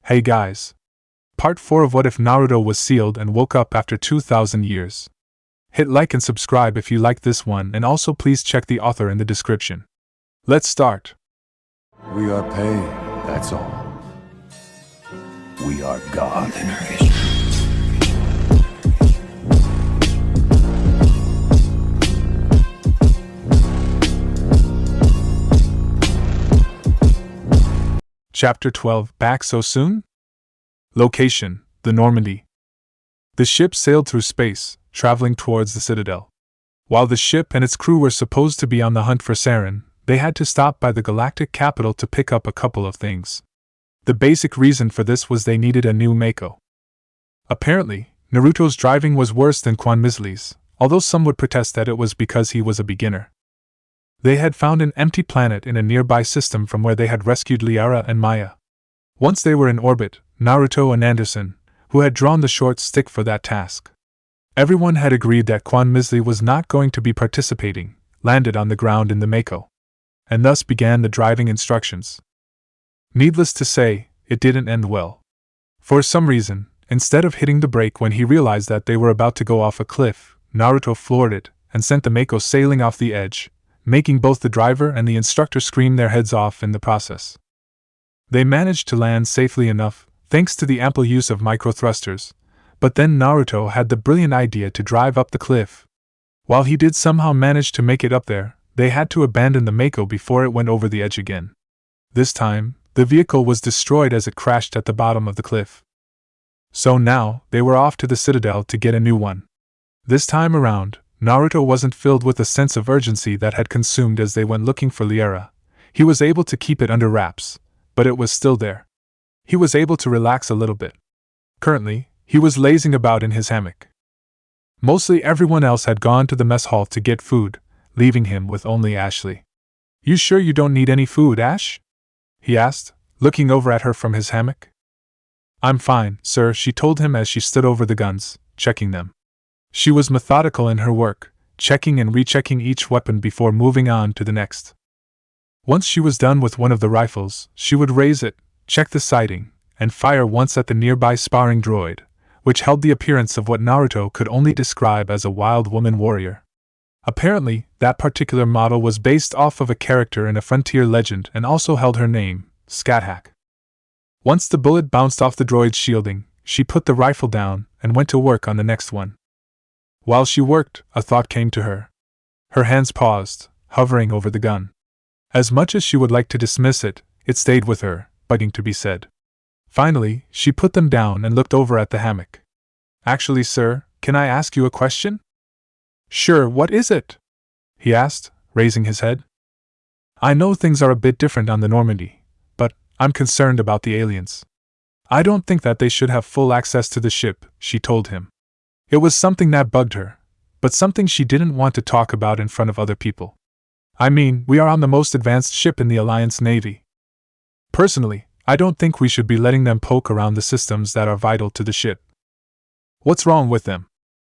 Hey guys. Part 4 of What If Naruto Was Sealed and Woke Up After 2000 Years. Hit like and subscribe if you like this one, and also please check the author in the description. Let's start. We are paid, that's all. We are God. Chapter 12. Back so soon? Location: the Normandy. The ship sailed through space, traveling towards the Citadel. While the ship and its crew were supposed to be on the hunt for Sanin, they had to stop by the galactic capital to pick up a couple of things. The basic reason for this was they needed a new Mako. Apparently, Naruto's driving was worse than Quan Misli's, although some would protest that it was because he was a beginner. They had found an empty planet in a nearby system from where they had rescued Liara and Maya. Once they were in orbit, Naruto and Anderson, who had drawn the short stick for that task. Everyone had agreed that Quan Misli was not going to be participating, landed on the ground in the Mako. And thus began the driving instructions. Needless to say, it didn't end well. For some reason, instead of hitting the brake when he realized that they were about to go off a cliff, Naruto floored it and sent the Mako sailing off the edge, making both the driver and the instructor scream their heads off in the process. They managed to land safely enough, thanks to the ample use of micro-thrusters, but then Naruto had the brilliant idea to drive up the cliff. While he did somehow manage to make it up there, they had to abandon the Mako before it went over the edge again. This time, the vehicle was destroyed as it crashed at the bottom of the cliff. So now, they were off to the Citadel to get a new one. This time around, Naruto wasn't filled with a sense of urgency that had consumed as they went looking for Liara. He was able to keep it under wraps, but it was still there. He was able to relax a little bit. Currently, he was lazing about in his hammock. Mostly everyone else had gone to the mess hall to get food, leaving him with only Ashley. "You sure you don't need any food, Ash?" he asked, looking over at her from his hammock. "I'm fine, sir," she told him as she stood over the guns, checking them. She was methodical in her work, checking and rechecking each weapon before moving on to the next. Once she was done with one of the rifles, she would raise it, check the sighting, and fire once at the nearby sparring droid, which held the appearance of what Naruto could only describe as a wild woman warrior. Apparently, that particular model was based off of a character in a frontier legend and also held her name, Scathach. Once the bullet bounced off the droid's shielding, she put the rifle down and went to work on the next one. While she worked, a thought came to her. Her hands paused, hovering over the gun. As much as she would like to dismiss it, it stayed with her, begging to be said. Finally, she put them down and looked over at the hammock. "Actually, sir, can I ask you a question?" "Sure, what is it?" he asked, raising his head. "I know things are a bit different on the Normandy, but I'm concerned about the aliens. I don't think that they should have full access to the ship," she told him. It was something that bugged her, but something she didn't want to talk about in front of other people. "I mean, we are on the most advanced ship in the Alliance Navy. Personally, I don't think we should be letting them poke around the systems that are vital to the ship." "What's wrong with them?"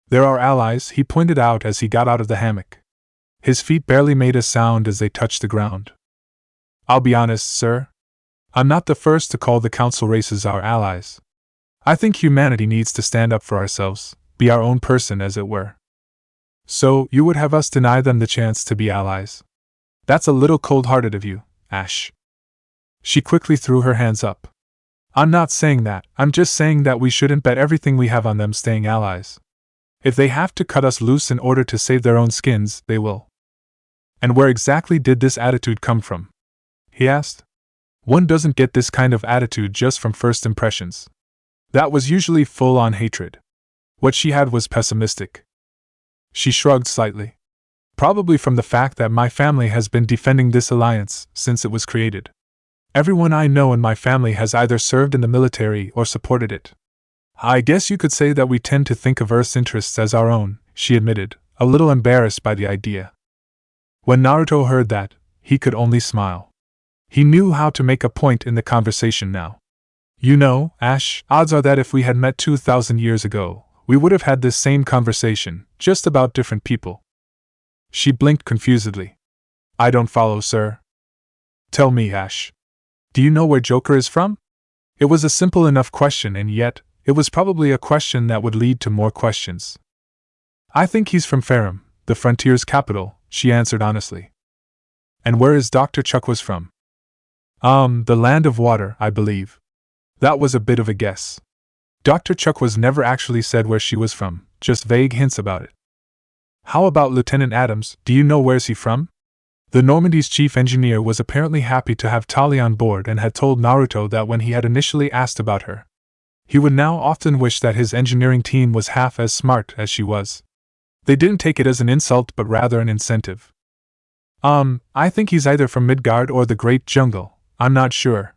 "They're our allies," he pointed out as he got out of the hammock. His feet barely made a sound as they touched the ground. "I'll be honest, sir. I'm not the first to call the Council races our allies. I think humanity needs to stand up for ourselves, be our own person as it were." "So, you would have us deny them the chance to be allies? That's a little cold-hearted of you, Ash." She quickly threw her hands up. "I'm not saying that, I'm just saying that we shouldn't bet everything we have on them staying allies. If they have to cut us loose in order to save their own skins, they will." "And where exactly did this attitude come from?" he asked. "One doesn't get this kind of attitude just from first impressions. That was usually full-on hatred. What she had was pessimistic." She shrugged slightly. "Probably from the fact that my family has been defending this alliance since it was created. Everyone I know in my family has either served in the military or supported it. I guess you could say that we tend to think of Earth's interests as our own," she admitted, a little embarrassed by the idea. When Naruto heard that, he could only smile. He knew how to make a point in the conversation now. "You know, Ash, odds are that if we had met 2,000 years ago, we would have had this same conversation, just about different people." She blinked confusedly. "I don't follow, sir." "Tell me, Ash. Do you know where Joker is from?" It was a simple enough question, and yet, it was probably a question that would lead to more questions. I think he's from Farum, the frontier's capital, she answered honestly. And where is Dr. Chuck was from? The land of water, I believe. That was a bit of a guess. Dr. Chuck was never actually said where she was from, just vague hints about it. How about Lieutenant Adams, do you know where's he from? The Normandy's chief engineer was apparently happy to have Tali on board and had told Naruto that when he had initially asked about her. He would now often wish that his engineering team was half as smart as she was. They didn't take it as an insult but rather an incentive. I think he's either from Midgard or the Great Jungle, I'm not sure.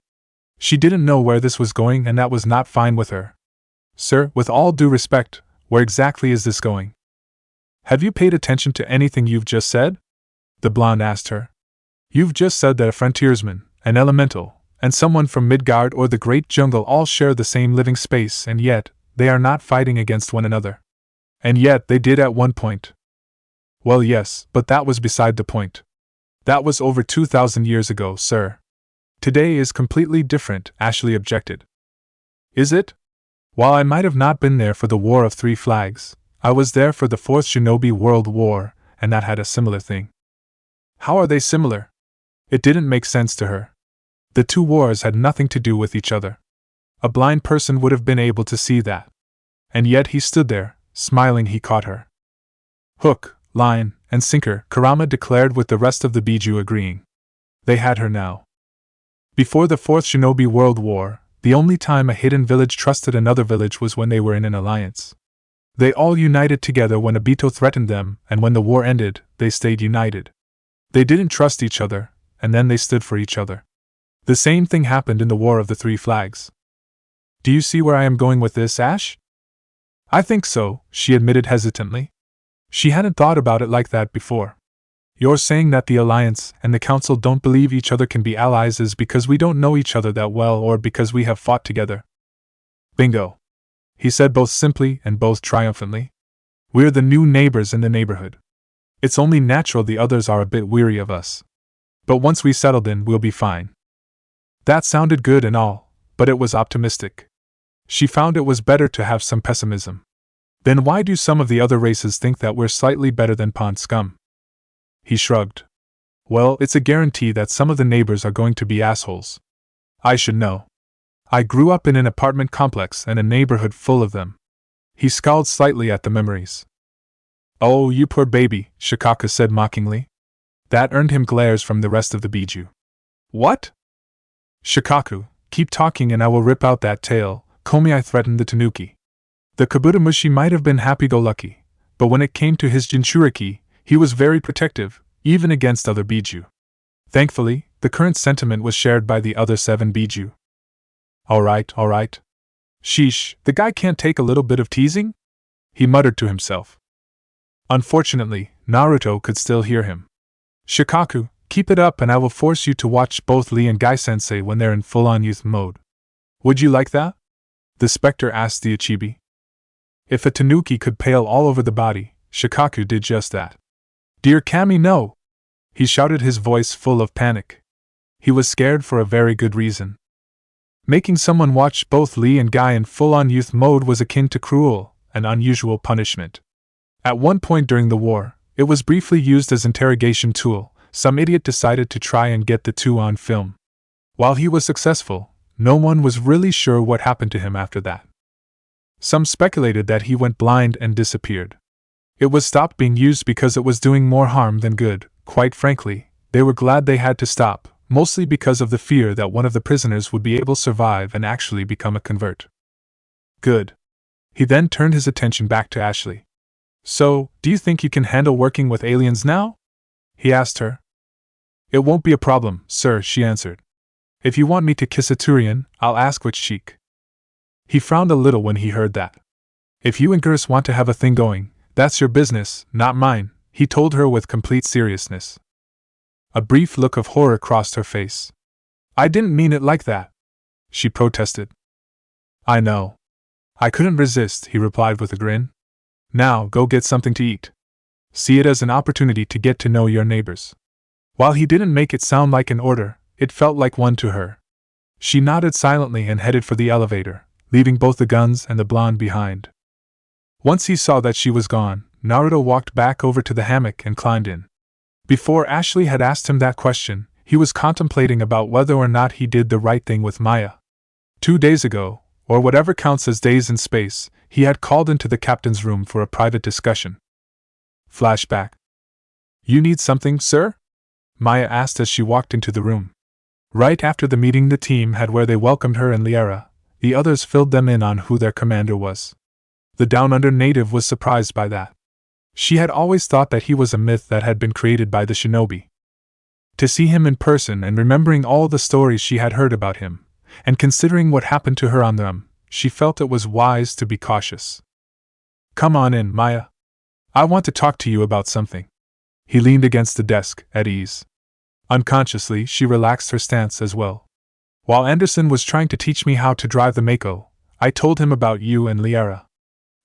She didn't know where this was going, and that was not fine with her. Sir, with all due respect, where exactly is this going? Have you paid attention to anything you've just said? The blonde asked her. You've just said that a frontiersman, an elemental, and someone from Midgard or the Great Jungle all share the same living space, and yet, they are not fighting against one another. And yet they did at one point. Well, yes, but that was beside the point. That was over 2,000 years ago, sir. Today is completely different, Ashley objected. Is it? While I might have not been there for the War of Three Flags, I was there for the Fourth Shinobi World War, and that had a similar thing. How are they similar? It didn't make sense to her. The two wars had nothing to do with each other. A blind person would have been able to see that. And yet he stood there, smiling. He caught her. Hook, line, and sinker, Kurama declared, with the rest of the Biju agreeing. They had her now. Before the Fourth Shinobi World War, the only time a hidden village trusted another village was when they were in an alliance. They all united together when Obito threatened them, and when the war ended, they stayed united. They didn't trust each other, and then they stood for each other. The same thing happened in the War of the Three Flags. Do you see where I am going with this, Ash? I think so, she admitted hesitantly. She hadn't thought about it like that before. You're saying that the Alliance and the Council don't believe each other can be allies is because we don't know each other that well, or because we have fought together? Bingo. He said, both simply and both triumphantly. We're the new neighbors in the neighborhood. It's only natural the others are a bit weary of us. But once we settled in, we'll be fine. That sounded good and all, but it was optimistic. She found it was better to have some pessimism. Then why do some of the other races think that we're slightly better than pond scum? He shrugged. Well, it's a guarantee that some of the neighbors are going to be assholes. I should know. I grew up in an apartment complex and a neighborhood full of them. He scowled slightly at the memories. Oh, you poor baby, Shikaka said mockingly. That earned him glares from the rest of the Biju. What? Shikaku, keep talking and I will rip out that tail, Komi threatened the Tanuki. The Kabutomushi might have been happy-go-lucky, but when it came to his Jinchuriki, he was very protective, even against other Biju. Thankfully, the current sentiment was shared by the other 7 Biju. Alright. Sheesh, the guy can't take a little bit of teasing? He muttered to himself. Unfortunately, Naruto could still hear him. Shikaku, keep it up and I will force you to watch both Lee and Gai-sensei when they're in full-on youth mode. Would you like that? The Spectre asked the Ichibi. If a Tanuki could pale all over the body, Shikaku did just that. Dear Kami, no! He shouted, his voice full of panic. He was scared for a very good reason. Making someone watch both Lee and Gai in full-on youth mode was akin to cruel and unusual punishment. At one point during the war, it was briefly used as interrogation tool. Some idiot decided to try and get the two on film. While he was successful, no one was really sure what happened to him after that. Some speculated that he went blind and disappeared. It was stopped being used because it was doing more harm than good. Quite frankly, they were glad they had to stop, mostly because of the fear that one of the prisoners would be able to survive and actually become a convert. Good. He then turned his attention back to Ashley. So, do you think you can handle working with aliens now? He asked her. It won't be a problem, sir, she answered. If you want me to kiss a Turian, I'll ask which cheek. He frowned a little when he heard that. If you and Gers want to have a thing going, that's your business, not mine, he told her with complete seriousness. A brief look of horror crossed her face. I didn't mean it like that, she protested. I know. I couldn't resist, he replied with a grin. Now, go get something to eat. See it as an opportunity to get to know your neighbors. While he didn't make it sound like an order, it felt like one to her. She nodded silently and headed for the elevator, leaving both the guns and the blonde behind. Once he saw that she was gone, Naruto walked back over to the hammock and climbed in. Before Ashley had asked him that question, he was contemplating about whether or not he did the right thing with Maya. 2 days ago, or whatever counts as days in space, he had called into the captain's room for a private discussion. Flashback. You need something, sir? Maya asked as she walked into the room. Right after the meeting the team had where they welcomed her and Liara, the others filled them in on who their commander was. The Down-Under native was surprised by that. She had always thought that he was a myth that had been created by the shinobi. To see him in person and remembering all the stories she had heard about him, and considering what happened to her on them, she felt it was wise to be cautious. Come on in, Maya. I want to talk to you about something. He leaned against the desk, at ease. Unconsciously, she relaxed her stance as well. While Anderson was trying to teach me how to drive the Mako, I told him about you and Liara.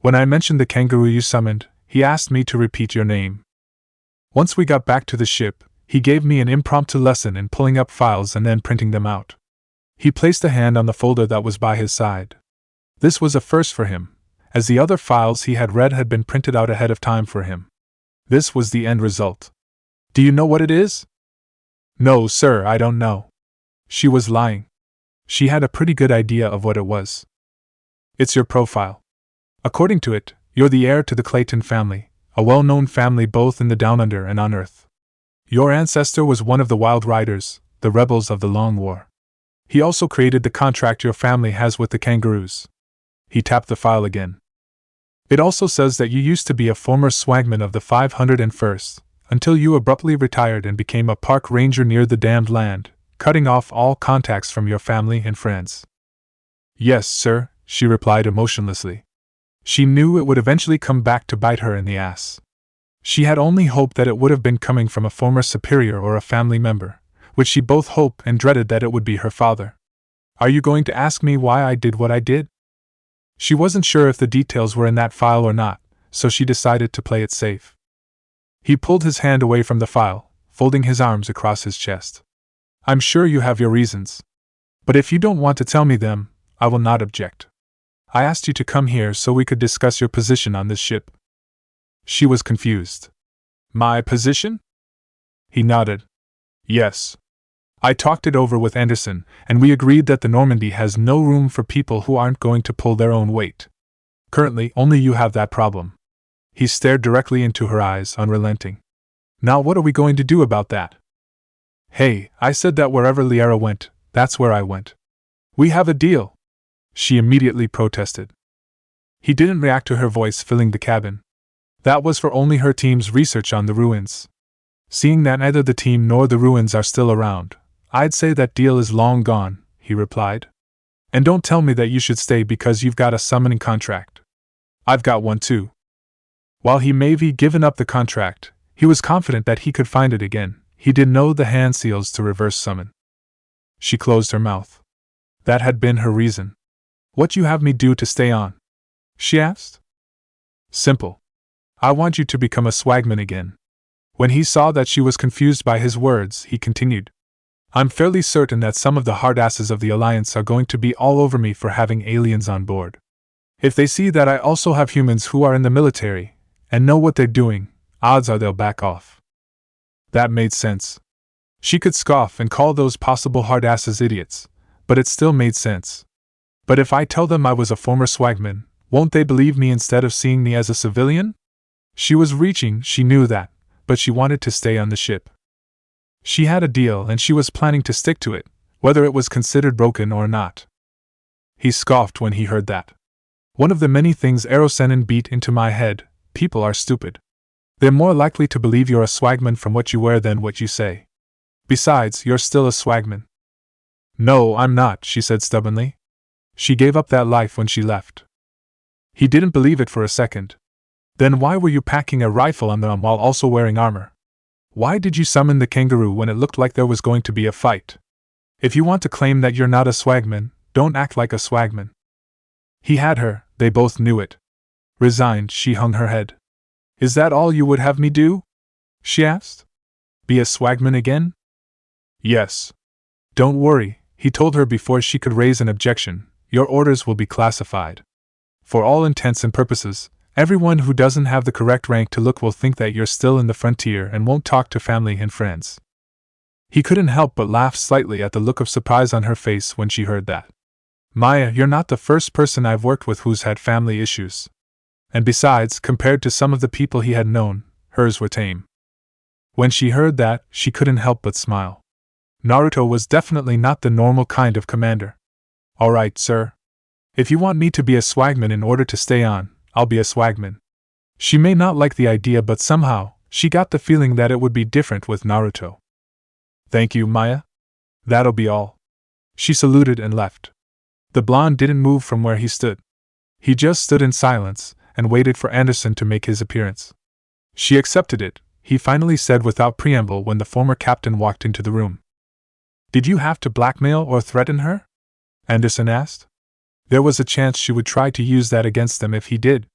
When I mentioned the kangaroo you summoned, he asked me to repeat your name. Once we got back to the ship, he gave me an impromptu lesson in pulling up files and then printing them out. He placed a hand on the folder that was by his side. This was a first for him, as the other files he had read had been printed out ahead of time for him. This was the end result. Do you know what it is? No, sir, I don't know. She was lying. She had a pretty good idea of what it was. It's your profile. According to it, you're the heir to the Clayton family, a well-known family both in the Down-Under and on Earth. Your ancestor was one of the Wild Riders, the rebels of the Long War. He also created the contract your family has with the kangaroos. He tapped the file again. It also says that you used to be a former swagman of the 501st, until you abruptly retired and became a park ranger near the Damned Land, cutting off all contacts from your family and friends. Yes, sir, she replied emotionlessly. She knew it would eventually come back to bite her in the ass. She had only hoped that it would have been coming from a former superior or a family member, which she both hoped and dreaded that it would be her father. Are you going to ask me why I did what I did? She wasn't sure if the details were in that file or not, so she decided to play it safe. He pulled his hand away from the file, folding his arms across his chest. I'm sure you have your reasons. But if you don't want to tell me them, I will not object. I asked you to come here so we could discuss your position on this ship. She was confused. My position? He nodded. Yes. I talked it over with Anderson, and we agreed that the Normandy has no room for people who aren't going to pull their own weight. Currently, only you have that problem. He stared directly into her eyes, unrelenting. Now what are we going to do about that? Hey, I said that wherever Liara went, that's where I went. We have a deal. She immediately protested. He didn't react to her voice filling the cabin. That was for only her team's research on the ruins. Seeing that neither the team nor the ruins are still around, I'd say that deal is long gone, he replied. And don't tell me that you should stay because you've got a summoning contract. I've got one too. While he may have given up the contract, he was confident that he could find it again. He didn't know the hand seals to reverse summon. She closed her mouth. That had been her reason. What you have me do to stay on? She asked. Simple. I want you to become a swagman again. When he saw that she was confused by his words, he continued. I'm fairly certain that some of the hardasses of the Alliance are going to be all over me for having aliens on board. If they see that I also have humans who are in the military, and know what they're doing, odds are they'll back off. That made sense. She could scoff and call those possible hardasses idiots, but it still made sense. But if I tell them I was a former swagman, won't they believe me instead of seeing me as a civilian? She was reaching, she knew that, but she wanted to stay on the ship. She had a deal and she was planning to stick to it, whether it was considered broken or not. He scoffed when he heard that. One of the many things Sanin beat into my head, people are stupid. They're more likely to believe you're a swagman from what you wear than what you say. Besides, you're still a swagman. No, I'm not, she said stubbornly. She gave up that life when she left. He didn't believe it for a second. Then why were you packing a rifle on them while also wearing armor? Why did you summon the kangaroo when it looked like there was going to be a fight? If you want to claim that you're not a swagman, don't act like a swagman. He had her, they both knew it. Resigned, she hung her head. Is that all you would have me do? She asked. Be a swagman again? Yes. Don't worry, he told her before she could raise an objection, your orders will be classified. For all intents and purposes, everyone who doesn't have the correct rank to look will think that you're still in the frontier and won't talk to family and friends. He couldn't help but laugh slightly at the look of surprise on her face when she heard that. Maya, you're not the first person I've worked with who's had family issues. And besides, compared to some of the people he had known, hers were tame. When she heard that, she couldn't help but smile. Naruto was definitely not the normal kind of commander. All right, sir. If you want me to be a swagman in order to stay on, I'll be a swagman. She may not like the idea, but somehow, she got the feeling that it would be different with Naruto. Thank you, Maya. That'll be all. She saluted and left. The blonde didn't move from where he stood. He just stood in silence and waited for Anderson to make his appearance. She accepted it, he finally said without preamble when the former captain walked into the room. Did you have to blackmail or threaten her? Anderson asked. There was a chance she would try to use that against them if he did.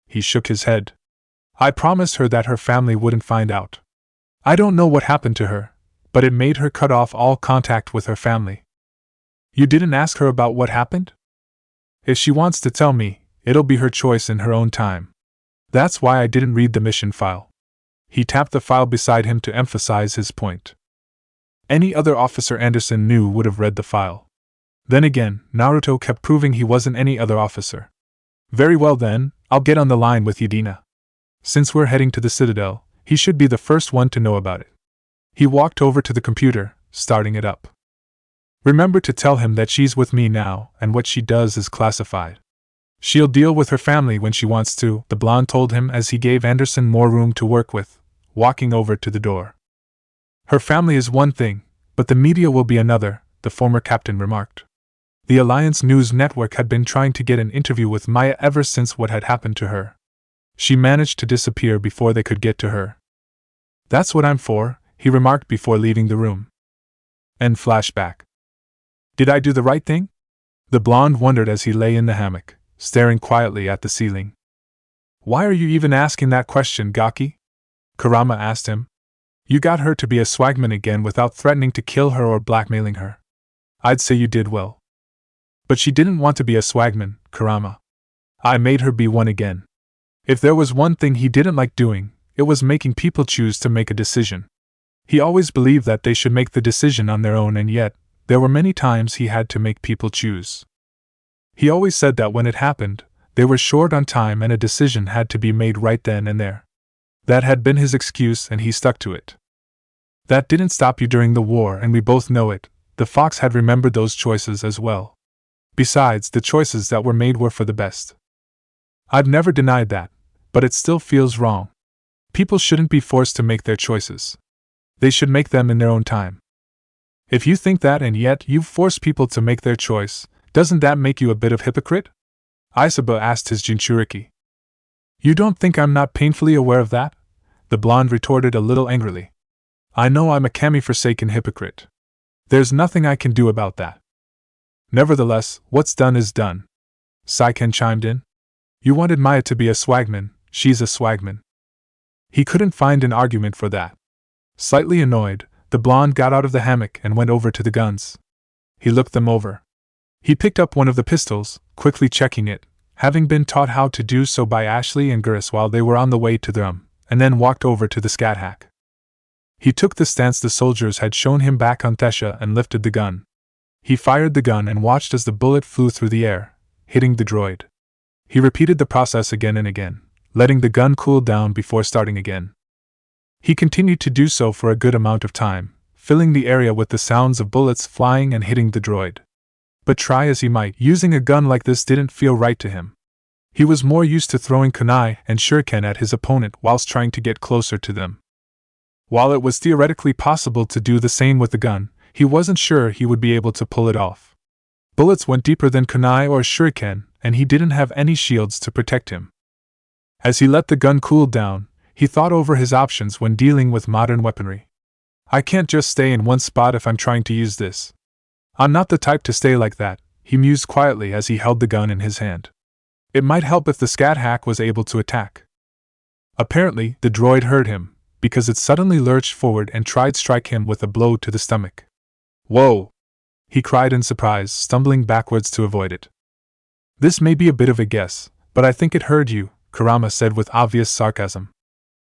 He shook his head. I promised her that her family wouldn't find out. I don't know what happened to her, but it made her cut off all contact with her family. You didn't ask her about what happened? If she wants to tell me, it'll be her choice in her own time. That's why I didn't read the mission file. He tapped the file beside him to emphasize his point. Any other officer Anderson knew would have read the file. Then again, Naruto kept proving he wasn't any other officer. Very well then, I'll get on the line with Yudina. Since we're heading to the Citadel, he should be the first one to know about it. He walked over to the computer, starting it up. Remember to tell him that she's with me now, and what she does is classified. She'll deal with her family when she wants to, the blonde told him as he gave Anderson more room to work with, walking over to the door. Her family is one thing, but the media will be another, the former captain remarked. The Alliance News Network had been trying to get an interview with Maya ever since what had happened to her. She managed to disappear before they could get to her. That's what I'm for, he remarked before leaving the room. End flashback. Did I do the right thing? The blonde wondered as he lay in the hammock, staring quietly at the ceiling. Why are you even asking that question, Gaki? Kurama asked him. You got her to be a swagman again without threatening to kill her or blackmailing her. I'd say you did well. But she didn't want to be a swagman, Kurama. I made her be one again. If there was one thing he didn't like doing, it was making people choose to make a decision. He always believed that they should make the decision on their own, and yet, there were many times he had to make people choose. He always said that when it happened, they were short on time and a decision had to be made right then and there. That had been his excuse and he stuck to it. That didn't stop you during the war, and we both know it. The fox had remembered those choices as well. Besides, the choices that were made were for the best. I've never denied that, but it still feels wrong. People shouldn't be forced to make their choices. They should make them in their own time. If you think that and yet you force people to make their choice, doesn't that make you a bit of hypocrite? Isaba asked his Jinchuriki. You don't think I'm not painfully aware of that? The blonde retorted a little angrily. I know I'm a kami-forsaken hypocrite. There's nothing I can do about that. Nevertheless, what's done is done. Saiken chimed in. You wanted Maya to be a swagman, she's a swagman. He couldn't find an argument for that. Slightly annoyed, the blonde got out of the hammock and went over to the guns. He looked them over. He picked up one of the pistols, quickly checking it, having been taught how to do so by Ashley and Gurus while they were on the way to them, and then walked over to the scat hack. He took the stance the soldiers had shown him back on Thesha and lifted the gun. He fired the gun and watched as the bullet flew through the air, hitting the droid. He repeated the process again and again, letting the gun cool down before starting again. He continued to do so for a good amount of time, filling the area with the sounds of bullets flying and hitting the droid. But try as he might, using a gun like this didn't feel right to him. He was more used to throwing kunai and shuriken at his opponent whilst trying to get closer to them. While it was theoretically possible to do the same with the gun, he wasn't sure he would be able to pull it off. Bullets went deeper than kunai or shuriken, and he didn't have any shields to protect him. As he let the gun cool down, he thought over his options when dealing with modern weaponry. I can't just stay in one spot if I'm trying to use this. I'm not the type to stay like that, he mused quietly as he held the gun in his hand. It might help if the scat hack was able to attack. Apparently, the droid heard him, because it suddenly lurched forward and tried to strike him with a blow to the stomach. Whoa! he cried in surprise, stumbling backwards to avoid it. This may be a bit of a guess, but I think it heard you, Kurama said with obvious sarcasm.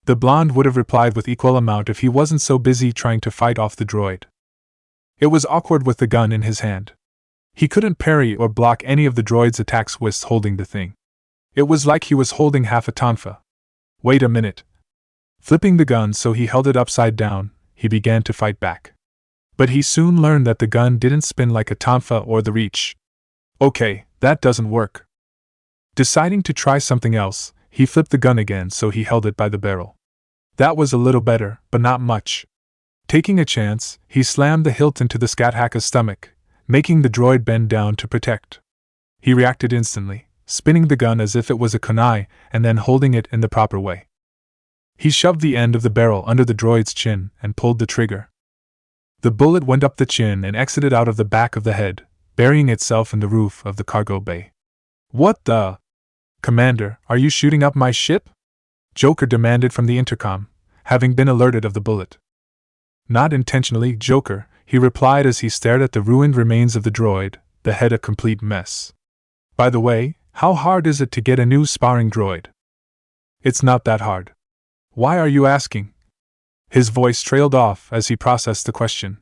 The blonde would have replied with equal amount if he wasn't so busy trying to fight off the droid. It was awkward with the gun in his hand. He couldn't parry or block any of the droid's attacks whilst holding the thing. It was like he was holding half a tonfa. Wait a minute. Flipping the gun so he held it upside down, he began to fight back. But he soon learned that the gun didn't spin like a tonfa or the reach. Okay, that doesn't work. Deciding to try something else, he flipped the gun again so he held it by the barrel. That was a little better, but not much. Taking a chance, he slammed the hilt into the Scat Hacker's stomach, making the droid bend down to protect. He reacted instantly, spinning the gun as if it was a kunai and then holding it in the proper way. He shoved the end of the barrel under the droid's chin and pulled the trigger. The bullet went up the chin and exited out of the back of the head, burying itself in the roof of the cargo bay. What the? Commander, are you shooting up my ship? Joker demanded from the intercom, having been alerted of the bullet. Not intentionally, Joker, he replied as he stared at the ruined remains of the droid, the head a complete mess. By the way, how hard is it to get a new sparring droid? It's not that hard. Why are you asking? His voice trailed off as he processed the question.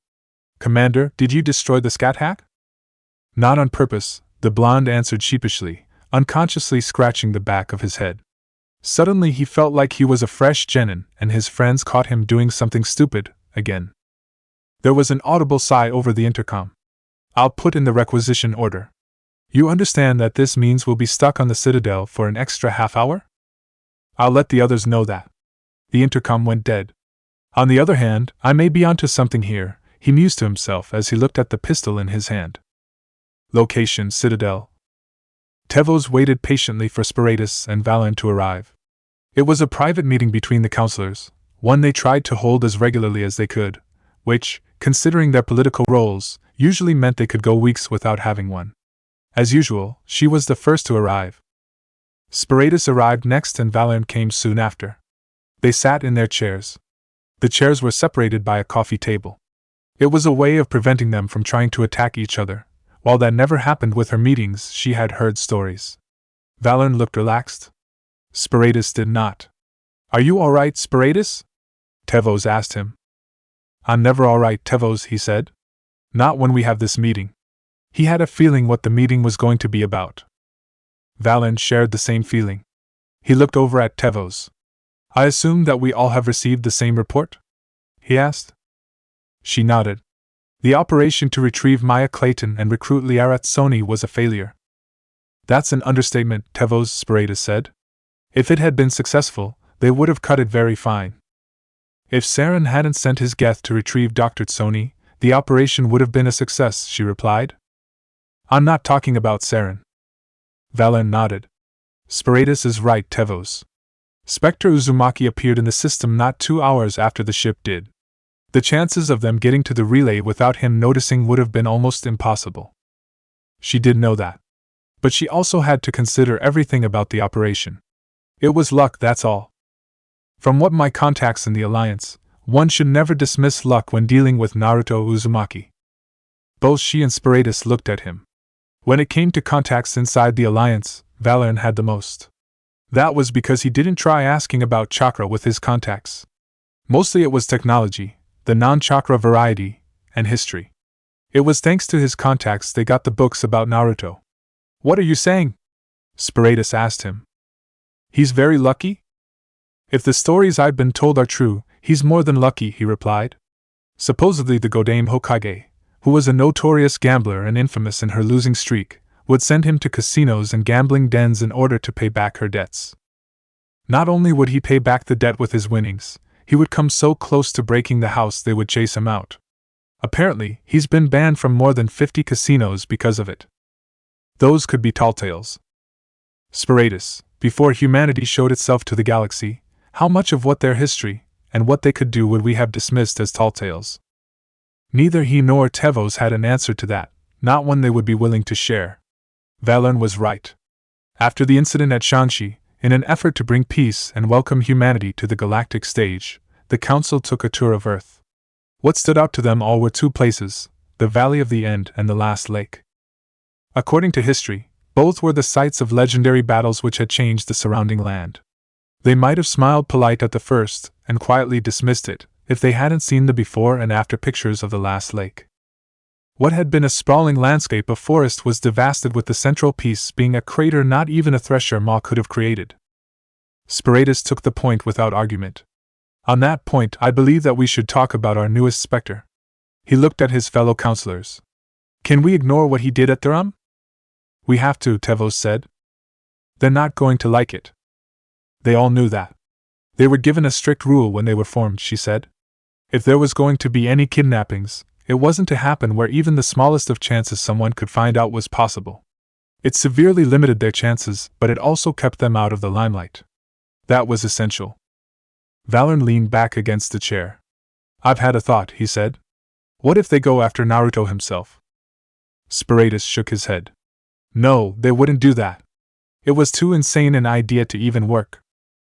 Commander, did you destroy the Scat Hack? Not on purpose, the blonde answered sheepishly, unconsciously scratching the back of his head. Suddenly he felt like he was a fresh genin and his friends caught him doing something stupid, again. There was an audible sigh over the intercom. I'll put in the requisition order. You understand that this means we'll be stuck on the Citadel for an extra half hour? I'll let the others know that. The intercom went dead. On the other hand, I may be onto something here, he mused to himself as he looked at the pistol in his hand. Location: Citadel. Tevos waited patiently for Sparatus and Valen to arrive. It was a private meeting between the counselors, one they tried to hold as regularly as they could, which, considering their political roles, usually meant they could go weeks without having one. As usual, she was the first to arrive. Sparatus arrived next and Valen came soon after. They sat in their chairs. The chairs were separated by a coffee table. It was a way of preventing them from trying to attack each other. While that never happened with her meetings, she had heard stories. Valen looked relaxed. Sparatus did not. Are you alright, Sparatus? Tevos asked him. I'm never alright, Tevos, he said. Not when we have this meeting. He had a feeling what the meeting was going to be about. Valen shared the same feeling. He looked over at Tevos. I assume that we all have received the same report? He asked. She nodded. The operation to retrieve Maya Clayton and recruit Liarat Sony was a failure. That's an understatement, Tevos, Sparatus said. If it had been successful, they would have cut it very fine. If Sanin hadn't sent his Geth to retrieve Dr. Sony, the operation would have been a success, she replied. I'm not talking about Sanin. Valen nodded. Sparatus is right, Tevos. Spectre Uzumaki appeared in the system not 2 hours after the ship did. The chances of them getting to the relay without him noticing would have been almost impossible. She did know that. But she also had to consider everything about the operation. It was luck, that's all. From what my contacts in the Alliance, one should never dismiss luck when dealing with Naruto Uzumaki. Both she and Sparatus looked at him. When it came to contacts inside the Alliance, Valen had the most. That was because he didn't try asking about chakra with his contacts. Mostly it was technology, the non-chakra variety, and history. It was thanks to his contacts they got the books about Naruto. What are you saying? Sparatus asked him. He's very lucky? If the stories I've been told are true, he's more than lucky, he replied. Supposedly the Godame Hokage, who was a notorious gambler and infamous in her losing streak, would send him to casinos and gambling dens in order to pay back her debts. Not only would he pay back the debt with his winnings, he would come so close to breaking the house they would chase him out. Apparently, he's been banned from more than 50 casinos because of it. Those could be tall tales. Sparatus, before humanity showed itself to the galaxy, how much of what their history, and what they could do would we have dismissed as tall tales? Neither he nor Tevos had an answer to that, not one they would be willing to share. Valen was right. After the incident at Shanxi, in an effort to bring peace and welcome humanity to the galactic stage, the Council took a tour of Earth. What stood out to them all were two places: the Valley of the End and the Last Lake. According to history, both were the sites of legendary battles which had changed the surrounding land. They might have smiled polite at the first, and quietly dismissed it, if they hadn't seen the before and after pictures of the last lake. What had been a sprawling landscape of forest was devastated, with the central piece being a crater not even a thresher maw could have created. Spiritus took the point without argument. On that point, I believe that we should talk about our newest Spectre. He looked at his fellow counselors. Can we ignore what he did at Thuram? We have to, Tevos said. They're not going to like it. They all knew that. They were given a strict rule when they were formed, she said. If there was going to be any kidnappings, it wasn't to happen where even the smallest of chances someone could find out was possible. It severely limited their chances, but it also kept them out of the limelight. That was essential. Valorn leaned back against the chair. I've had a thought, he said. What if they go after Naruto himself? Spiritus shook his head. No, they wouldn't do that. It was too insane an idea to even work.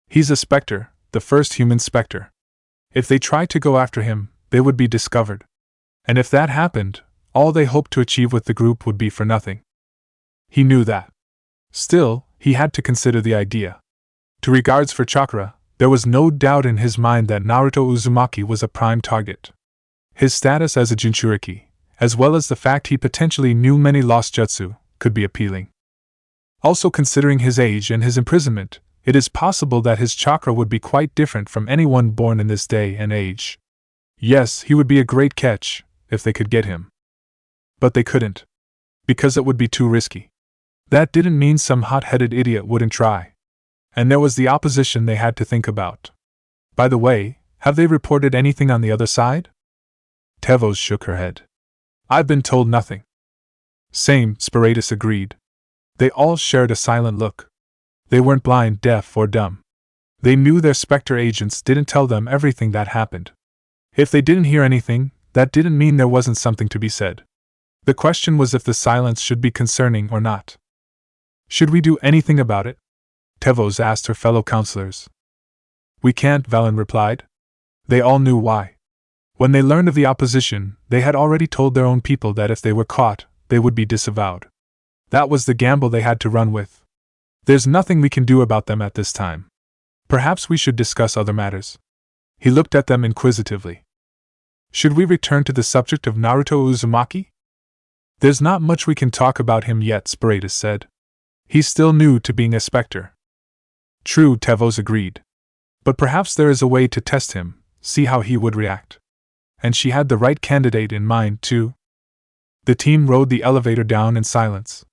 He's a Spectre, the first human Spectre. If they tried to go after him, they would be discovered. And if that happened, all they hoped to achieve with the group would be for nothing. He knew that. Still, he had to consider the idea. To regards for chakra, there was no doubt in his mind that Naruto Uzumaki was a prime target. His status as a Jinchuriki, as well as the fact he potentially knew many lost jutsu, could be appealing. Also, considering his age and his imprisonment, it is possible that his chakra would be quite different from anyone born in this day and age. Yes, he would be a great catch, if they could get him. But they couldn't. Because it would be too risky. That didn't mean some hot-headed idiot wouldn't try. And there was the opposition they had to think about. By the way, have they reported anything on the other side? Tevos shook her head. I've been told nothing. Same, Spiritus agreed. They all shared a silent look. They weren't blind, deaf, or dumb. They knew their Spectre agents didn't tell them everything that happened. If they didn't hear anything, that didn't mean there wasn't something to be said. The question was if the silence should be concerning or not. Should we do anything about it? Tevos asked her fellow counselors. We can't, Valorn replied. They all knew why. When they learned of the opposition, they had already told their own people that if they were caught, they would be disavowed. That was the gamble they had to run with. There's nothing we can do about them at this time. Perhaps we should discuss other matters. He looked at them inquisitively. Should we return to the subject of Naruto Uzumaki? There's not much we can talk about him yet, Spiritus said. He's still new to being a Spectre. True, Tevos agreed. But perhaps there is a way to test him, see how he would react. And she had the right candidate in mind, too. The team rode the elevator down in silence.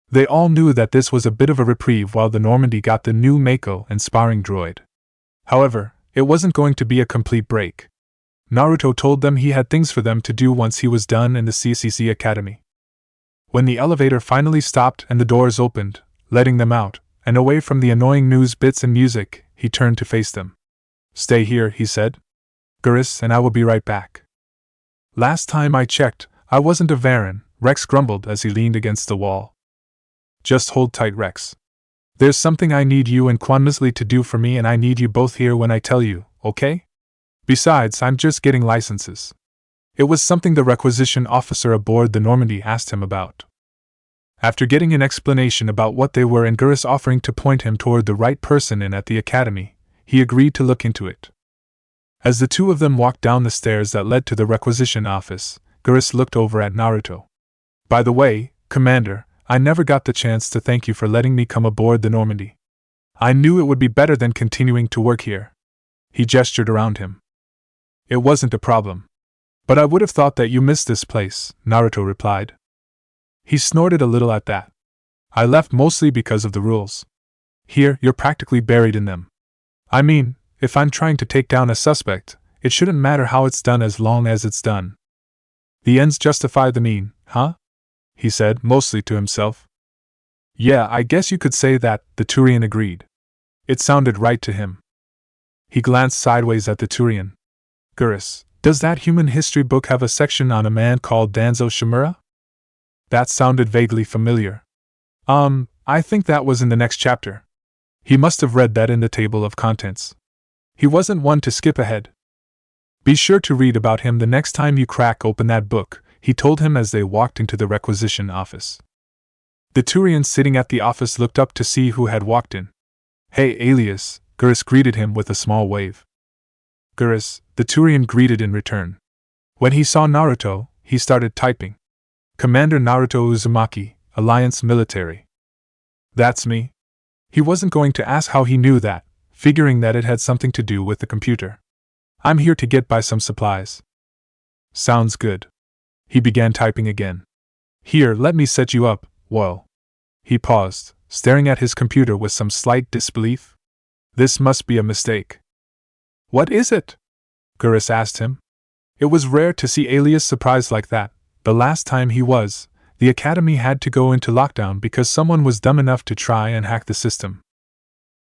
They all knew that this was a bit of a reprieve while the Normandy got the new Mako and Sparring droid. However, it wasn't going to be a complete break. Naruto told them he had things for them to do once he was done in the CCC Academy. When the elevator finally stopped and the doors opened, letting them out, and away from the annoying news bits and music, he turned to face them. Stay here, he said. Gurus and I will be right back. Last time I checked, I wasn't a Varan, Rex grumbled as he leaned against the wall. Just hold tight, Rex. There's something I need you and Quanmusli to do for me, and I need you both here when I tell you, okay? Besides, I'm just getting licenses. It was something the requisition officer aboard the Normandy asked him about. After getting an explanation about what they were and Gurus offering to point him toward the right person in at the academy, he agreed to look into it. As the two of them walked down the stairs that led to the requisition office, Gurus looked over at Naruto. By the way, Commander, I never got the chance to thank you for letting me come aboard the Normandy. I knew it would be better than continuing to work here. He gestured around him. It wasn't a problem. But I would have thought that you missed this place, Naruto replied. He snorted a little at that. I left mostly because of the rules. Here, you're practically buried in them. I mean, if I'm trying to take down a suspect, it shouldn't matter how it's done as long as it's done. The ends justify the mean, huh? He said, mostly to himself. Yeah, I guess you could say that, the Turian agreed. It sounded right to him. He glanced sideways at the Turian. Gurus, does that human history book have a section on a man called Danzo Shimura? That sounded vaguely familiar. I think that was in the next chapter. He must have read that in the table of contents. He wasn't one to skip ahead. Be sure to read about him the next time you crack open that book, he told him as they walked into the requisition office. The Turian sitting at the office looked up to see who had walked in. "Hey, Alias," Gurus greeted him with a small wave. "Gurus," the Turian greeted in return. When he saw Naruto, he started typing. "Commander Naruto Uzumaki, Alliance Military." "That's me." He wasn't going to ask how he knew that, figuring that it had something to do with the computer. "I'm here to get by some supplies." "Sounds good." He began typing again. "Here, let me set you up, whoa." He paused, staring at his computer with some slight disbelief. "This must be a mistake." "What is it?" Gurus asked him. It was rare to see Alias surprised like that. The last time the academy had to go into lockdown because someone was dumb enough to try and hack the system.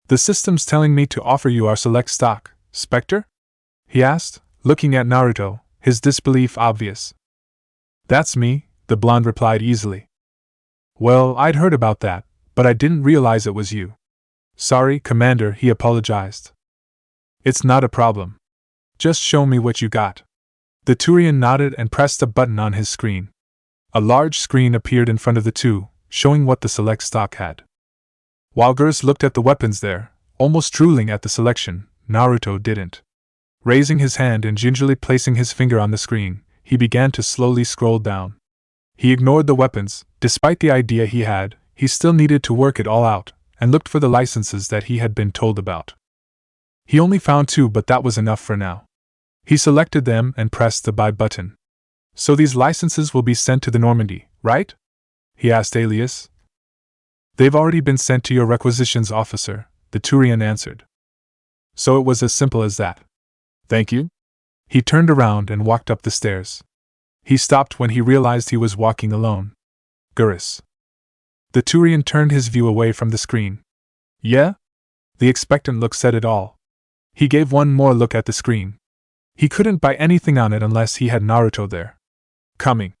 "The system's telling me to offer you our select stock, Spectre?" he asked, looking at Naruto, his disbelief obvious. "That's me," the blonde replied easily. "Well, I'd heard about that, but I didn't realize it was you." "Sorry, Commander," he apologized. "It's not a problem. Just show me what you got." The Turian nodded and pressed a button on his screen. A large screen appeared in front of the two, showing what the select stock had. While Gurus looked at the weapons there, almost drooling at the selection, Naruto didn't. Raising his hand and gingerly placing his finger on the screen, he began to slowly scroll down. He ignored the weapons. Despite the idea he had, he still needed to work it all out, and looked for the licenses that he had been told about. He only found 2, but that was enough for now. He selected them and pressed the buy button. "So these licenses will be sent to the Normandy, right?" he asked Alias. "They've already been sent to your requisitions officer," the Turian answered. "So it was as simple as that. Thank you." He turned around and walked up the stairs. He stopped when he realized he was walking alone. "Gurus." The Turian turned his view away from the screen. "Yeah?" The expectant look said it all. He gave one more look at the screen. He couldn't buy anything on it unless he had Naruto there. Coming.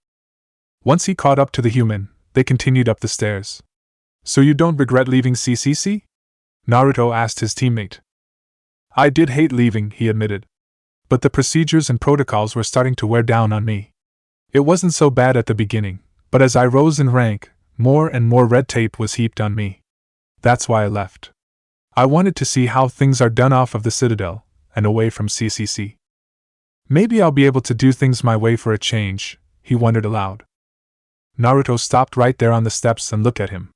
Once he caught up to the human, they continued up the stairs. "So you don't regret leaving CCC?" Naruto asked his teammate. "I did hate leaving," he admitted. "But the procedures and protocols were starting to wear down on me. It wasn't so bad at the beginning, but as I rose in rank, more and more red tape was heaped on me. That's why I left. I wanted to see how things are done off of the Citadel, and away from CCC. Maybe I'll be able to do things my way for a change," he wondered aloud. Naruto stopped right there on the steps and looked at him.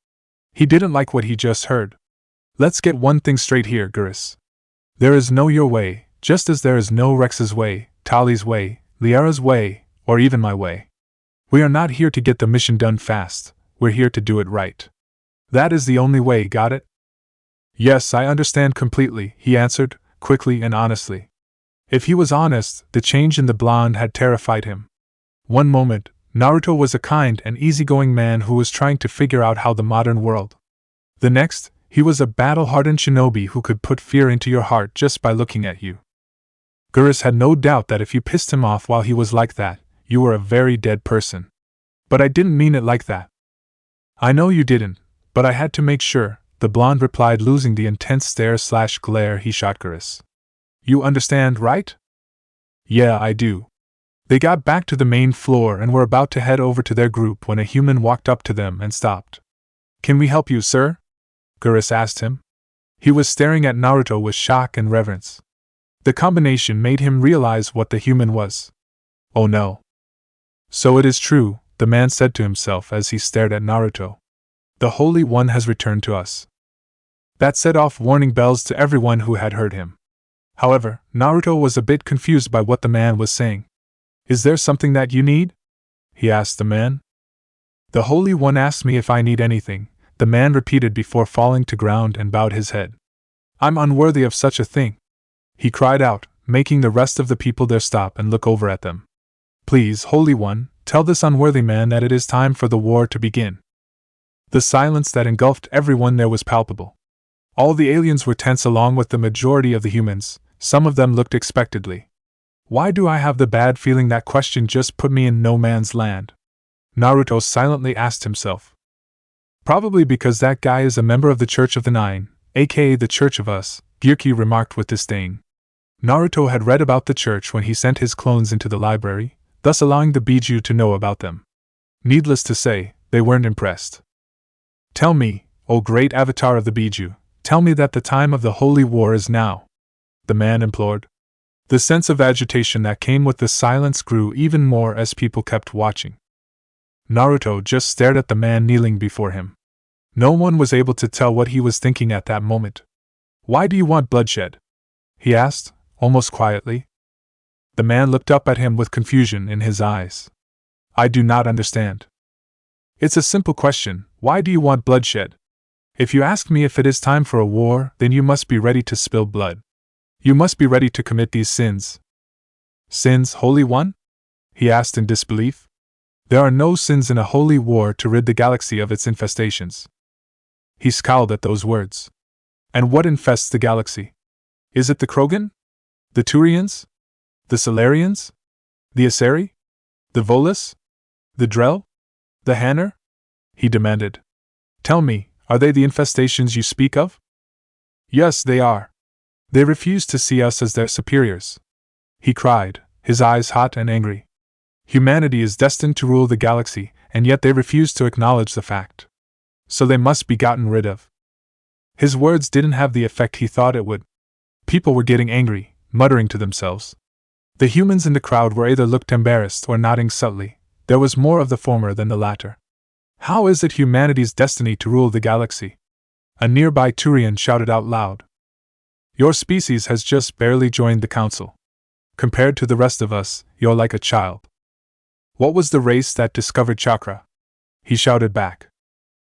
He didn't like what he just heard. "Let's get one thing straight here, Gurus. There is no your way, just as there is no Rex's way, Tali's way, Liara's way, or even my way. We are not here to get the mission done fast, we're here to do it right. That is the only way, got it?" "Yes, I understand completely," he answered, quickly and honestly. If he was honest, the change in the blonde had terrified him. One moment, Naruto was a kind and easygoing man who was trying to figure out how the modern world. The next, he was a battle-hardened shinobi who could put fear into your heart just by looking at you. Gurus had no doubt that if you pissed him off while he was like that, you were a very dead person. "But I didn't mean it like that." "I know you didn't, but I had to make sure," the blonde replied, losing the intense stare/glare he shot Gurus. "You understand, right?" "Yeah, I do." They got back to the main floor and were about to head over to their group when a human walked up to them and stopped. "Can we help you, sir?" Gurus asked him. He was staring at Naruto with shock and reverence. The combination made him realize what the human was. Oh no. "So it is true," the man said to himself as he stared at Naruto. "The Holy One has returned to us." That set off warning bells to everyone who had heard him. However, Naruto was a bit confused by what the man was saying. "Is there something that you need?" he asked the man. "The Holy One asked me if I need anything," the man repeated before falling to ground and bowed his head. "I'm unworthy of such a thing," he cried out, making the rest of the people there stop and look over at them. "Please, Holy One, tell this unworthy man that it is time for the war to begin." The silence that engulfed everyone there was palpable. All the aliens were tense along with the majority of the humans. Some of them looked expectantly. "Why do I have the bad feeling that question just put me in no man's land?" Naruto silently asked himself. "Probably because that guy is a member of the Church of the Nine, aka the Church of Us," Gyurki remarked with disdain. Naruto had read about the church when he sent his clones into the library. thus allowing the Biju to know about them. Needless to say, they weren't impressed. Tell me, O great avatar of the Biju, tell me that the time of the holy war is now, the man implored. The sense of agitation that came with the silence grew even more as people kept watching. Naruto just stared at the man kneeling before him. No one was able to tell what he was thinking at that moment. Why do you want bloodshed? He asked, almost quietly. The man looked up at him with confusion in his eyes. I do not understand. It's a simple question, why do you want bloodshed? If you ask me if it is time for a war, then you must be ready to spill blood. You must be ready to commit these sins. Sins, Holy One? He asked in disbelief. There are no sins in a holy war to rid the galaxy of its infestations. He scowled at those words. And what infests the galaxy? Is it the Krogan? The Turians? The Solarians? The Asari? The Volus? The Drell? The Hanner? He demanded. Tell me, are they the infestations you speak of? Yes, they are. They refuse to see us as their superiors. He cried, his eyes hot and angry. Humanity is destined to rule the galaxy, and yet they refuse to acknowledge the fact. So they must be gotten rid of. His words didn't have the effect he thought it would. People were getting angry, muttering to themselves. The humans in the crowd were either looked embarrassed or nodding subtly. There was more of the former than the latter. How is it humanity's destiny to rule the galaxy? A nearby Turian shouted out loud. Your species has just barely joined the council. Compared to the rest of us, you're like a child. What was the race that discovered chakra? He shouted back.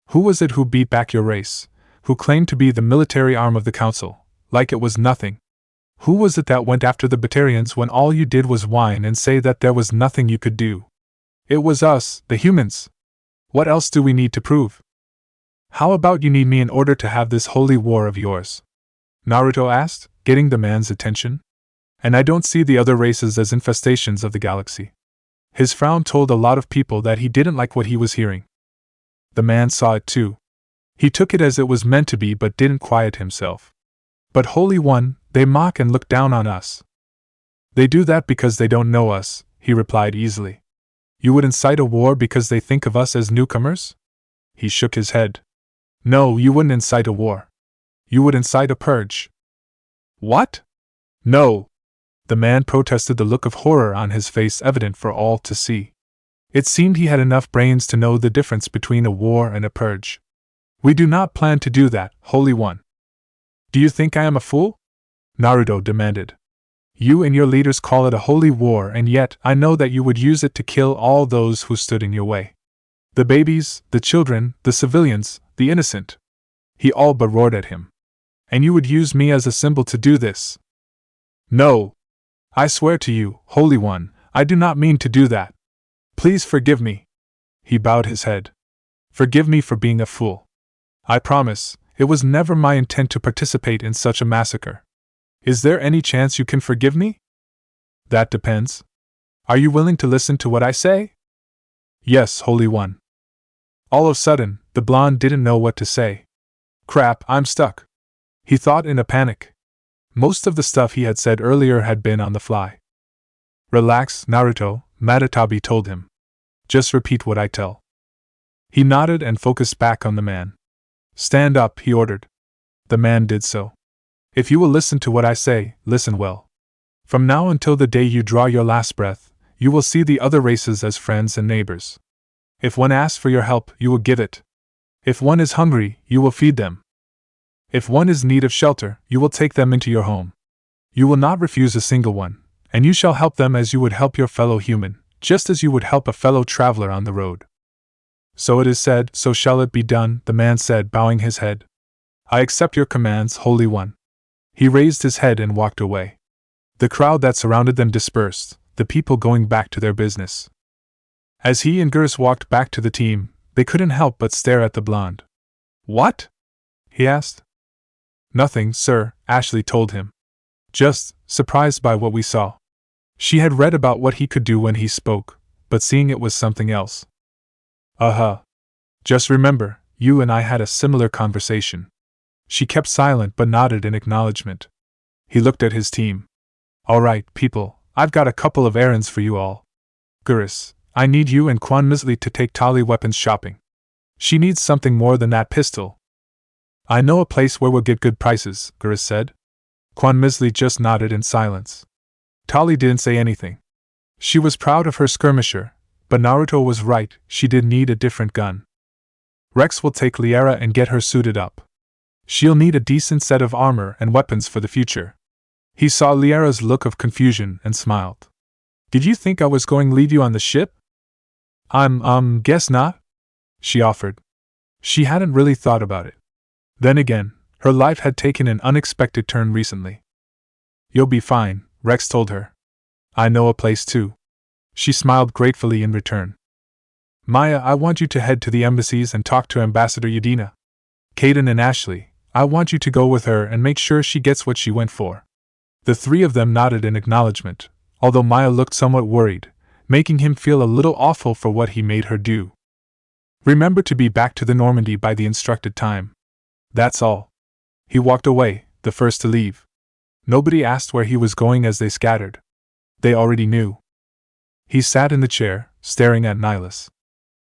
Who was it who beat back your race, who claimed to be the military arm of the council, like it was nothing? Who was it that went after the Batarians when all you did was whine and say that there was nothing you could do? It was us, the humans. What else do we need to prove? How about you need me in order to have this holy war of yours? Naruto asked, getting the man's attention. And I don't see the other races as infestations of the galaxy. His frown told a lot of people that he didn't like what he was hearing. The man saw it too. He took it as it was meant to be but didn't quiet himself. But Holy One, they mock and look down on us. They do that because they don't know us, he replied easily. You would incite a war because they think of us as newcomers? He shook his head. No, you wouldn't incite a war. You would incite a purge. What? No! The man protested, the look of horror on his face evident for all to see. It seemed he had enough brains to know the difference between a war and a purge. We do not plan to do that, Holy One. Do you think I am a fool? Naruto demanded. You and your leaders call it a holy war, and yet I know that you would use it to kill all those who stood in your way. The babies, the children, the civilians, the innocent. He all but roared at him. And you would use me as a symbol to do this? No! I swear to you, Holy One, I do not mean to do that. Please forgive me. He bowed his head. Forgive me for being a fool. I promise, it was never my intent to participate in such a massacre. Is there any chance you can forgive me? That depends. Are you willing to listen to what I say? Yes, Holy One. All of a sudden, the blonde didn't know what to say. Crap, I'm stuck. He thought in a panic. Most of the stuff he had said earlier had been on the fly. Relax, Naruto, Matatabi told him. Just repeat what I tell. He nodded and focused back on the man. Stand up, he ordered. The man did so. If you will listen to what I say, listen well. From now until the day you draw your last breath, you will see the other races as friends and neighbors. If one asks for your help, you will give it. If one is hungry, you will feed them. If one is in need of shelter, you will take them into your home. You will not refuse a single one, and you shall help them as you would help your fellow human, just as you would help a fellow traveler on the road. So it is said, so shall it be done, the man said, bowing his head. I accept your commands, Holy One. He raised his head and walked away. The crowd that surrounded them dispersed, the people going back to their business. As he and Gers walked back to the team, they couldn't help but stare at the blonde. What? He asked. Nothing, sir, Ashley told him. Just surprised by what we saw. She had read about what he could do when he spoke, but seeing it was something else. Just remember, you and I had a similar conversation. She kept silent but nodded in acknowledgement. He looked at his team. All right, people, I've got a couple of errands for you all. Guris, I need you and Quan Misli to take Tali weapons shopping. She needs something more than that pistol. I know a place where we'll get good prices, Guris said. Quan Misli just nodded in silence. Tali didn't say anything. She was proud of her skirmisher, but Naruto was right, she did need a different gun. Rex will take Liara and get her suited up. She'll need a decent set of armor and weapons for the future. He saw Liara's look of confusion and smiled. Did you think I was going to leave you on the ship? Guess not, she offered. She hadn't really thought about it. Then again, her life had taken an unexpected turn recently. You'll be fine, Rex told her. I know a place too. She smiled gratefully in return. Maya, I want you to head to the embassies and talk to Ambassador Udina. Kaden and Ashley, I want you to go with her and make sure she gets what she went for. The three of them nodded in acknowledgement, although Maya looked somewhat worried, making him feel a little awful for what he made her do. Remember to be back to the Normandy by the instructed time. That's all. He walked away, the first to leave. Nobody asked where he was going as they scattered. They already knew. He sat in the chair, staring at Nihilus.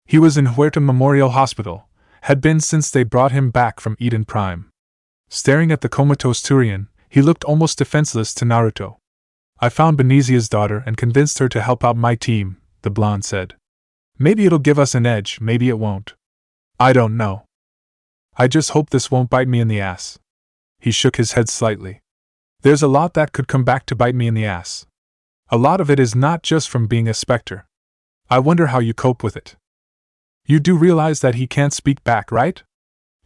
He was in Huerta Memorial Hospital, had been since they brought him back from Eden Prime. Staring at the comatose Turian, he looked almost defenseless to Naruto. I found Benezia's daughter and convinced her to help out my team, the blonde said. Maybe it'll give us an edge, maybe it won't. I don't know. I just hope this won't bite me in the ass. He shook his head slightly. There's a lot that could come back to bite me in the ass. A lot of it is not just from being a Spectre. I wonder how you cope with it. You do realize that he can't speak back, right?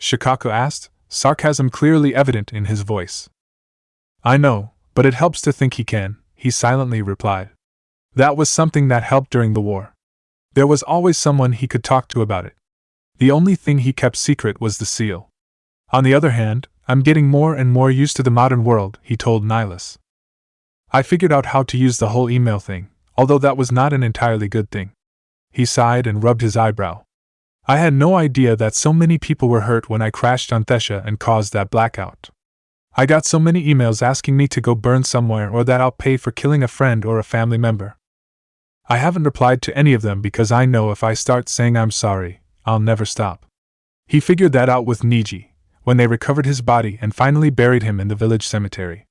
Shikaku asked, sarcasm clearly evident in his voice. I know, but it helps to think he can, he silently replied. That was something that helped during the war. There was always someone he could talk to about it. The only thing he kept secret was the seal. On the other hand, I'm getting more and more used to the modern world, he told Nihilus. I figured out how to use the whole email thing, although that was not an entirely good thing. He sighed and rubbed his eyebrow. I had no idea that so many people were hurt when I crashed on Thesha and caused that blackout. I got so many emails asking me to go burn somewhere or that I'll pay for killing a friend or a family member. I haven't replied to any of them because I know if I start saying I'm sorry, I'll never stop. He figured that out with Niji, when they recovered his body and finally buried him in the village cemetery.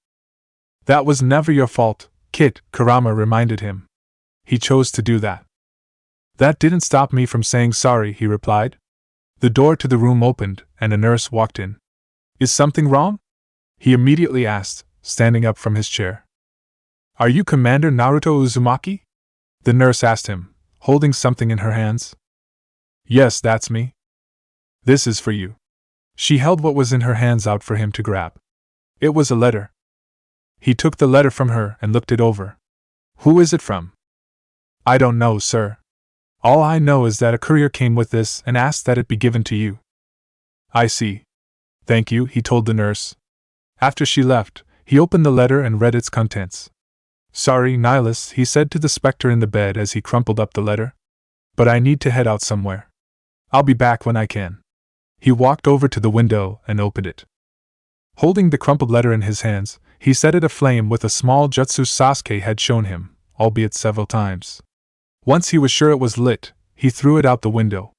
That was never your fault, Kit, Kurama reminded him. He chose to do that. That didn't stop me from saying sorry, he replied. The door to the room opened, and a nurse walked in. Is something wrong? He immediately asked, standing up from his chair. Are you Commander Naruto Uzumaki? The nurse asked him, holding something in her hands. Yes, that's me. This is for you. She held what was in her hands out for him to grab. It was a letter. He took the letter from her and looked it over. Who is it from? I don't know, sir. All I know is that a courier came with this and asked that it be given to you. I see. Thank you, he told the nurse. After she left, he opened the letter and read its contents. Sorry, Nihilus, he said to the Spectre in the bed as he crumpled up the letter. But I need to head out somewhere. I'll be back when I can. He walked over to the window and opened it. Holding the crumpled letter in his hands, he set it aflame with a small jutsu Sasuke had shown him, albeit several times. Once he was sure it was lit, he threw it out the window.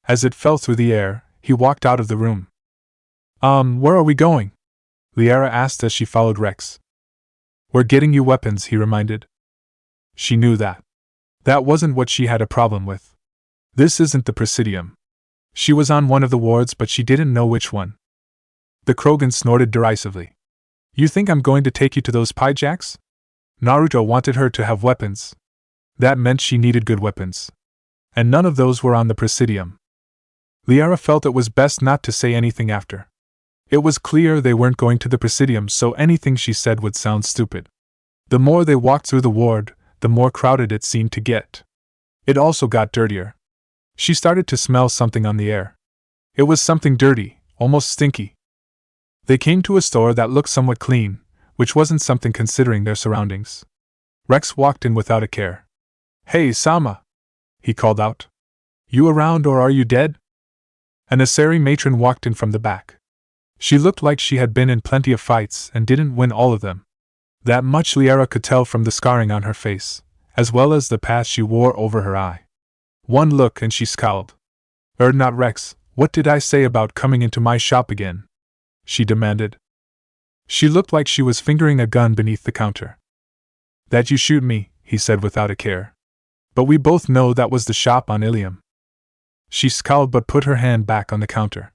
As it fell through the air, he walked out of the room. Where are we going? Liara asked as she followed Rex. We're getting you weapons, he reminded. She knew that. That wasn't what she had a problem with. This isn't the Presidium. She was on one of the wards, but she didn't know which one. The Krogan snorted derisively. You think I'm going to take you to those Pyjaks? Naruto wanted her to have weapons. That meant she needed good weapons. And none of those were on the Presidium. Liara felt it was best not to say anything after. It was clear they weren't going to the Presidium, so anything she said would sound stupid. The more they walked through the ward, the more crowded it seemed to get. It also got dirtier. She started to smell something on the air. It was something dirty, almost stinky. They came to a store that looked somewhat clean, which wasn't something considering their surroundings. Rex walked in without a care. Hey, Sama! He called out. You around or are you dead? An Asari matron walked in from the back. She looked like she had been in plenty of fights and didn't win all of them. That much Liara could tell from the scarring on her face, as well as the patch she wore over her eye. One look and she scowled. Not Rex, what did I say about coming into my shop again?" she demanded. She looked like she was fingering a gun beneath the counter. "That you shoot me," he said without a care. "But we both know that was the shop on Ilium." She scowled but put her hand back on the counter.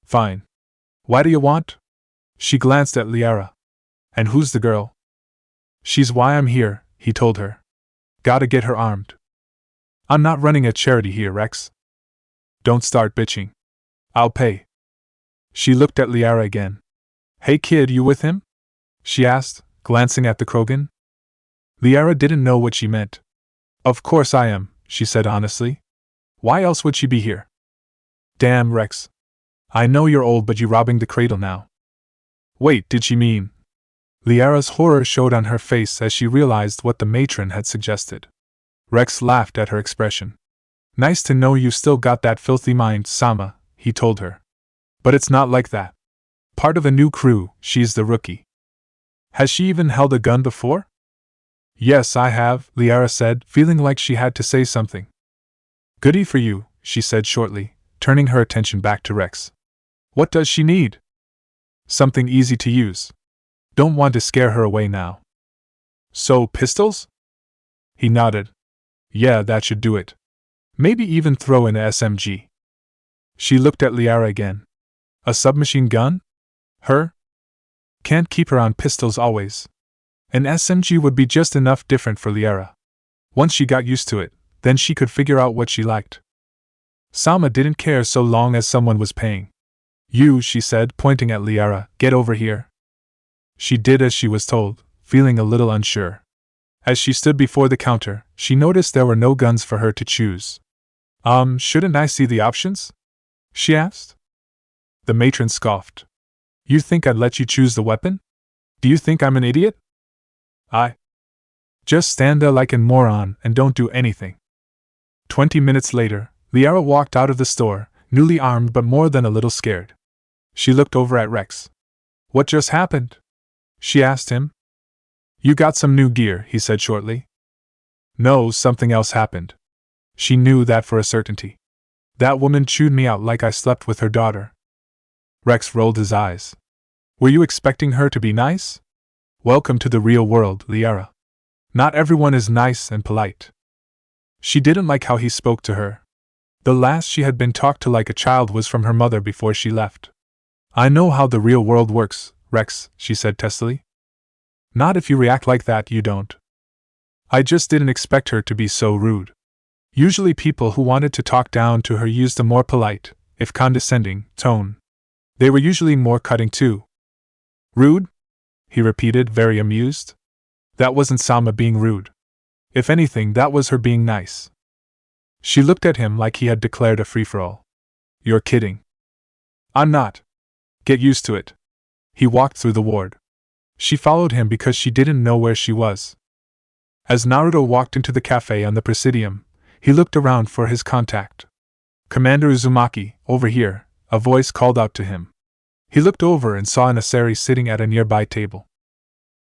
"Fine. Why do you want?" She glanced at Liara. "And who's the girl?" "She's why I'm here," he told her. "Gotta get her armed. I'm not running a charity here, Rex. Don't start bitching. I'll pay." She looked at Liara again. "Hey kid, you with him?" she asked, glancing at the Krogan. Liara didn't know what she meant. "Of course I am," she said honestly. "Why else would she be here?" "Damn, Rex. I know you're old, but you robbing the cradle now." Wait, did she mean? Liara's horror showed on her face as she realized what the matron had suggested. Rex laughed at her expression. "Nice to know you still got that filthy mind, Sama," he told her. "But it's not like that. Part of a new crew, she's the rookie." "Has she even held a gun before?" "Yes, I have," Liara said, feeling like she had to say something. "Goody for you," she said shortly, turning her attention back to Rex. "What does she need?" "Something easy to use. Don't want to scare her away now." "So, pistols?" He nodded. "Yeah, that should do it. Maybe even throw in a SMG." She looked at Liara again. "A submachine gun? Her? Can't keep her on pistols always." An SMG would be just enough different for Liara. Once she got used to it, then she could figure out what she liked. Sama didn't care so long as someone was paying. "You," she said, pointing at Liara, "get over here." She did as she was told, feeling a little unsure. As she stood before the counter, she noticed there were no guns for her to choose. Shouldn't I see the options?" she asked. The matron scoffed. "You think I'd let you choose the weapon? Do you think I'm an idiot?" "I just stand there like a moron and don't do anything." 20 minutes later, Liara walked out of the store, newly armed but more than a little scared. She looked over at Rex. "What just happened?" she asked him. "You got some new gear," he said shortly. "No, something else happened." She knew that for a certainty. "That woman chewed me out like I slept with her daughter." Rex rolled his eyes. "Were you expecting her to be nice?" "Welcome to the real world, Liara. Not everyone is nice and polite." She didn't like how he spoke to her. The last she had been talked to like a child was from her mother before she left. "I know how the real world works, Rex," she said testily. "Not if you react like that, you don't." "I just didn't expect her to be so rude. Usually people who wanted to talk down to her used a more polite, if condescending, tone. They were usually more cutting too." "Rude?" he repeated, very amused. That wasn't Sama being rude. If anything, that was her being nice. She looked at him like he had declared a free-for-all. "You're kidding." "I'm not. Get used to it." He walked through the ward. She followed him because she didn't know where she was. As Naruto walked into the cafe on the Presidium, he looked around for his contact. "Commander Uzumaki, over here," a voice called out to him. He looked over and saw an Asari sitting at a nearby table.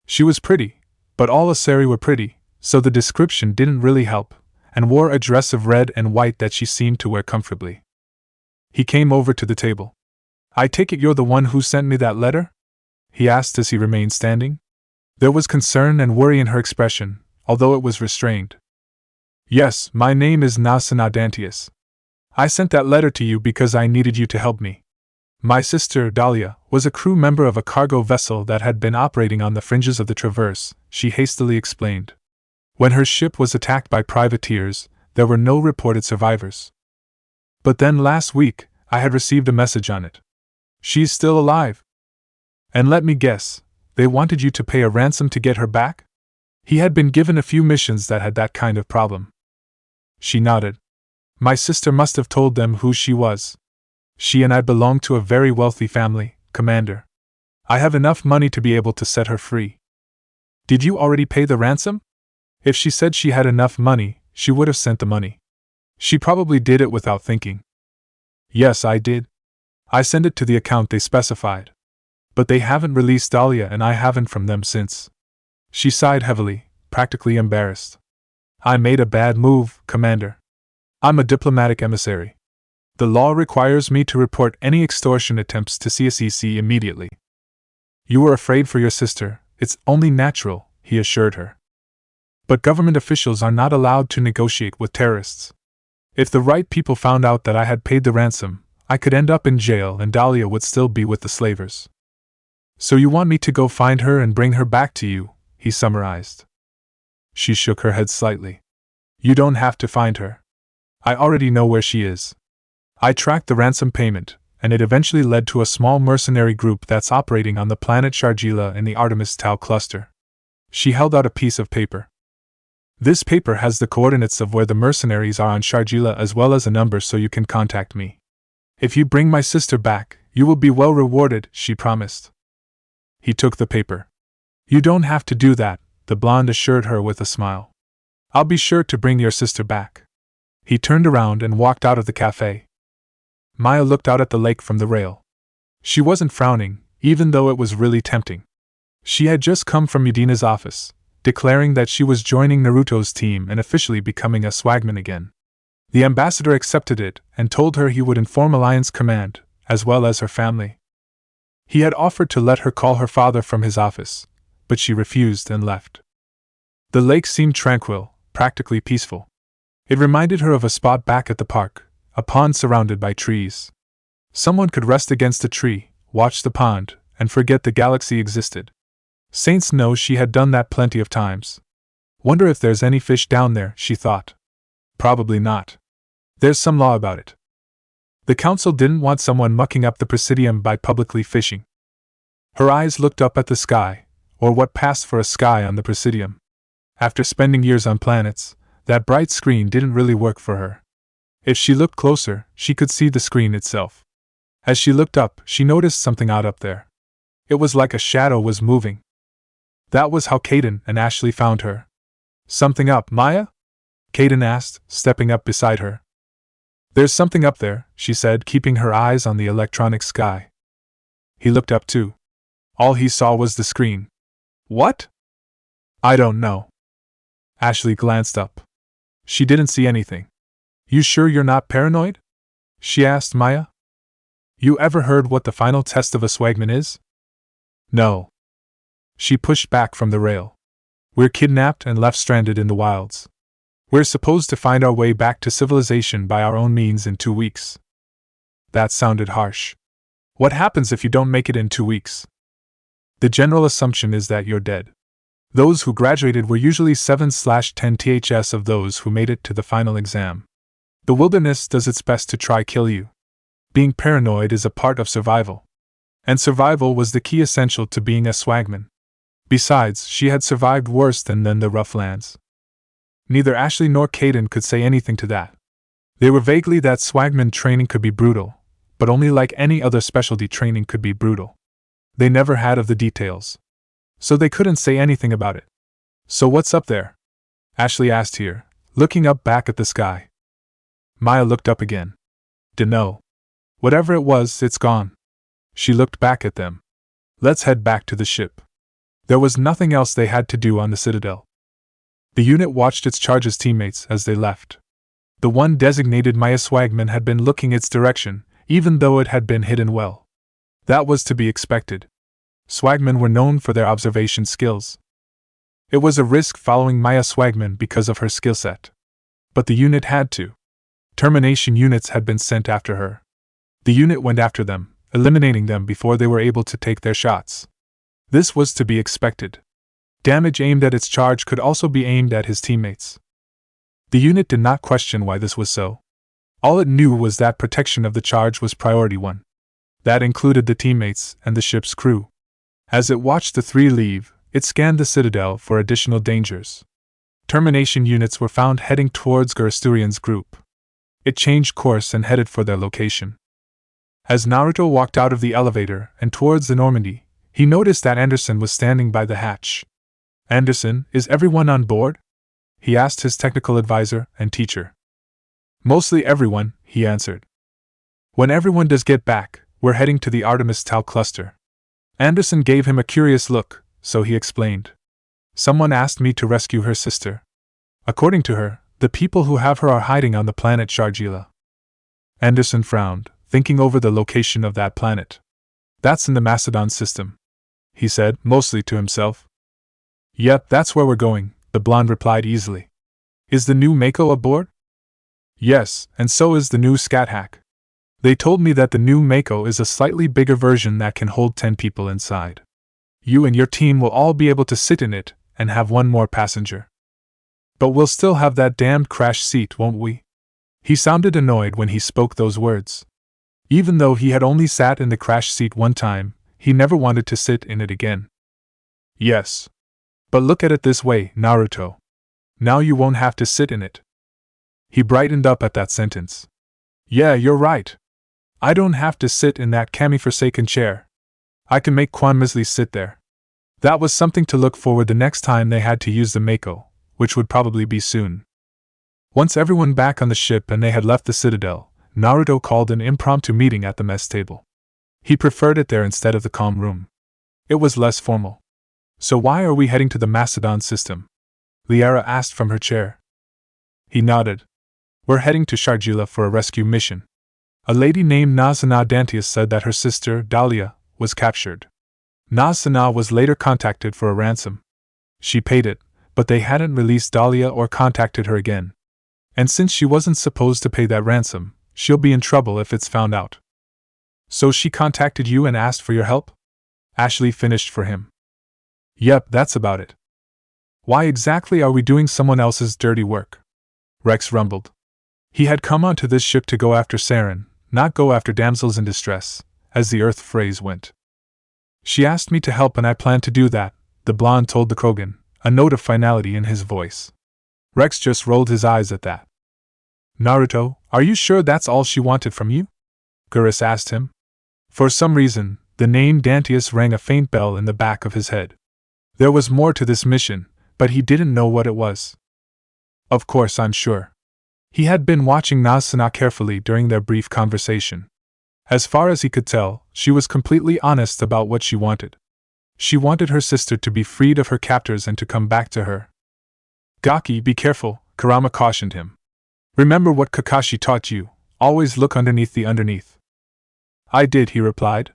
She was pretty, but all Asari were pretty, so the description didn't really help, and wore a dress of red and white that she seemed to wear comfortably. He came over to the table. "I take it you're the one who sent me that letter?" he asked as he remained standing. There was concern and worry in her expression, although it was restrained. "Yes, my name is Nasanadantius. I sent that letter to you because I needed you to help me. My sister, Dahlia, was a crew member of a cargo vessel that had been operating on the fringes of the Traverse," she hastily explained. "When her ship was attacked by privateers, there were no reported survivors. But then last week, I had received a message on it. She's still alive. And let me guess, they wanted you to pay a ransom to get her back?" He had been given a few missions that had that kind of problem. She nodded. "My sister must have told them who she was. She and I belong to a very wealthy family, Commander. I have enough money to be able to set her free." "Did you already pay the ransom?" If she said she had enough money, she would have sent the money. She probably did it without thinking. "Yes, I did. I sent it to the account they specified. But they haven't released Dahlia and I haven't from them since." She sighed heavily, practically embarrassed. I made a bad move, Commander. I'm a diplomatic emissary. The law requires me to report any extortion attempts to CSEC immediately. You were afraid for your sister, it's only natural, he assured her. But government officials are not allowed to negotiate with terrorists. If the right people found out that I had paid the ransom, I could end up in jail and Dahlia would still be with the slavers. So you want me to go find her and bring her back to you, he summarized. She shook her head slightly. You don't have to find her. I already know where she is. I tracked the ransom payment, and it eventually led to a small mercenary group that's operating on the planet Shargila in the Artemis Tau cluster. She held out a piece of paper. This paper has the coordinates of where the mercenaries are on Shargila as well as a number so you can contact me. If you bring my sister back, you will be well rewarded, she promised. He took the paper. You don't have to do that, the blonde assured her with a smile. I'll be sure to bring your sister back. He turned around and walked out of the cafe. Maya looked out at the lake from the rail. She wasn't frowning, even though it was really tempting. She had just come from Udina's office, declaring that she was joining Naruto's team and officially becoming a Swagman again. The ambassador accepted it and told her he would inform Alliance Command, as well as her family. He had offered to let her call her father from his office, but she refused and left. The lake seemed tranquil, practically peaceful. It reminded her of a spot back at the park, a pond surrounded by trees. Someone could rest against a tree, watch the pond, and forget the galaxy existed. Saints know she had done that plenty of times. Wonder if there's any fish down there, she thought. Probably not. There's some law about it. The council didn't want someone mucking up the Presidium by publicly fishing. Her eyes looked up at the sky, or what passed for a sky on the Presidium. After spending years on planets, that bright screen didn't really work for her. If she looked closer, she could see the screen itself. As she looked up, she noticed something odd up there. It was like a shadow was moving. That was how Caden and Ashley found her. Something up, Maya? Caden asked, stepping up beside her. There's something up there, she said, keeping her eyes on the electronic sky. He looked up too. All he saw was the screen. What? I don't know. Ashley glanced up. She didn't see anything. You sure you're not paranoid? She asked Maya. You ever heard what the final test of a Swagman is? No. She pushed back from the rail. We're kidnapped and left stranded in the wilds. We're supposed to find our way back to civilization by our own means in 2 weeks. That sounded harsh. What happens if you don't make it in 2 weeks? The general assumption is that you're dead. Those who graduated were usually 7/10 THS of those who made it to the final exam. The wilderness does its best to try kill you. Being paranoid is a part of survival. And survival was the key essential to being a Swagman. Besides, she had survived worse than the rough lands. Neither Ashley nor Caden could say anything to that. They were vaguely that Swagman training could be brutal, but only like any other specialty training could be brutal. They never had of the details. So they couldn't say anything about it. So what's up there? Ashley asked here, looking up back at the sky. Maya looked up again. Dunno. Whatever it was, it's gone. She looked back at them. Let's head back to the ship. There was nothing else they had to do on the Citadel. The unit watched its charge's teammates as they left. The one designated Maya Swagman had been looking its direction, even though it had been hidden well. That was to be expected. Swagmen were known for their observation skills. It was a risk following Maya Swagman because of her skill set. But the unit had to. Termination units had been sent after her. The unit went after them, eliminating them before they were able to take their shots. This was to be expected. Damage aimed at its charge could also be aimed at his teammates. The unit did not question why this was so. All it knew was that protection of the charge was priority 1. That included the teammates and the ship's crew. As it watched the 3 leave, it scanned the Citadel for additional dangers. Termination units were found heading towards Gurusturian's group. It changed course and headed for their location. As Naruto walked out of the elevator and towards the Normandy, he noticed that Anderson was standing by the hatch. Anderson, is everyone on board? He asked his technical advisor and teacher. Mostly everyone, he answered. When everyone does get back, we're heading to the Artemis Tau cluster. Anderson gave him a curious look, so he explained. Someone asked me to rescue her sister. According to her, the people who have her are hiding on the planet Sharjila. Anderson frowned, thinking over the location of that planet. That's in the Macedon system, he said, mostly to himself. Yep, that's where we're going, the blonde replied easily. Is the new Mako aboard? Yes, and so is the new Scat Hack. They told me that the new Mako is a slightly bigger version that can hold 10 people inside. You and your team will all be able to sit in it, and have one more passenger. But we'll still have that damned crash seat, won't we? He sounded annoyed when he spoke those words. Even though he had only sat in the crash seat one time, he never wanted to sit in it again. Yes. But look at it this way, Naruto. Now you won't have to sit in it. He brightened up at that sentence. Yeah, you're right. I don't have to sit in that kami-forsaken chair. I can make Quan Misli sit there. That was something to look forward the next time they had to use the Mako, which would probably be soon. Once everyone back on the ship and they had left the Citadel, Naruto called an impromptu meeting at the mess table. He preferred it there instead of the calm room. It was less formal. So why are we heading to the Macedon system? Liara asked from her chair. He nodded. We're heading to Sharjila for a rescue mission. A lady named Nazana Dantius said that her sister, Dahlia, was captured. Nazana was later contacted for a ransom. She paid it, but they hadn't released Dahlia or contacted her again. And since she wasn't supposed to pay that ransom, she'll be in trouble if it's found out. So she contacted you and asked for your help? Ashley finished for him. Yep, that's about it. Why exactly are we doing someone else's dirty work? Rex rumbled. He had come onto this ship to go after Sanin, not go after damsels in distress, as the Earth phrase went. She asked me to help and I planned to do that, the blonde told the Krogan, a note of finality in his voice. Rex just rolled his eyes at that. Naruto, are you sure that's all she wanted from you? Gurus asked him. For some reason, the name Dantius rang a faint bell in the back of his head. There was more to this mission, but he didn't know what it was. Of course, I'm sure. He had been watching Nazana carefully during their brief conversation. As far as he could tell, she was completely honest about what she wanted. She wanted her sister to be freed of her captors and to come back to her. Gaki, be careful, Kurama cautioned him. Remember what Kakashi taught you, always look underneath the underneath. I did, he replied.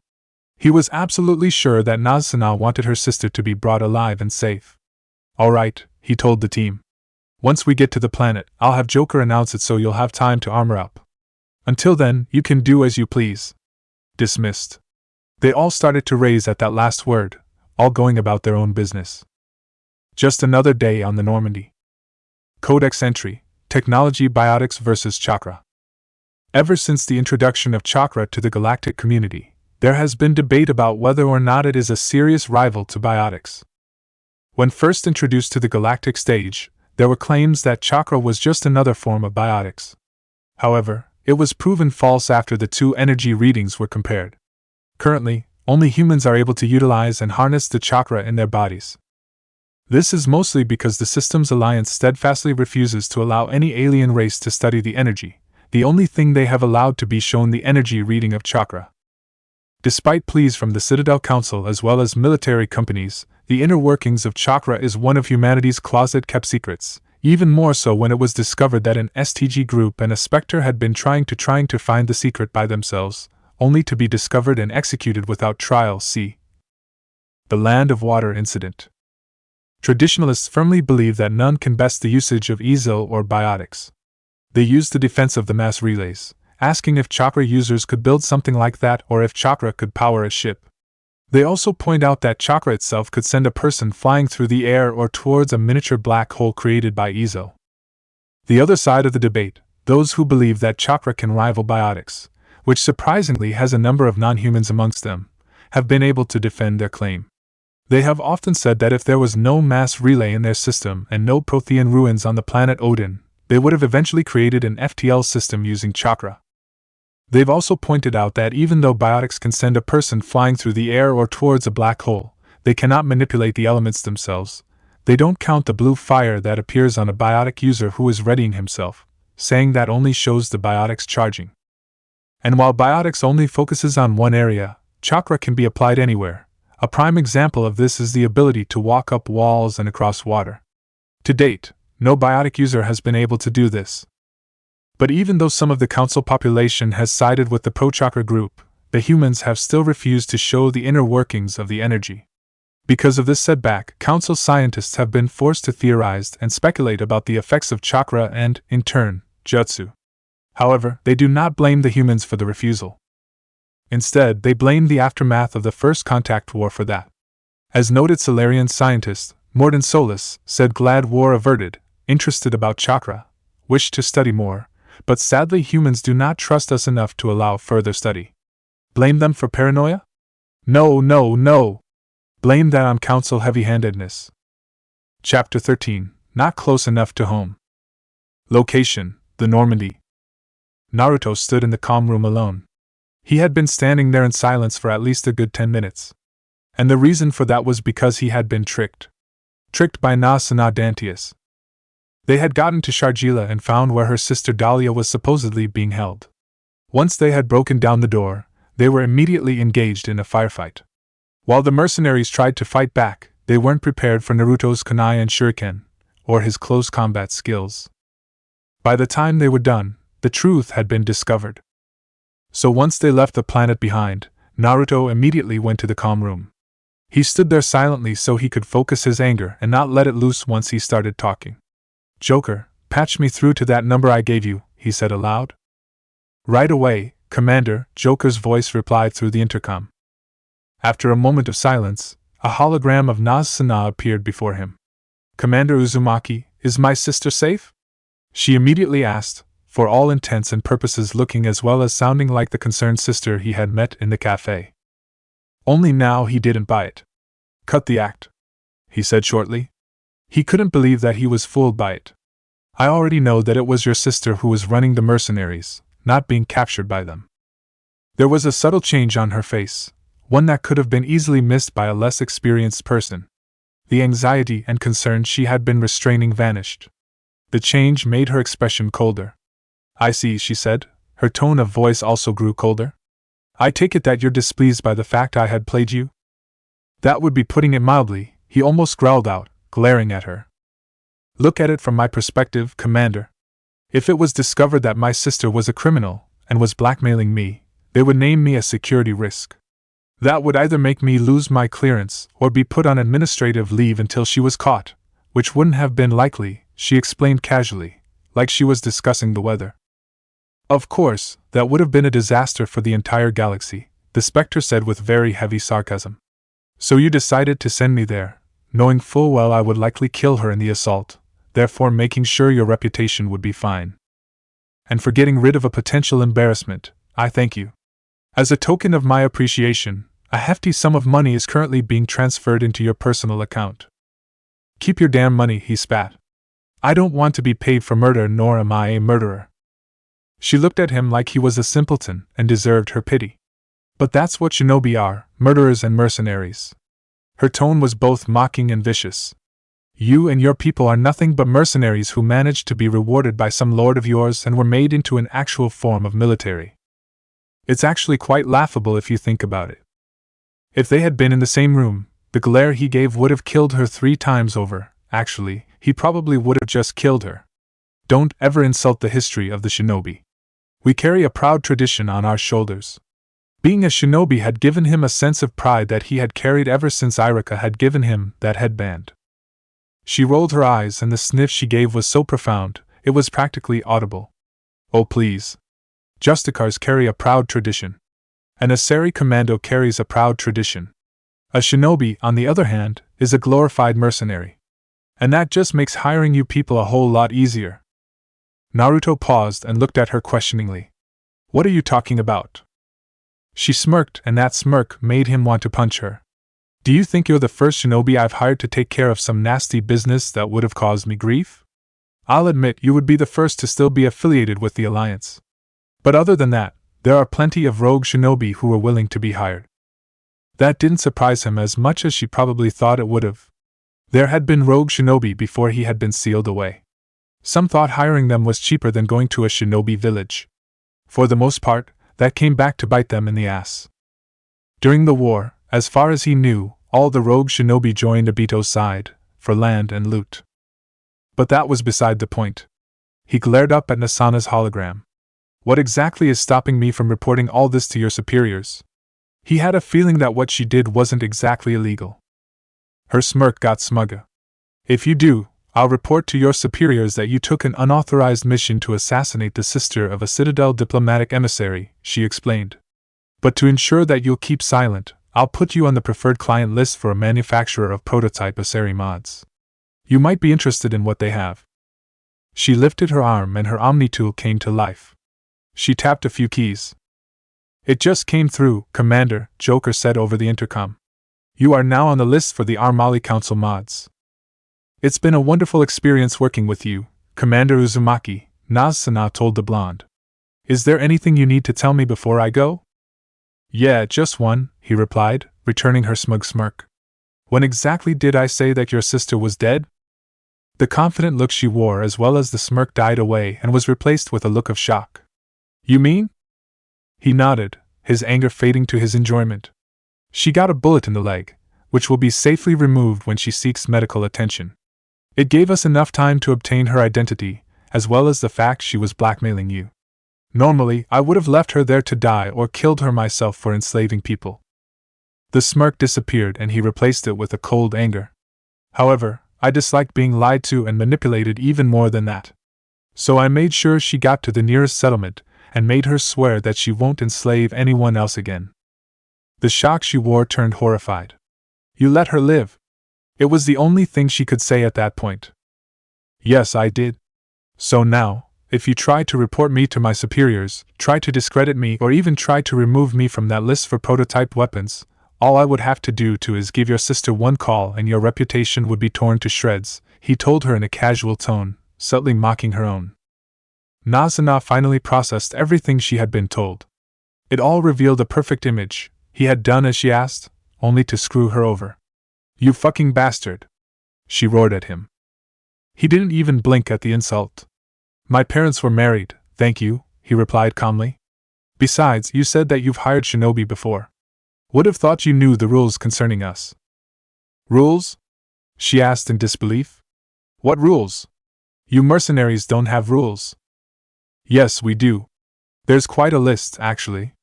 He was absolutely sure that Nazana wanted her sister to be brought alive and safe. All right, he told the team. Once we get to the planet, I'll have Joker announce it so you'll have time to armor up. Until then, you can do as you please. Dismissed. They all started to raise at that last word, all going about their own business. Just another day on the Normandy. Codex entry, Technology Biotics vs. Chakra. Ever since the introduction of chakra to the galactic community, there has been debate about whether or not it is a serious rival to biotics. When first introduced to the galactic stage, there were claims that chakra was just another form of biotics. However, it was proven false after the two energy readings were compared. Currently, only humans are able to utilize and harness the chakra in their bodies. This is mostly because the Systems Alliance steadfastly refuses to allow any alien race to study the energy, the only thing they have allowed to be shown the energy reading of chakra. Despite pleas from the Citadel Council as well as military companies, the inner workings of chakra is one of humanity's closet-kept secrets, even more so when it was discovered that an STG group and a Spectre had been trying to find the secret by themselves, only to be discovered and executed without trial. See the Land of Water incident. Traditionalists firmly believe that none can best the usage of EZIL or biotics. They used the defense of the mass relays, asking if chakra users could build something like that or if chakra could power a ship. They also point out that chakra itself could send a person flying through the air or towards a miniature black hole created by EZIL. The other side of the debate, those who believe that chakra can rival biotics, which surprisingly has a number of non-humans amongst them, have been able to defend their claim. They have often said that if there was no mass relay in their system and no Prothean ruins on the planet Odin, they would have eventually created an FTL system using chakra. They've also pointed out that even though biotics can send a person flying through the air or towards a black hole, they cannot manipulate the elements themselves. They don't count the blue fire that appears on a biotic user who is readying himself, saying that only shows the biotics charging. And while biotics only focuses on one area, chakra can be applied anywhere. A prime example of this is the ability to walk up walls and across water. To date, No biotic user has been able to do this. But even though some of the council population has sided with the pro-chakra group, the humans have still refused to show the inner workings of the energy. Because of this setback, council scientists have been forced to theorize and speculate about the effects of chakra and, in turn, jutsu. However, they do not blame the humans for the refusal. Instead, they blame the aftermath of the First Contact War for that. As noted Solarian scientist, Morden Solis, said glad war averted, interested about chakra, wished to study more, but sadly humans do not trust us enough to allow further study. Blame them for paranoia? No. Blame that on council heavy-handedness. Chapter 13, Not Close Enough to Home. Location, the Normandy. Naruto stood in the calm room alone. He had been standing there in silence for at least a good 10 minutes. And the reason for that was because he had been tricked. Tricked by Nasad Dantius. They had gotten to Sharjila and found where her sister Dahlia was supposedly being held. Once they had broken down the door, they were immediately engaged in a firefight. While the mercenaries tried to fight back, they weren't prepared for Naruto's kunai and shuriken, or his close combat skills. By the time they were done, the truth had been discovered. So once they left the planet behind, Naruto immediately went to the calm room. He stood there silently so he could focus his anger and not let it loose once he started talking. Joker, patch me through to that number I gave you, he said aloud. Right away, Commander, Joker's voice replied through the intercom. After a moment of silence, a hologram of Nasad appeared before him. Commander Uzumaki, is my sister safe? She immediately asked, for all intents and purposes looking as well as sounding like the concerned sister he had met in the cafe. Only now he didn't buy it. Cut the act, he said shortly. He couldn't believe that he was fooled by it. I already know that it was your sister who was running the mercenaries, not being captured by them. There was a subtle change on her face, one that could have been easily missed by a less experienced person. The anxiety and concern she had been restraining vanished. The change made her expression colder. I see, she said. Her tone of voice also grew colder. I take it that you're displeased by the fact I had played you? That would be putting it mildly, he almost growled out, glaring at her. Look at it from my perspective, Commander. If it was discovered that my sister was a criminal and was blackmailing me, they would name me a security risk. That would either make me lose my clearance or be put on administrative leave until she was caught, which wouldn't have been likely, she explained casually, like she was discussing the weather. Of course, that would have been a disaster for the entire galaxy, the Spectre said with very heavy sarcasm. So you decided to send me there, knowing full well I would likely kill her in the assault, therefore making sure your reputation would be fine. And for getting rid of a potential embarrassment, I thank you. As a token of my appreciation, a hefty sum of money is currently being transferred into your personal account. Keep your damn money, he spat. I don't want to be paid for murder, nor am I a murderer. She looked at him like he was a simpleton and deserved her pity. But that's what shinobi are, murderers and mercenaries. Her tone was both mocking and vicious. You and your people are nothing but mercenaries who managed to be rewarded by some lord of yours and were made into an actual form of military. It's actually quite laughable if you think about it. If they had been in the same room, the glare he gave would have killed her 3 times over. Actually, he probably would have just killed her. Don't ever insult the history of the shinobi. We carry a proud tradition on our shoulders. Being a shinobi had given him a sense of pride that he had carried ever since Irika had given him that headband. She rolled her eyes and the sniff she gave was so profound, it was practically audible. Oh please. Justicars carry a proud tradition. An Asari commando carries a proud tradition. A shinobi, on the other hand, is a glorified mercenary. And that just makes hiring you people a whole lot easier. Naruto paused and looked at her questioningly. What are you talking about? She smirked, and that smirk made him want to punch her. Do you think you're the first shinobi I've hired to take care of some nasty business that would have caused me grief? I'll admit you would be the first to still be affiliated with the Alliance. But other than that, there are plenty of rogue shinobi who are willing to be hired. That didn't surprise him as much as she probably thought it would have. There had been rogue shinobi before he had been sealed away. Some thought hiring them was cheaper than going to a shinobi village. For the most part, that came back to bite them in the ass. During the war, as far as he knew, all the rogue shinobi joined Obito's side, for land and loot. But that was beside the point. He glared up at Nasana's hologram. What exactly is stopping me from reporting all this to your superiors? He had a feeling that what she did wasn't exactly illegal. Her smirk got smugger. If you do, I'll report to your superiors that you took an unauthorized mission to assassinate the sister of a Citadel diplomatic emissary, she explained. But to ensure that you'll keep silent, I'll put you on the preferred client list for a manufacturer of prototype Asari mods. You might be interested in what they have. She lifted her arm and her Omni tool came to life. She tapped a few keys. It just came through, Commander, Joker said over the intercom. You are now on the list for the Armali Council mods. It's been a wonderful experience working with you, Commander Uzumaki, Nasana told the blonde. Is there anything you need to tell me before I go? Yeah, just one, he replied, returning her smug smirk. When exactly did I say that your sister was dead? The confident look she wore as well as the smirk died away and was replaced with a look of shock. You mean? He nodded, his anger fading to his enjoyment. She got a bullet in the leg, which will be safely removed when she seeks medical attention. It gave us enough time to obtain her identity, as well as the fact she was blackmailing you. Normally, I would have left her there to die or killed her myself for enslaving people. The smirk disappeared and he replaced it with a cold anger. However, I disliked being lied to and manipulated even more than that. So I made sure she got to the nearest settlement and made her swear that she won't enslave anyone else again. The shock she wore turned horrified. You let her live. It was the only thing she could say at that point. Yes, I did. So now, if you try to report me to my superiors, try to discredit me, or even try to remove me from that list for prototype weapons, all I would have to do is give your sister one call and your reputation would be torn to shreds, he told her in a casual tone, subtly mocking her own. Nasana finally processed everything she had been told. It all revealed a perfect image. He had done as she asked, only to screw her over. You fucking bastard! She roared at him. He didn't even blink at the insult. My parents were married, thank you, he replied calmly. Besides, you said that you've hired shinobi before. Would have thought you knew the rules concerning us. Rules? She asked in disbelief. What rules? You mercenaries don't have rules. Yes, we do. There's quite a list, actually.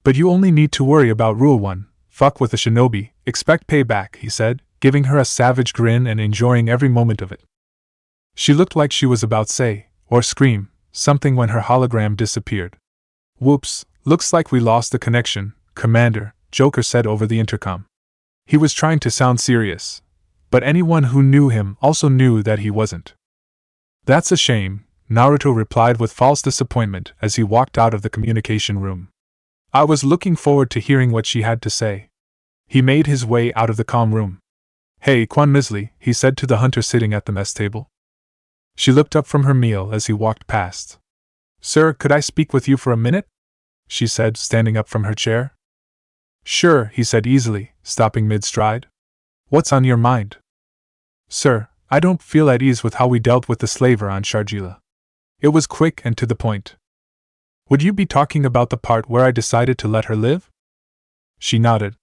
But you only need to worry about Rule 1, fuck with a shinobi, expect payback, he said, giving her a savage grin and enjoying every moment of it. She looked like she was about to say, or scream, something when her hologram disappeared. Whoops, looks like we lost the connection, Commander, Joker said over the intercom. He was trying to sound serious, but anyone who knew him also knew that he wasn't. That's a shame, Naruto replied with false disappointment as he walked out of the communication room. I was looking forward to hearing what she had to say. He made his way out of the calm room. Hey, Quan Misley, he said to the hunter sitting at the mess table. She looked up from her meal as he walked past. Sir, could I speak with you for a minute? She said, standing up from her chair. Sure, he said easily, stopping mid-stride. What's on your mind? Sir, I don't feel at ease with how we dealt with the slaver on Sharjila. It was quick and to the point. Would you be talking about the part where I decided to let her live? She nodded.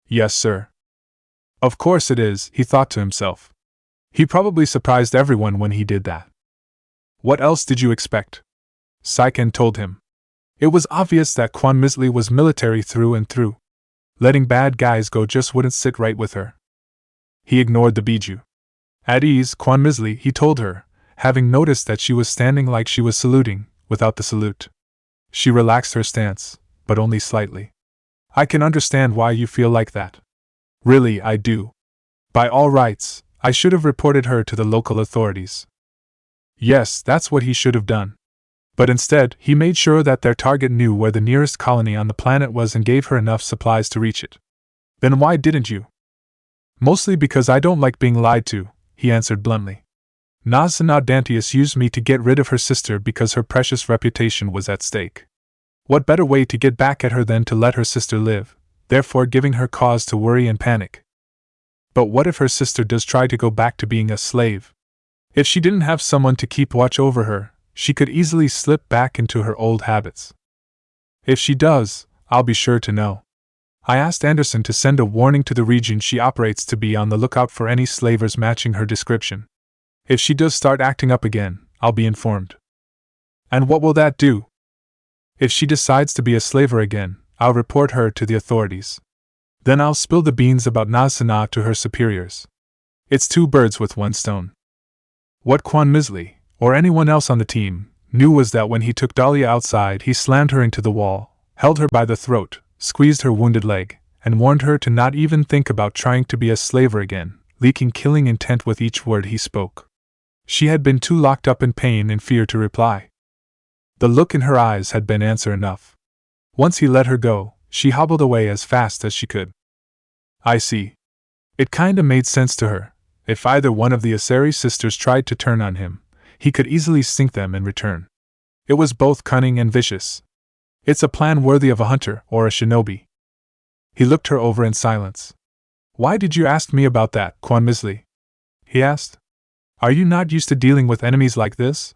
Yes, sir. Of course it is, he thought to himself. He probably surprised everyone when he did that. What else did you expect? Saiken told him. It was obvious that Quan Misley was military through and through. Letting bad guys go just wouldn't sit right with her. He ignored the Biju. At ease, Quan Misley, he told her, having noticed that she was standing like she was saluting, without the salute. She relaxed her stance, but only slightly. I can understand why you feel like that. Really, I do. By all rights, I should have reported her to the local authorities. Yes, that's what he should have done. But instead, he made sure that their target knew where the nearest colony on the planet was and gave her enough supplies to reach it. Then why didn't you? Mostly because I don't like being lied to, he answered bluntly. Nasana Dantius used me to get rid of her sister because her precious reputation was at stake. What better way to get back at her than to let her sister live, therefore giving her cause to worry and panic? But what if her sister does try to go back to being a slave? If she didn't have someone to keep watch over her, she could easily slip back into her old habits. If she does, I'll be sure to know. I asked Anderson to send a warning to the region she operates to be on the lookout for any slavers matching her description. If she does start acting up again, I'll be informed. And what will that do? If she decides to be a slaver again, I'll report her to the authorities. Then I'll spill the beans about Nasad to her superiors. It's two birds with one stone. What Quan Misley, or anyone else on the team, knew was that when he took Dahlia outside, he slammed her into the wall, held her by the throat, squeezed her wounded leg, and warned her to not even think about trying to be a slaver again, leaking killing intent with each word he spoke. She had been too locked up in pain and fear to reply. The look in her eyes had been answer enough. Once he let her go, she hobbled away as fast as she could. I see. It kinda made sense to her. If either one of the Asari sisters tried to turn on him, he could easily sink them in return. It was both cunning and vicious. It's a plan worthy of a hunter or a shinobi. He looked her over in silence. Why did you ask me about that, Quan Misley? He asked. Are you not used to dealing with enemies like this?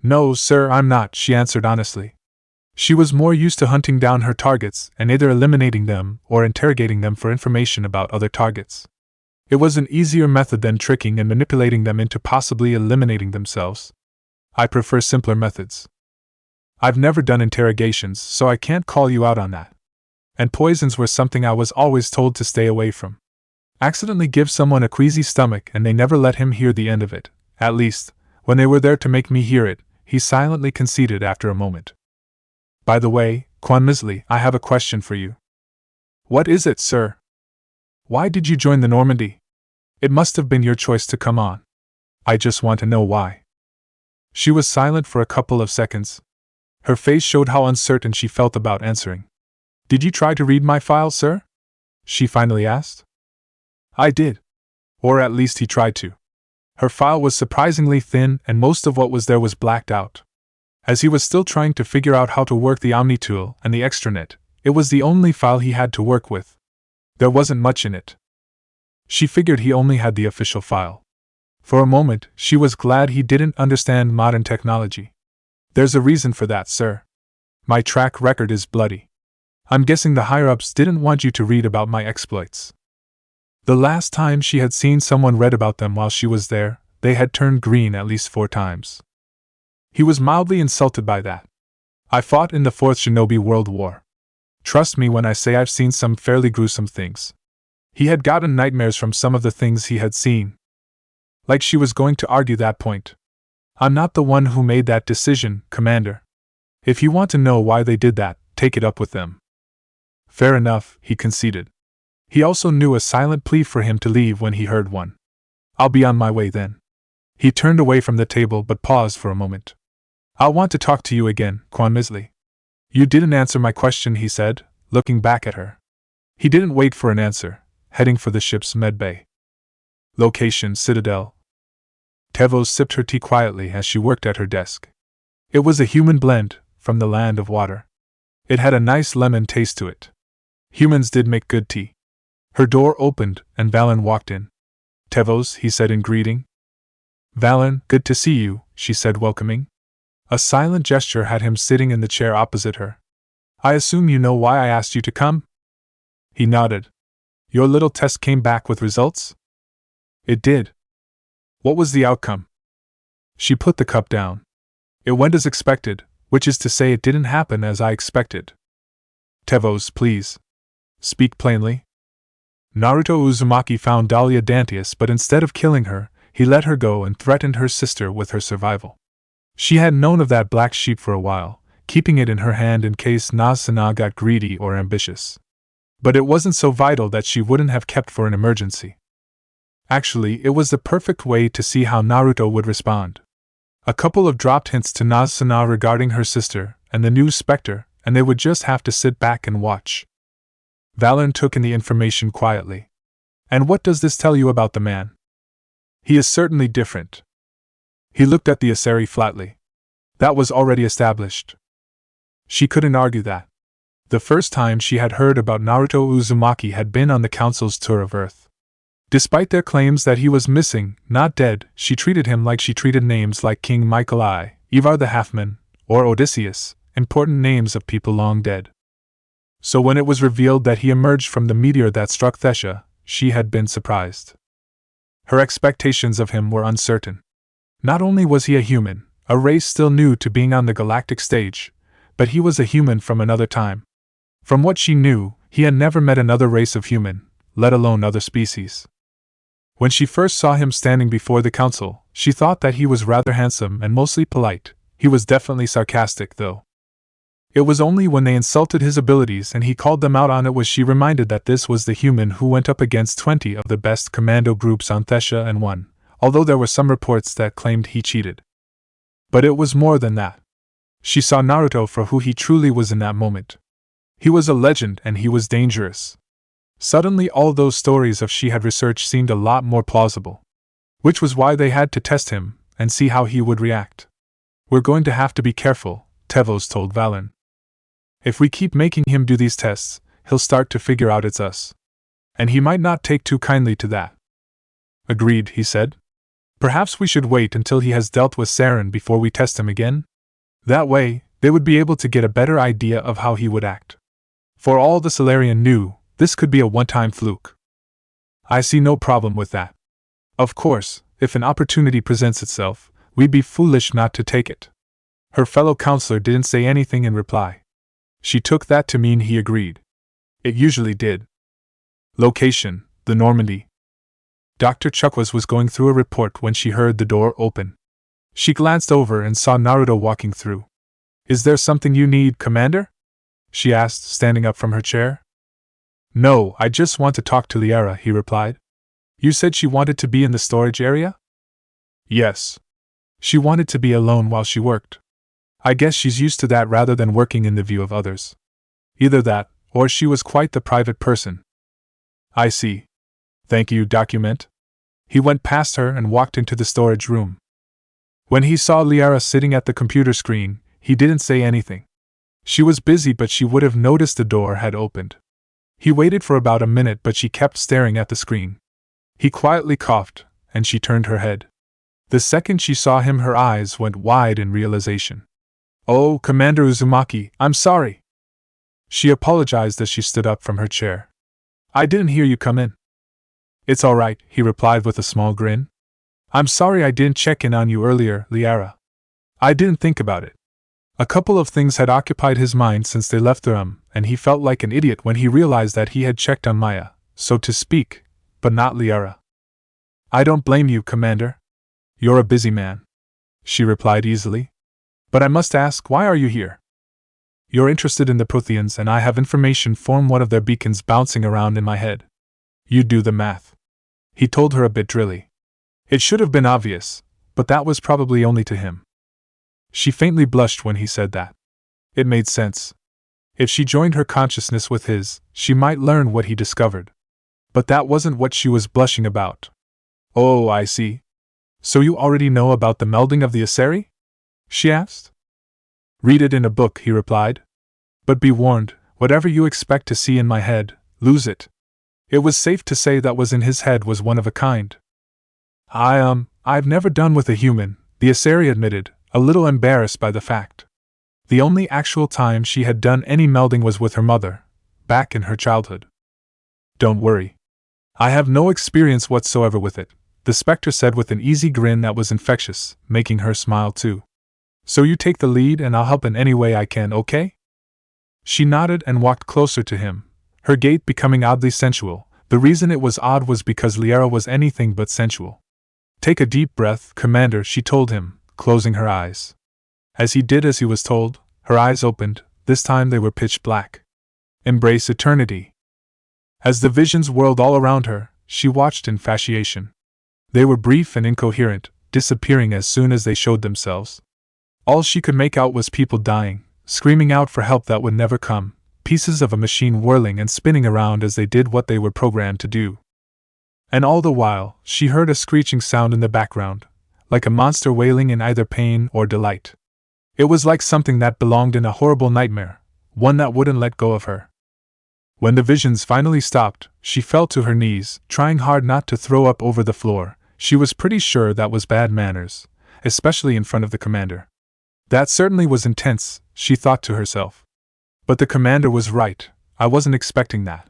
No, sir, I'm not, she answered honestly. She was more used to hunting down her targets and either eliminating them or interrogating them for information about other targets. It was an easier method than tricking and manipulating them into possibly eliminating themselves. I prefer simpler methods. I've never done interrogations, so I can't call you out on that. And poisons were something I was always told to stay away from. Accidentally give someone a queasy stomach and they never let him hear the end of it. At least, when they were there to make me hear it, he silently conceded after a moment. By the way, Quan Misley, I have a question for you. What is it, sir? Why did you join the Normandy? It must have been your choice to come on. I just want to know why. She was silent for a couple of seconds. Her face showed how uncertain she felt about answering. Did you try to read my file, sir? She finally asked. I did. Or at least he tried to. Her file was surprisingly thin and most of what was there was blacked out. As he was still trying to figure out how to work the Omni tool and the extranet, it was the only file he had to work with. There wasn't much in it. She figured he only had the official file. For a moment, she was glad he didn't understand modern technology. There's a reason for that, sir. My track record is bloody. I'm guessing the higher-ups didn't want you to read about my exploits. The last time she had seen someone read about them while she was there, they had turned green at least 4 times. He was mildly insulted by that. I fought in the 4th Shinobi World War. Trust me when I say I've seen some fairly gruesome things. He had gotten nightmares from some of the things he had seen. Like she was going to argue that point. I'm not the one who made that decision, Commander. If you want to know why they did that, take it up with them. Fair enough, he conceded. He also knew a silent plea for him to leave when he heard one. I'll be on my way then. He turned away from the table but paused for a moment. I'll want to talk to you again, Quan Misley. You didn't answer my question, he said, looking back at her. He didn't wait for an answer, heading for the ship's medbay. Location: Citadel. Tevos sipped her tea quietly as she worked at her desk. It was a human blend, from the land of water. It had a nice lemon taste to it. Humans did make good tea. Her door opened, and Valen walked in. Tevos, he said in greeting. Valen, good to see you, she said, welcoming. A silent gesture had him sitting in the chair opposite her. I assume you know why I asked you to come? He nodded. Your little test came back with results? It did. What was the outcome? She put the cup down. It went as expected, which is to say it didn't happen as I expected. Tevos, please. Speak plainly. Naruto Uzumaki found Dahlia Dantius, but instead of killing her, he let her go and threatened her sister with her survival. She had known of that black sheep for a while, keeping it in her hand in case Nasad got greedy or ambitious. But it wasn't so vital that she wouldn't have kept for an emergency. Actually, it was the perfect way to see how Naruto would respond. A couple of dropped hints to Nasad regarding her sister and the new Spectre, and they would just have to sit back and watch. Valen took in the information quietly. And what does this tell you about the man? He is certainly different. He looked at the Asari flatly. That was already established. She couldn't argue that. The first time she had heard about Naruto Uzumaki had been on the Council's tour of Earth. Despite their claims that he was missing, not dead, she treated him like she treated names like King Michael I, Ivar the Halfman, or Odysseus, important names of people long dead. So when it was revealed that he emerged from the meteor that struck Thesha, she had been surprised. Her expectations of him were uncertain. Not only was he a human, a race still new to being on the galactic stage, but he was a human from another time. From what she knew, he had never met another race of human, let alone other species. When she first saw him standing before the council, she thought that he was rather handsome and mostly polite. He was definitely sarcastic, though. It was only when they insulted his abilities and he called them out on it was she reminded that this was the human who went up against 20 of the best commando groups on Thesha and won, although there were some reports that claimed he cheated. But it was more than that. She saw Naruto for who he truly was in that moment. He was a legend and he was dangerous. Suddenly all those stories of she had researched seemed a lot more plausible. Which was why they had to test him and see how he would react. "We're going to have to be careful," Tevos told Valen. "If we keep making him do these tests, he'll start to figure out it's us. And he might not take too kindly to that." "Agreed," he said. "Perhaps we should wait until he has dealt with Sanin before we test him again? That way, they would be able to get a better idea of how he would act." For all the Solarian knew, this could be a one-time fluke. "I see no problem with that. Of course, if an opportunity presents itself, we'd be foolish not to take it." Her fellow counselor didn't say anything in reply. She took that to mean he agreed. It usually did. Location: the Normandy. Dr. Chukwas was going through a report when she heard the door open. She glanced over and saw Naruto walking through. "Is there something you need, Commander?" she asked, standing up from her chair. "No, I just want to talk to Liara," he replied. "You said she wanted to be in the storage area?" "Yes. She wanted to be alone while she worked. I guess she's used to that rather than working in the view of others. Either that, or she was quite the private person." "I see. Thank you, document." He went past her and walked into the storage room. When he saw Liara sitting at the computer screen, he didn't say anything. She was busy, but she would have noticed the door had opened. He waited for about a minute, but she kept staring at the screen. He quietly coughed, and she turned her head. The second she saw him, her eyes went wide in realization. "Oh, Commander Uzumaki, I'm sorry." She apologized as she stood up from her chair. "I didn't hear you come in." "It's all right," he replied with a small grin. "I'm sorry I didn't check in on you earlier, Liara. I didn't think about it." A couple of things had occupied his mind since they left the room, and he felt like an idiot when he realized that he had checked on Maya, so to speak, but not Liara. "I don't blame you, Commander. You're a busy man," she replied easily. "But I must ask, why are you here?" "You're interested in the Protheans, and I have information from one of their beacons bouncing around in my head. You do the math," he told her a bit drily. It should have been obvious, but that was probably only to him. She faintly blushed when he said that. It made sense. If she joined her consciousness with his, she might learn what he discovered. But that wasn't what she was blushing about. "Oh, I see. So you already know about the melding of the Aseri?" she asked. "Read it in a book," he replied. "But be warned, whatever you expect to see in my head, lose it." It was safe to say that was in his head was one of a kind. I've never done with a human," the Aseri admitted, a little embarrassed by the fact. The only actual time she had done any melding was with her mother, back in her childhood. "Don't worry. I have no experience whatsoever with it," the Spectre said with an easy grin that was infectious, making her smile too. "So you take the lead and I'll help in any way I can, okay?" She nodded and walked closer to him, her gait becoming oddly sensual. The reason it was odd was because Liara was anything but sensual. "Take a deep breath, Commander," she told him, closing her eyes. As he did as he was told, her eyes opened. This time they were pitch black. "Embrace eternity." As the visions whirled all around her, she watched in fascination. They were brief and incoherent, disappearing as soon as they showed themselves. All she could make out was people dying, screaming out for help that would never come, pieces of a machine whirling and spinning around as they did what they were programmed to do. And all the while, she heard a screeching sound in the background, like a monster wailing in either pain or delight. It was like something that belonged in a horrible nightmare, one that wouldn't let go of her. When the visions finally stopped, she fell to her knees, trying hard not to throw up over the floor. She was pretty sure that was bad manners, especially in front of the commander. That certainly was intense, she thought to herself. But the commander was right, I wasn't expecting that.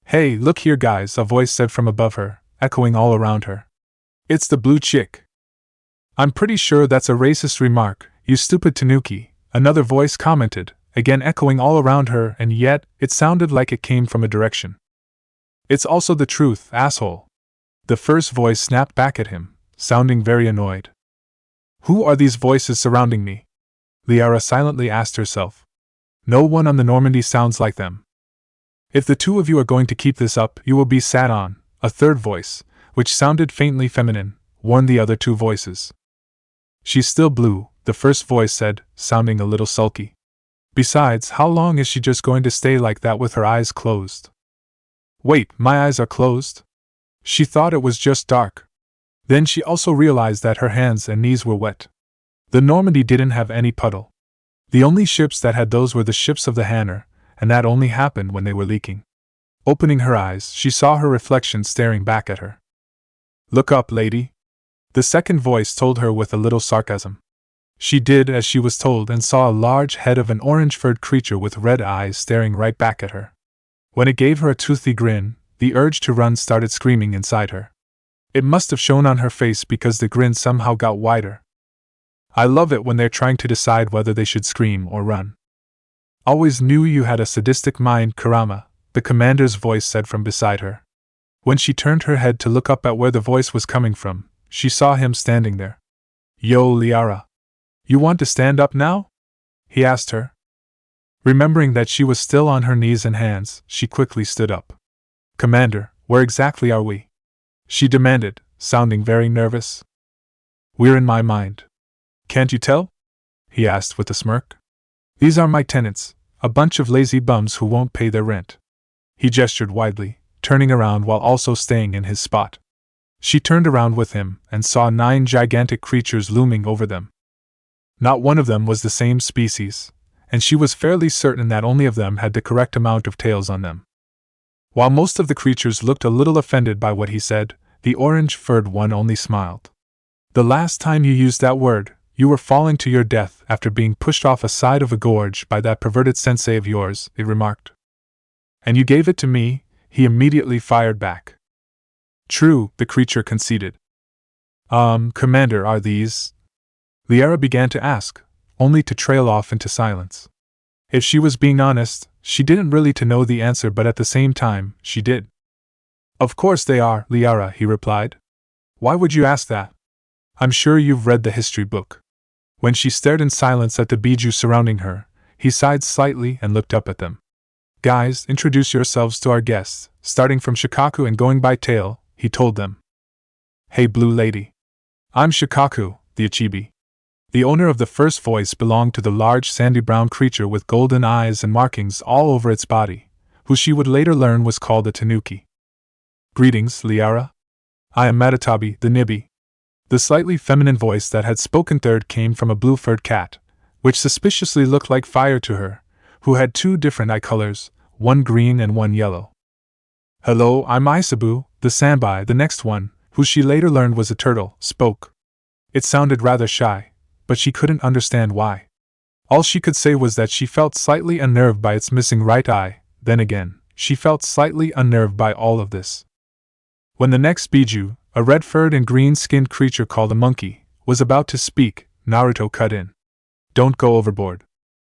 "Hey, look here guys," a voice said from above her, echoing all around her. It's the blue chick. I'm pretty sure that's a racist remark, you stupid tanuki, another voice commented, again echoing all around her, and yet it sounded like it came from a direction. It's also the truth, asshole. The first voice snapped back at him, sounding very annoyed. Who are these voices surrounding me? Liara silently asked herself. No one on the Normandy sounds like them. If the two of you are going to keep this up, you will be sat on, a third voice, which sounded faintly feminine, warned the other two voices. She's still blue, the first voice said, sounding a little sulky. Besides, how long is she just going to stay like that with her eyes closed? Wait, my eyes are closed? She thought it was just dark. Then she also realized that her hands and knees were wet. The Normandy didn't have any puddle. The only ships that had those were the ships of the Hanner, and that only happened when they were leaking. Opening her eyes, she saw her reflection staring back at her. Look up, lady. The second voice told her with a little sarcasm. She did as she was told and saw a large head of an orange-furred creature with red eyes staring right back at her. When it gave her a toothy grin, the urge to run started screaming inside her. It must have shown on her face because the grin somehow got wider. I love it when they're trying to decide whether they should scream or run. Always knew you had a sadistic mind, Kurama, the commander's voice said from beside her. When she turned her head to look up at where the voice was coming from, she saw him standing there. Yo, Liara. You want to stand up now? He asked her. Remembering that she was still on her knees and hands, she quickly stood up. Commander, where exactly are we? She demanded, sounding very nervous. We're in my mind. Can't you tell? He asked with a smirk. These are my tenants, a bunch of lazy bums who won't pay their rent. He gestured widely, turning around while also staying in his spot. She turned around with him and saw 9 gigantic creatures looming over them. Not one of them was the same species, and she was fairly certain that only of them had the correct amount of tails on them. While most of the creatures looked a little offended by what he said, the orange-furred one only smiled. The last time you used that word, you were falling to your death after being pushed off a side of a gorge by that perverted sensei of yours, it remarked. And you gave it to me, he immediately fired back. True, the creature conceded. Commander, are these? Liara began to ask, only to trail off into silence. If she was being honest, she didn't really to know the answer, but at the same time, she did. Of course they are, Liara, he replied. Why would you ask that? I'm sure you've read the history book. When she stared in silence at the bijou surrounding her, he sighed slightly and looked up at them. Guys, introduce yourselves to our guests, starting from Shikaku and going by tail, he told them. Hey, blue lady. I'm Shikaku, the Ichibi. The owner of the first voice belonged to the large sandy-brown creature with golden eyes and markings all over its body, who she would later learn was called a tanuki. Greetings, Liara. I am Matatabi, the Nibi. The slightly feminine voice that had spoken third came from a blue-furred cat, which suspiciously looked like fire to her, who had 2 different eye colors, one green and one yellow. Hello, I'm Isabu, the Sanbai, the next one, who she later learned was a turtle, spoke. It sounded rather shy, but she couldn't understand why. All she could say was that she felt slightly unnerved by its missing right eye, then again, she felt slightly unnerved by all of this. When the next bijou, a red-furred and green-skinned creature called a monkey, was about to speak, Naruto cut in. Don't go overboard.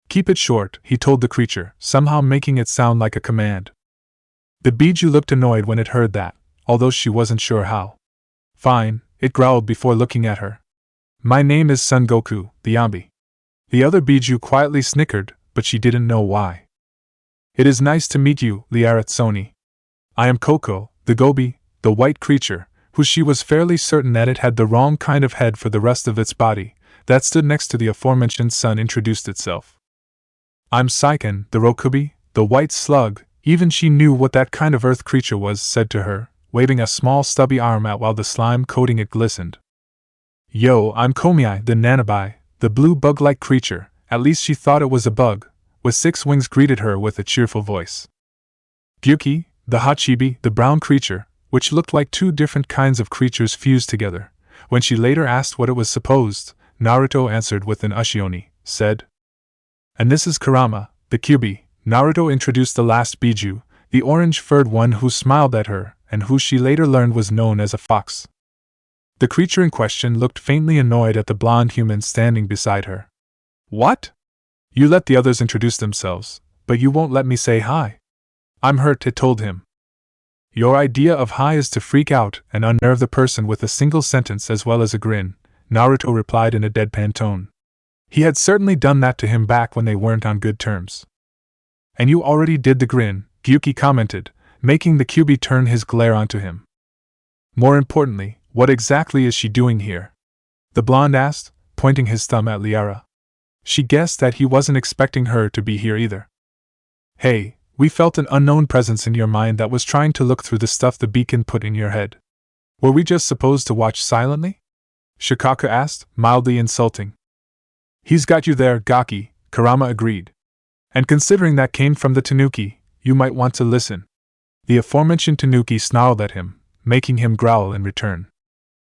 Keep it short, he told the creature, somehow making it sound like a command. The bijou looked annoyed when it heard that, although she wasn't sure how. Fine, it growled before looking at her. My name is Son Goku, the Yambi. The other bijou quietly snickered, but she didn't know why. It is nice to meet you, Liara Tsoni. I am Koko, the Gobi, the white creature, who she was fairly certain that it had the wrong kind of head for the rest of its body, that stood next to the aforementioned sun introduced itself. I'm Saiken, the Rokubi, the white slug, even she knew what that kind of earth creature was, said to her, waving a small stubby arm out while the slime coating it glistened. Yo, I'm Komiai, the Nanabai, the blue bug-like creature, at least she thought it was a bug, with 6 wings greeted her with a cheerful voice. Gyuki, the Hachibi, the brown creature, which looked like 2 different kinds of creatures fused together. When she later asked what it was supposed, Naruto answered with an Ushioni, said. And this is Kurama, the Kyubi. Naruto introduced the last bijou, the orange-furred one who smiled at her, and who she later learned was known as a fox. The creature in question looked faintly annoyed at the blonde human standing beside her. What? You let the others introduce themselves, but you won't let me say hi. I'm hurt, it told him. Your idea of hi is to freak out and unnerve the person with a single sentence as well as a grin, Naruto replied in a deadpan tone. He had certainly done that to him back when they weren't on good terms. And you already did the grin, Gyuki commented, making the Kyuubi turn his glare onto him. More importantly, what exactly is she doing here? The blonde asked, pointing his thumb at Liara. She guessed that he wasn't expecting her to be here either. Hey, we felt an unknown presence in your mind that was trying to look through the stuff the beacon put in your head. Were we just supposed to watch silently? Shikaka asked, mildly insulting. He's got you there, Gaki, Kurama agreed. And considering that came from the Tanuki, you might want to listen. The aforementioned Tanuki snarled at him, making him growl in return.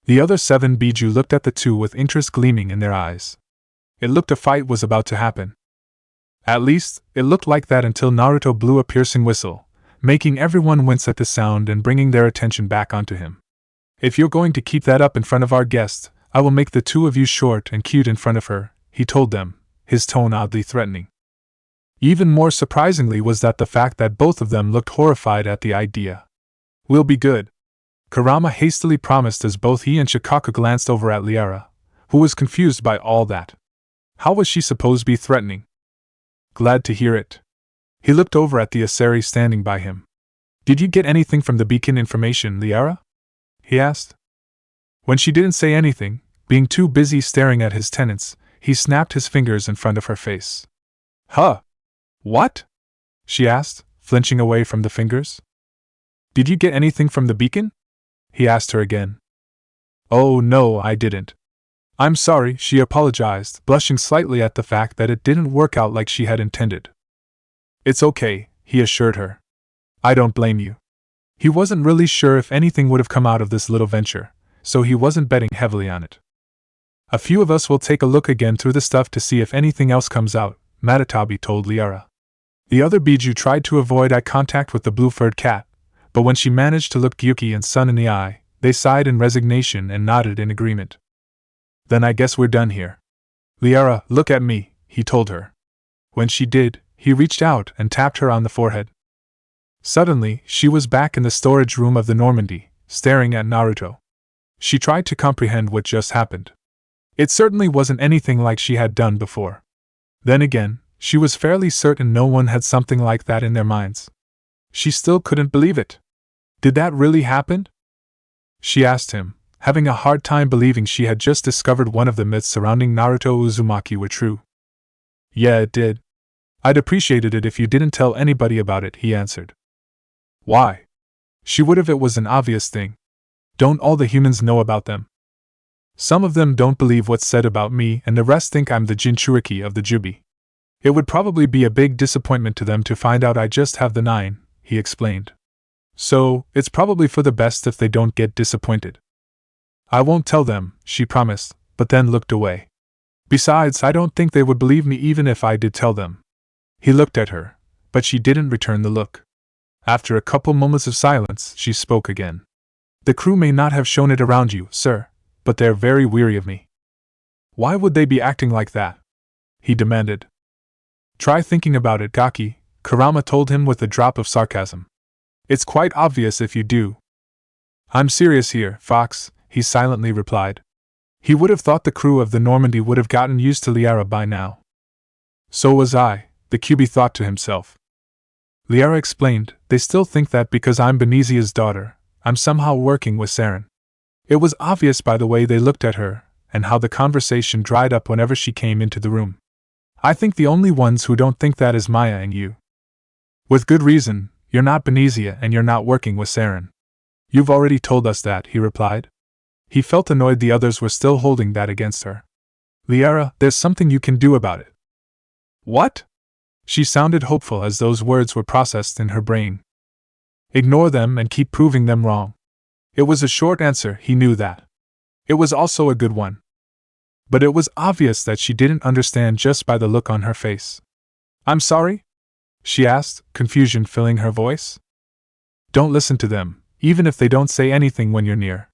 The other 7 Biju looked at the two with interest gleaming in their eyes. It looked a fight was about to happen. At least, it looked like that until Naruto blew a piercing whistle, making everyone wince at the sound and bringing their attention back onto him. If you're going to keep that up in front of our guest, I will make the two of you short and cute in front of her, he told them, his tone oddly threatening. Even more surprisingly was that the fact that both of them looked horrified at the idea. We'll be good, Kurama hastily promised as both he and Shikaka glanced over at Liara, who was confused by all that. How was she supposed to be threatening? Glad to hear it. He looked over at the Asari standing by him. Did you get anything from the beacon information, Liara? He asked. When she didn't say anything, being too busy staring at his tenants, he snapped his fingers in front of her face. Huh? What? She asked, flinching away from the fingers. Did you get anything from the beacon? He asked her again. Oh no, I didn't. I'm sorry, she apologized, blushing slightly at the fact that it didn't work out like she had intended. It's okay, he assured her. I don't blame you. He wasn't really sure if anything would have come out of this little venture, so he wasn't betting heavily on it. A few of us will take a look again through the stuff to see if anything else comes out, Matatabi told Liara. The other Biju tried to avoid eye contact with the blue-furred cat, but when she managed to look Gyuki and Sun in the eye, they sighed in resignation and nodded in agreement. Then I guess we're done here. Liara, look at me, he told her. When she did, he reached out and tapped her on the forehead. Suddenly, she was back in the storage room of the Normandy, staring at Naruto. She tried to comprehend what just happened. It certainly wasn't anything like she had done before. Then again, she was fairly certain no one had something like that in their minds. She still couldn't believe it. Did that really happen? She asked him, having a hard time believing she had just discovered one of the myths surrounding Naruto Uzumaki were true. Yeah, it did. I'd appreciated it if you didn't tell anybody about it, he answered. Why? She would if it was an obvious thing. Don't all the humans know about them? Some of them don't believe what's said about me and the rest think I'm the Jinchuriki of the Jubi. It would probably be a big disappointment to them to find out I just have the 9, he explained. So, it's probably for the best if they don't get disappointed. I won't tell them, she promised, but then looked away. Besides, I don't think they would believe me even if I did tell them. He looked at her, but she didn't return the look. After a couple moments of silence, she spoke again. The crew may not have shown it around you, sir, but they're very weary of me. Why would they be acting like that? He demanded. Try thinking about it, Gaki, Kurama told him with a drop of sarcasm. It's quite obvious if you do. I'm serious here, Fox, he silently replied. He would have thought the crew of the Normandy would have gotten used to Liara by now. So was I, the Kyuubi thought to himself. Liara explained, they still think that because I'm Benizia's daughter, I'm somehow working with Sanin. It was obvious by the way they looked at her, and how the conversation dried up whenever she came into the room. I think the only ones who don't think that is Maya and you. With good reason, you're not Benizia and you're not working with Sanin. You've already told us that, he replied. He felt annoyed the others were still holding that against her. Liara, there's something you can do about it. What? She sounded hopeful as those words were processed in her brain. Ignore them and keep proving them wrong. It was a short answer, he knew that. It was also a good one. But it was obvious that she didn't understand just by the look on her face. I'm sorry? She asked, confusion filling her voice. Don't listen to them, even if they don't say anything when you're near.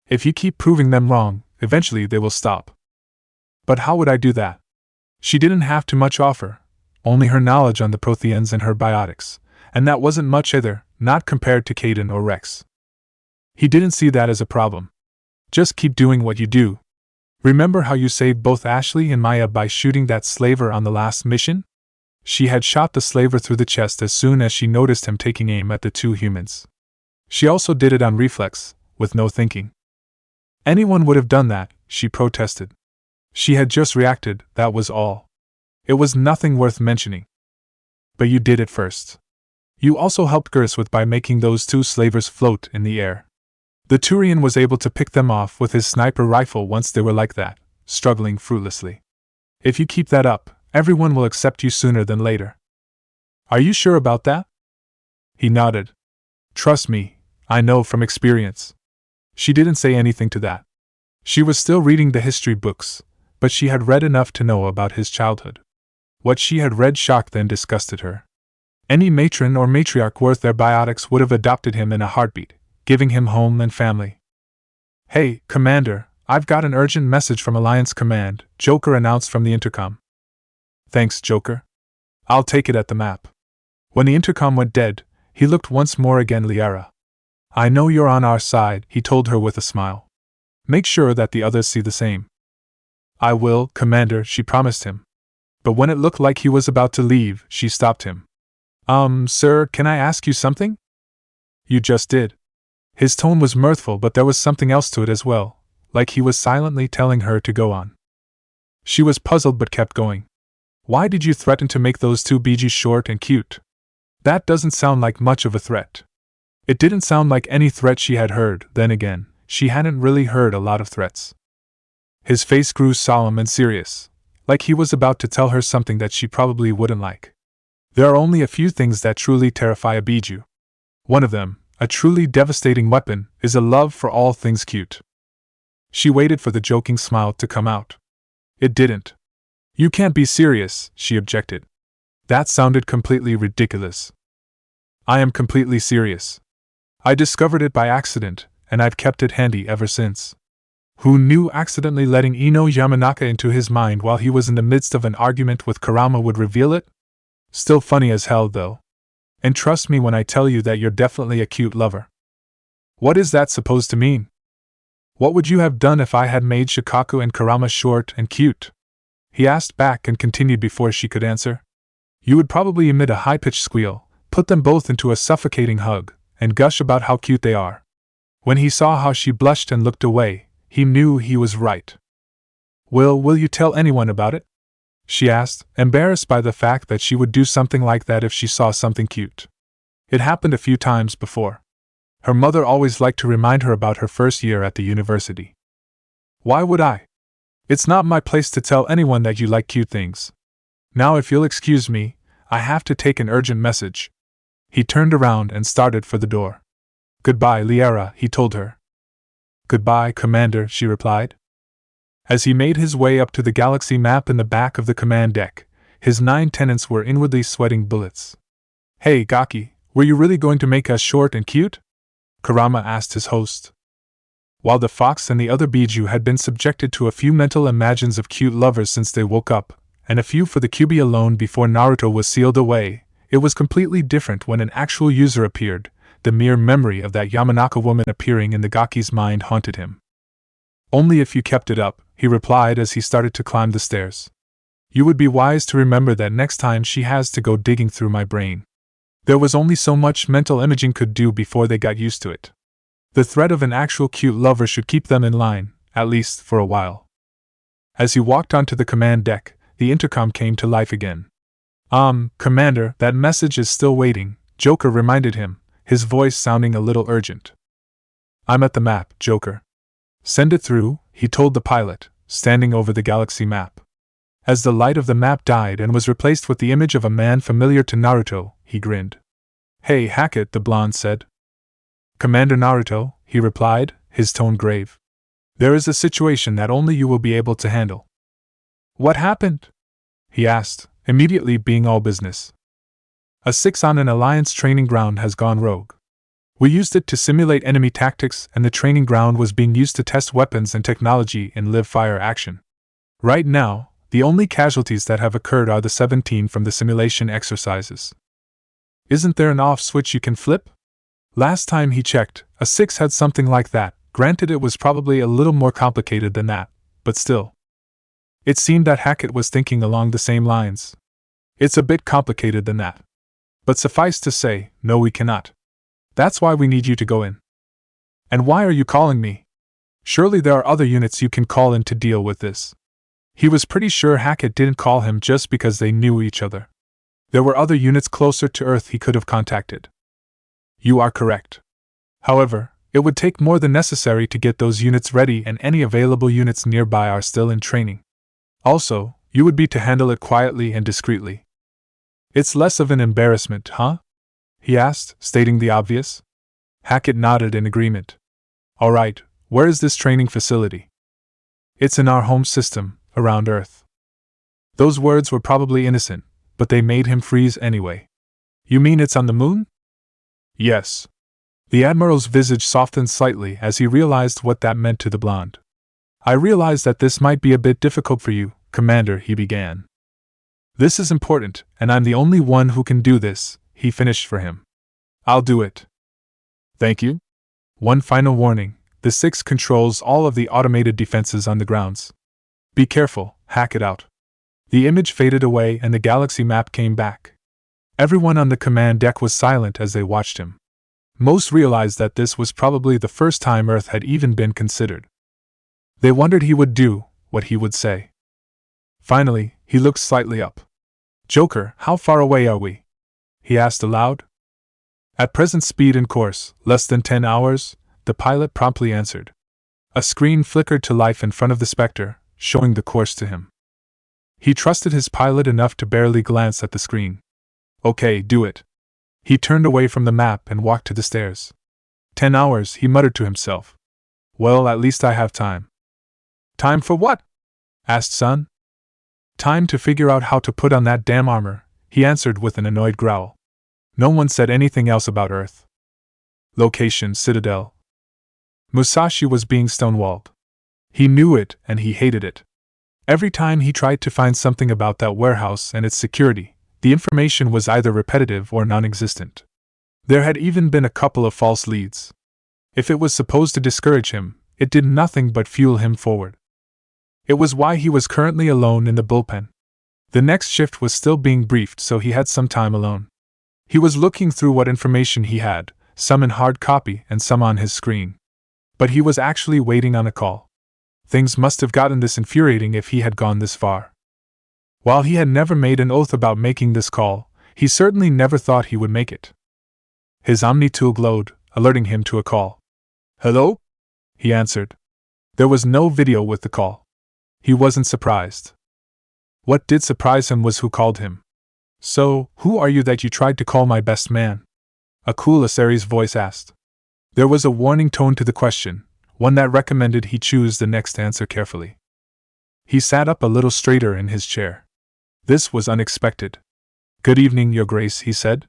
If you keep proving them wrong, eventually they will stop. But how would I do that? She didn't have too much offer, only her knowledge on the Protheans and her biotics, and that wasn't much either, not compared to Caden or Rex. He didn't see that as a problem. Just keep doing what you do. Remember how you saved both Ashley and Maya by shooting that slaver on the last mission? She had shot the slaver through the chest as soon as she noticed him taking aim at the two humans. She also did it on reflex, with no thinking. Anyone would have done that, she protested. She had just reacted, that was all. It was nothing worth mentioning. But you did it first. You also helped Gurus with by making those two slavers float in the air. The Turian was able to pick them off with his sniper rifle once they were like that, struggling fruitlessly. If you keep that up, everyone will accept you sooner than later. Are you sure about that? He nodded. Trust me, I know from experience. She didn't say anything to that. She was still reading the history books, but she had read enough to know about his childhood. What she had read shocked and disgusted her. Any matron or matriarch worth their biotics would have adopted him in a heartbeat, giving him home and family. Hey, Commander, I've got an urgent message from Alliance Command, Joker announced from the intercom. Thanks, Joker. I'll take it at the map. When the intercom went dead, he looked once more again Liara. I know you're on our side, he told her with a smile. Make sure that the others see the same. I will, Commander, she promised him. But when it looked like he was about to leave, she stopped him. Sir, can I ask you something? You just did. His tone was mirthful, but there was something else to it as well, like he was silently telling her to go on. She was puzzled but kept going. Why did you threaten to make those two BGs short and cute? That doesn't sound like much of a threat. It didn't sound like any threat she had heard, then again, she hadn't really heard a lot of threats. His face grew solemn and serious, like he was about to tell her something that she probably wouldn't like. There are only a few things that truly terrify a Biju. One of them, a truly devastating weapon, is a love for all things cute. She waited for the joking smile to come out. It didn't. You can't be serious, she objected. That sounded completely ridiculous. I am completely serious. I discovered it by accident, and I've kept it handy ever since. Who knew accidentally letting Ino Yamanaka into his mind while he was in the midst of an argument with Karama would reveal it? Still funny as hell, though. And trust me when I tell you that you're definitely a cute lover. What is that supposed to mean? What would you have done if I had made Shikaku and Karama short and cute? He asked back and continued before she could answer. You would probably emit a high-pitched squeal, put them both into a suffocating hug, and gush about how cute they are. When he saw how she blushed and looked away, he knew he was right. Will you tell anyone about it? She asked, embarrassed by the fact that she would do something like that if she saw something cute. It happened a few times before. Her mother always liked to remind her about her first year at the university. Why would I? It's not my place to tell anyone that you like cute things. Now if you'll excuse me, I have to take an urgent message. He turned around and started for the door. Goodbye, Liara, he told her. Goodbye, Commander, she replied. As he made his way up to the galaxy map in the back of the command deck, his 9 tenants were inwardly sweating bullets. Hey, Gaki, were you really going to make us short and cute? Karama asked his host. While the fox and the other Biju had been subjected to a few mental imagines of cute lovers since they woke up, and a few for the QB alone before Naruto was sealed away, it was completely different when an actual user appeared. The mere memory of that Yamanaka woman appearing in the Gaki's mind haunted him. Only if you kept it up, he replied as he started to climb the stairs. You would be wise to remember that next time she has to go digging through my brain. There was only so much mental imaging could do before they got used to it. The threat of an actual cute lover should keep them in line, at least for a while. As he walked onto the command deck, the intercom came to life again. Commander, that message is still waiting, Joker reminded him, his voice sounding a little urgent. I'm at the map, Joker. Send it through, he told the pilot, standing over the galaxy map. As the light of the map died and was replaced with the image of a man familiar to Naruto, he grinned. Hey, Hackit, the blonde said. Commander Naruto, he replied, his tone grave. There is a situation that only you will be able to handle. What happened? He asked, immediately being all business. A 6 on an Alliance training ground has gone rogue. We used it to simulate enemy tactics, and the training ground was being used to test weapons and technology in live-fire action. Right now, the only casualties that have occurred are the 17 from the simulation exercises. Isn't there an off switch you can flip? Last time he checked, a 6 had something like that. Granted, it was probably a little more complicated than that, but still. It seemed that Hackit was thinking along the same lines. It's a bit complicated than that. But suffice to say, no, we cannot. That's why we need you to go in. And why are you calling me? Surely there are other units you can call in to deal with this. He was pretty sure Hackit didn't call him just because they knew each other. There were other units closer to Earth he could have contacted. You are correct. However, it would take more than necessary to get those units ready, and any available units nearby are still in training. Also, you would be to handle it quietly and discreetly. It's less of an embarrassment, huh? He asked, stating the obvious. Hackit nodded in agreement. All right, where is this training facility? It's in our home system, around Earth. Those words were probably innocent, but they made him freeze anyway. You mean it's on the moon? Yes. The Admiral's visage softened slightly as he realized what that meant to the blonde. I realize that this might be a bit difficult for you, Commander, he began. This is important, and I'm the only one who can do this, he finished for him. I'll do it. Thank you. One final warning, the 6 controls all of the automated defenses on the grounds. Be careful, hack it out. The image faded away and the galaxy map came back. Everyone on the command deck was silent as they watched him. Most realized that this was probably the first time Earth had even been considered. They wondered he would do what he would say. Finally, he looked slightly up. Joker, how far away are we? He asked aloud. At present speed and course, less than 10 hours, the pilot promptly answered. A screen flickered to life in front of the Spectre, showing the course to him. He trusted his pilot enough to barely glance at the screen. Okay, do it. He turned away from the map and walked to the stairs. 10 hours, he muttered to himself. Well, at least I have time. Time for what? Asked Sun. Time to figure out how to put on that damn armor, he answered with an annoyed growl. No one said anything else about Earth. Location: Citadel. Musashi was being stonewalled. He knew it, and he hated it. Every time he tried to find something about that warehouse and its security, the information was either repetitive or non-existent. There had even been a couple of false leads. If it was supposed to discourage him, it did nothing but fuel him forward. It was why he was currently alone in the bullpen. The next shift was still being briefed, so he had some time alone. He was looking through what information he had, some in hard copy and some on his screen. But he was actually waiting on a call. Things must have gotten this infuriating if he had gone this far. While he had never made an oath about making this call, he certainly never thought he would make it. His Omni tool glowed, alerting him to a call. Hello? He answered. There was no video with the call. He wasn't surprised. What did surprise him was who called him. So, who are you that you tried to call my best man? A cool Asari's voice asked. There was a warning tone to the question, one that recommended he choose the next answer carefully. He sat up a little straighter in his chair. This was unexpected. Good evening, Your Grace, he said.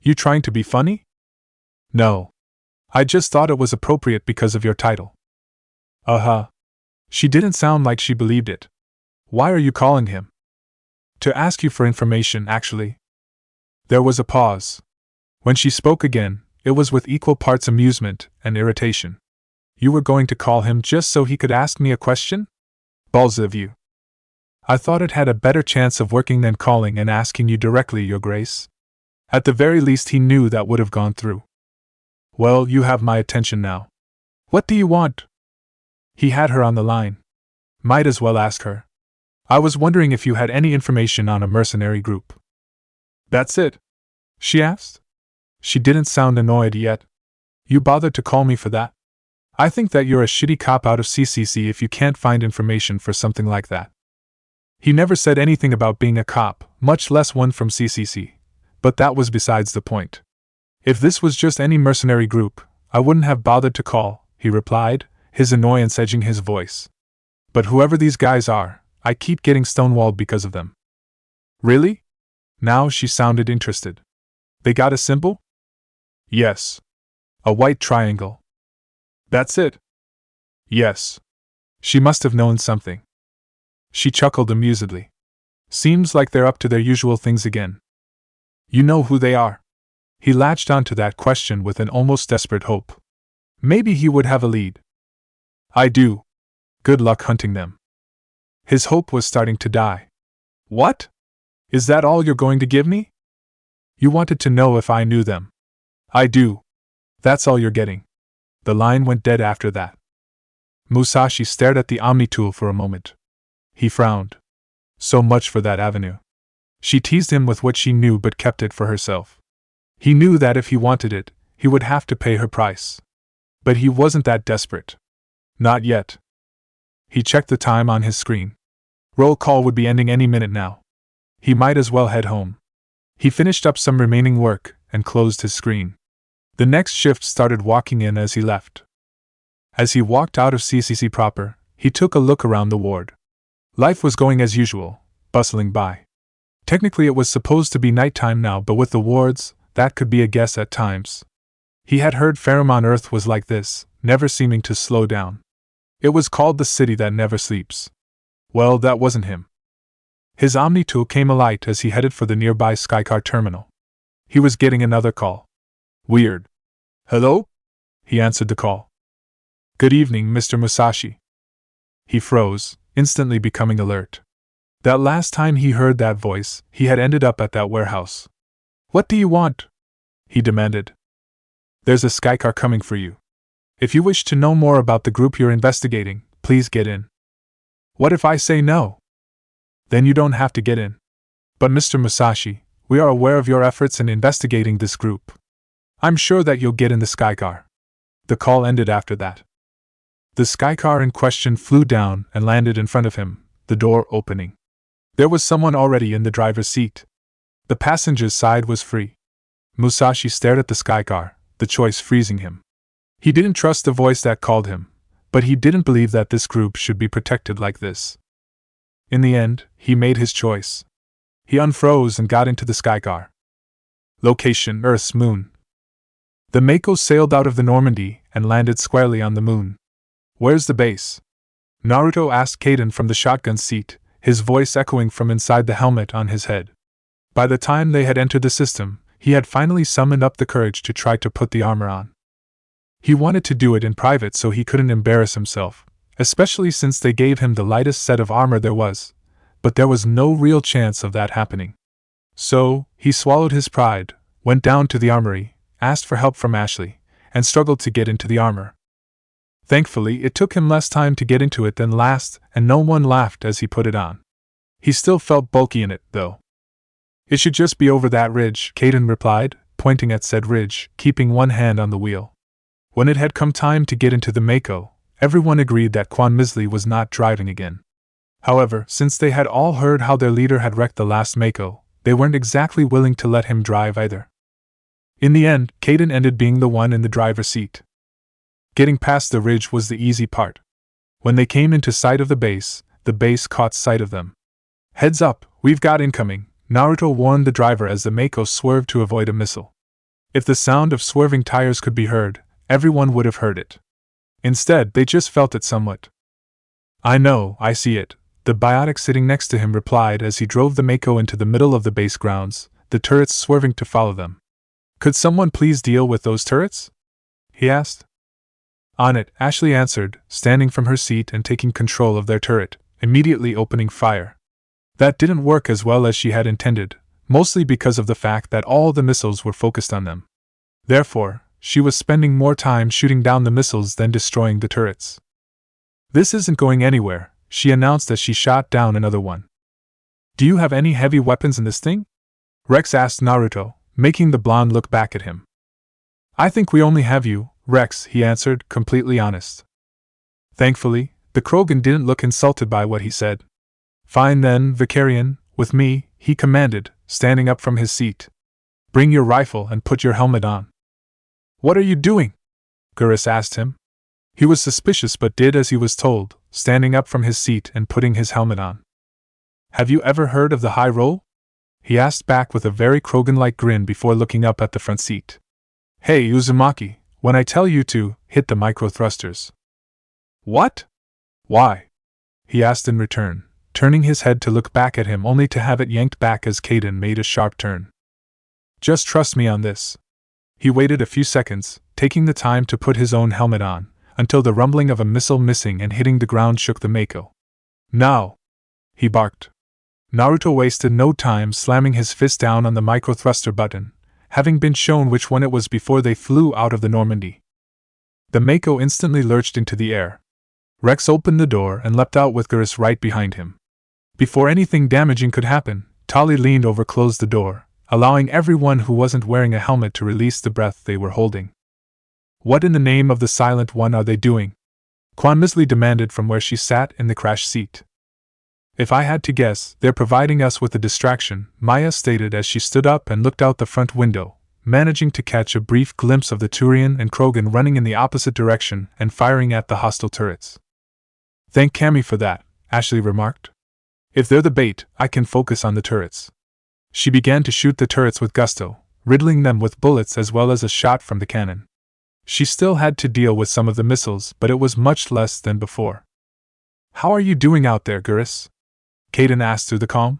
You trying to be funny? No. I just thought it was appropriate because of your title. Uh-huh. She didn't sound like she believed it. Why are you calling him? To ask you for information, actually. There was a pause. When she spoke again, it was with equal parts amusement and irritation. You were going to call him just so he could ask me a question? Balls of you. I thought it had a better chance of working than calling and asking you directly, Your Grace. At the very least, he knew that would have gone through. Well, you have my attention now. What do you want? He had her on the line. Might as well ask her. I was wondering if you had any information on a mercenary group. That's it? She asked. She didn't sound annoyed yet. You bothered to call me for that? I think that you're a shitty cop out of CCC if you can't find information for something like that. He never said anything about being a cop, much less one from CCC, but that was besides the point. If this was just any mercenary group, I wouldn't have bothered to call, he replied, his annoyance edging his voice. But whoever these guys are, I keep getting stonewalled because of them. Really? Now she sounded interested. They got a symbol? Yes. A white triangle. That's it. Yes. She must have known something. She chuckled amusedly. Seems like they're up to their usual things again. You know who they are? He latched onto that question with an almost desperate hope. Maybe he would have a lead. I do. Good luck hunting them. His hope was starting to die. What? Is that all you're going to give me? You wanted to know if I knew them. I do. That's all you're getting. The line went dead after that. Musashi stared at the Omni tool for a moment. He frowned. So much for that avenue. She teased him with what she knew but kept it for herself. He knew that if he wanted it, he would have to pay her price. But he wasn't that desperate. Not yet. He checked the time on his screen. Roll call would be ending any minute now. He might as well head home. He finished up some remaining work and closed his screen. The next shift started walking in as he left. As he walked out of CCC proper, he took a look around the ward. Life was going as usual, bustling by. Technically it was supposed to be nighttime now, but with the wards, that could be a guess at times. He had heard Faramon Earth was like this, never seeming to slow down. It was called the city that never sleeps. Well, that wasn't him. His Omni tool came alight as he headed for the nearby Skycar terminal. He was getting another call. Weird. Hello? He answered the call. Good evening, Mr. Musashi. He froze, instantly becoming alert. That last time he heard that voice, he had ended up at that warehouse. What do you want? He demanded. There's a Skycar coming for you. If you wish to know more about the group you're investigating, please get in. What if I say no? Then you don't have to get in. But Mr. Musashi, we are aware of your efforts in investigating this group. I'm sure that you'll get in the Skycar. The call ended after that. The Skycar in question flew down and landed in front of him, the door opening. There was someone already in the driver's seat. The passenger's side was free. Musashi stared at the Skycar, the choice freezing him. He didn't trust the voice that called him, but he didn't believe that this group should be protected like this. In the end, he made his choice. He unfroze and got into the Skycar. Location: Earth's moon. The Mako sailed out of the Normandy and landed squarely on the moon. Where's the base? Naruto asked Kaden from the shotgun seat, his voice echoing from inside the helmet on his head. By the time they had entered the system, he had finally summoned up the courage to try to put the armor on. He wanted to do it in private so he couldn't embarrass himself, especially since they gave him the lightest set of armor there was, but there was no real chance of that happening. So, he swallowed his pride, went down to the armory, asked for help from Ashley, and struggled to get into the armor. Thankfully, it took him less time to get into it than last, and no one laughed as he put it on. He still felt bulky in it, though. It should just be over that ridge, Kaden replied, pointing at said ridge, keeping one hand on the wheel. When it had come time to get into the Mako, everyone agreed that Quan Misley was not driving again. However, since they had all heard how their leader had wrecked the last Mako, they weren't exactly willing to let him drive either. In the end, Kaden ended being the one in the driver's seat. Getting past the ridge was the easy part. When they came into sight of the base caught sight of them. Heads up, we've got incoming, Naruto warned the driver as the Mako swerved to avoid a missile. If the sound of swerving tires could be heard, everyone would have heard it. Instead, they just felt it somewhat. I know, I see it, the biotic sitting next to him replied as he drove the Mako into the middle of the base grounds, the turrets swerving to follow them. Could someone please deal with those turrets? He asked. On it, Ashley answered, standing from her seat and taking control of their turret, immediately opening fire. That didn't work as well as she had intended, mostly because of the fact that all the missiles were focused on them. Therefore, she was spending more time shooting down the missiles than destroying the turrets. This isn't going anywhere, she announced as she shot down another one. Do you have any heavy weapons in this thing? Rex asked Naruto, making the blonde look back at him. I think we only have you, Rex, he answered, completely honest. Thankfully, the Krogan didn't look insulted by what he said. Fine then, Vicarian, with me, he commanded, standing up from his seat. Bring your rifle and put your helmet on. What are you doing? Gurus asked him. He was suspicious but did as he was told, standing up from his seat and putting his helmet on. Have you ever heard of the high roll? He asked back with a very Krogan-like grin before looking up at the front seat. Hey Uzumaki, When I tell you to, hit the micro thrusters. What? Why? He asked in return, turning his head to look back at him only to have it yanked back as Caden made a sharp turn. Just trust me on this. He waited a few seconds, taking the time to put his own helmet on, until the rumbling of a missile missing and hitting the ground shook the Mako. Now! He barked. Naruto wasted no time slamming his fist down on the micro thruster button, having been shown which one it was before they flew out of the Normandy. The Mako instantly lurched into the air. Rex opened the door and leapt out with Geras right behind him. Before anything damaging could happen, Tali leaned over, closed the door, allowing everyone who wasn't wearing a helmet to release the breath they were holding. What in the name of the Silent One are they doing? Quan Misley demanded from where she sat in the crash seat. If I had to guess, they're providing us with a distraction, Maya stated as she stood up and looked out the front window, managing to catch a brief glimpse of the Turian and Krogan running in the opposite direction and firing at the hostile turrets. Thank Cammy for that, Ashley remarked. If they're the bait, I can focus on the turrets. She began to shoot the turrets with gusto, riddling them with bullets as well as a shot from the cannon. She still had to deal with some of the missiles, but it was much less than before. How are you doing out there, Geras? Caden asked through the comm.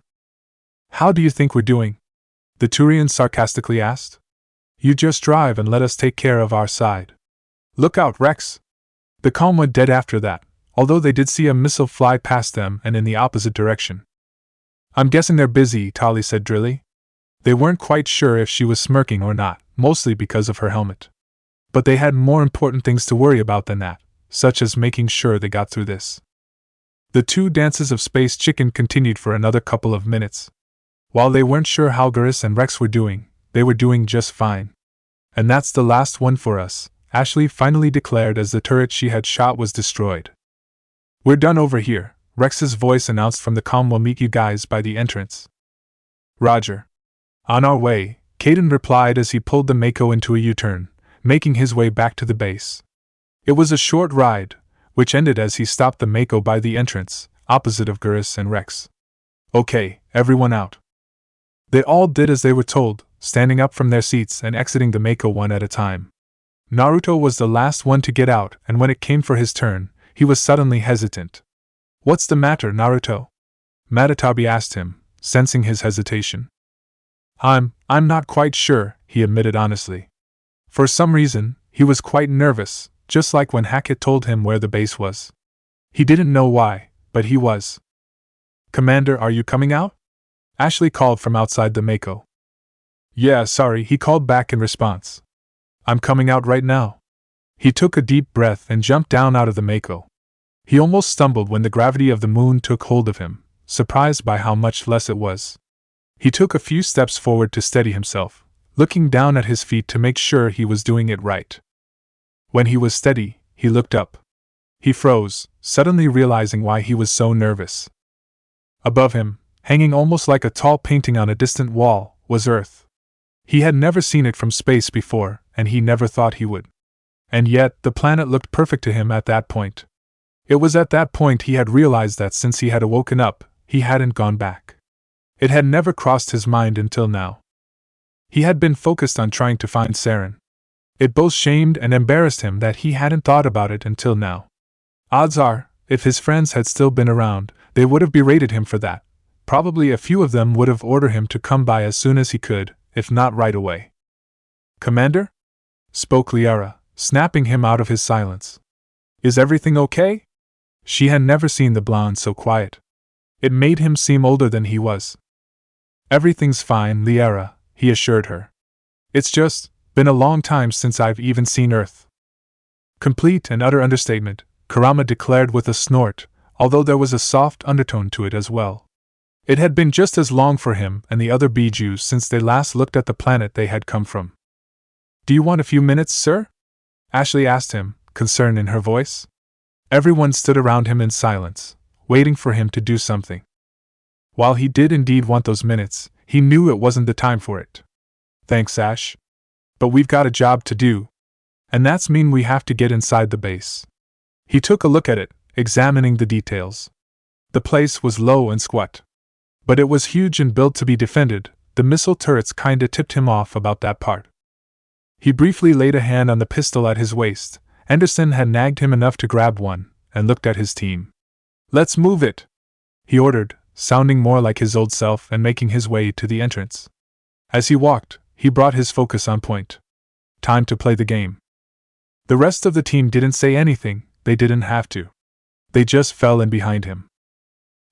How do you think we're doing? The Turian sarcastically asked. You just drive and let us take care of our side. Look out, Rex! The comm went dead after that, although they did see a missile fly past them and in the opposite direction. I'm guessing they're busy, Tali said drily. They weren't quite sure if she was smirking or not, mostly because of her helmet. But they had more important things to worry about than that, such as making sure they got through this. The two dances of Space Chicken continued for another couple of minutes. While they weren't sure how Geras and Rex were doing, they were doing just fine. And that's the last one for us, Ashley finally declared as the turret she had shot was destroyed. We're done over here, Rex's voice announced from the comm. We'll meet you guys by the entrance. Roger. On our way, Caden replied as he pulled the Mako into a U-turn, making his way back to the base. It was a short ride, which ended as he stopped the Mako by the entrance, opposite of Geras and Rex. Okay, everyone out. They all did as they were told, standing up from their seats and exiting the Mako one at a time. Naruto was the last one to get out, and when it came for his turn, he was suddenly hesitant. What's the matter, Naruto? Matatabi asked him, sensing his hesitation. I'm not quite sure, he admitted honestly. For some reason, he was quite nervous, just like when Hackit told him where the base was. He didn't know why, but he was. Commander, are you coming out? Ashley called from outside the Mako. Yeah, sorry, he called back in response. I'm coming out right now. He took a deep breath and jumped down out of the Mako. He almost stumbled when the gravity of the moon took hold of him, surprised by how much less it was. He took a few steps forward to steady himself, looking down at his feet to make sure he was doing it right. When he was steady, he looked up. He froze, suddenly realizing why he was so nervous. Above him, hanging almost like a tall painting on a distant wall, was Earth. He had never seen it from space before, and he never thought he would. And yet, the planet looked perfect to him at that point. It was at that point he had realized that since he had woken up, he hadn't gone back. It had never crossed his mind until now. He had been focused on trying to find Sanin. It both shamed and embarrassed him that he hadn't thought about it until now. Odds are, if his friends had still been around, they would have berated him for that. Probably a few of them would have ordered him to come by as soon as he could, if not right away. Commander? Spoke Liara, snapping him out of his silence. Is everything okay? She had never seen the blonde so quiet. It made him seem older than he was. Everything's fine, Liara, he assured her. It's just been a long time since I've even seen Earth. Complete and utter understatement, Kurama declared with a snort, although there was a soft undertone to it as well. It had been just as long for him and the other Bijus since they last looked at the planet they had come from. Do you want a few minutes, sir? Ashley asked him, concern in her voice. Everyone stood around him in silence, waiting for him to do something. While he did indeed want those minutes, he knew it wasn't the time for it. Thanks, Ash. But we've got a job to do. And that's mean we have to get inside the base. He took a look at it, examining the details. The place was low and squat. But it was huge and built to be defended. The missile turrets kinda tipped him off about that part. He briefly laid a hand on the pistol at his waist. Anderson had nagged him enough to grab one, and looked at his team. "Let's move it," he ordered, sounding more like his old self and making his way to the entrance. As he walked, he brought his focus on point. Time to play the game. The rest of the team didn't say anything, they didn't have to. They just fell in behind him.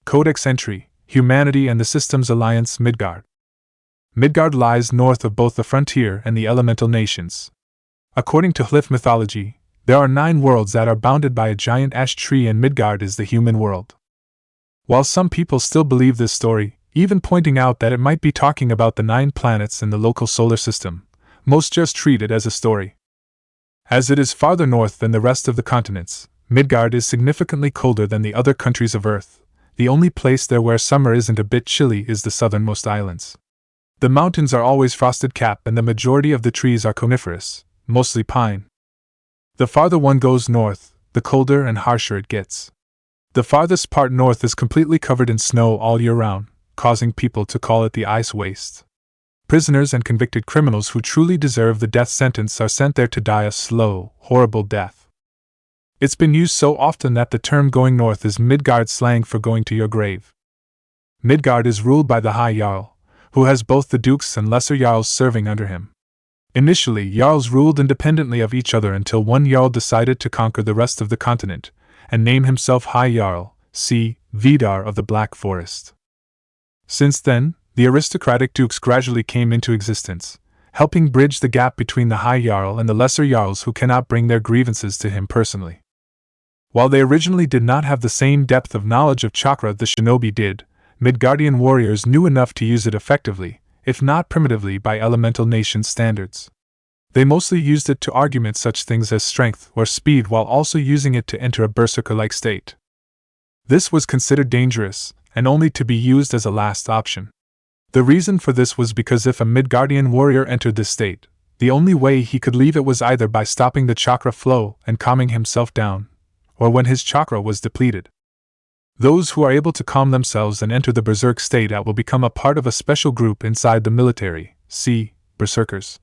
Codex Entry, Humanity and the Systems Alliance Midgard. Midgard lies north of both the frontier and the elemental nations. According to Hlith mythology, there are 9 worlds that are bounded by a giant ash tree, and Midgard is the human world. While some people still believe this story, even pointing out that it might be talking about the 9 planets in the local solar system, most just treat it as a story. As it is farther north than the rest of the continents, Midgard is significantly colder than the other countries of Earth. The only place there where summer isn't a bit chilly is the southernmost islands. The mountains are always frosted cap, and the majority of the trees are coniferous, mostly pine. The farther one goes north, the colder and harsher it gets. The farthest part north is completely covered in snow all year round, causing people to call it the ice waste. Prisoners and convicted criminals who truly deserve the death sentence are sent there to die a slow, horrible death. It's been used so often that the term going north is Midgard slang for going to your grave. Midgard is ruled by the High Jarl, who has both the dukes and lesser jarls serving under him. Initially, jarls ruled independently of each other until one jarl decided to conquer the rest of the continent, and name himself High Jarl, see Vidar of the Black Forest. Since then, the aristocratic dukes gradually came into existence, helping bridge the gap between the High Jarl and the lesser jarls who cannot bring their grievances to him personally. While they originally did not have the same depth of knowledge of chakra the shinobi did, Midgardian warriors knew enough to use it effectively, if not primitively by elemental nation standards. They mostly used it to augment such things as strength or speed, while also using it to enter a berserker-like state. This was considered dangerous, and only to be used as a last option. The reason for this was because if a Midgardian warrior entered this state, the only way he could leave it was either by stopping the chakra flow and calming himself down, or when his chakra was depleted. Those who are able to calm themselves and enter the berserk state will become a part of a special group inside the military, see berserkers.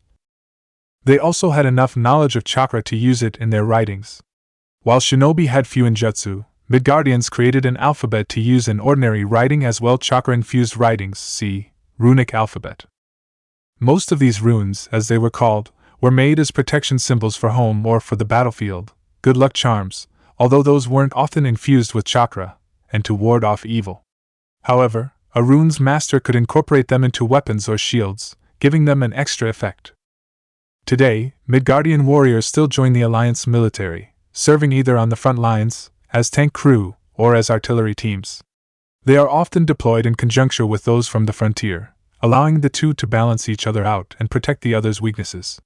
They also had enough knowledge of chakra to use it in their writings. While shinobi had few in jutsu, Midgardians created an alphabet to use in ordinary writing as well. Chakra-infused writings, see runic alphabet. Most of these runes, as they were called, were made as protection symbols for home or for the battlefield, good luck charms, although those weren't often infused with chakra, and to ward off evil. However, a rune's master could incorporate them into weapons or shields, giving them an extra effect. Today, Midgardian warriors still join the Alliance military, serving either on the front lines, as tank crew, or as artillery teams. They are often deployed in conjunction with those from the frontier, allowing the two to balance each other out and protect the other's weaknesses.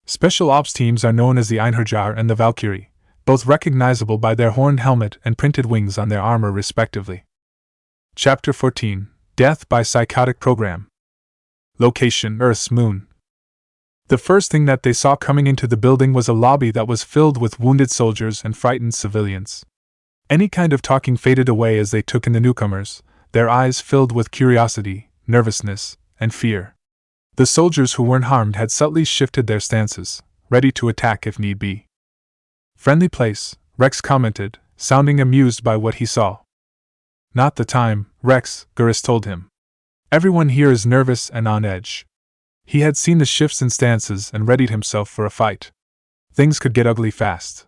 Special ops teams are known as the Einherjar and the Valkyrie, both recognizable by their horned helmet and printed wings on their armor respectively. Chapter 14, Death by Psychotic Program. Location: Earth's moon. The first thing that they saw coming into the building was a lobby that was filled with wounded soldiers and frightened civilians. Any kind of talking faded away as they took in the newcomers, their eyes filled with curiosity, nervousness, and fear. The soldiers who weren't harmed had subtly shifted their stances, ready to attack if need be. "Friendly place," Rex commented, sounding amused by what he saw. "Not the time, Rex," Gurus told him. "Everyone here is nervous and on edge." He had seen the shifts in stances and readied himself for a fight. Things could get ugly fast.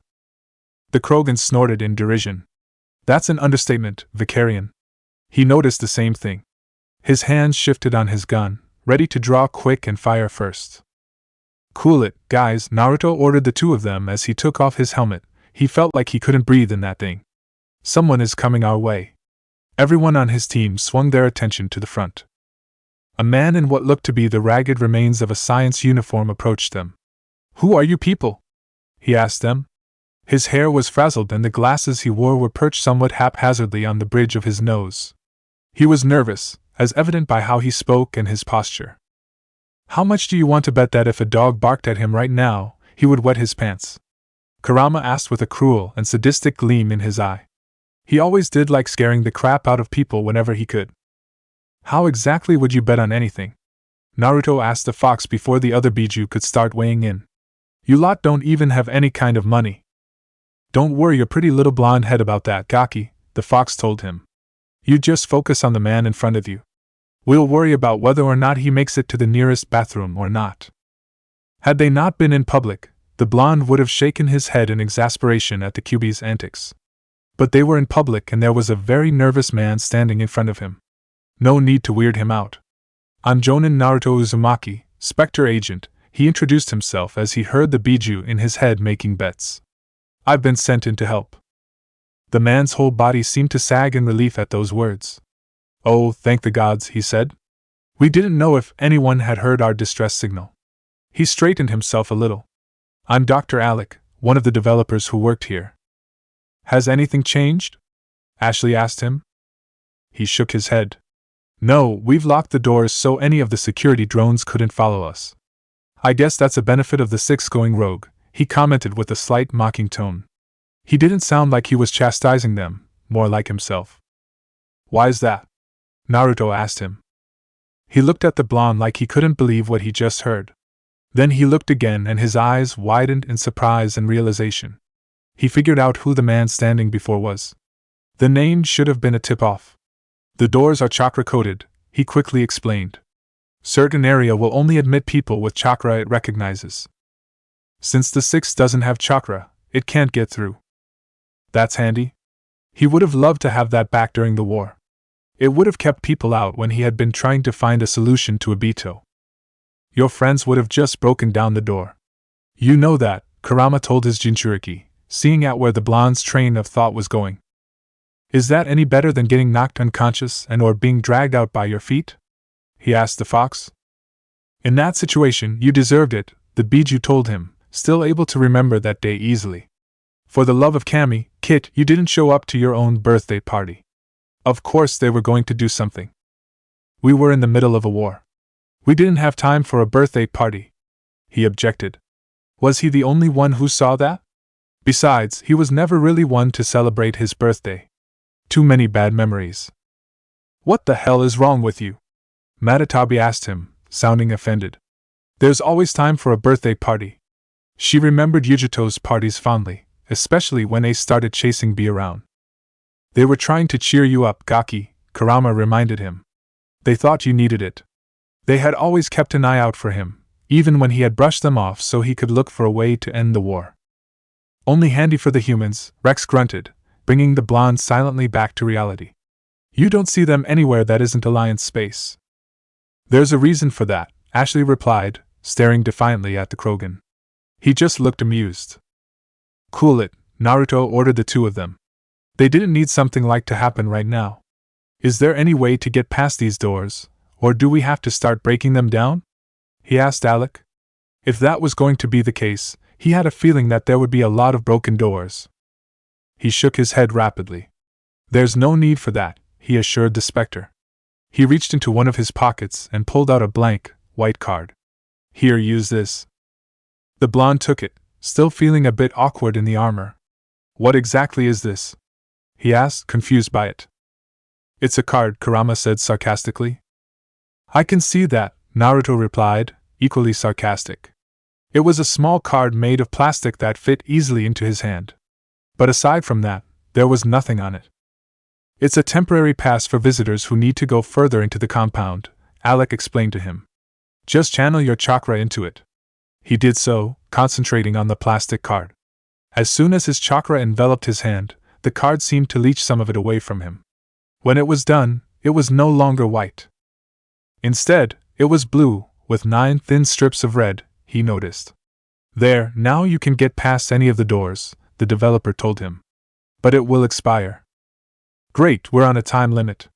The Krogan snorted in derision. "That's an understatement, Vicarian." He noticed the same thing. His hands shifted on his gun, ready to draw quick and fire first. "Cool it, guys," Naruto ordered the two of them as he took off his helmet. He felt like he couldn't breathe in that thing. "Someone is coming our way." Everyone on his team swung their attention to the front. A man in what looked to be the ragged remains of a science uniform approached them. "Who are you people?" he asked them. His hair was frazzled and the glasses he wore were perched somewhat haphazardly on the bridge of his nose. He was nervous, as evident by how he spoke and his posture. "How much do you want to bet that if a dog barked at him right now, he would wet his pants?" Kurama asked with a cruel and sadistic gleam in his eye. He always did like scaring the crap out of people whenever he could. "How exactly would you bet on anything?" Naruto asked the fox before the other Biju could start weighing in. You lot don't even have any kind of money. Don't worry your pretty little blonde head about that, Gaki, the fox told him. You just focus on the man in front of you. We'll worry about whether or not he makes it to the nearest bathroom or not. Had they not been in public, the blonde would have shaken his head in exasperation at the Kyuubi's antics. But they were in public and there was a very nervous man standing in front of him. No need to weird him out. I'm Jonin Naruto Uzumaki, Spectre agent, he introduced himself as he heard the Biju in his head making bets. I've been sent in to help. The man's whole body seemed to sag in relief at those words. Oh, thank the gods, he said. We didn't know if anyone had heard our distress signal. He straightened himself a little. I'm Dr. Alec, one of the developers who worked here. Has anything changed? Ashley asked him. He shook his head. No, we've locked the doors so any of the security drones couldn't follow us. I guess that's a benefit of the Six going rogue, he commented with a slight mocking tone. He didn't sound like he was chastising them, more like himself. Why's that? Naruto asked him. He looked at the blonde like he couldn't believe what he just heard. Then he looked again and his eyes widened in surprise and realization. He figured out who the man standing before was. The name should have been a tip-off. The doors are chakra-coded, he quickly explained. Certain area will only admit people with chakra it recognizes. Since the Six doesn't have chakra, it can't get through. That's handy. He would have loved to have that back during the war. It would have kept people out when he had been trying to find a solution to Obito. Your friends would have just broken down the door. You know that, Kurama told his Jinchuriki, seeing out where the blonde's train of thought was going. Is that any better than getting knocked unconscious and or being dragged out by your feet? He asked the fox. In that situation, you deserved it, the Biju told him, still able to remember that day easily. For the love of Kami, Kit, you didn't show up to your own birthday party. Of course they were going to do something. We were in the middle of a war. We didn't have time for a birthday party. He objected. Was he the only one who saw that? Besides, he was never really one to celebrate his birthday. Too many bad memories. What the hell is wrong with you? Matatabi asked him, sounding offended. There's always time for a birthday party. She remembered Yujito's parties fondly, especially when Ace started chasing B around. They were trying to cheer you up, Gaki, Kurama reminded him. They thought you needed it. They had always kept an eye out for him, even when he had brushed them off so he could look for a way to end the war. Only handy for the humans, Rex grunted, bringing the blonde silently back to reality. You don't see them anywhere that isn't Alliance space. There's a reason for that, Ashley replied, staring defiantly at the Krogan. He just looked amused. Cool it, Naruto ordered the two of them. They didn't need something like to happen right now. Is there any way to get past these doors, or do we have to start breaking them down? He asked Alec. If that was going to be the case, he had a feeling that there would be a lot of broken doors. He shook his head rapidly. There's no need for that, he assured the Spectre. He reached into one of his pockets and pulled out a blank, white card. Here, use this. The blonde took it, still feeling a bit awkward in the armor. What exactly is this? He asked, confused by it. It's a card, Kurama said sarcastically. I can see that, Naruto replied, equally sarcastic. It was a small card made of plastic that fit easily into his hand. But aside from that, there was nothing on it. It's a temporary pass for visitors who need to go further into the compound, Alec explained to him. Just channel your chakra into it. He did so, concentrating on the plastic card. As soon as his chakra enveloped his hand, the card seemed to leech some of it away from him. When it was done, it was no longer white. Instead, it was blue, with 9 thin strips of red, he noticed. There, now you can get past any of the doors, the developer told him. But it will expire. Great, we're on a time limit.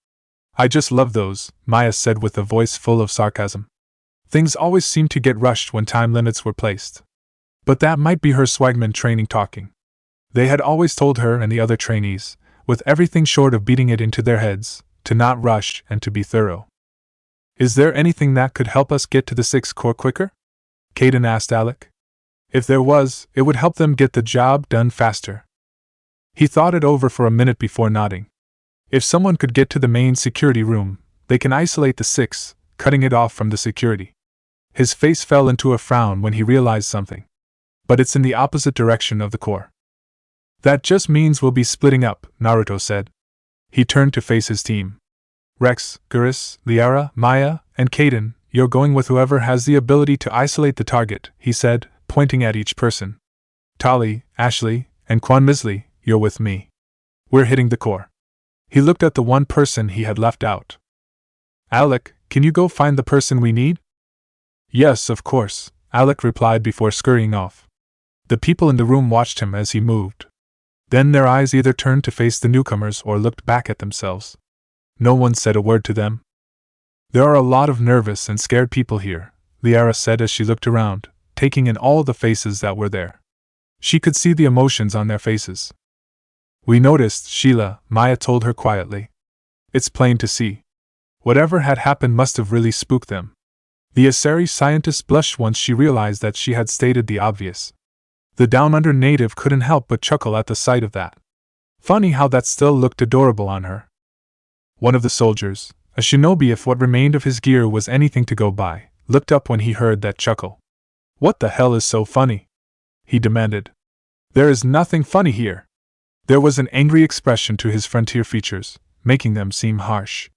I just love those, Maya said with a voice full of sarcasm. Things always seem to get rushed when time limits were placed. But that might be her Swagman training talking. They had always told her and the other trainees, with everything short of beating it into their heads, to not rush and to be thorough. Is there anything that could help us get to the 6th Corps quicker? Kaden asked Alec. If there was, it would help them get the job done faster. He thought it over for a minute before nodding. If someone could get to the main security room, they can isolate the 6, cutting it off from the security. His face fell into a frown when he realized something. But it's in the opposite direction of the core. That just means we'll be splitting up, Naruto said. He turned to face his team. Rex, Gurus, Liara, Maya, and Kaden, you're going with whoever has the ability to isolate the target, he said, pointing at each person. Tali, Ashley, and Quan Misley, you're with me. We're hitting the core. He looked at the one person he had left out. Alec, can you go find the person we need? Yes, of course, Alec replied before scurrying off. The people in the room watched him as he moved. Then their eyes either turned to face the newcomers or looked back at themselves. No one said a word to them. There are a lot of nervous and scared people here, Liara said as she looked around, taking in all the faces that were there. She could see the emotions on their faces. We noticed, Sheila, Maya told her quietly. It's plain to see. Whatever had happened must have really spooked them. The Asari scientist blushed once she realized that she had stated the obvious. The down-under native couldn't help but chuckle at the sight of that. Funny how that still looked adorable on her. One of the soldiers, a shinobi if what remained of his gear was anything to go by, looked up when he heard that chuckle. What the hell is so funny? He demanded. There is nothing funny here. There was an angry expression to his frontier features, making them seem harsh.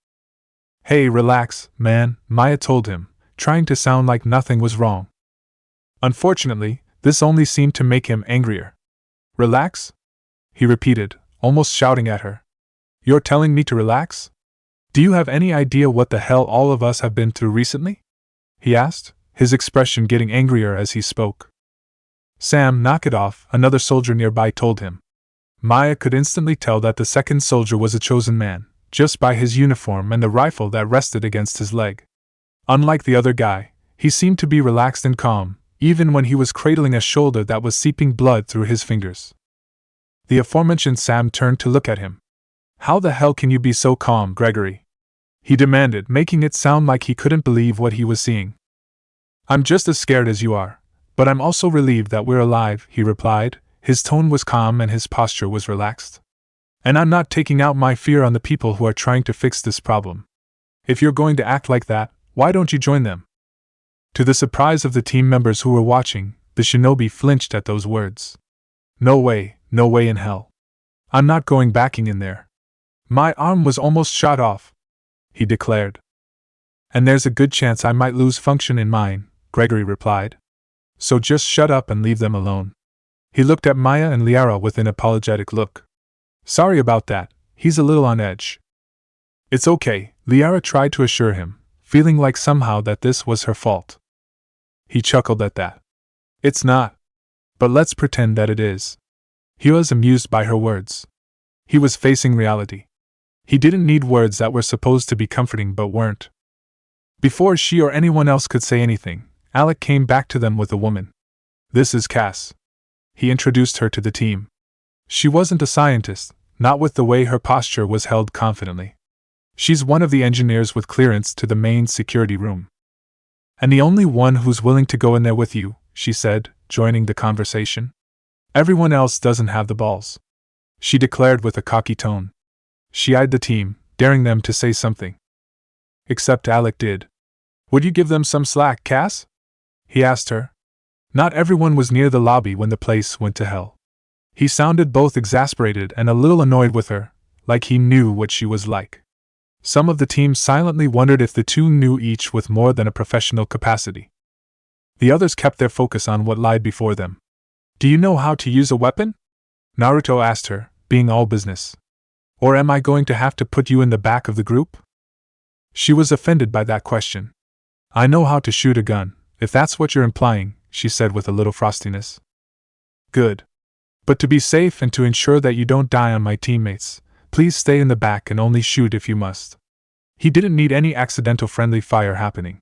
Hey, relax, man, Maya told him, trying to sound like nothing was wrong. Unfortunately, this only seemed to make him angrier. Relax? He repeated, almost shouting at her. You're telling me to relax? Do you have any idea what the hell all of us have been through recently? He asked, his expression getting angrier as he spoke. Sam, knock it off, another soldier nearby told him. Maya could instantly tell that the second soldier was a chosen man, just by his uniform and the rifle that rested against his leg. Unlike the other guy, he seemed to be relaxed and calm, even when he was cradling a shoulder that was seeping blood through his fingers. The aforementioned Sam turned to look at him. How the hell can you be so calm, Gregory? He demanded, making it sound like he couldn't believe what he was seeing. I'm just as scared as you are, but I'm also relieved that we're alive, he replied. His tone was calm and his posture was relaxed. And I'm not taking out my fear on the people who are trying to fix this problem. If you're going to act like that, why don't you join them? To the surprise of the team members who were watching, the shinobi flinched at those words. No way in hell. I'm not going backing in there. My arm was almost shot off, he declared. And there's a good chance I might lose function in mine, Gregory replied. So just shut up and leave them alone. He looked at Maya and Liara with an apologetic look. Sorry about that, he's a little on edge. It's okay, Liara tried to assure him, feeling like somehow that this was her fault. He chuckled at that. It's not. But let's pretend that it is. He was amused by her words. He was facing reality. He didn't need words that were supposed to be comforting but weren't. Before she or anyone else could say anything, Alec came back to them with a woman. This is Cass. He introduced her to the team. She wasn't a scientist, not with the way her posture was held confidently. She's one of the engineers with clearance to the main security room. And the only one who's willing to go in there with you, she said, joining the conversation. Everyone else doesn't have the balls. She declared with a cocky tone. She eyed the team, daring them to say something. Except Alec did. Would you give them some slack, Cass? He asked her. Not everyone was near the lobby when the place went to hell. He sounded both exasperated and a little annoyed with her, like he knew what she was like. Some of the team silently wondered if the two knew each with more than a professional capacity. The others kept their focus on what lied before them. Do you know how to use a weapon? Naruto asked her, being all business. Or am I going to have to put you in the back of the group? She was offended by that question. I know how to shoot a gun, if that's what you're implying, she said with a little frostiness. Good. But to be safe and to ensure that you don't die on my teammates, please stay in the back and only shoot if you must. He didn't need any accidental friendly fire happening.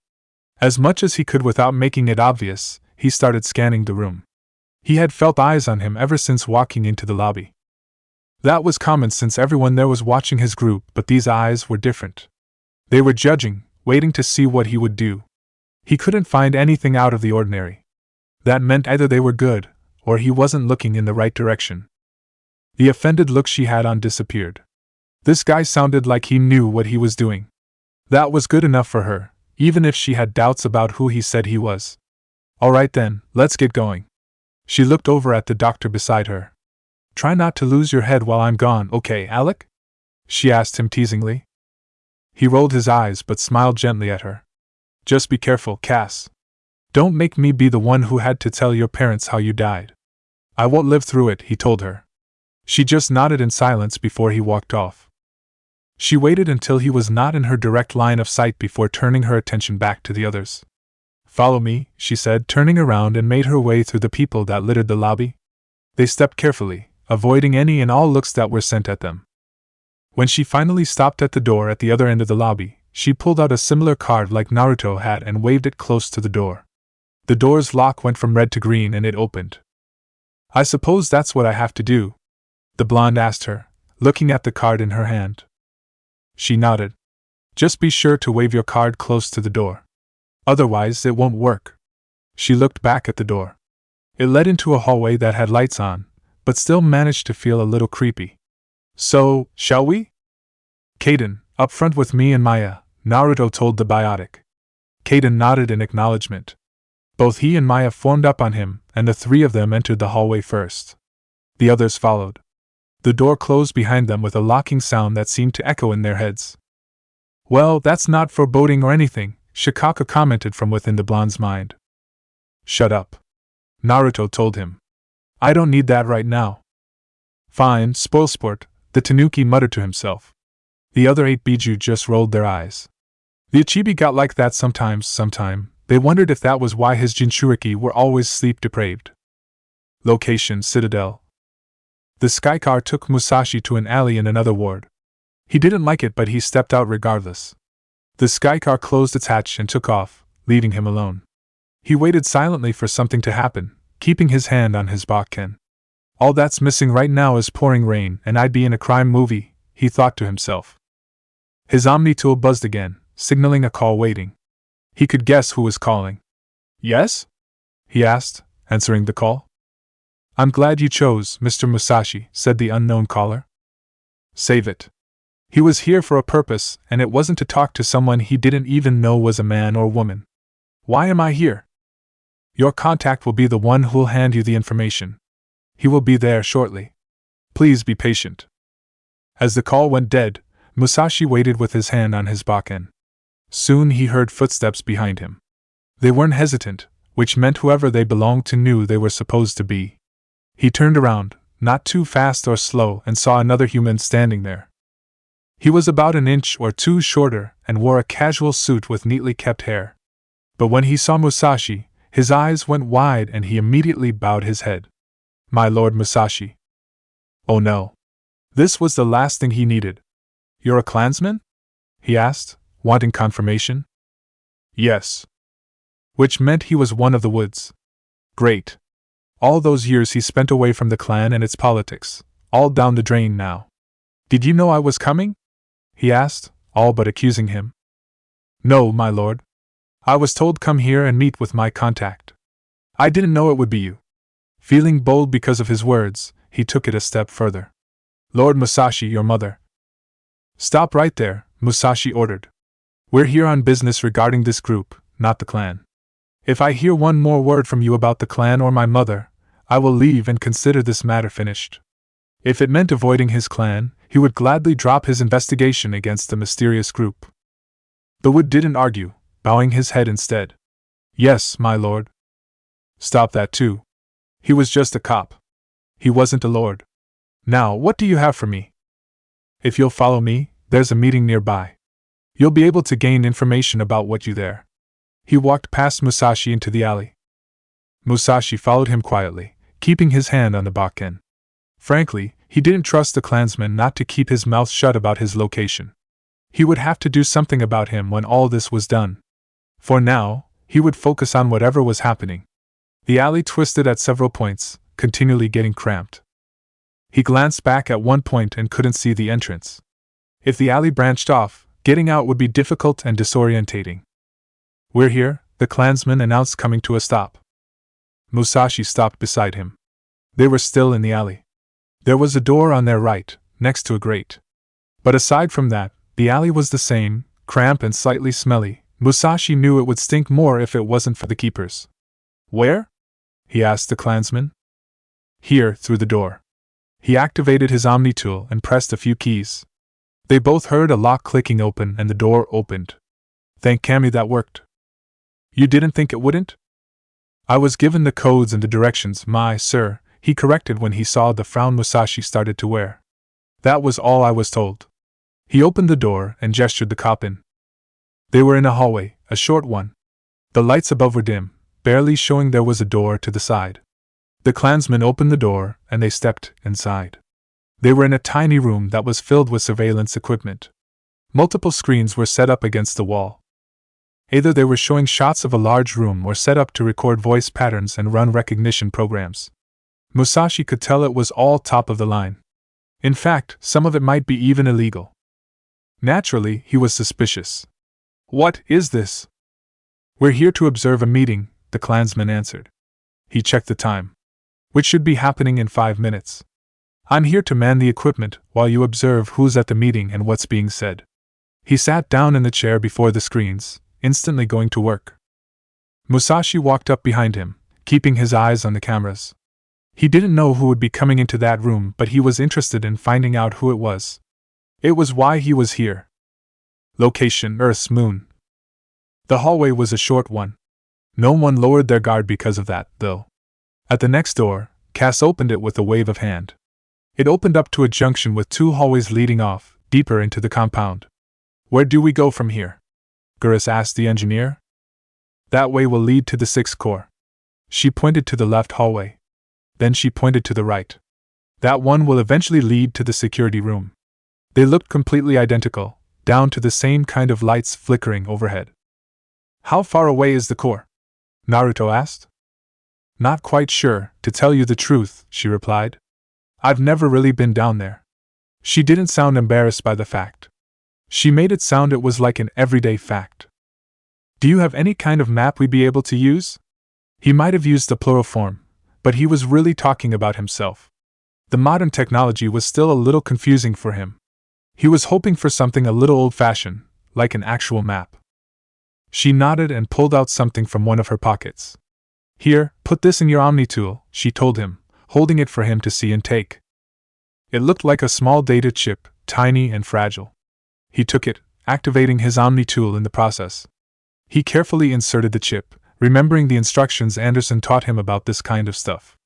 As much as he could without making it obvious, he started scanning the room. He had felt eyes on him ever since walking into the lobby. That was common since everyone there was watching his group, but these eyes were different. They were judging, waiting to see what he would do. He couldn't find anything out of the ordinary. That meant either they were good, or he wasn't looking in the right direction. The offended look she had on disappeared. This guy sounded like he knew what he was doing. That was good enough for her, even if she had doubts about who he said he was. Alright then, let's get going. She looked over at the doctor beside her. Try not to lose your head while I'm gone, okay, Alec? She asked him teasingly. He rolled his eyes but smiled gently at her. Just be careful, Cass. Don't make me be the one who had to tell your parents how you died. I won't live through it, he told her. She just nodded in silence before he walked off. She waited until he was not in her direct line of sight before turning her attention back to the others. Follow me, she said, turning around and made her way through the people that littered the lobby. They stepped carefully, avoiding any and all looks that were sent at them. When she finally stopped at the door at the other end of the lobby, she pulled out a similar card like Naruto had and waved it close to the door. The door's lock went from red to green and it opened. I suppose that's what I have to do? The blonde asked her, looking at the card in her hand. She nodded. Just be sure to wave your card close to the door. Otherwise it won't work. She looked back at the door. It led into a hallway that had lights on, but still managed to feel a little creepy. So, shall we? Kaden, up front with me and Maya, Naruto told the biotic. Kaden nodded in acknowledgement. Both he and Maya formed up on him, and the three of them entered the hallway first. The others followed. The door closed behind them with a locking sound that seemed to echo in their heads. Well, that's not foreboding or anything, Shikaka commented from within the blonde's mind. Shut up. Naruto told him. I don't need that right now. Fine, spoilsport, the Tanuki muttered to himself. The other 8 Biju just rolled their eyes. The Ichibi got like that sometime. They wondered if that was why his Jinchuriki were always sleep-depraved. Location: Citadel. The skycar took Musashi to an alley in another ward. He didn't like it but he stepped out regardless. The skycar closed its hatch and took off, leaving him alone. He waited silently for something to happen, keeping his hand on his Bakken. All that's missing right now is pouring rain and I'd be in a crime movie, he thought to himself. His Omni tool buzzed again, signaling a call waiting. He could guess who was calling. Yes? He asked, answering the call. I'm glad you chose, Mr. Musashi, said the unknown caller. Save it. He was here for a purpose, and it wasn't to talk to someone he didn't even know was a man or woman. Why am I here? Your contact will be the one who'll hand you the information. He will be there shortly. Please be patient. As the call went dead, Musashi waited with his hand on his Bakken. Soon he heard footsteps behind him. They weren't hesitant, which meant whoever they belonged to knew they were supposed to be. He turned around, not too fast or slow, and saw another human standing there. He was about an inch or two shorter and wore a casual suit with neatly kept hair. But when he saw Musashi, his eyes went wide and he immediately bowed his head. My Lord Musashi. Oh no. This was the last thing he needed. You're a clansman? He asked, wanting confirmation. Yes. Which meant he was one of the Woods. Great. All those years he spent away from the clan and its politics, all down the drain now. Did you know I was coming? He asked, all but accusing him. No, my lord. I was told come here and meet with my contact. I didn't know it would be you. Feeling bold because of his words, he took it a step further. Lord Musashi, your mother. Stop right there, Musashi ordered. We're here on business regarding this group, not the clan. If I hear one more word from you about the clan or my mother, I will leave and consider this matter finished. If it meant avoiding his clan, he would gladly drop his investigation against the mysterious group. The Wood didn't argue, bowing his head instead. Yes, my lord. Stop that too. He was just a cop. He wasn't a lord. Now, what do you have for me? If you'll follow me, there's a meeting nearby. You'll be able to gain information about what you there. He walked past Musashi into the alley. Musashi followed him quietly, keeping his hand on the Bakken. Frankly, he didn't trust the clansman not to keep his mouth shut about his location. He would have to do something about him when all this was done. For now, he would focus on whatever was happening. The alley twisted at several points, continually getting cramped. He glanced back at one point and couldn't see the entrance. If the alley branched off, getting out would be difficult and disorientating. We're here, the clansman announced, coming to a stop. Musashi stopped beside him. They were still in the alley. There was a door on their right, next to a grate. But aside from that, the alley was the same, cramped and slightly smelly, Musashi knew it would stink more if it wasn't for the keepers. Where? He asked the clansman. Here, through the door. He activated his Omni tool and pressed a few keys. They both heard a lock clicking open and the door opened. Thank Kami that worked. You didn't think it wouldn't? I was given the codes and the directions, my sir, he corrected when he saw the frown Musashi started to wear. That was all I was told. He opened the door and gestured the cop in. They were in a hallway, a short one. The lights above were dim, barely showing there was a door to the side. The clansman opened the door and they stepped inside. They were in a tiny room that was filled with surveillance equipment. Multiple screens were set up against the wall. Either they were showing shots of a large room or set up to record voice patterns and run recognition programs. Musashi could tell it was all top of the line. In fact, some of it might be even illegal. Naturally, he was suspicious. What is this? We're here to observe a meeting, the clansman answered. He checked the time. Which should be happening in 5 minutes. I'm here to man the equipment while you observe who's at the meeting and what's being said. He sat down in the chair before the screens, instantly going to work. Musashi walked up behind him, keeping his eyes on the cameras. He didn't know who would be coming into that room, but he was interested in finding out who it was. It was why he was here. Location: Earth's moon. The hallway was a short one. No one lowered their guard because of that, though. At the next door, Cass opened it with a wave of hand. It opened up to a junction with 2 hallways leading off, deeper into the compound. Where do we go from here? Gurus asked the engineer. That way will lead to the 6th core. She pointed to the left hallway. Then she pointed to the right. That one will eventually lead to the security room. They looked completely identical, down to the same kind of lights flickering overhead. How far away is the core? Naruto asked. Not quite sure, to tell you the truth, she replied. I've never really been down there. She didn't sound embarrassed by the fact. She made it sound it was like an everyday fact. Do you have any kind of map we'd be able to use? He might have used the plural form, but he was really talking about himself. The modern technology was still a little confusing for him. He was hoping for something a little old-fashioned, like an actual map. She nodded and pulled out something from one of her pockets. Here, put this in your Omni tool, she told him, holding it for him to see and take. It looked like a small data chip, tiny and fragile. He took it, activating his Omni tool in the process. He carefully inserted the chip, remembering the instructions Anderson taught him about this kind of stuff.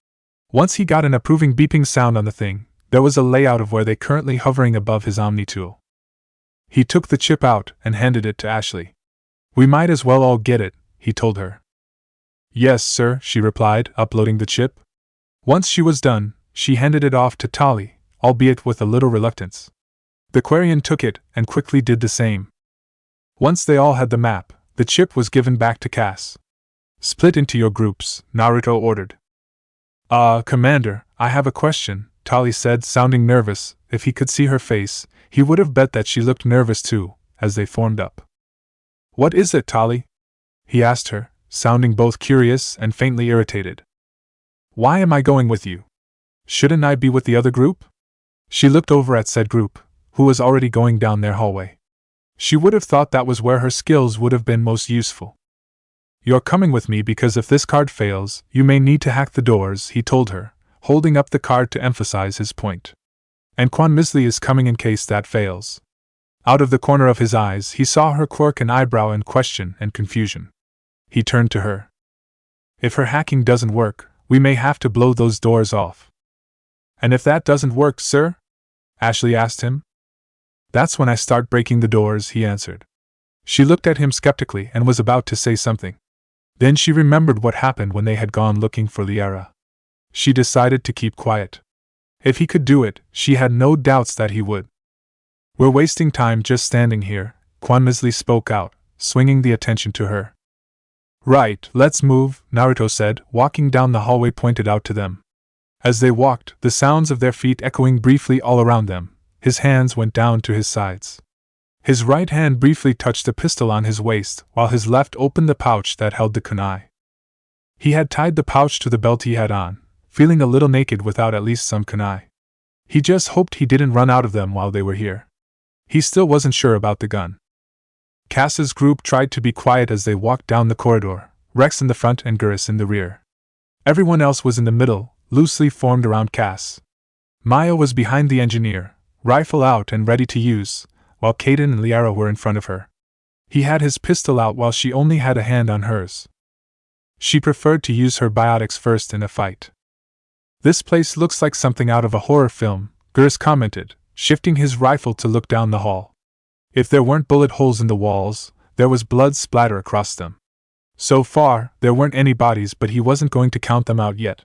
Once he got an approving beeping sound on the thing, there was a layout of where they currently hovering above his Omni tool. He took the chip out and handed it to Ashley. We might as well all get it, he told her. Yes, sir, she replied, uploading the chip. Once she was done, she handed it off to Tali, albeit with a little reluctance. The Quarian took it and quickly did the same. Once they all had the map, the chip was given back to Cass. Split into your groups, Naruto ordered. Commander, I have a question, Tali said, sounding nervous. If he could see her face, he would have bet that she looked nervous too, as they formed up. What is it, Tali? He asked her, sounding both curious and faintly irritated. Why am I going with you? Shouldn't I be with the other group? She looked over at said group, who was already going down their hallway. She would have thought that was where her skills would have been most useful. You're coming with me because if this card fails, you may need to hack the doors, he told her, holding up the card to emphasize his point. And Quan Misley is coming in case that fails. Out of the corner of his eyes, he saw her quirk an eyebrow in question and confusion. He turned to her. If her hacking doesn't work, we may have to blow those doors off. And if that doesn't work, sir? Ashley asked him. That's when I start breaking the doors, he answered. She looked at him skeptically and was about to say something. Then she remembered what happened when they had gone looking for Liara. She decided to keep quiet. If he could do it, she had no doubts that he would. We're wasting time just standing here, Quan Misley spoke out, swinging the attention to her. Right, let's move, Naruto said, walking down the hallway pointed out to them. As they walked, the sounds of their feet echoing briefly all around them, his hands went down to his sides. His right hand briefly touched a pistol on his waist, while his left opened the pouch that held the kunai. He had tied the pouch to the belt he had on, feeling a little naked without at least some kunai. He just hoped he didn't run out of them while they were here. He still wasn't sure about the gun. Cass's group tried to be quiet as they walked down the corridor, Rex in the front and Gurus in the rear. Everyone else was in the middle, loosely formed around Cass. Maya was behind the engineer, rifle out and ready to use, while Kaden and Liara were in front of her. He had his pistol out while she only had a hand on hers. She preferred to use her biotics first in a fight. "This place looks like something out of a horror film," Gurus commented, shifting his rifle to look down the hall. If there weren't bullet holes in the walls, there was blood splatter across them. So far, there weren't any bodies, but he wasn't going to count them out yet.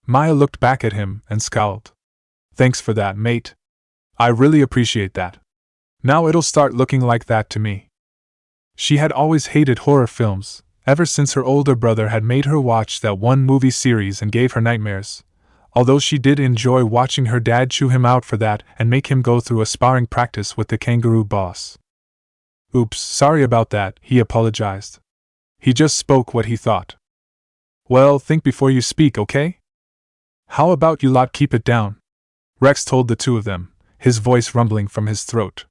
Maya looked back at him and scowled. "Thanks for that, mate. I really appreciate that. Now it'll start looking like that to me." She had always hated horror films, ever since her older brother had made her watch that one movie series and gave her nightmares, although she did enjoy watching her dad chew him out for that and make him go through a sparring practice with the kangaroo boss. "Oops, sorry about that," he apologized. He just spoke what he thought. "Well, think before you speak, okay? How about you lot keep it down?" Rex told the two of them, his voice rumbling from his throat.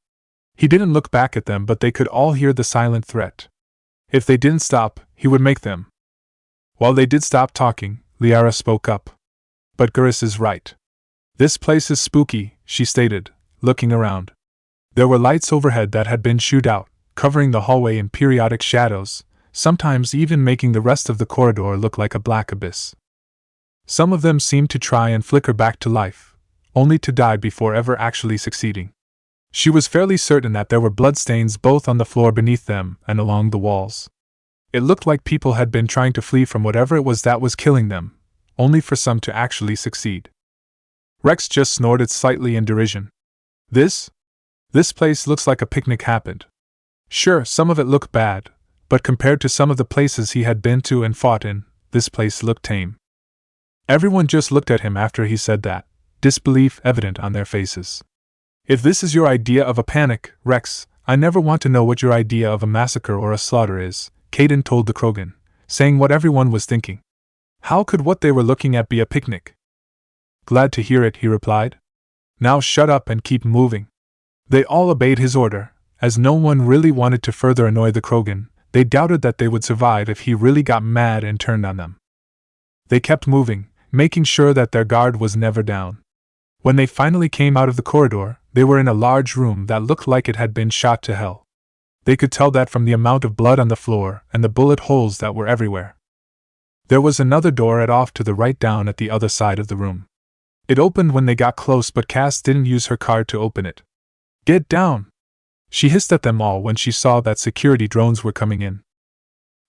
He didn't look back at them, but they could all hear the silent threat. If they didn't stop, he would make them. While they did stop talking, Liara spoke up. "But Gurus is right. This place is spooky," she stated, looking around. There were lights overhead that had been shooed out, covering the hallway in periodic shadows, sometimes even making the rest of the corridor look like a black abyss. Some of them seemed to try and flicker back to life, only to die before ever actually succeeding. She was fairly certain that there were bloodstains both on the floor beneath them and along the walls. It looked like people had been trying to flee from whatever it was that was killing them, only for some to actually succeed. Rex just snorted slightly in derision. This place looks like a picnic happened. Sure, some of it looked bad, but compared to some of the places he had been to and fought in, this place looked tame. Everyone just looked at him after he said that, disbelief evident on their faces. "If this is your idea of a panic, Rex, I never want to know what your idea of a massacre or a slaughter is," Kaden told the Krogan, saying what everyone was thinking. How could what they were looking at be a picnic? "Glad to hear it," he replied. "Now shut up and keep moving." They all obeyed his order, as no one really wanted to further annoy the Krogan. They doubted that they would survive if he really got mad and turned on them. They kept moving, making sure that their guard was never down. When they finally came out of the corridor, they were in a large room that looked like it had been shot to hell. They could tell that from the amount of blood on the floor and the bullet holes that were everywhere. There was another door off to the right down at the other side of the room. It opened when they got close, but Cass didn't use her card to open it. "Get down!" She hissed at them all when she saw that security drones were coming in.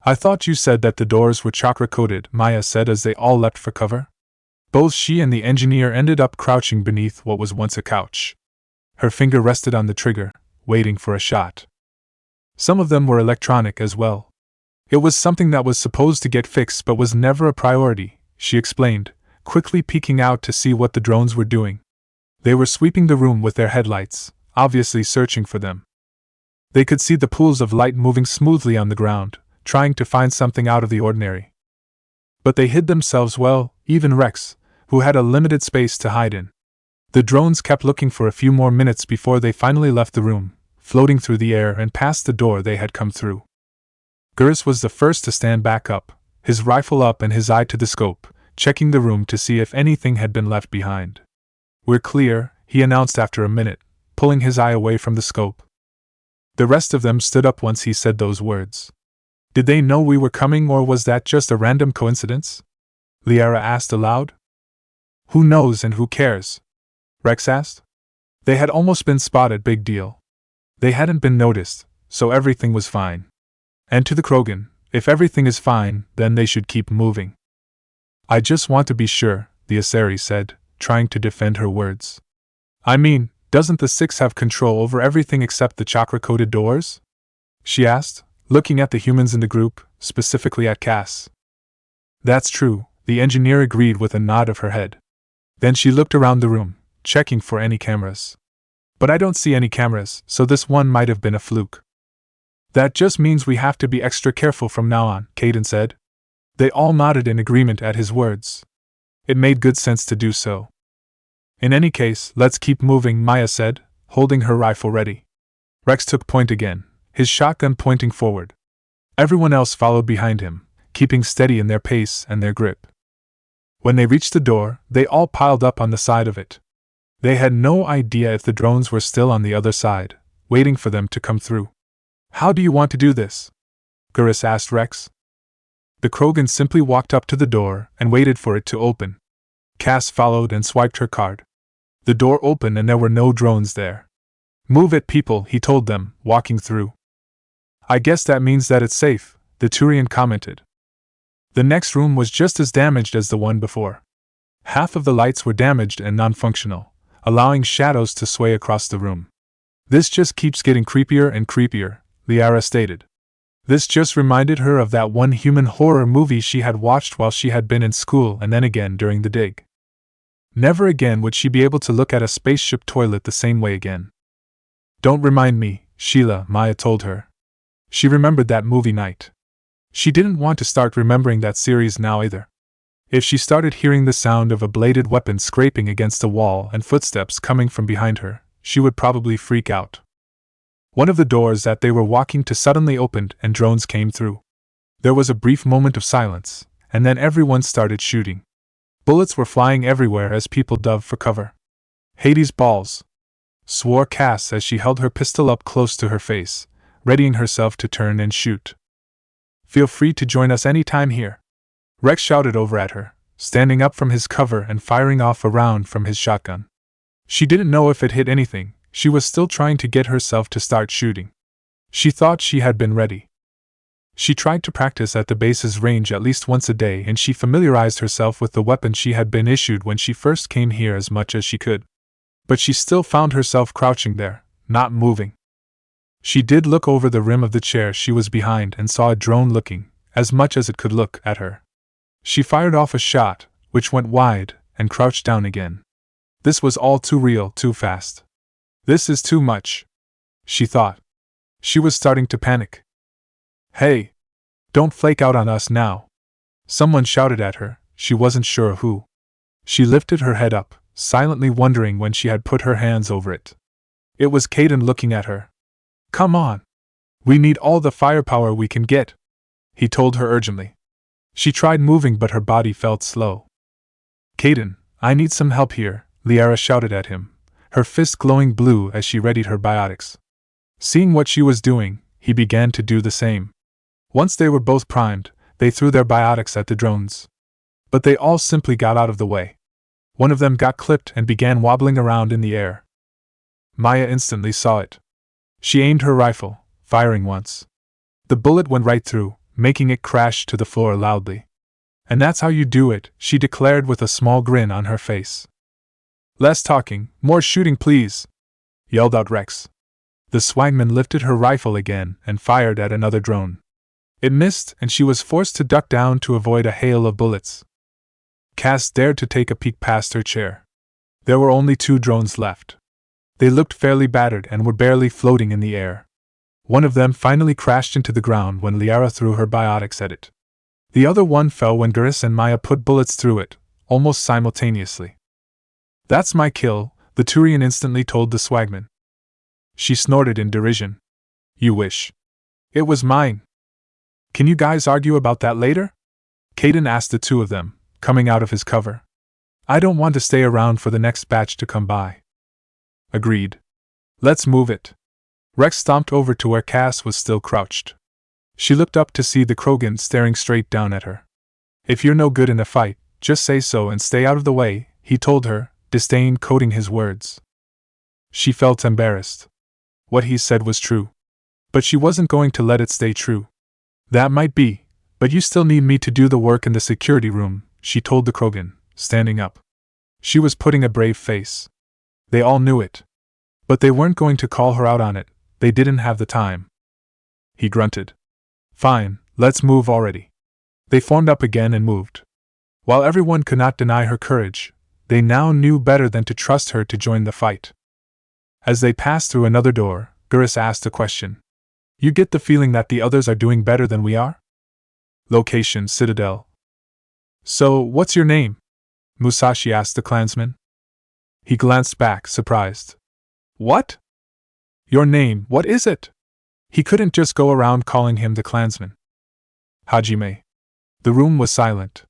"I thought you said that the doors were chakra-coated," Maya said as they all leapt for cover. Both she and the engineer ended up crouching beneath what was once a couch. Her finger rested on the trigger, waiting for a shot. Some of them were electronic as well. It was something that was supposed to get fixed but was never a priority, she explained, quickly peeking out to see what the drones were doing. They were sweeping the room with their headlights, obviously searching for them. They could see the pools of light moving smoothly on the ground, trying to find something out of the ordinary. But they hid themselves well, even Rex, who had a limited space to hide in. The drones kept looking for a few more minutes before they finally left the room, floating through the air and past the door they had come through. Gurus was the first to stand back up, his rifle up and his eye to the scope, checking the room to see if anything had been left behind. "We're clear," he announced after a minute, pulling his eye away from the scope. The rest of them stood up once he said those words. "Did they know we were coming, or was that just a random coincidence?" Liara asked aloud. "Who knows and who cares?" Rex asked. They had almost been spotted, big deal. They hadn't been noticed, so everything was fine. And to the Krogan, if everything is fine, then they should keep moving. "I just want to be sure," the Asari said, trying to defend her words. "I mean, doesn't the Six have control over everything except the chakra-coated doors?" she asked, looking at the humans in the group, specifically at Cass. "That's true," the engineer agreed with a nod of her head. Then she looked around the room, checking for any cameras. "But I don't see any cameras, so this one might have been a fluke." "That just means we have to be extra careful from now on," Kaden said. They all nodded in agreement at his words. It made good sense to do so. "In any case, let's keep moving," Maya said, holding her rifle ready. Rex took point again, his shotgun pointing forward. Everyone else followed behind him, keeping steady in their pace and their grip. When they reached the door, they all piled up on the side of it. They had no idea if the drones were still on the other side, waiting for them to come through. "How do you want to do this?" Gurus asked Rex. The Krogan simply walked up to the door and waited for it to open. Cass followed and swiped her card. The door opened and there were no drones there. "Move it, people," he told them, walking through. "I guess that means that it's safe," the Turian commented. The next room was just as damaged as the one before. Half of the lights were damaged and non-functional, allowing shadows to sway across the room. "This just keeps getting creepier and creepier," Liara stated. This just reminded her of that one human horror movie she had watched while she had been in school and then again during the dig. Never again would she be able to look at a spaceship toilet the same way again. "Don't remind me, Sheila," Maya told her. She remembered that movie night. She didn't want to start remembering that series now either. If she started hearing the sound of a bladed weapon scraping against a wall and footsteps coming from behind her, she would probably freak out. One of the doors that they were walking to suddenly opened and drones came through. There was a brief moment of silence, and then everyone started shooting. Bullets were flying everywhere as people dove for cover. "Hades balls," swore Cass as she held her pistol up close to her face, readying herself to turn and shoot. "Feel free to join us any time here," Rex shouted over at her, standing up from his cover and firing off a round from his shotgun. She didn't know if it hit anything. She was still trying to get herself to start shooting. She thought she had been ready. She tried to practice at the base's range at least once a day, and she familiarized herself with the weapon she had been issued when she first came here as much as she could. But she still found herself crouching there, not moving. She did look over the rim of the chair she was behind and saw a drone looking, as much as it could look, at her. She fired off a shot, which went wide, and crouched down again. This was all too real, too fast. "This is too much," she thought. She was starting to panic. "Hey! Don't flake out on us now!" Someone shouted at her, she wasn't sure who. She lifted her head up, silently wondering when she had put her hands over it. It was Caden looking at her. "Come on! We need all the firepower we can get," he told her urgently. She tried moving but her body felt slow. "Caden, I need some help here," Liara shouted at him, her fist glowing blue as she readied her biotics. Seeing what she was doing, he began to do the same. Once they were both primed, they threw their biotics at the drones. But they all simply got out of the way. One of them got clipped and began wobbling around in the air. Maya instantly saw it. She aimed her rifle, firing once. The bullet went right through, making it crash to the floor loudly. "And that's how you do it," she declared with a small grin on her face. "Less talking, more shooting please," yelled out Rex. The Swagman lifted her rifle again and fired at another drone. It missed and she was forced to duck down to avoid a hail of bullets. Cass dared to take a peek past her chair. There were only 2 drones left. They looked fairly battered and were barely floating in the air. One of them finally crashed into the ground when Liara threw her biotics at it. The other one fell when Gurus and Maya put bullets through it, almost simultaneously. "That's my kill," the Turian instantly told the Swagman. She snorted in derision. "You wish. It was mine." "Can you guys argue about that later?" Caden asked the 2 of them, coming out of his cover. "I don't want to stay around for the next batch to come by." "Agreed. Let's move it." Rex stomped over to where Cass was still crouched. She looked up to see the Krogan staring straight down at her. "If you're no good in a fight, just say so and stay out of the way," he told her, disdain coating his words. She felt embarrassed. What he said was true. But she wasn't going to let it stay true. "That might be, but you still need me to do the work in the security room," she told the Krogan, standing up. She was putting a brave face. They all knew it. But they weren't going to call her out on it, they didn't have the time. He grunted. "Fine, let's move already." They formed up again and moved. While everyone could not deny her courage, they now knew better than to trust her to join the fight. As they passed through another door, Gurus asked a question. "You get the feeling that the others are doing better than we are?" Location: Citadel. "So, what's your name?" Musashi asked the clansman. He glanced back, surprised. "What? Your name, what is it?" He couldn't just go around calling him the clansman. Hajime. The room was silent.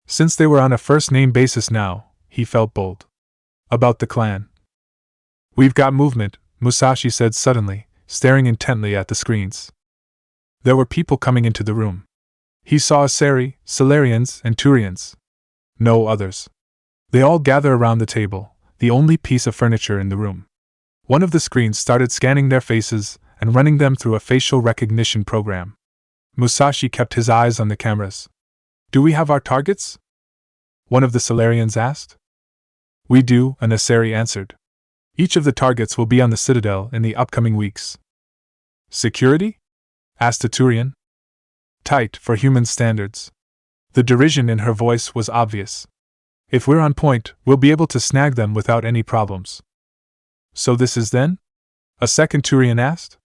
Since they were on a first-name basis now, he felt bold. About the clan. We've got movement, Musashi said suddenly, staring intently at the screens. There were people coming into the room. He saw Asari, Solarians, and Turians. No others. They all gather around the table, the only piece of furniture in the room. One of the screens started scanning their faces and running them through a facial recognition program. Musashi kept his eyes on the cameras. Do we have our targets? One of the Solarians asked. We do, an Asari answered. Each of the targets will be on the Citadel in the upcoming weeks. Security? Asked a Turian. Tight for human standards. The derision in her voice was obvious. If we're on point, we'll be able to snag them without any problems. So this is then? A second Turian asked.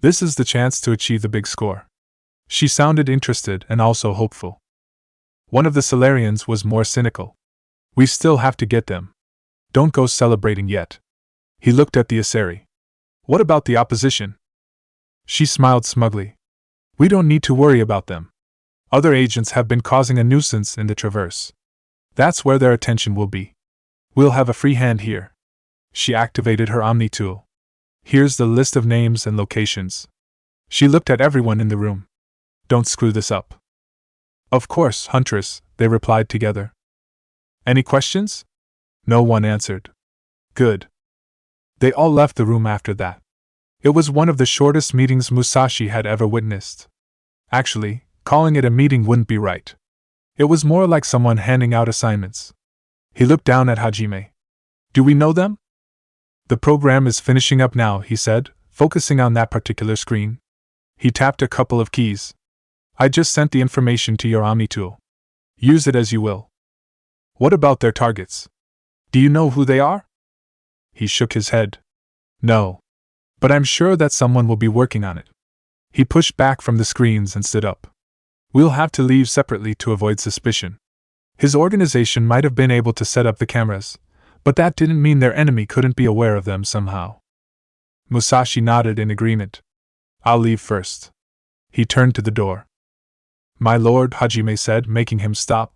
This is the chance to achieve the big score. She sounded interested and also hopeful. One of the Solarians was more cynical. We still have to get them. Don't go celebrating yet. He looked at the Asari. What about the opposition? She smiled smugly. We don't need to worry about them. Other agents have been causing a nuisance in the Traverse. That's where their attention will be. We'll have a free hand here. She activated her Omni tool. Here's the list of names and locations. She looked at everyone in the room. Don't screw this up. Of course, Huntress, they replied together. Any questions? No one answered. Good. They all left the room after that. It was one of the shortest meetings Musashi had ever witnessed. Actually, calling it a meeting wouldn't be right. It was more like someone handing out assignments. He looked down at Hajime. Do we know them? The program is finishing up now, he said, focusing on that particular screen. He tapped a couple of keys. I just sent the information to your Omni tool. Use it as you will. What about their targets? Do you know who they are? He shook his head. No. But I'm sure that someone will be working on it. He pushed back from the screens and stood up. We'll have to leave separately to avoid suspicion. His organization might have been able to set up the cameras, but that didn't mean their enemy couldn't be aware of them somehow. Musashi nodded in agreement. I'll leave first. He turned to the door. My lord, Hajime said, making him stop.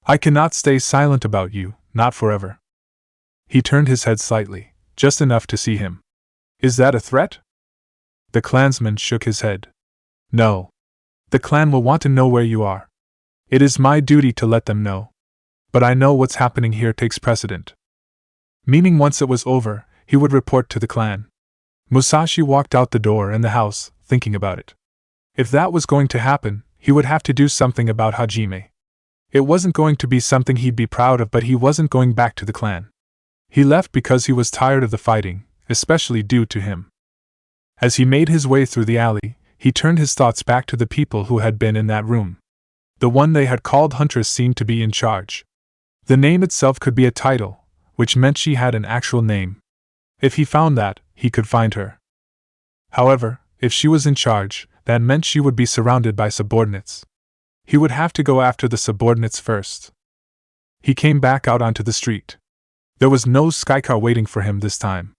I cannot stay silent about you, not forever. He turned his head slightly, just enough to see him. Is that a threat? The clansman shook his head. No. The clan will want to know where you are. It is my duty to let them know. But I know what's happening here takes precedent. Meaning once it was over, he would report to the clan. Musashi walked out the door and the house, thinking about it. If that was going to happen, he would have to do something about Hajime. It wasn't going to be something he'd be proud of, but he wasn't going back to the clan. He left because he was tired of the fighting, especially due to him. As he made his way through the alley, he turned his thoughts back to the people who had been in that room. The one they had called Huntress seemed to be in charge. The name itself could be a title, which meant she had an actual name. If he found that, he could find her. However, if she was in charge, that meant she would be surrounded by subordinates. He would have to go after the subordinates first. He came back out onto the street. There was no skycar waiting for him this time.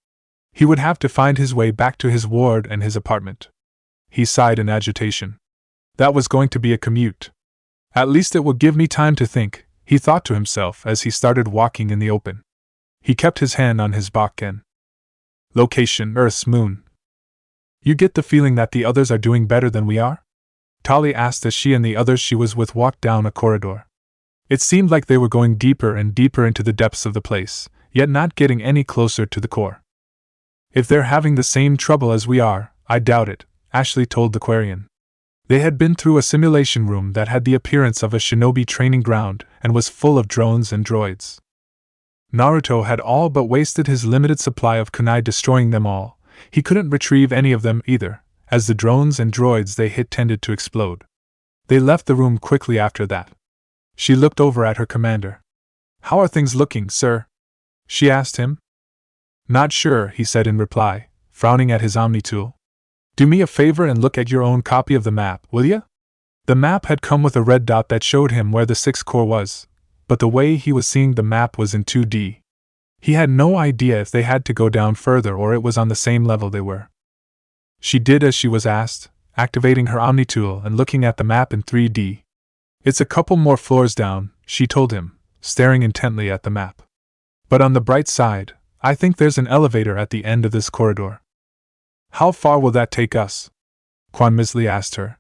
He would have to find his way back to his ward and his apartment. He sighed in agitation. That was going to be a commute. At least it would give me time to think, he thought to himself as he started walking in the open. He kept his hand on his Bakken. Location: Earth's moon. You get the feeling that the others are doing better than we are? Tali asked as she and the others she was with walked down a corridor. It seemed like they were going deeper and deeper into the depths of the place, yet not getting any closer to the core. If they're having the same trouble as we are, I doubt it, Ashley told the Quarian. They had been through a simulation room that had the appearance of a shinobi training ground and was full of drones and droids. Naruto had all but wasted his limited supply of kunai destroying them all. He couldn't retrieve any of them either, as the drones and droids they hit tended to explode. They left the room quickly after that. She looked over at her commander. How are things looking, sir? She asked him. Not sure, he said in reply, frowning at his Omni tool. Do me a favor and look at your own copy of the map, will ya? The map had come with a red dot that showed him where the 6th Corps was, but the way he was seeing the map was in 2D. He had no idea if they had to go down further or it was on the same level they were. She did as she was asked, activating her Omni tool and looking at the map in 3D. It's a couple more floors down, she told him, staring intently at the map. But on the bright side, I think there's an elevator at the end of this corridor. How far will that take us? Quan Misli asked her.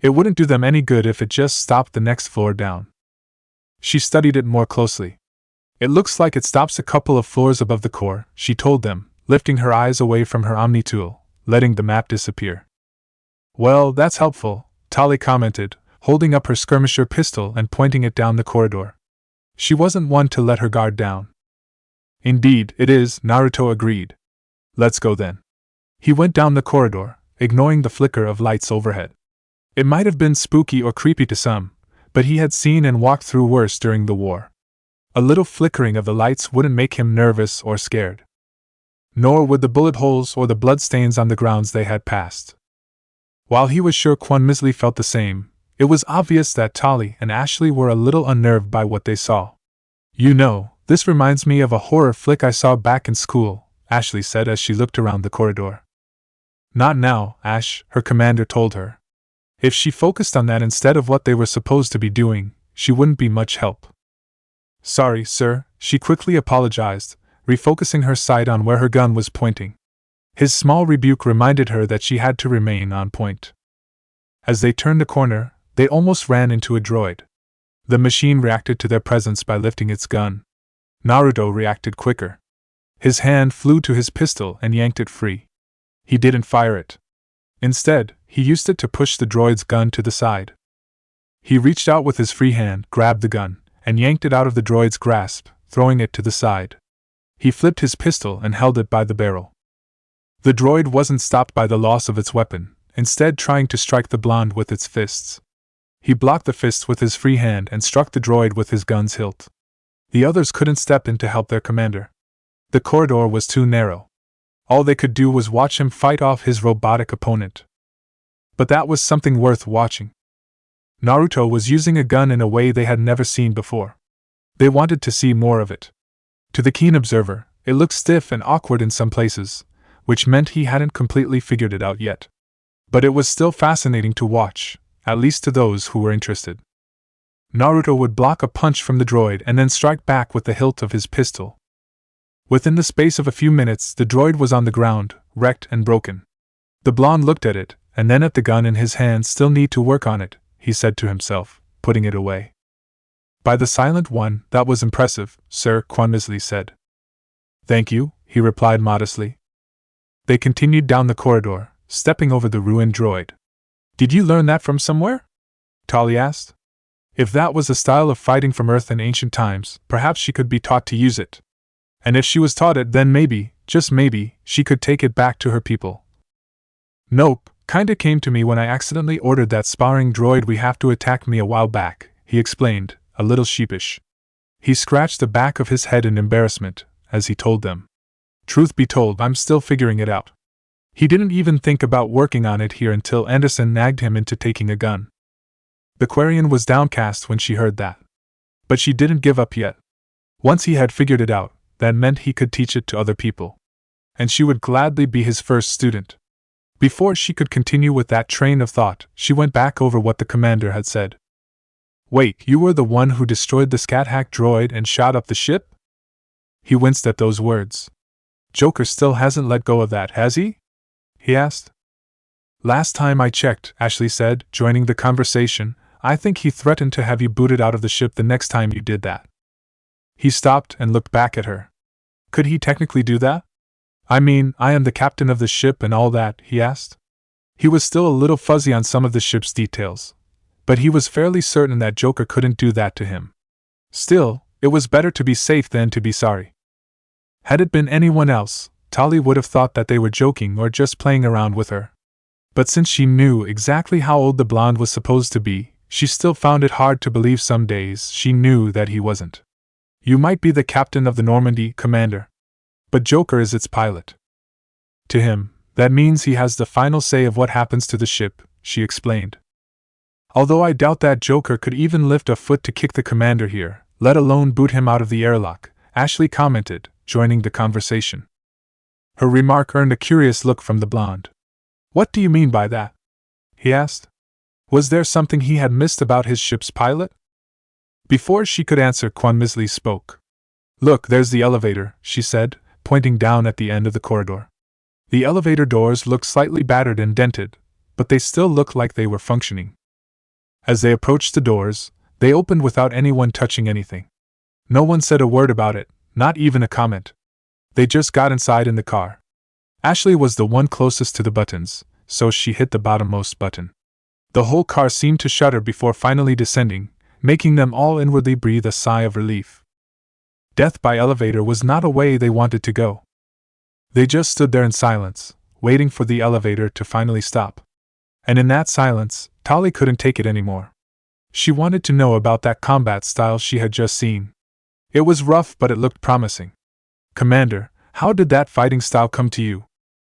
It wouldn't do them any good if it just stopped the next floor down. She studied it more closely. It looks like it stops a couple of floors above the core, she told them, lifting her eyes away from her Omni tool, letting the map disappear. Well, that's helpful, Tali commented, holding up her skirmisher pistol and pointing it down the corridor. She wasn't one to let her guard down. Indeed, it is, Naruto agreed. Let's go then. He went down the corridor, ignoring the flicker of lights overhead. It might have been spooky or creepy to some, but he had seen and walked through worse during the war. A little flickering of the lights wouldn't make him nervous or scared. Nor would the bullet holes or the bloodstains on the grounds they had passed. While he was sure Quan Misli felt the same, it was obvious that Tali and Ashley were a little unnerved by what they saw. You know, this reminds me of a horror flick I saw back in school, Ashley said as she looked around the corridor. Not now, Ash, her commander told her. If she focused on that instead of what they were supposed to be doing, she wouldn't be much help. Sorry, sir, she quickly apologized, refocusing her sight on where her gun was pointing. His small rebuke reminded her that she had to remain on point. As they turned the corner, they almost ran into a droid. The machine reacted to their presence by lifting its gun. Naruto reacted quicker. His hand flew to his pistol and yanked it free. He didn't fire it. Instead, he used it to push the droid's gun to the side. He reached out with his free hand, grabbed the gun, and yanked it out of the droid's grasp, throwing it to the side. He flipped his pistol and held it by the barrel. The droid wasn't stopped by the loss of its weapon, instead trying to strike the blonde with its fists. He blocked the fist with his free hand and struck the droid with his gun's hilt. The others couldn't step in to help their commander. The corridor was too narrow. All they could do was watch him fight off his robotic opponent. But that was something worth watching. Naruto was using a gun in a way they had never seen before. They wanted to see more of it. To the keen observer, it looked stiff and awkward in some places, which meant he hadn't completely figured it out yet. But it was still fascinating to watch, at least to those who were interested. Naruto would block a punch from the droid and then strike back with the hilt of his pistol. Within the space of a few minutes, the droid was on the ground, wrecked and broken. The blonde looked at it, and then at the gun in his hand. Still need to work on it, he said to himself, putting it away. By the silent one, that was impressive, sir, Quan Misli said. Thank you, he replied modestly. They continued down the corridor, stepping over the ruined droid. Did you learn that from somewhere? Tali asked. If that was a style of fighting from Earth in ancient times, perhaps she could be taught to use it. And if she was taught it, then maybe, just maybe, she could take it back to her people. Nope, kinda came to me when I accidentally ordered that sparring droid we have to attack me a while back, he explained, a little sheepish. He scratched the back of his head in embarrassment, as he told them. Truth be told, I'm still figuring it out. He didn't even think about working on it here until Anderson nagged him into taking a gun. The Quarian was downcast when she heard that. But she didn't give up yet. Once he had figured it out, that meant he could teach it to other people. And she would gladly be his first student. Before she could continue with that train of thought, she went back over what the commander had said. Wait, you were the one who destroyed the scat hack droid and shot up the ship? He winced at those words. Joker still hasn't let go of that, has he? He asked. Last time I checked, Ashley said, joining the conversation, I think he threatened to have you booted out of the ship the next time you did that. He stopped and looked back at her. Could he technically do that? I mean, I am the captain of the ship and all that, he asked. He was still a little fuzzy on some of the ship's details, but he was fairly certain that Joker couldn't do that to him. Still, it was better to be safe than to be sorry. Had it been anyone else, Tali would have thought that they were joking or just playing around with her. But since she knew exactly how old the blonde was supposed to be, she still found it hard to believe some days she knew that he wasn't. You might be the captain of the Normandy, Commander. But Joker is its pilot. To him, that means he has the final say of what happens to the ship, she explained. Although I doubt that Joker could even lift a foot to kick the commander here, let alone boot him out of the airlock, Ashley commented, joining the conversation. Her remark earned a curious look from the blonde. What do you mean by that? He asked. Was there something he had missed about his ship's pilot? Before she could answer, Quan Misli spoke. Look, there's the elevator, she said, pointing down at the end of the corridor. The elevator doors looked slightly battered and dented, but they still looked like they were functioning. As they approached the doors, they opened without anyone touching anything. No one said a word about it, not even a comment. They just got inside in the car. Ashley was the one closest to the buttons, so she hit the bottommost button. The whole car seemed to shudder before finally descending, making them all inwardly breathe a sigh of relief. Death by elevator was not a way they wanted to go. They just stood there in silence, waiting for the elevator to finally stop. And in that silence, Tali couldn't take it anymore. She wanted to know about that combat style she had just seen. It was rough, but it looked promising. Commander, how did that fighting style come to you?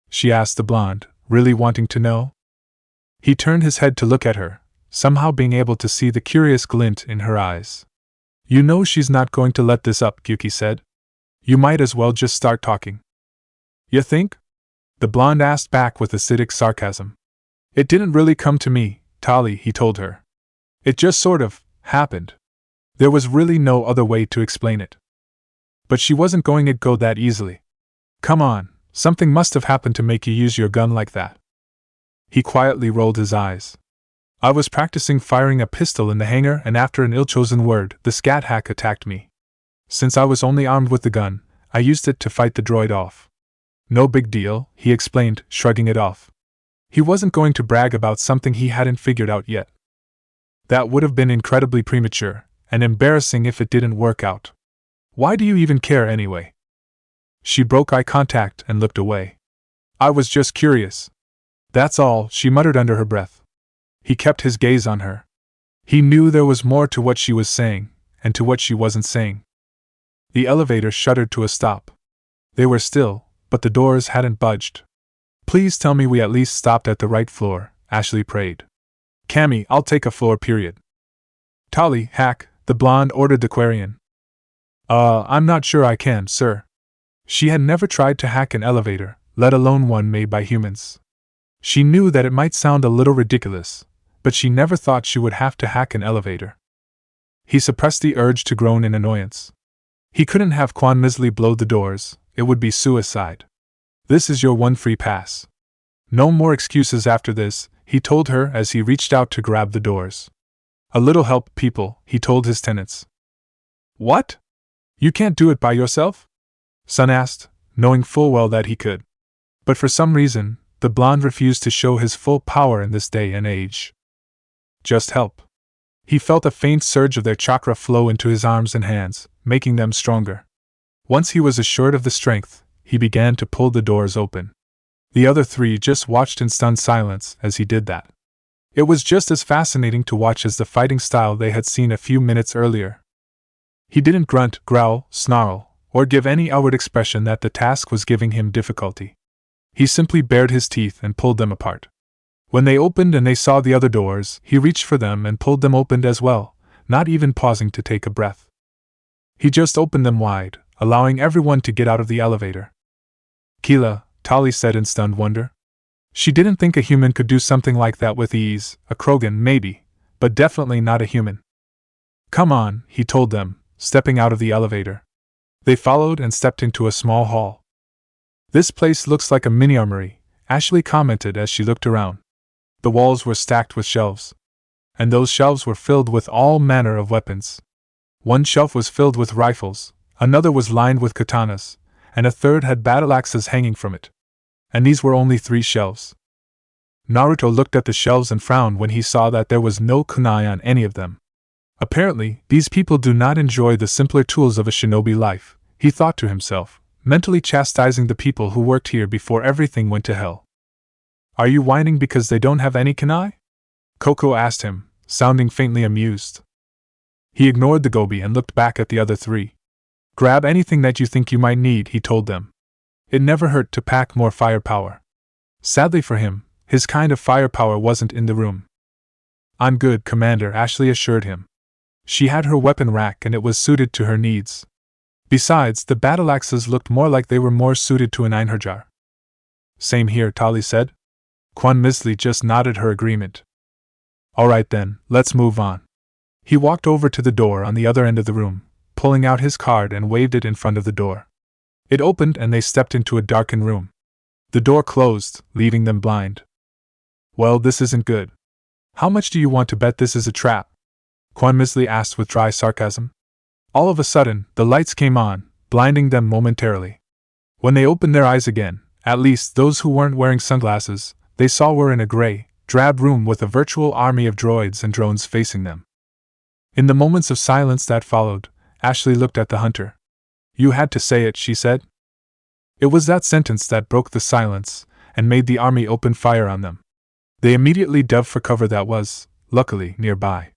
She asked the blonde, really wanting to know. He turned his head to look at her, somehow being able to see the curious glint in her eyes. You know she's not going to let this up, Yuki said. You might as well just start talking. You think? The blonde asked back with acidic sarcasm. It didn't really come to me, Tali, he told her. It just sort of happened. There was really no other way to explain it. But she wasn't going to go that easily. Come on, something must have happened to make you use your gun like that. He quietly rolled his eyes. I was practicing firing a pistol in the hangar, and after an ill-chosen word, the scat hack attacked me. Since I was only armed with the gun, I used it to fight the droid off. No big deal, he explained, shrugging it off. He wasn't going to brag about something he hadn't figured out yet. That would have been incredibly premature, and embarrassing if it didn't work out. Why do you even care anyway? She broke eye contact and looked away. I was just curious. That's all, she muttered under her breath. He kept his gaze on her. He knew there was more to what she was saying, and to what she wasn't saying. The elevator shuddered to a stop. They were still, but the doors hadn't budged. Please tell me we at least stopped at the right floor, Ashley prayed. Cammy, I'll take a floor, period. Tali, hack, the blonde ordered the Quarian. I'm not sure I can, sir. She had never tried to hack an elevator, let alone one made by humans. She knew that it might sound a little ridiculous, but she never thought she would have to hack an elevator. He suppressed the urge to groan in annoyance. He couldn't have Quan Misli blow the doors, it would be suicide. This is your one free pass. No more excuses after this, he told her as he reached out to grab the doors. A little help, people, he told his tenants. What? You can't do it by yourself? Sun asked, knowing full well that he could. But for some reason, the blonde refused to show his full power in this day and age. Just help. He felt a faint surge of their chakra flow into his arms and hands, making them stronger. Once he was assured of the strength, he began to pull the doors open. The other three just watched in stunned silence as he did that. It was just as fascinating to watch as the fighting style they had seen a few minutes earlier. He didn't grunt, growl, snarl, or give any outward expression that the task was giving him difficulty. He simply bared his teeth and pulled them apart. When they opened and they saw the other doors, he reached for them and pulled them open as well, not even pausing to take a breath. He just opened them wide, allowing everyone to get out of the elevator. Keela, Tali said in stunned wonder. She didn't think a human could do something like that with ease, a Krogan maybe, but definitely not a human. Come on, he told them, stepping out of the elevator. They followed and stepped into a small hall. This place looks like a mini-armory, Ashley commented as she looked around. The walls were stacked with shelves. And those shelves were filled with all manner of weapons. One shelf was filled with rifles, another was lined with katanas, and a third had battle axes hanging from it. And these were only 3 shelves. Naruto looked at the shelves and frowned when he saw that there was no kunai on any of them. Apparently, these people do not enjoy the simpler tools of a shinobi life, he thought to himself, mentally chastising the people who worked here before everything went to hell. Are you whining because they don't have any kunai? Koko asked him, sounding faintly amused. He ignored the gobi and looked back at the other 3. Grab anything that you think you might need, he told them. It never hurt to pack more firepower. Sadly for him, his kind of firepower wasn't in the room. I'm good, Commander, Ashley assured him. She had her weapon rack and it was suited to her needs. Besides, the battle axes looked more like they were more suited to an Einherjar. Same here, Tali said. Quan Misli just nodded her agreement. Alright then, let's move on. He walked over to the door on the other end of the room, pulling out his card and waved it in front of the door. It opened and they stepped into a darkened room. The door closed, leaving them blind. Well, this isn't good. How much do you want to bet this is a trap? Quan Misli asked with dry sarcasm. All of a sudden, the lights came on, blinding them momentarily. When they opened their eyes again, at least those who weren't wearing sunglasses, they saw were in a gray, drab room with a virtual army of droids and drones facing them. In the moments of silence that followed, Ashley looked at the hunter. You had to say it, she said. It was that sentence that broke the silence and made the army open fire on them. They immediately dove for cover that was, luckily, nearby.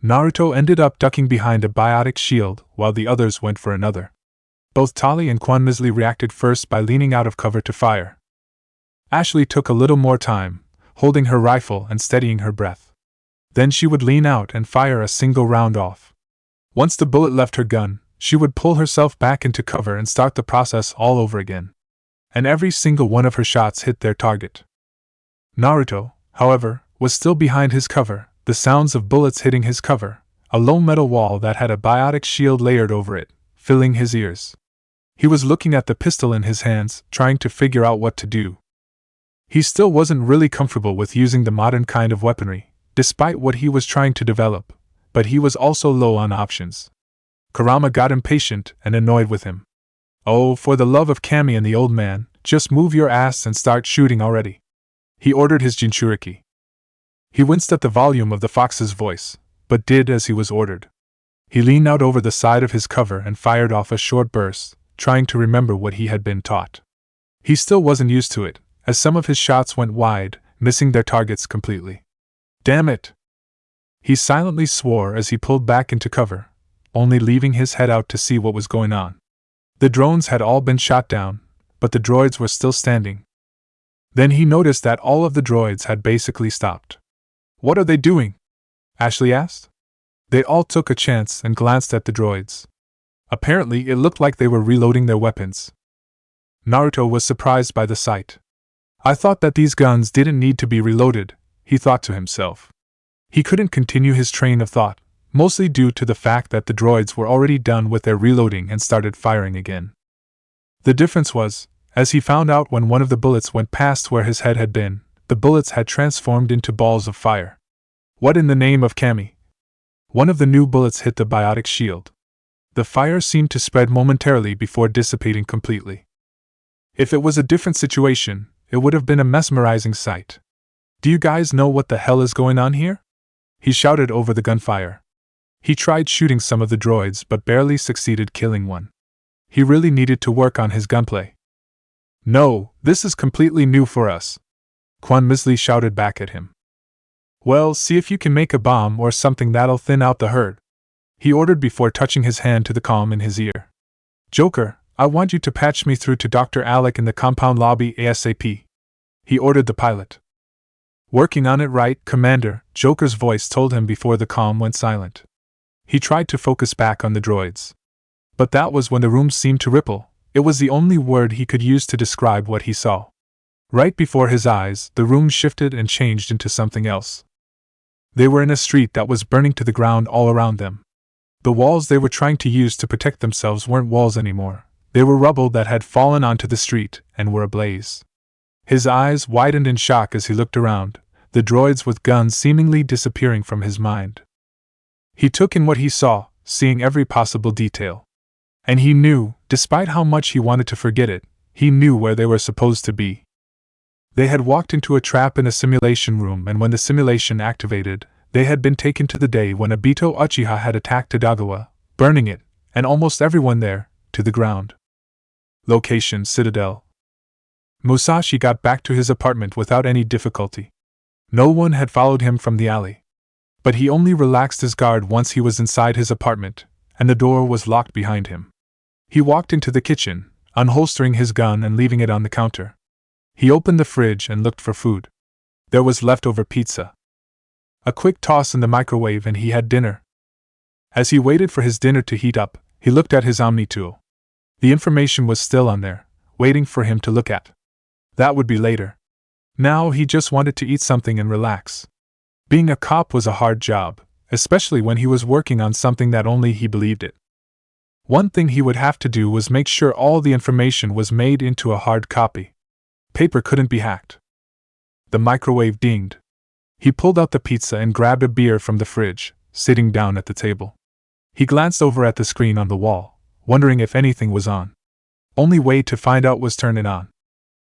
Naruto ended up ducking behind a biotic shield while the others went for another. Both Tali and Quan Misli reacted first by leaning out of cover to fire. Ashley took a little more time, holding her rifle and steadying her breath. Then she would lean out and fire a single round off. Once the bullet left her gun, she would pull herself back into cover and start the process all over again. And every single one of her shots hit their target. Naruto, however, was still behind his cover, the sounds of bullets hitting his cover, a low metal wall that had a biotic shield layered over it, filling his ears. He was looking at the pistol in his hands, trying to figure out what to do. He still wasn't really comfortable with using the modern kind of weaponry, despite what he was trying to develop, but he was also low on options. Kurama got impatient and annoyed with him. Oh, for the love of Kami and the old man, just move your ass and start shooting already. He ordered his Jinchuriki. He winced at the volume of the fox's voice, but did as he was ordered. He leaned out over the side of his cover and fired off a short burst, trying to remember what he had been taught. He still wasn't used to it, as some of his shots went wide, missing their targets completely. Damn it! He silently swore as he pulled back into cover, only leaving his head out to see what was going on. The drones had all been shot down, but the droids were still standing. Then he noticed that all of the droids had basically stopped. What are they doing? Ashley asked. They all took a chance and glanced at the droids. Apparently, it looked like they were reloading their weapons. Naruto was surprised by the sight. I thought that these guns didn't need to be reloaded, he thought to himself. He couldn't continue his train of thought, mostly due to the fact that the droids were already done with their reloading and started firing again. The difference was, as he found out when one of the bullets went past where his head had been, the bullets had transformed into balls of fire. What in the name of Kami? One of the new bullets hit the biotic shield. The fire seemed to spread momentarily before dissipating completely. If it was a different situation, it would have been a mesmerizing sight. Do you guys know what the hell is going on here? He shouted over the gunfire. He tried shooting some of the droids but barely succeeded killing one. He really needed to work on his gunplay. No, this is completely new for us. Quan Misli shouted back at him. Well, see if you can make a bomb or something that'll thin out the herd, he ordered before touching his hand to the comm in his ear. Joker, I want you to patch me through to Dr. Alec in the compound lobby ASAP. He ordered the pilot. Working on it right, Commander, Joker's voice told him before the comm went silent. He tried to focus back on the droids. But that was when the room seemed to ripple. It was the only word he could use to describe what he saw. Right before his eyes, the room shifted and changed into something else. They were in a street that was burning to the ground all around them. The walls they were trying to use to protect themselves weren't walls anymore. They were rubble that had fallen onto the street and were ablaze. His eyes widened in shock as he looked around, the droids with guns seemingly disappearing from his mind. He took in what he saw, seeing every possible detail. And he knew, despite how much he wanted to forget it, he knew where they were supposed to be. They had walked into a trap in a simulation room, and when the simulation activated, they had been taken to the day when Obito Uchiha had attacked Tadagawa, burning it, and almost everyone there, to the ground. Location: Citadel. Musashi got back to his apartment without any difficulty. No one had followed him from the alley. But he only relaxed his guard once he was inside his apartment, and the door was locked behind him. He walked into the kitchen, unholstering his gun and leaving it on the counter. He opened the fridge and looked for food. There was leftover pizza. A quick toss in the microwave and he had dinner. As he waited for his dinner to heat up, he looked at his Omni tool. The information was still on there, waiting for him to look at. That would be later. Now he just wanted to eat something and relax. Being a cop was a hard job, especially when he was working on something that only he believed it. One thing he would have to do was make sure all the information was made into a hard copy. Paper couldn't be hacked. The microwave dinged. He pulled out the pizza and grabbed a beer from the fridge, sitting down at the table. He glanced over at the screen on the wall, wondering if anything was on. Only way to find out was turn it on.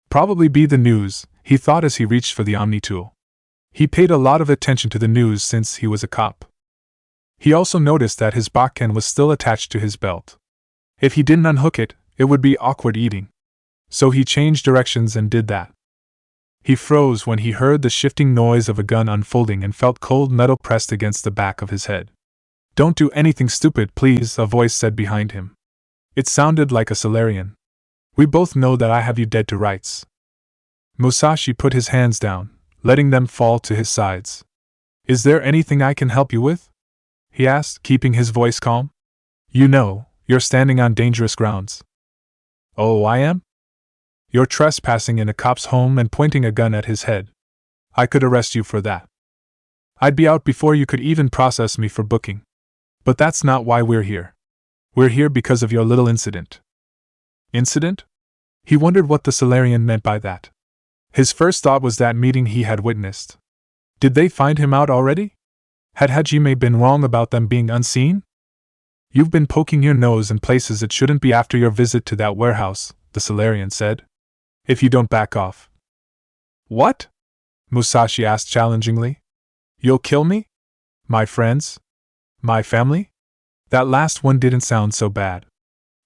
Probably be the news, he thought as he reached for the Omni tool. He paid a lot of attention to the news since he was a cop. He also noticed that his bakken was still attached to his belt. If he didn't unhook it, it would be awkward eating. So he changed directions and did that. He froze when he heard the shifting noise of a gun unfolding and felt cold metal pressed against the back of his head. "Don't do anything stupid, please," a voice said behind him. It sounded like a Solarian. "We both know that I have you dead to rights." Musashi put his hands down, letting them fall to his sides. "Is there anything I can help you with?" he asked, keeping his voice calm. "You know, you're standing on dangerous grounds." "Oh, I am?" "You're trespassing in a cop's home and pointing a gun at his head. I could arrest you for that. I'd be out before you could even process me for booking. But that's not why we're here. We're here because of your little incident." Incident? He wondered what the Solarian meant by that. His first thought was that meeting he had witnessed. Did they find him out already? Had Hajime been wrong about them being unseen? "You've been poking your nose in places it shouldn't be after your visit to that warehouse," the Solarian said. "If you don't back off." "What?" Musashi asked challengingly. "You'll kill me? My friends? My family?" That last one didn't sound so bad.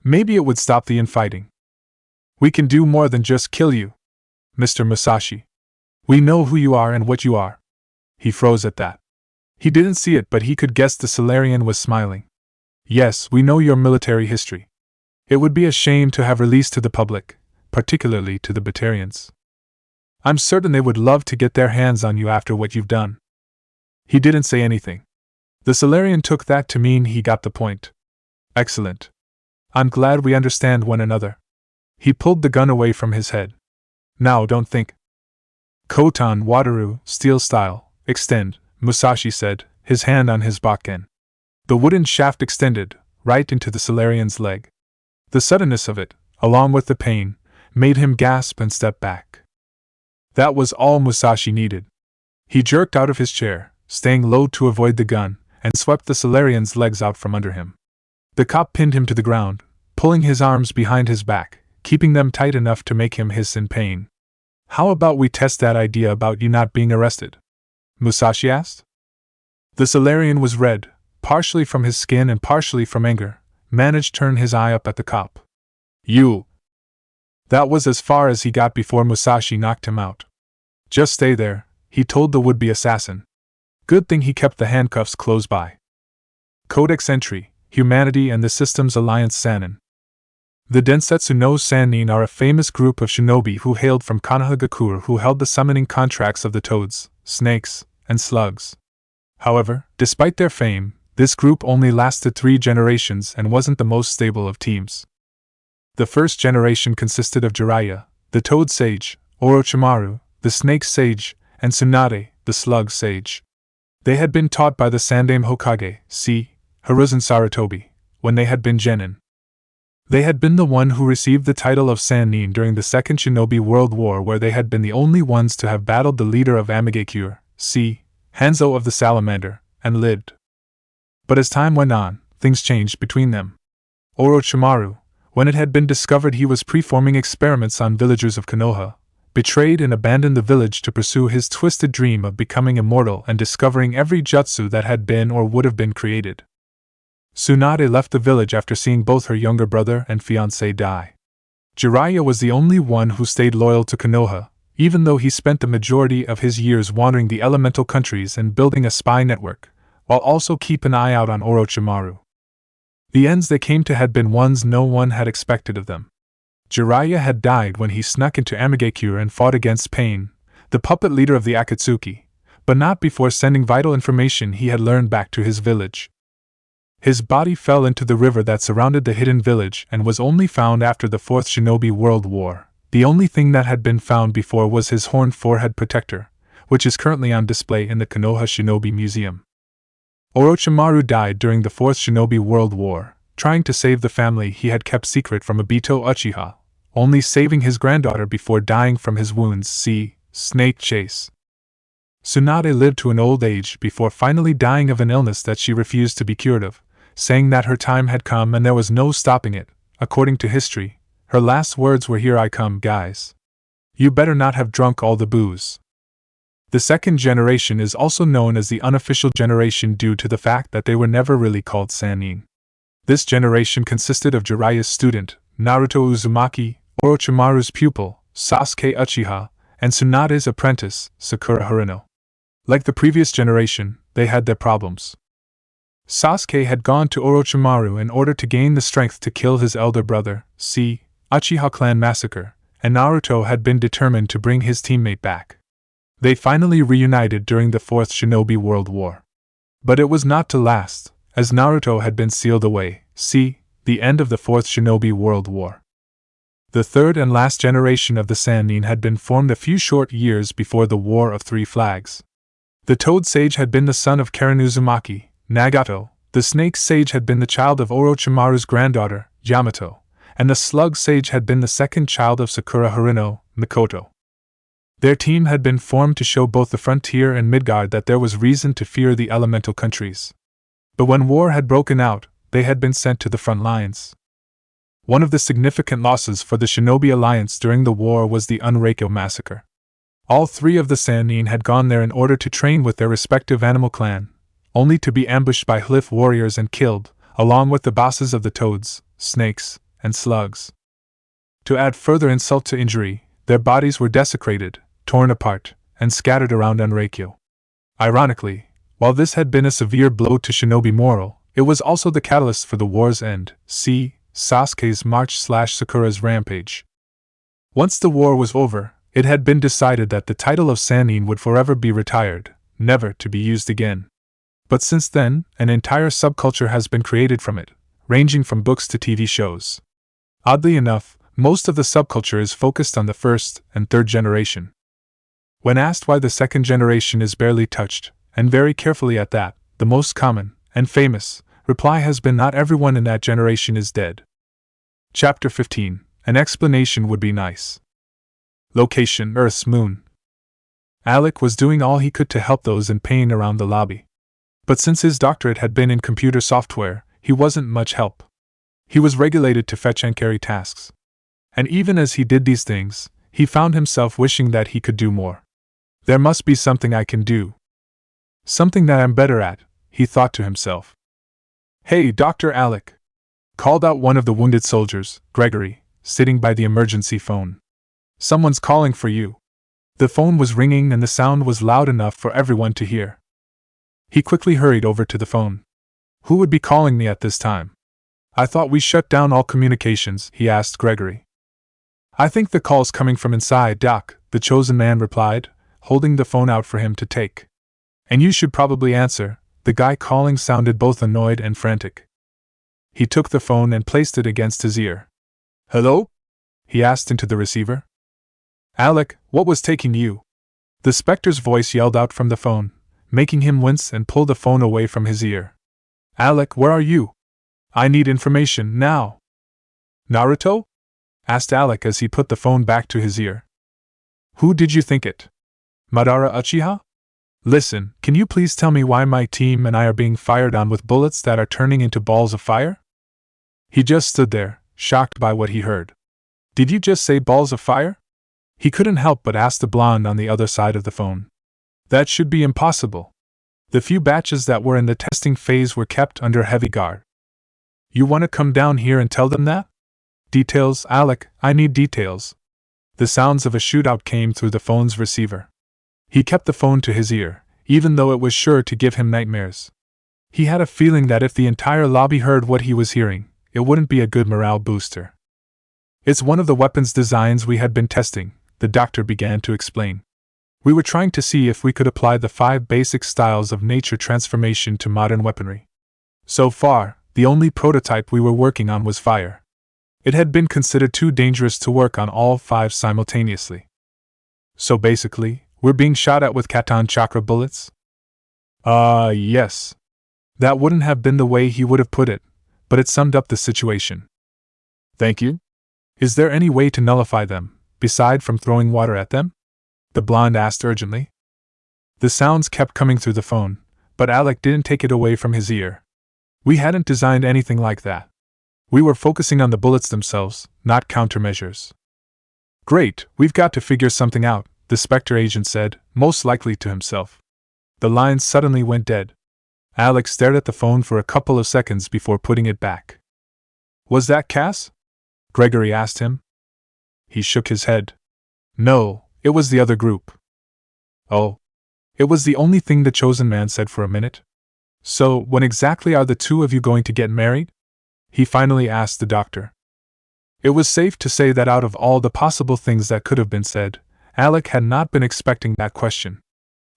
Maybe it would stop the infighting. "We can do more than just kill you, Mr. Musashi. We know who you are and what you are." He froze at that. He didn't see it, but he could guess the Solarian was smiling. "Yes, we know your military history. It would be a shame to have released to the public, particularly to the Batarians. I'm certain they would love to get their hands on you after what you've done." He didn't say anything. The Solarian took that to mean he got the point. "Excellent. I'm glad we understand one another." He pulled the gun away from his head. "Now don't think. Kotan Wataru, steel style, extend," Musashi said, his hand on his bakken. The wooden shaft extended, right into the Solarian's leg. The suddenness of it, along with the pain, made him gasp and step back. That was all Musashi needed. He jerked out of his chair, staying low to avoid the gun, and swept the Solarian's legs out from under him. The cop pinned him to the ground, pulling his arms behind his back, keeping them tight enough to make him hiss in pain. "How about we test that idea about you not being arrested?" Musashi asked. The Solarian was red, partially from his skin and partially from anger, managed to turn his eye up at the cop. "You!" That was as far as he got before Musashi knocked him out. "Just stay there," he told the would-be assassin. Good thing he kept the handcuffs close by. Codex Entry, Humanity and the Systems Alliance Sanin. The Densetsu no Sanin are a famous group of shinobi who hailed from Konohagakure who held the summoning contracts of the toads, snakes, and slugs. However, despite their fame, this group only lasted 3 generations and wasn't the most stable of teams. The first generation consisted of Jiraiya, the toad sage, Orochimaru, the snake sage, and Tsunade, the slug sage. They had been taught by the Sandaime Hokage, see, Hiruzen Sarutobi, when they had been genin. They had been the one who received the title of Sanin during the Second Shinobi World War, where they had been the only ones to have battled the leader of Amigakure, see, Hanzo of the Salamander, and lived. But as time went on, things changed between them. Orochimaru, when it had been discovered he was performing experiments on villagers of Konoha, betrayed and abandoned the village to pursue his twisted dream of becoming immortal and discovering every jutsu that had been or would have been created. Tsunade left the village after seeing both her younger brother and fiancé die. Jiraiya was the only one who stayed loyal to Konoha, even though he spent the majority of his years wandering the elemental countries and building a spy network, while also keeping an eye out on Orochimaru. The ends they came to had been ones no one had expected of them. Jiraiya had died when he snuck into Amigakure and fought against Pain, the puppet leader of the Akatsuki, but not before sending vital information he had learned back to his village. His body fell into the river that surrounded the hidden village and was only found after the Fourth Shinobi World War, The only thing that had been found before was his horned forehead protector, which is currently on display in the Konoha Shinobi Museum. Orochimaru died during the Fourth Shinobi World War, trying to save the family he had kept secret from Obito Uchiha, only saving his granddaughter before dying from his wounds. See Snake Chase. Tsunade lived to an old age before finally dying of an illness that she refused to be cured of, saying that her time had come and there was no stopping it. According to history, her last words were, "Here I come, guys. You better not have drunk all the booze." The second generation is also known as the unofficial generation due to the fact that they were never really called Sanin. This generation consisted of Jiraiya's student, Naruto Uzumaki, Orochimaru's pupil, Sasuke Uchiha, and Tsunade's apprentice, Sakura Haruno. Like the previous generation, they had their problems. Sasuke had gone to Orochimaru in order to gain the strength to kill his elder brother, see Uchiha Clan Massacre, and Naruto had been determined to bring his teammate back. They finally reunited during the Fourth Shinobi World War. But it was not to last, as Naruto had been sealed away, see the end of the Fourth Shinobi World War. The third and last generation of the Sanin had been formed a few short years before the War of Three Flags. The Toad Sage had been the son of Karen Uzumaki, Nagato, the Snake Sage had been the child of Orochimaru's granddaughter, Yamato, and the Slug Sage had been the second child of Sakura Haruno, Mikoto. Their team had been formed to show both the frontier and Midgard that there was reason to fear the elemental countries. But when war had broken out, they had been sent to the front lines. One of the significant losses for the Shinobi Alliance during the war was the Unreiko massacre. All three of the Sanin had gone there in order to train with their respective animal clan, only to be ambushed by Hliff warriors and killed, along with the bosses of the toads, snakes, and slugs. To add further insult to injury, their bodies were desecrated, torn apart, and scattered around Unreiko. Ironically, while this had been a severe blow to Shinobi morale, it was also the catalyst for the war's end, see Sasuke's March/Sakura's Rampage. Once the war was over, it had been decided that the title of Sanin would forever be retired, never to be used again. But since then, an entire subculture has been created from it, ranging from books to TV shows. Oddly enough, most of the subculture is focused on the first and third generation. When asked why the second generation is barely touched, and very carefully at that, the most common and famous reply has been not everyone in that generation is dead. Chapter 15. An explanation would be nice. Location: Earth's moon. Alec was doing all he could to help those in pain around the lobby. But since his doctorate had been in computer software, he wasn't much help. He was regulated to fetch and carry tasks. And even as he did these things, he found himself wishing that he could do more. There must be something I can do. Something that I'm better at, he thought to himself. "Hey, Dr. Alec!" called out one of the wounded soldiers, Gregory, sitting by the emergency phone. "Someone's calling for you." The phone was ringing and the sound was loud enough for everyone to hear. He quickly hurried over to the phone. "Who would be calling me at this time?" "I thought we shut down all communications," he asked Gregory. "I think the call's coming from inside, Doc," the chosen man replied, holding the phone out for him to take. "And you should probably answer." The guy calling sounded both annoyed and frantic. He took the phone and placed it against his ear. "Hello?" he asked into the receiver. "Alec, what was taking you?" The Spectre's voice yelled out from the phone, making him wince and pull the phone away from his ear. "Alec, where are you? I need information, now." "Naruto?" asked Alec as he put the phone back to his ear. "Who did you think it? Madara Uchiha? Listen, can you please tell me why my team and I are being fired on with bullets that are turning into balls of fire?" He just stood there, shocked by what he heard. "Did you just say balls of fire?" He couldn't help but ask the blonde on the other side of the phone. "That should be impossible. The few batches that were in the testing phase were kept under heavy guard." "You want to come down here and tell them that?" "Details, Alec, I need details." The sounds of a shootout came through the phone's receiver. He kept the phone to his ear, even though it was sure to give him nightmares. He had a feeling that if the entire lobby heard what he was hearing, it wouldn't be a good morale booster. "It's one of the weapons designs we had been testing," the doctor began to explain. "We were trying to see if we could apply the 5 basic styles of nature transformation to modern weaponry. So far, the only prototype we were working on was fire. It had been considered too dangerous to work on all 5 simultaneously. So basically, we're being shot at with Katan chakra bullets? Yes. That wouldn't have been the way he would have put it, but it summed up the situation. Thank you. Is there any way to nullify them, beside from throwing water at them? The blonde asked urgently. The sounds kept coming through the phone, but Alec didn't take it away from his ear. We hadn't designed anything like that. We were focusing on the bullets themselves, not countermeasures. Great, we've got to figure something out, the Spectre agent said, most likely to himself. The line suddenly went dead. Alec stared at the phone for a couple of seconds before putting it back. Was that Cass? Gregory asked him. He shook his head. No, it was the other group. Oh. It was the only thing the chosen man said for a minute. So, when exactly are the two of you going to get married? He finally asked the doctor. It was safe to say that out of all the possible things that could have been said, Alec had not been expecting that question.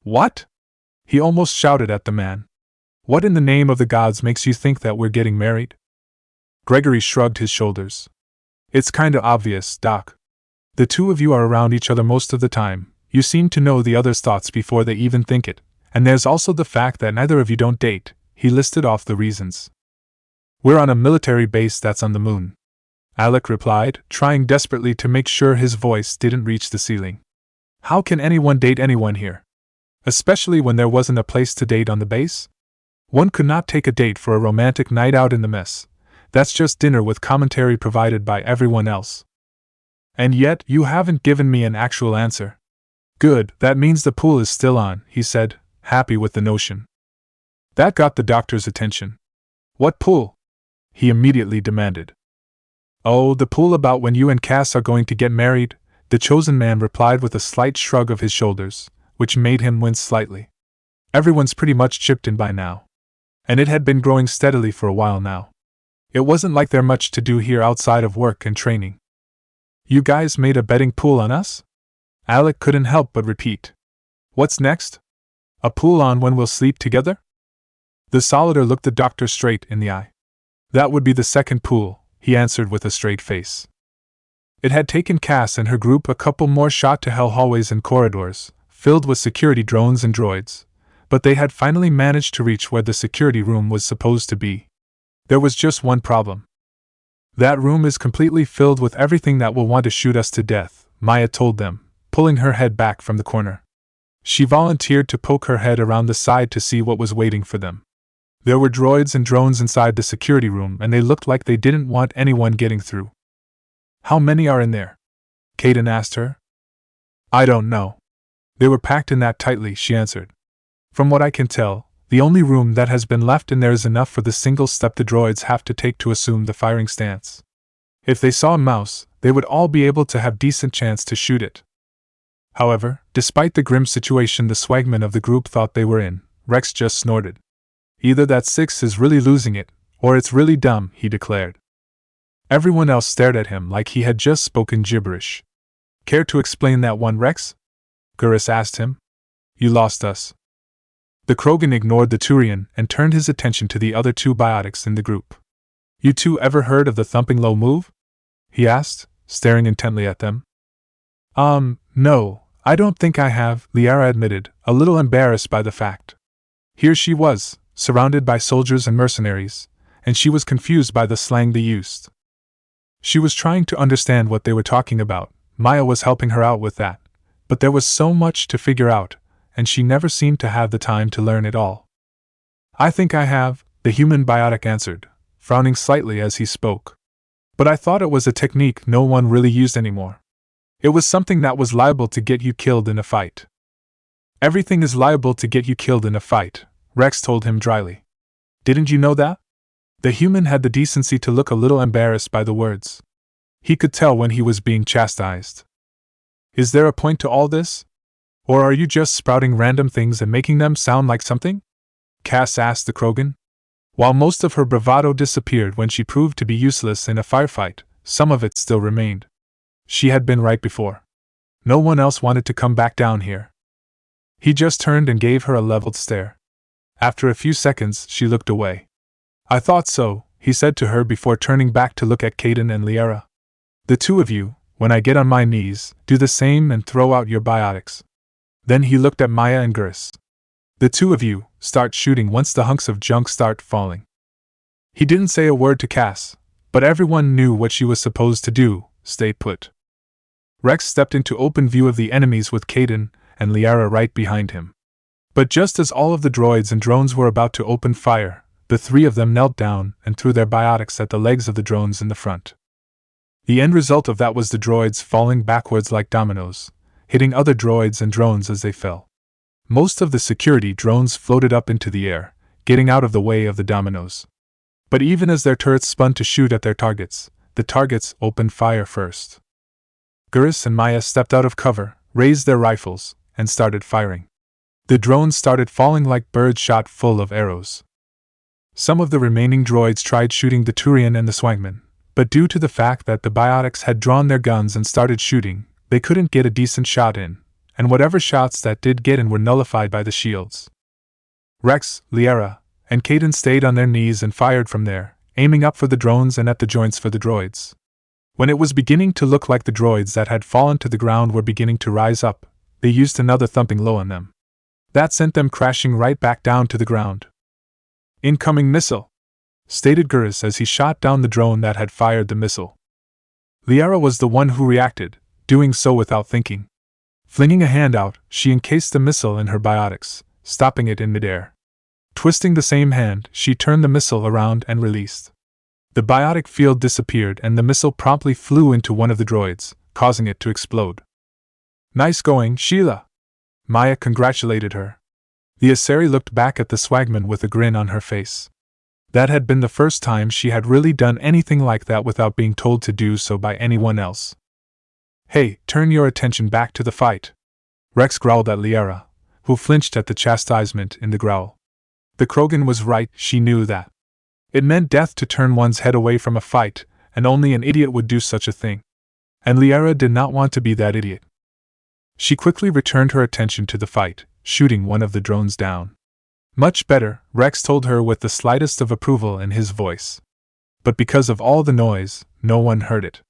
What? He almost shouted at the man. What in the name of the gods makes you think that we're getting married? Gregory shrugged his shoulders. It's kinda obvious, Doc. The two of you are around each other most of the time. You seem to know the other's thoughts before they even think it, and there's also the fact that neither of you don't date. He listed off the reasons. We're on a military base that's on the moon, Alec replied, trying desperately to make sure his voice didn't reach the ceiling. How can anyone date anyone here? Especially when there wasn't a place to date on the base? One could not take a date for a romantic night out in the mess. That's just dinner with commentary provided by everyone else. And yet, you haven't given me an actual answer. Good, that means the pool is still on, he said, happy with the notion. That got the doctor's attention. What pool? He immediately demanded. Oh, the pool about when you and Cass are going to get married, the chosen man replied with a slight shrug of his shoulders, which made him wince slightly. Everyone's pretty much chipped in by now. And it had been growing steadily for a while now. It wasn't like there's much to do here outside of work and training. You guys made a betting pool on us? Alec couldn't help but repeat. What's next? A pool on when we'll sleep together? The Solider looked the doctor straight in the eye. That would be the second pool, he answered with a straight face. It had taken Cass and her group a couple more shot to hell hallways and corridors, filled with security drones and droids, but they had finally managed to reach where the security room was supposed to be. There was just one problem. That room is completely filled with everything that will want to shoot us to death, Maya told them, pulling her head back from the corner. She volunteered to poke her head around the side to see what was waiting for them. There were droids and drones inside the security room, and they looked like they didn't want anyone getting through. How many are in there? Kaden asked her. I don't know. They were packed in that tightly, she answered. From what I can tell, the only room that has been left in there is enough for the single step the droids have to take to assume the firing stance. If they saw a mouse, they would all be able to have decent chance to shoot it. However, despite the grim situation the swagman of the group thought they were in, Rex just snorted. Either that 6 is really losing it, or it's really dumb, he declared. Everyone else stared at him like he had just spoken gibberish. Care to explain that one, Rex? Gurus asked him. You lost us. The Krogan ignored the Turian and turned his attention to the other 2 biotics in the group. You two ever heard of the thumping low move? He asked, staring intently at them. No, I don't think I have, Liara admitted, a little embarrassed by the fact. Here she was, surrounded by soldiers and mercenaries, and she was confused by the slang they used. She was trying to understand what they were talking about. Maya was helping her out with that, but there was so much to figure out, and she never seemed to have the time to learn it all. I think I have, the human biotic answered, frowning slightly as he spoke. But I thought it was a technique no one really used anymore. It was something that was liable to get you killed in a fight. Everything is liable to get you killed in a fight, Rex told him dryly. Didn't you know that? The human had the decency to look a little embarrassed by the words. He could tell when he was being chastised. Is there a point to all this? Or are you just sprouting random things and making them sound like something? Cass asked the Krogan. While most of her bravado disappeared when she proved to be useless in a firefight, some of it still remained. She had been right before. No one else wanted to come back down here. He just turned and gave her a leveled stare. After a few seconds, she looked away. I thought so, he said to her before turning back to look at Kaden and Liara. The two of you, when I get on my knees, do the same and throw out your biotics. Then he looked at Maya and Gurus. The two of you, start shooting once the hunks of junk start falling. He didn't say a word to Cass, but everyone knew what she was supposed to do, stay put. Rex stepped into open view of the enemies with Kaden and Liara right behind him. But just as all of the droids and drones were about to open fire, the three of them knelt down and threw their biotics at the legs of the drones in the front. The end result of that was the droids falling backwards like dominoes, hitting other droids and drones as they fell. Most of the security drones floated up into the air, getting out of the way of the dominoes. But even as their turrets spun to shoot at their targets, the targets opened fire first. Gurus and Maya stepped out of cover, raised their rifles, and started firing. The drones started falling like birds shot full of arrows. Some of the remaining droids tried shooting the Turian and the Swagman, but due to the fact that the biotics had drawn their guns and started shooting, they couldn't get a decent shot in, and whatever shots that did get in were nullified by the shields. Rex, Liara, and Kaden stayed on their knees and fired from there, aiming up for the drones and at the joints for the droids. When it was beginning to look like the droids that had fallen to the ground were beginning to rise up, they used another thumping blow on them. That sent them crashing right back down to the ground. Incoming missile, stated Gurus as he shot down the drone that had fired the missile. Liara was the one who reacted, doing so without thinking. Flinging a hand out, she encased the missile in her biotics, stopping it in midair. Twisting the same hand, she turned the missile around and released. The biotic field disappeared and the missile promptly flew into one of the droids, causing it to explode. Nice going, Sheila! Maya congratulated her. The Asari looked back at the Swagman with a grin on her face. That had been the first time she had really done anything like that without being told to do so by anyone else. Hey, turn your attention back to the fight. Rex growled at Liara, who flinched at the chastisement in the growl. The Krogan was right, she knew that. It meant death to turn one's head away from a fight, and only an idiot would do such a thing. And Liara did not want to be that idiot. She quickly returned her attention to the fight, shooting one of the drones down. Much better, Rex told her with the slightest of approval in his voice. But because of all the noise, no one heard it.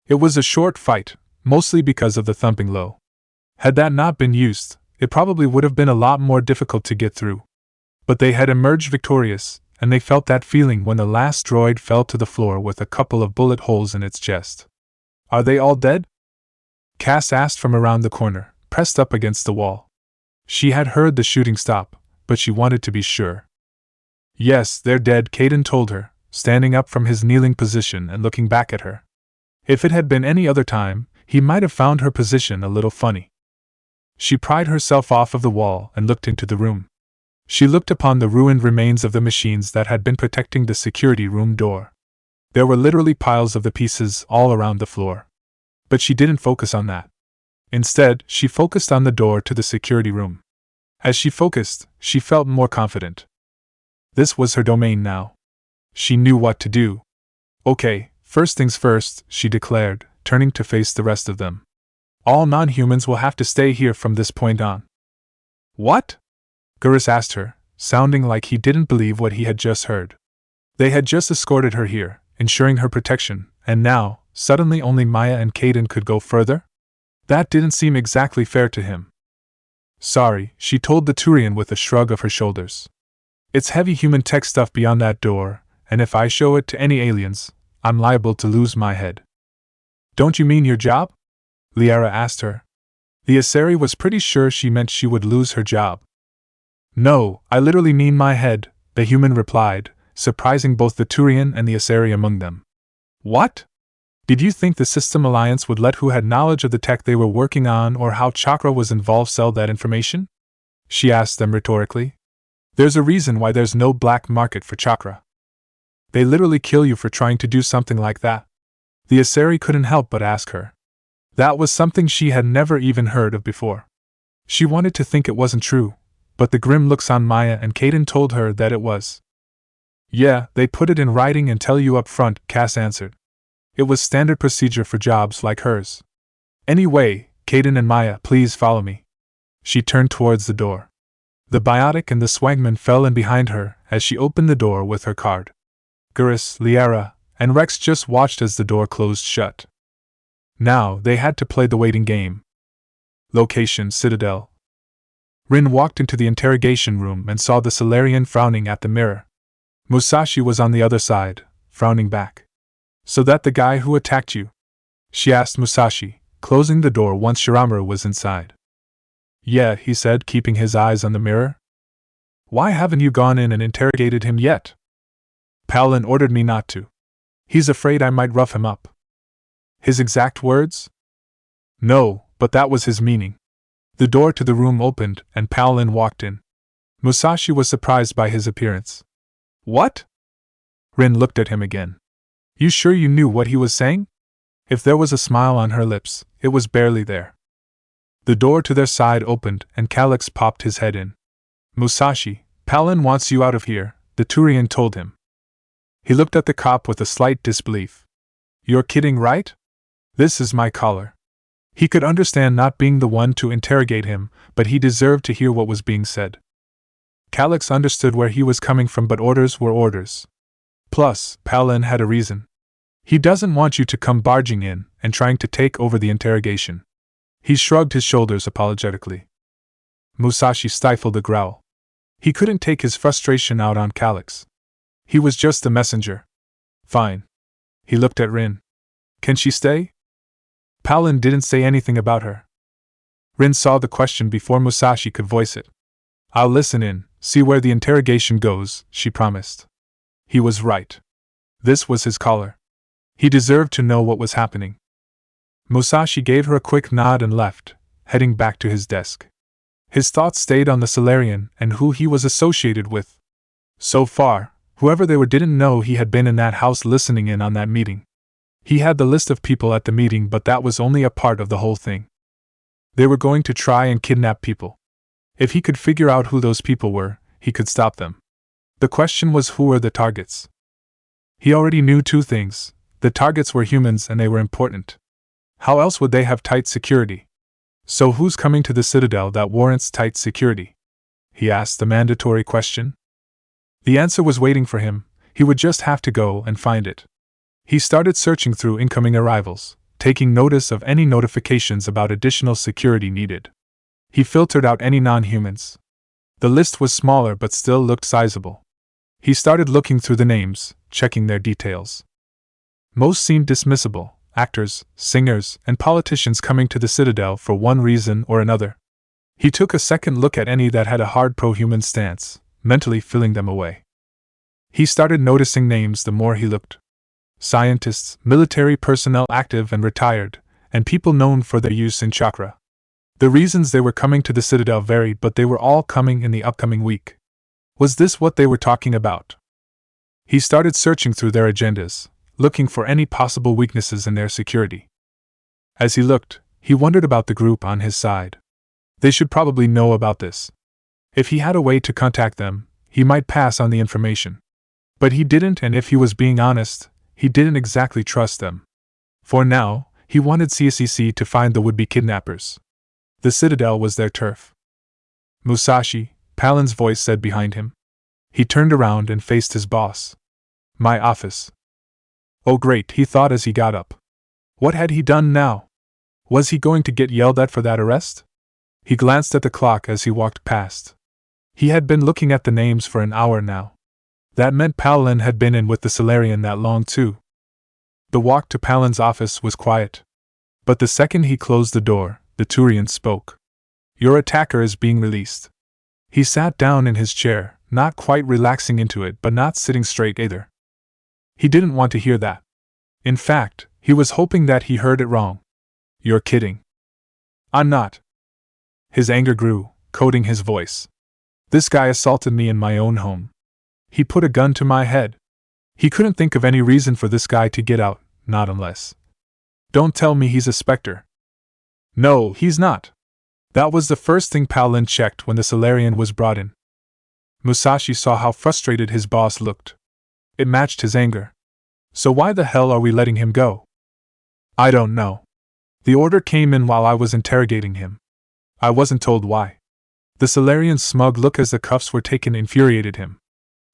It was a short fight, mostly because of the thumping blow. Had that not been used, it probably would have been a lot more difficult to get through. But they had emerged victorious, and they felt that feeling when the last droid fell to the floor with a couple of bullet holes in its chest. Are they all dead? Cass asked from around the corner, pressed up against the wall. She had heard the shooting stop, but she wanted to be sure. Yes, they're dead, Kaden told her, standing up from his kneeling position and looking back at her. If it had been any other time, he might have found her position a little funny. She pried herself off of the wall and looked into the room. She looked upon the ruined remains of the machines that had been protecting the security room door. There were literally piles of the pieces all around the floor. But she didn't focus on that. Instead, she focused on the door to the security room. As she focused, she felt more confident. This was her domain now. She knew what to do. Okay, first things first, she declared, turning to face the rest of them. All non-humans will have to stay here from this point on. What? Gurus asked her, sounding like he didn't believe what he had just heard. They had just escorted her here, ensuring her protection, and now, suddenly only Maya and Kaden could go further? That didn't seem exactly fair to him. Sorry, she told the Turian with a shrug of her shoulders. It's heavy human tech stuff beyond that door, and if I show it to any aliens, I'm liable to lose my head. Don't you mean your job? Liara asked her. The Asari was pretty sure she meant she would lose her job. No, I literally mean my head, the human replied, surprising both the Turian and the Asari among them. What? Did you think the System Alliance would let who had knowledge of the tech they were working on or how Chakra was involved sell that information? She asked them rhetorically. There's a reason why there's no black market for Chakra. They literally kill you for trying to do something like that. The Asari couldn't help but ask her. That was something she had never even heard of before. She wanted to think it wasn't true, but the grim looks on Maya and Kaden told her that it was. Yeah, they put it in writing and tell you up front, Cass answered. It was standard procedure for jobs like hers. Anyway, Kaden and Maya, please follow me. She turned towards the door. The biotic and the Swagman fell in behind her as she opened the door with her card. Gurus, Liara, and Rex just watched as the door closed shut. Now they had to play the waiting game. Location: Citadel. Rin walked into the interrogation room and saw the Solarian frowning at the mirror. Musashi was on the other side, frowning back. So that the guy who attacked you? She asked Musashi, closing the door once Shiramaru was inside. Yeah, he said, keeping his eyes on the mirror. Why haven't you gone in and interrogated him yet? Palin ordered me not to. He's afraid I might rough him up. His exact words? No, but that was his meaning. The door to the room opened and Palin walked in. Musashi was surprised by his appearance. What? Rin looked at him again. You sure you knew what he was saying? If there was a smile on her lips, it was barely there. The door to their side opened and Calyx popped his head in. Musashi, Palin wants you out of here, the Turian told him. He looked at the cop with a slight disbelief. You're kidding, right? This is my caller. He could understand not being the one to interrogate him, but he deserved to hear what was being said. Calyx understood where he was coming from, but orders were orders. Plus, Palin had a reason. He doesn't want you to come barging in and trying to take over the interrogation. He shrugged his shoulders apologetically. Musashi stifled a growl. He couldn't take his frustration out on Calyx. He was just the messenger. Fine. He looked at Rin. Can she stay? Palin didn't say anything about her. Rin saw the question before Musashi could voice it. I'll listen in, see where the interrogation goes, she promised. He was right. This was his caller. He deserved to know what was happening. Musashi gave her a quick nod and left, heading back to his desk. His thoughts stayed on the Solarian and who he was associated with. So far, whoever they were didn't know he had been in that house listening in on that meeting. He had the list of people at the meeting, but that was only a part of the whole thing. They were going to try and kidnap people. If he could figure out who those people were, he could stop them. The question was, who were the targets? He already knew two things. The targets were humans and they were important. How else would they have tight security? So who's coming to the Citadel that warrants tight security? He asked the mandatory question. The answer was waiting for him. He would just have to go and find it. He started searching through incoming arrivals, taking notice of any notifications about additional security needed. He filtered out any non-humans. The list was smaller but still looked sizable. He started looking through the names, checking their details. Most seemed dismissible: actors, singers, and politicians coming to the Citadel for one reason or another. He took a second look at any that had a hard pro-human stance, mentally filling them away. He started noticing names the more he looked. Scientists, military personnel active and retired, and people known for their use in chakra. The reasons they were coming to the Citadel varied, but they were all coming in the upcoming week. Was this what they were talking about? He started searching through their agendas, looking for any possible weaknesses in their security. As he looked, he wondered about the group on his side. They should probably know about this. If he had a way to contact them, he might pass on the information. But he didn't, and if he was being honest, he didn't exactly trust them. For now, he wanted CSEC to find the would-be kidnappers. The Citadel was their turf. Musashi, Palin's voice said behind him. He turned around and faced his boss. My office. Oh great, he thought as he got up. What had he done now? Was he going to get yelled at for that arrest? He glanced at the clock as he walked past. He had been looking at the names for an hour now. That meant Palin had been in with the Solarian that long too. The walk to Palin's office was quiet. But the second he closed the door, the Turian spoke. Your attacker is being released. He sat down in his chair, not quite relaxing into it but not sitting straight either. He didn't want to hear that. In fact, he was hoping that he heard it wrong. You're kidding. I'm not. His anger grew, coating his voice. This guy assaulted me in my own home. He put a gun to my head. He couldn't think of any reason for this guy to get out, not unless. Don't tell me he's a Spectre. No, he's not. That was the first thing Palin checked when the Solarian was brought in. Musashi saw how frustrated his boss looked. It matched his anger. So why the hell are we letting him go? I don't know. The order came in while I was interrogating him. I wasn't told why. The Solarian's smug look as the cuffs were taken infuriated him.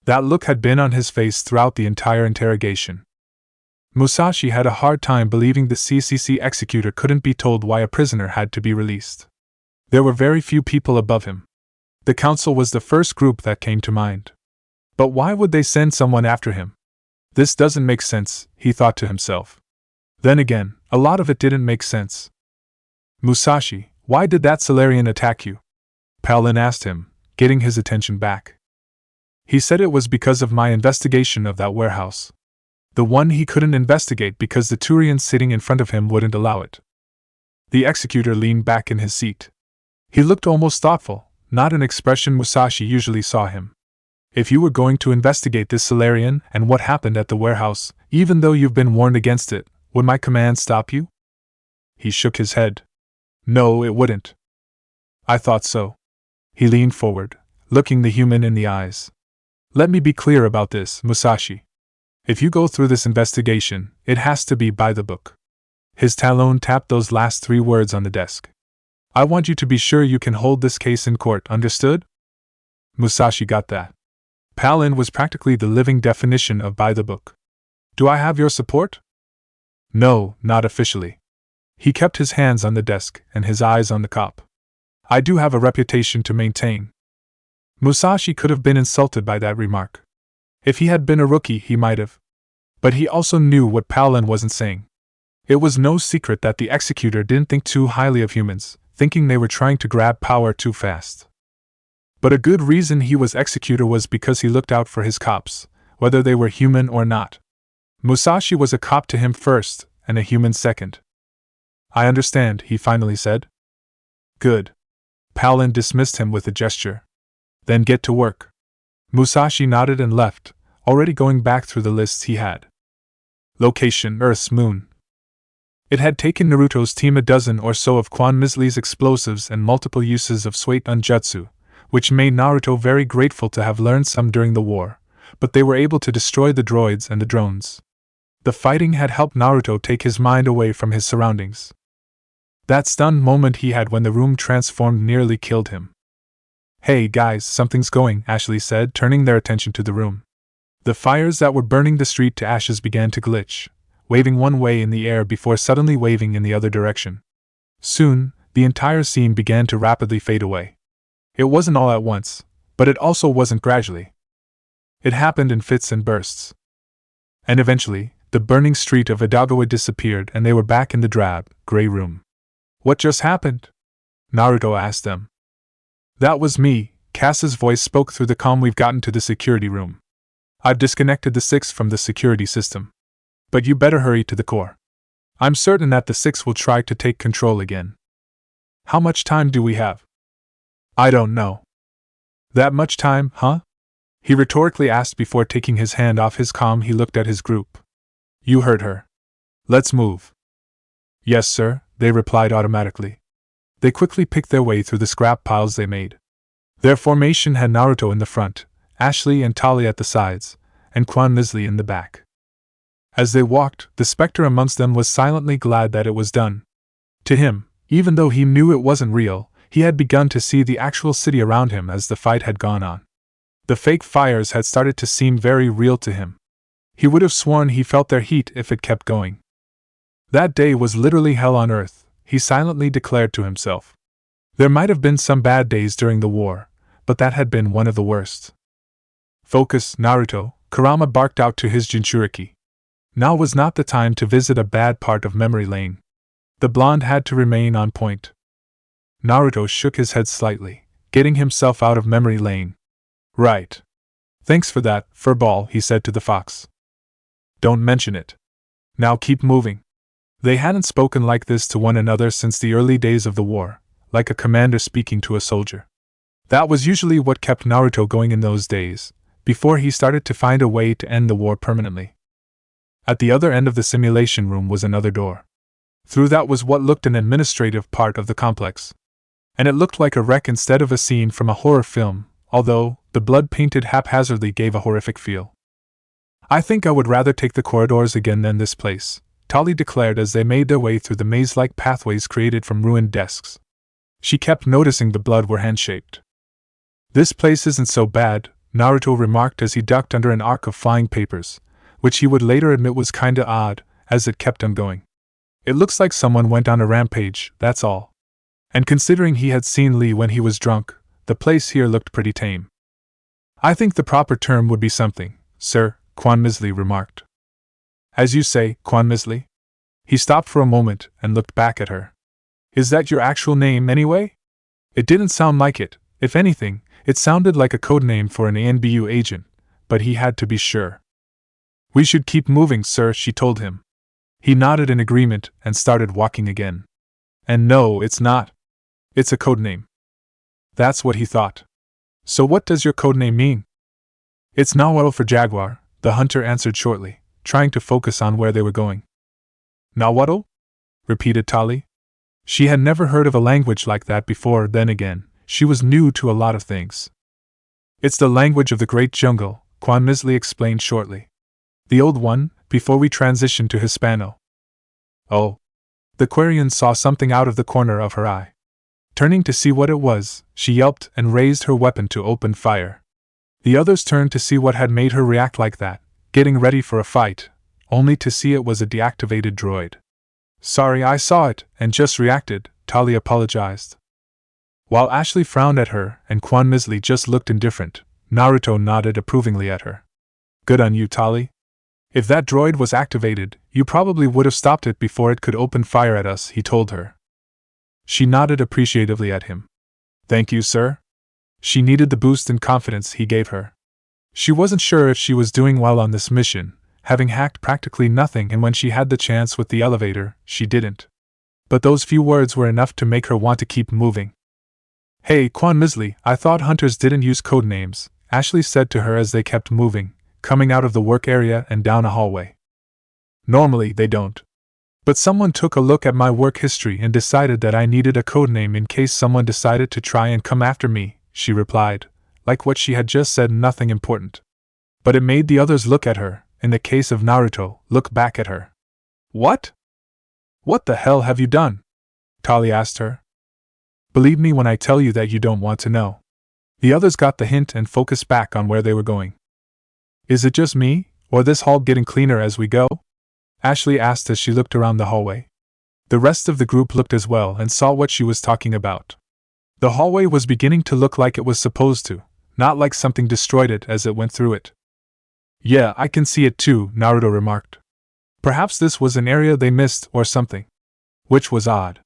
That look had been on his face throughout the entire interrogation. Musashi had a hard time believing the CCC executor couldn't be told why a prisoner had to be released. There were very few people above him. The council was the first group that came to mind. But why would they send someone after him? This doesn't make sense, he thought to himself. Then again, a lot of it didn't make sense. Musashi, why did that Solarian attack you? Palin asked him, getting his attention back. He said it was because of my investigation of that warehouse. The one he couldn't investigate because the Turians sitting in front of him wouldn't allow it. The executor leaned back in his seat. He looked almost thoughtful, not an expression Musashi usually saw him. If you were going to investigate this Solarian and what happened at the warehouse, even though you've been warned against it, would my command stop you? He shook his head. No, it wouldn't. I thought so. He leaned forward, looking the human in the eyes. Let me be clear about this, Musashi. If you go through this investigation, it has to be by the book. His talon tapped those last 3 words on the desk. I want you to be sure you can hold this case in court, understood? Musashi got that. Palin was practically the living definition of by the book. Do I have your support? No, not officially. He kept his hands on the desk and his eyes on the cop. I do have a reputation to maintain. Musashi could have been insulted by that remark. If he had been a rookie, he might have. But he also knew what Palin wasn't saying. It was no secret that the executor didn't think too highly of humans, thinking they were trying to grab power too fast. But a good reason he was executor was because he looked out for his cops, whether they were human or not. Musashi was a cop to him first, and a human second. I understand, he finally said. Good. Palin dismissed him with a gesture. Then get to work. Musashi nodded and left, already going back through the lists he had. Location: Earth's moon. It had taken Naruto's team a dozen or so of Quan Misli's explosives and multiple uses of Swait Unjutsu, which made Naruto very grateful to have learned some during the war, but they were able to destroy the droids and the drones. The fighting had helped Naruto take his mind away from his surroundings. That stunned moment he had when the room transformed nearly killed him. Hey guys, something's going, Ashley said, turning their attention to the room. The fires that were burning the street to ashes began to glitch, waving one way in the air before suddenly waving in the other direction. Soon, the entire scene began to rapidly fade away. It wasn't all at once, but it also wasn't gradually. It happened in fits and bursts. And eventually, the burning street of Idagawa disappeared and they were back in the drab, gray room. What just happened? Naruto asked them. That was me, Cass's voice spoke through the comm. We've gotten to the security room. I've disconnected the 6 from the security system. But you better hurry to the core. I'm certain that the 6 will try to take control again. How much time do we have? I don't know. That much time, huh? He rhetorically asked before taking his hand off his comm. He looked at his group. You heard her. Let's move. Yes, sir, they replied automatically. They quickly picked their way through the scrap piles they made. Their formation had Naruto in the front, Ashley and Tali at the sides, and Quan Misli in the back. As they walked, the Spectre amongst them was silently glad that it was done. To him, even though he knew it wasn't real, he had begun to see the actual city around him as the fight had gone on. The fake fires had started to seem very real to him. He would have sworn he felt their heat if it kept going. That day was literally hell on earth, he silently declared to himself. There might have been some bad days during the war, but that had been one of the worst. Focus, Naruto, Kurama barked out to his Jinchuriki. Now was not the time to visit a bad part of memory lane. The blonde had to remain on point. Naruto shook his head slightly, getting himself out of memory lane. Right. Thanks for that, Furball, he said to the fox. Don't mention it. Now keep moving. They hadn't spoken like this to one another since the early days of the war, like a commander speaking to a soldier. That was usually what kept Naruto going in those days, before he started to find a way to end the war permanently. At the other end of the simulation room was another door. Through that was what looked an administrative part of the complex. And it looked like a wreck instead of a scene from a horror film, although the blood painted haphazardly gave a horrific feel. I think I would rather take the corridors again than this place, Tali declared as they made their way through the maze-like pathways created from ruined desks. She kept noticing the blood were hand-shaped. This place isn't so bad, Naruto remarked as he ducked under an arc of flying papers, which he would later admit was kinda odd, as it kept on going. It looks like someone went on a rampage, that's all. And considering he had seen Lee when he was drunk, the place here looked pretty tame. I think the proper term would be something, sir, Quan Misley remarked. As you say, Quan Misley? He stopped for a moment and looked back at her. Is that your actual name, anyway? It didn't sound like it. If anything, it sounded like a codename for an ANBU agent, but he had to be sure. We should keep moving, sir, she told him. He nodded in agreement and started walking again. And no, it's not. It's a codename. That's what he thought. So what does your codename mean? It's Nahuatl for jaguar, the hunter answered shortly, trying to focus on where they were going. Nahuatl? Repeated Tali. She had never heard of a language like that before. Then again, she was new to a lot of things. It's the language of the great jungle, Quan Misley explained shortly. The old one, before we transitioned to Hispano. Oh. The Quarian saw something out of the corner of her eye. Turning to see what it was, she yelped and raised her weapon to open fire. The others turned to see what had made her react like that, getting ready for a fight, only to see it was a deactivated droid. Sorry, I saw it, and just reacted, Tali apologized. While Ashley frowned at her and Quan Misley just looked indifferent, Naruto nodded approvingly at her. Good on you, Tali. If that droid was activated, you probably would have stopped it before it could open fire at us, he told her. She nodded appreciatively at him. Thank you, sir. She needed the boost in confidence he gave her. She wasn't sure if she was doing well on this mission, having hacked practically nothing, and when she had the chance with the elevator, she didn't. But those few words were enough to make her want to keep moving. Hey, Quan Misley, I thought hunters didn't use codenames, Ashley said to her as they kept moving, coming out of the work area and down a hallway. Normally they don't. But someone took a look at my work history and decided that I needed a codename in case someone decided to try and come after me, she replied, like what she had just said, nothing important. But it made the others look at her, in the case of Naruto, look back at her. What? What the hell have you done? Tali asked her. Believe me when I tell you that you don't want to know. The others got the hint and focused back on where they were going. Is it just me, or this hall getting cleaner as we go? Ashley asked as she looked around the hallway. The rest of the group looked as well and saw what she was talking about. The hallway was beginning to look like it was supposed to, not like something destroyed it as it went through it. Yeah, I can see it too, Naruto remarked. Perhaps this was an area they missed or something. Which was odd.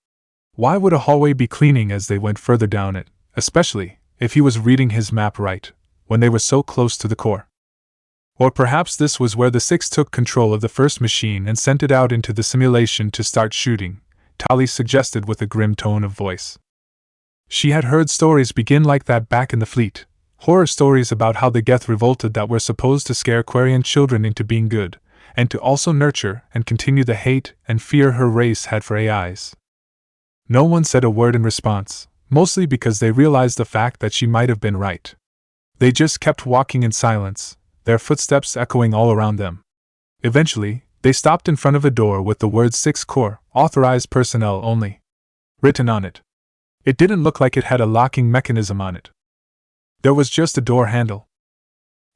Why would a hallway be cleaning as they went further down it, especially, if he was reading his map right, when they were so close to the core? Or perhaps this was where the Six took control of the first machine and sent it out into the simulation to start shooting, Tali suggested with a grim tone of voice. She had heard stories begin like that back in the fleet, horror stories about how the Geth revolted that were supposed to scare Quarian children into being good, and to also nurture and continue the hate and fear her race had for AIs. No one said a word in response, mostly because they realized the fact that she might have been right. They just kept walking in silence, their footsteps echoing all around them. Eventually, they stopped in front of a door with the words 6 Core, authorized personnel only, written on it. It didn't look like it had a locking mechanism on it. There was just a door handle.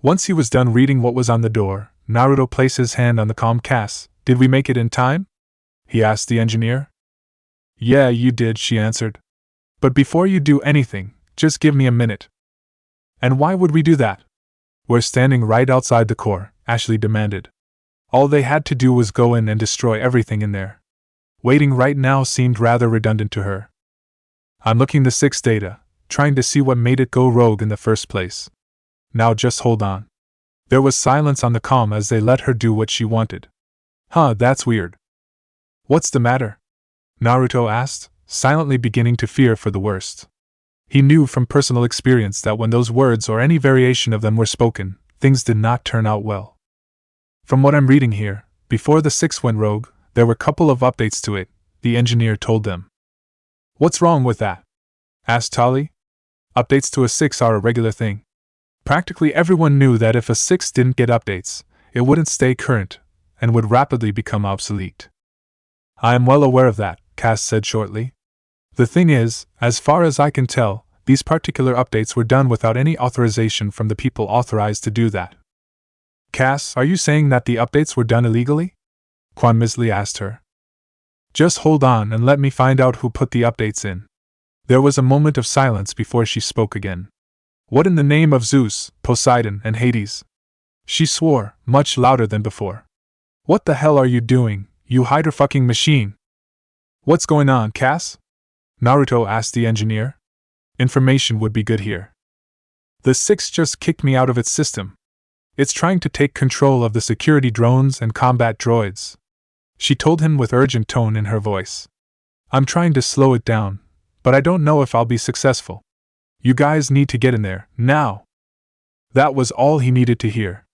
Once he was done reading what was on the door, Naruto placed his hand on the Comcast. Did we make it in time? He asked the engineer. Yeah, you did, she answered. But before you do anything, just give me a minute. And why would we do that? We're standing right outside the core, Ashley demanded. All they had to do was go in and destroy everything in there. Waiting right now seemed rather redundant to her. I'm looking the 6 data, trying to see what made it go rogue in the first place. Now just hold on. There was silence on the comm as they let her do what she wanted. Huh, that's weird. What's the matter? Naruto asked, silently beginning to fear for the worst. He knew from personal experience that when those words or any variation of them were spoken, things did not turn out well. From what I'm reading here, before the 6 went rogue, there were a couple of updates to it, the engineer told them. What's wrong with that? Asked Tali. Updates to a 6 are a regular thing. Practically everyone knew that if a 6 didn't get updates, it wouldn't stay current, and would rapidly become obsolete. I am well aware of that, Cass said shortly. The thing is, as far as I can tell, these particular updates were done without any authorization from the people authorized to do that. Cass, are you saying that the updates were done illegally? Quan Misli asked her. Just hold on and let me find out who put the updates in. There was a moment of silence before she spoke again. What in the name of Zeus, Poseidon, and Hades? She swore, much louder than before. What the hell are you doing, you hydra-fucking machine? What's going on, Cass? Naruto asked the engineer. Information would be good here. The 6 just kicked me out of its system. It's trying to take control of the security drones and combat droids. She told him with urgent tone in her voice. I'm trying to slow it down, but I don't know if I'll be successful. You guys need to get in there, now. That was all he needed to hear.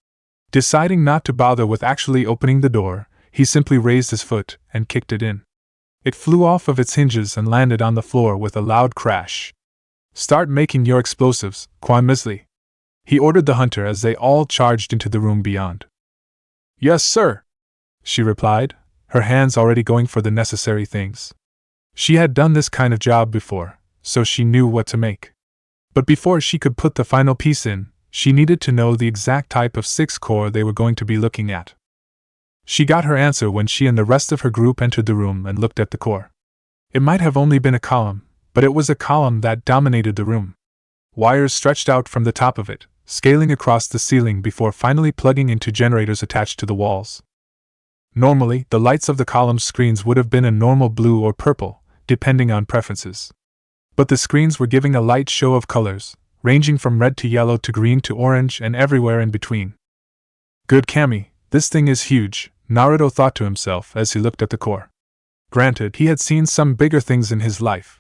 Deciding not to bother with actually opening the door, he simply raised his foot and kicked it in. It flew off of its hinges and landed on the floor with a loud crash. Start making your explosives, Quan Misli. He ordered the hunter as they all charged into the room beyond. Yes, sir, she replied, her hands already going for the necessary things. She had done this kind of job before, so she knew what to make. But before she could put the final piece in, she needed to know the exact type of 6-core they were going to be looking at. She got her answer when she and the rest of her group entered the room and looked at the core. It might have only been a column, but it was a column that dominated the room. Wires stretched out from the top of it, scaling across the ceiling before finally plugging into generators attached to the walls. Normally, the lights of the column's screens would have been a normal blue or purple, depending on preferences. But the screens were giving a light show of colors, ranging from red to yellow to green to orange and everywhere in between. Good Kami, this thing is huge, Naruto thought to himself as he looked at the core. Granted, he had seen some bigger things in his life.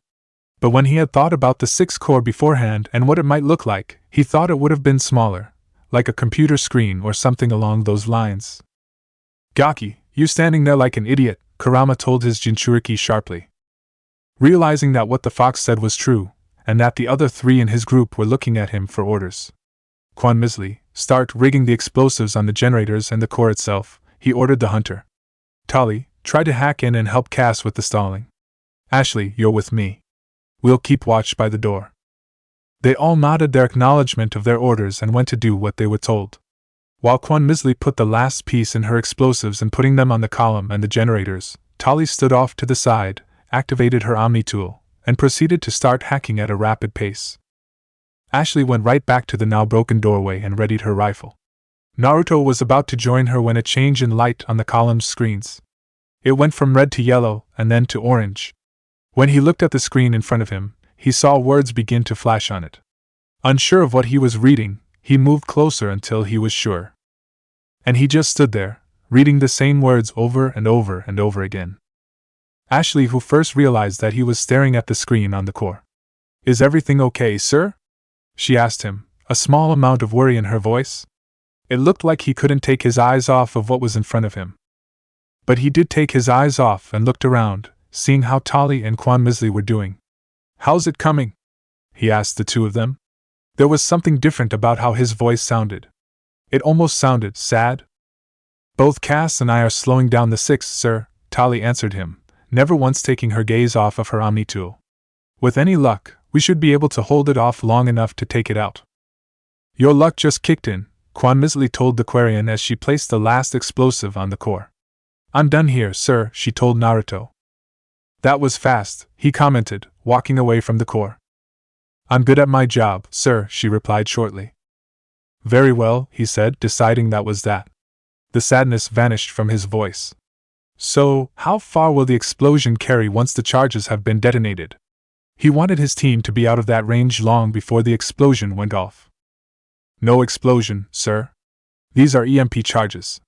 But when he had thought about the 6-core beforehand and what it might look like, he thought it would have been smaller, like a computer screen or something along those lines. Gaki, you standing there like an idiot, Kurama told his Jinchuriki sharply. Realizing that what the fox said was true, and that the other 3 in his group were looking at him for orders. Quan Misli, start rigging the explosives on the generators and the core itself, he ordered the hunter. Tali, try to hack in and help Cass with the stalling. Ashley, you're with me. We'll keep watch by the door. They all nodded their acknowledgement of their orders and went to do what they were told. While Quan Misli put the last piece in her explosives and putting them on the column and the generators, Tali stood off to the side, activated her Omni tool, and proceeded to start hacking at a rapid pace. Ashley went right back to the now broken doorway and readied her rifle. Naruto was about to join her when a change in light on the column's screens. It went from red to yellow and then to orange. When he looked at the screen in front of him, he saw words begin to flash on it. Unsure of what he was reading, he moved closer until he was sure. And he just stood there, reading the same words over and over and over again. Ashley, who first realized that he was staring at the screen on the core. Is everything okay, sir? She asked him, a small amount of worry in her voice. It looked like he couldn't take his eyes off of what was in front of him. But he did take his eyes off and looked around, seeing how Tali and Quan Misli were doing. How's it coming? He asked the 2 of them. There was something different about how his voice sounded. It almost sounded sad. Both Cass and I are slowing down the 6, sir, Tali answered him, never once taking her gaze off of her Omni tool. With any luck, we should be able to hold it off long enough to take it out. Your luck just kicked in, Quan Misli told the Quarian as she placed the last explosive on the core. I'm done here, sir, she told Naruto. That was fast, he commented, walking away from the core. I'm good at my job, sir, she replied shortly. Very well, he said, deciding that was that. The sadness vanished from his voice. So, how far will the explosion carry once the charges have been detonated? He wanted his team to be out of that range long before the explosion went off. No explosion, sir. These are EMP charges.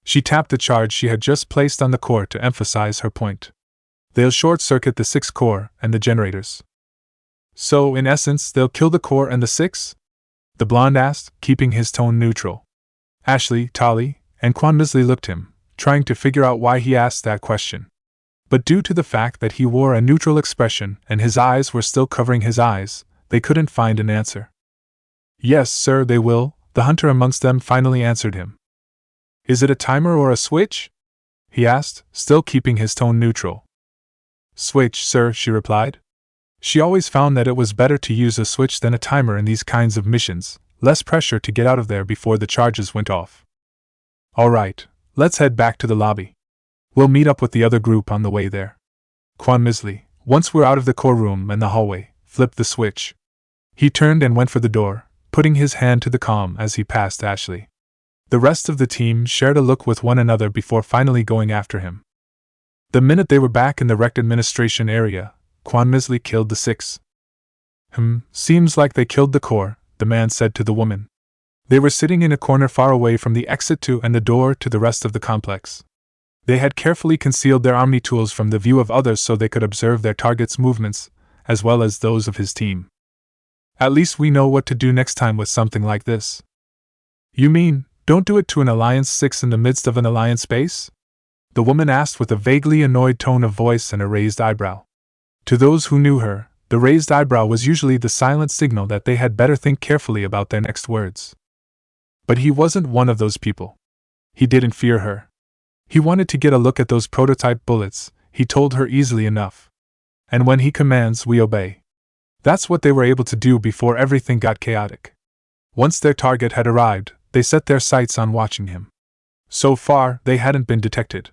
She tapped the charge she had just placed on the core to emphasize her point. They'll short-circuit the 6-core and the generators. So, in essence, they'll kill the core and the 6? The blonde asked, keeping his tone neutral. Ashley, Tali, and Quan Misli looked him, trying to figure out why he asked that question. But due to the fact that he wore a neutral expression and his eyes were still covering his eyes, they couldn't find an answer. Yes, sir, they will, the hunter amongst them finally answered him. Is it a timer or a switch? He asked, still keeping his tone neutral. Switch, sir, she replied. She always found that it was better to use a switch than a timer in these kinds of missions, less pressure to get out of there before the charges went off. Alright, let's head back to the lobby. We'll meet up with the other group on the way there. Quan Misley, once we're out of the core room and the hallway, flipped the switch. He turned and went for the door, putting his hand to the comm as he passed Ashley. The rest of the team shared a look with one another before finally going after him. The minute they were back in the wrecked administration area, Quan Misley killed the 6. Seems like they killed the core, the man said to the woman. They were sitting in a corner far away from the exit to and the door to the rest of the complex. They had carefully concealed their Omni tools from the view of others so they could observe their target's movements, as well as those of his team. At least we know what to do next time with something like this. You mean, don't do it to an Alliance 6 in the midst of an Alliance base? The woman asked with a vaguely annoyed tone of voice and a raised eyebrow. To those who knew her, the raised eyebrow was usually the silent signal that they had better think carefully about their next words. But he wasn't one of those people. He didn't fear her. He wanted to get a look at those prototype bullets, he told her easily enough. And when he commands, we obey. That's what they were able to do before everything got chaotic. Once their target had arrived, they set their sights on watching him. So far, they hadn't been detected.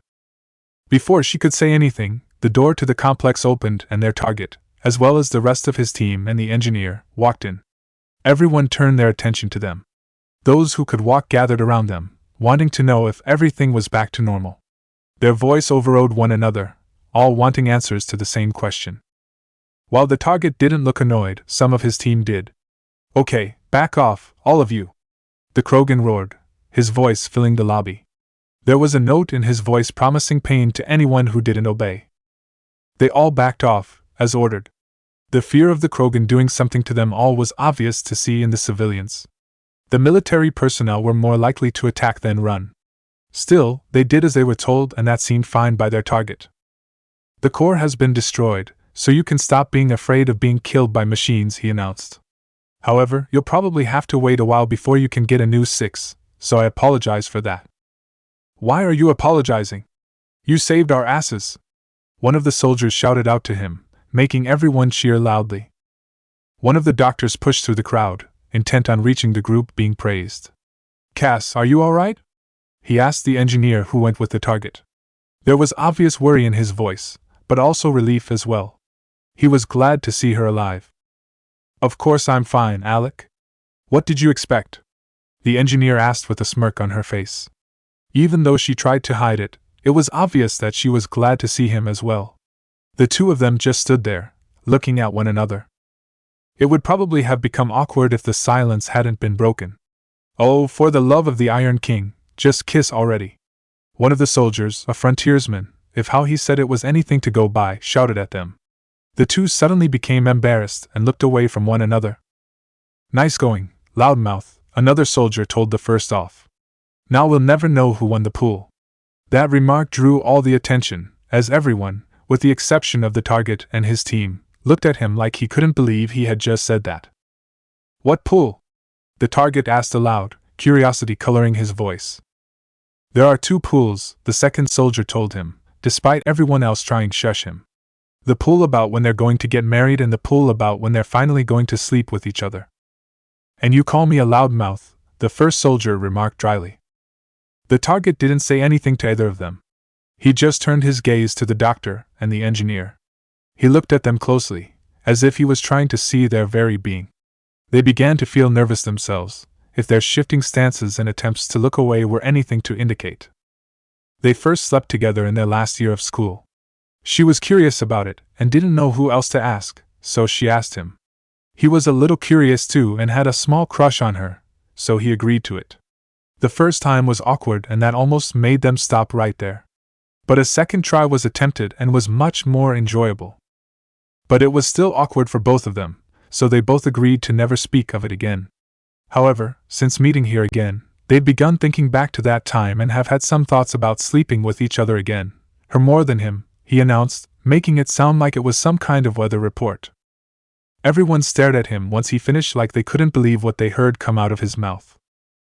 Before she could say anything, the door to the complex opened and their target, as well as the rest of his team and the engineer, walked in. Everyone turned their attention to them. Those who could walk gathered around them, wanting to know if everything was back to normal. Their voice overrode one another, all wanting answers to the same question. While the target didn't look annoyed, some of his team did. Okay, back off, all of you. The Krogan roared, his voice filling the lobby. There was a note in his voice promising pain to anyone who didn't obey. They all backed off, as ordered. The fear of the Krogan doing something to them all was obvious to see in the civilians. The military personnel were more likely to attack than run. Still, they did as they were told, and that seemed fine by their target. The core has been destroyed, so you can stop being afraid of being killed by machines, he announced. However, you'll probably have to wait a while before you can get a new 6, so I apologize for that. Why are you apologizing? You saved our asses. One of the soldiers shouted out to him, making everyone cheer loudly. One of the doctors pushed through the crowd, intent on reaching the group being praised. Cass, are you all right? He asked the engineer who went with the target. There was obvious worry in his voice, but also relief as well. He was glad to see her alive. Of course I'm fine, Alec. What did you expect? The engineer asked with a smirk on her face. Even though she tried to hide it, it was obvious that she was glad to see him as well. The two of them just stood there, looking at one another. It would probably have become awkward if the silence hadn't been broken. Oh, for the love of the Iron King, just kiss already. One of the soldiers, a frontiersman, if how he said it was anything to go by, shouted at them. The two suddenly became embarrassed and looked away from one another. Nice going, loudmouth, another soldier told the first off. Now we'll never know who won the pool. That remark drew all the attention, as everyone, with the exception of the target and his team, looked at him like he couldn't believe he had just said that. What pool? The target asked aloud, curiosity coloring his voice. There are 2 pools, the second soldier told him, despite everyone else trying to shush him. The pool about when they're going to get married and the pool about when they're finally going to sleep with each other. And you call me a loudmouth, the first soldier remarked dryly. The target didn't say anything to either of them. He just turned his gaze to the doctor and the engineer. He looked at them closely, as if he was trying to see their very being. They began to feel nervous themselves, if their shifting stances and attempts to look away were anything to indicate. They first slept together in their last year of school. She was curious about it, and didn't know who else to ask, so she asked him. He was a little curious too and had a small crush on her, so he agreed to it. The first time was awkward and that almost made them stop right there. But a second try was attempted and was much more enjoyable. But it was still awkward for both of them, so they both agreed to never speak of it again. However, since meeting here again, they'd begun thinking back to that time and have had some thoughts about sleeping with each other again. Her more than him, he announced, making it sound like it was some kind of weather report. Everyone stared at him once he finished like they couldn't believe what they heard come out of his mouth.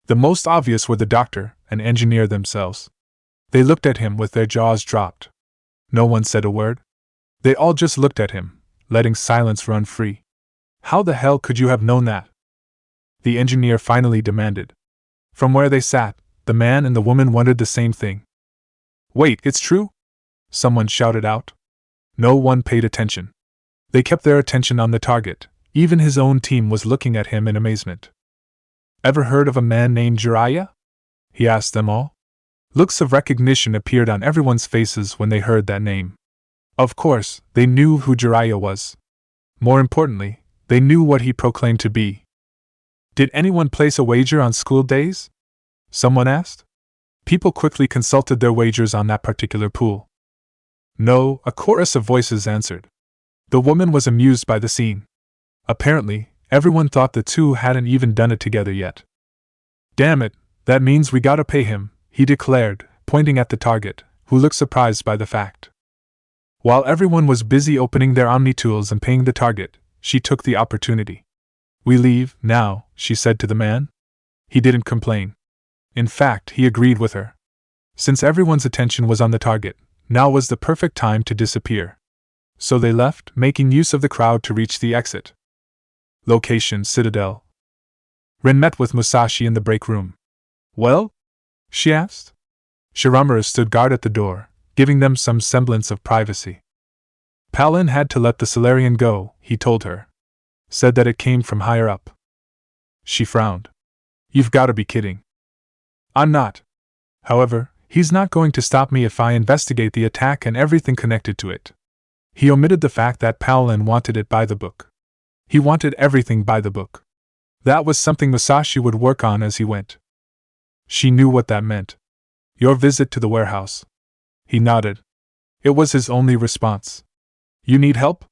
The most obvious were the doctor and engineer themselves. They looked at him with their jaws dropped. No one said a word. They all just looked at him, letting silence run free. How the hell could you have known that? The engineer finally demanded. From where they sat, the man and the woman wondered the same thing. Wait, it's true? Someone shouted out. No one paid attention. They kept their attention on the target. Even his own team was looking at him in amazement. Ever heard of a man named Jiraiya? He asked them all. Looks of recognition appeared on everyone's faces when they heard that name. Of course, they knew who Jiraiya was. More importantly, they knew what he proclaimed to be. Did anyone place a wager on school days? Someone asked. People quickly consulted their wagers on that particular pool. No, a chorus of voices answered. The woman was amused by the scene. Apparently, everyone thought the two hadn't even done it together yet. Damn it, that means we gotta pay him, he declared, pointing at the target, who looked surprised by the fact. While everyone was busy opening their Omni tools and paying the target, she took the opportunity. We leave, now, she said to the man. He didn't complain. In fact, he agreed with her. Since everyone's attention was on the target, now was the perfect time to disappear. So they left, making use of the crowd to reach the exit. Location: Citadel. Rin met with Musashi in the break room. Well? She asked. Shiramaru stood guard at the door, giving them some semblance of privacy. Palin had to let the Solarian go, he told her. Said that it came from higher up. She frowned. You've gotta be kidding. I'm not. However, he's not going to stop me if I investigate the attack and everything connected to it. He omitted the fact that Palin wanted it by the book. He wanted everything by the book. That was something Musashi would work on as he went. She knew what that meant. Your visit to the warehouse. He nodded. It was his only response. You need help?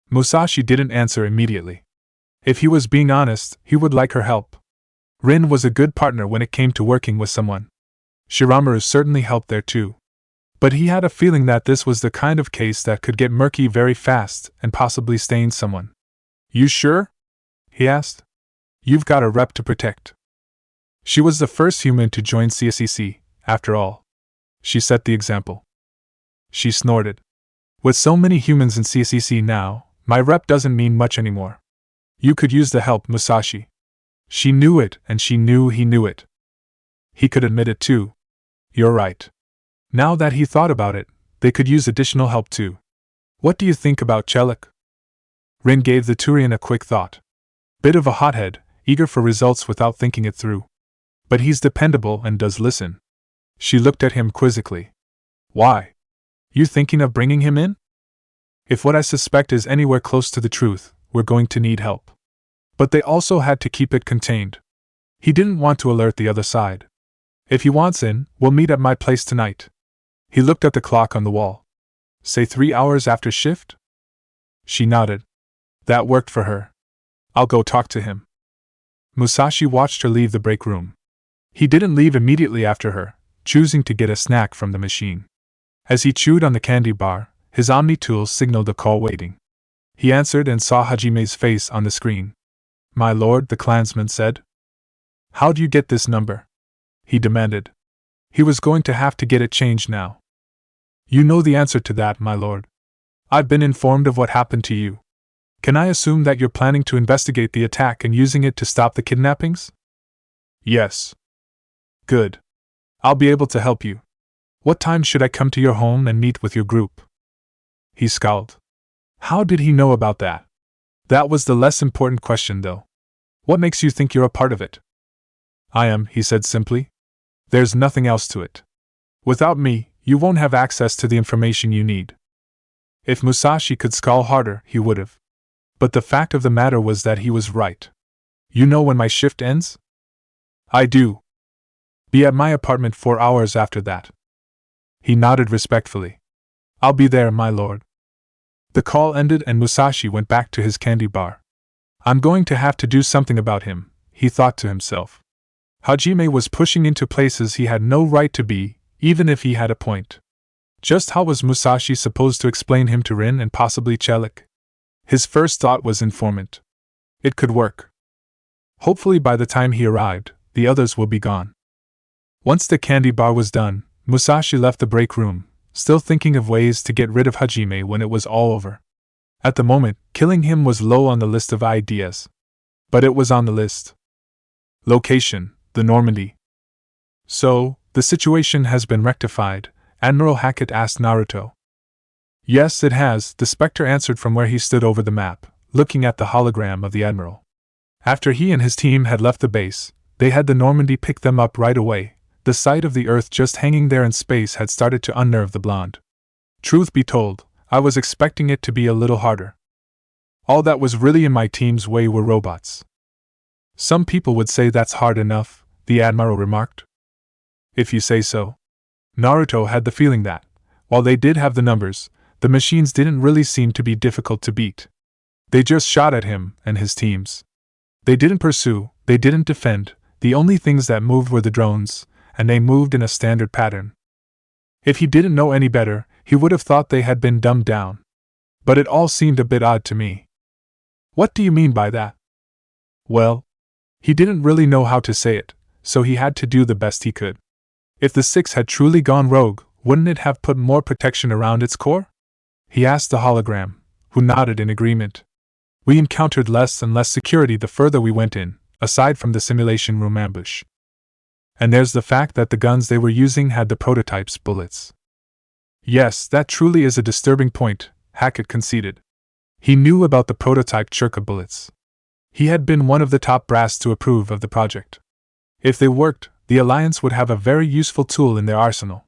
Musashi didn't answer immediately. If he was being honest, he would like her help. Rin was a good partner when it came to working with someone. Shiramaru certainly helped there too. But he had a feeling that this was the kind of case that could get murky very fast and possibly stain someone. You sure? He asked. You've got a rep to protect. She was the first human to join CSEC, after all. She set the example. She snorted. With so many humans in CSEC now, my rep doesn't mean much anymore. You could use the help, Musashi. She knew it, and she knew he knew it. He could admit it too. You're right. Now that he thought about it, they could use additional help too. What do you think about Chelik? Rin gave the Turian a quick thought. Bit of a hothead, eager for results without thinking it through. But he's dependable and does listen. She looked at him quizzically. Why? You thinking of bringing him in? If what I suspect is anywhere close to the truth, we're going to need help. But they also had to keep it contained. He didn't want to alert the other side. If he wants in, we'll meet at my place tonight. He looked at the clock on the wall. Say 3 hours after shift? She nodded. That worked for her. I'll go talk to him. Musashi watched her leave the break room. He didn't leave immediately after her, choosing to get a snack from the machine. As he chewed on the candy bar, his Omni tool signaled a call waiting. He answered and saw Hajime's face on the screen. My lord, the clansman said. How do you get this number? He demanded. He was going to have to get it changed now. You know the answer to that, my lord. I've been informed of what happened to you. Can I assume that you're planning to investigate the attack and using it to stop the kidnappings? Yes. Good. I'll be able to help you. What time should I come to your home and meet with your group? He scowled. How did he know about that? That was the less important question, though. What makes you think you're a part of it? I am, he said simply. There's nothing else to it. Without me, you won't have access to the information you need. If Musashi could scowl harder, he would have. But the fact of the matter was that he was right. You know when my shift ends? I do. Be at my apartment 4 hours after that. He nodded respectfully. I'll be there, my lord. The call ended and Musashi went back to his candy bar. I'm going to have to do something about him, he thought to himself. Hajime was pushing into places he had no right to be, even if he had a point. Just how was Musashi supposed to explain him to Rin and possibly Chelik? His first thought was informant. It could work. Hopefully by the time he arrived, the others will be gone. Once the candy bar was done, Musashi left the break room, still thinking of ways to get rid of Hajime when it was all over. At the moment, killing him was low on the list of ideas. But it was on the list. Location: the Normandy. So, the situation has been rectified, Admiral Hackit asked Naruto. Yes, it has, the Spectre answered from where he stood over the map, looking at the hologram of the Admiral. After he and his team had left the base, they had the Normandy pick them up right away. The sight of the Earth just hanging there in space had started to unnerve the blonde. Truth be told, I was expecting it to be a little harder. All that was really in my team's way were robots. Some people would say that's hard enough, the Admiral remarked. If you say so. Naruto had the feeling that, while they did have the numbers, the machines didn't really seem to be difficult to beat. They just shot at him and his teams. They didn't pursue, they didn't defend, the only things that moved were the drones, and they moved in a standard pattern. If he didn't know any better, he would have thought they had been dumbed down. But it all seemed a bit odd to me. What do you mean by that? Well, he didn't really know how to say it, so he had to do the best he could. If the Six had truly gone rogue, wouldn't it have put more protection around its core? He asked the hologram, who nodded in agreement. We encountered less and less security the further we went in, aside from the simulation room ambush. And there's the fact that the guns they were using had the prototype's bullets. Yes, that truly is a disturbing point, Hackit conceded. He knew about the prototype Churka bullets. He had been one of the top brass to approve of the project. If they worked, the Alliance would have a very useful tool in their arsenal.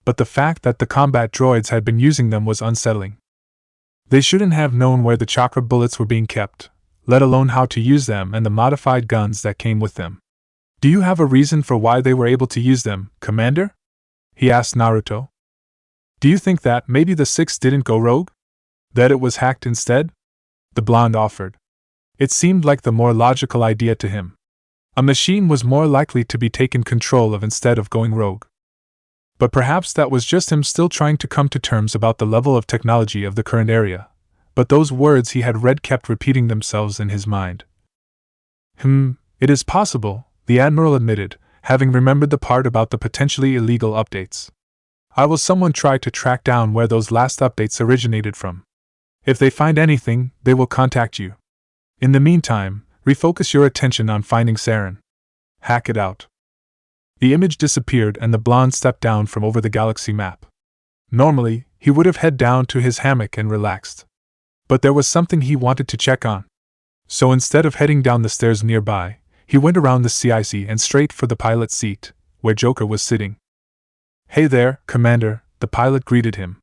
But the fact that the combat droids had been using them was unsettling. They shouldn't have known where the chakra bullets were being kept, let alone how to use them and the modified guns that came with them. Do you have a reason for why they were able to use them, Commander? He asked Naruto. Do you think that maybe the Six didn't go rogue? That it was hacked instead? The blonde offered. It seemed like the more logical idea to him. A machine was more likely to be taken control of instead of going rogue. But perhaps that was just him still trying to come to terms about the level of technology of the current area. But those words he had read kept repeating themselves in his mind. It is possible, the Admiral admitted, having remembered the part about the potentially illegal updates. Will someone try to track down where those last updates originated from? If they find anything, they will contact you. In the meantime, refocus your attention on finding Sanin. Hack it out. The image disappeared and the blonde stepped down from over the galaxy map. Normally, he would have head down to his hammock and relaxed. But there was something he wanted to check on. So instead of heading down the stairs nearby, he went around the CIC and straight for the pilot's seat, where Joker was sitting. Hey there, Commander, the pilot greeted him.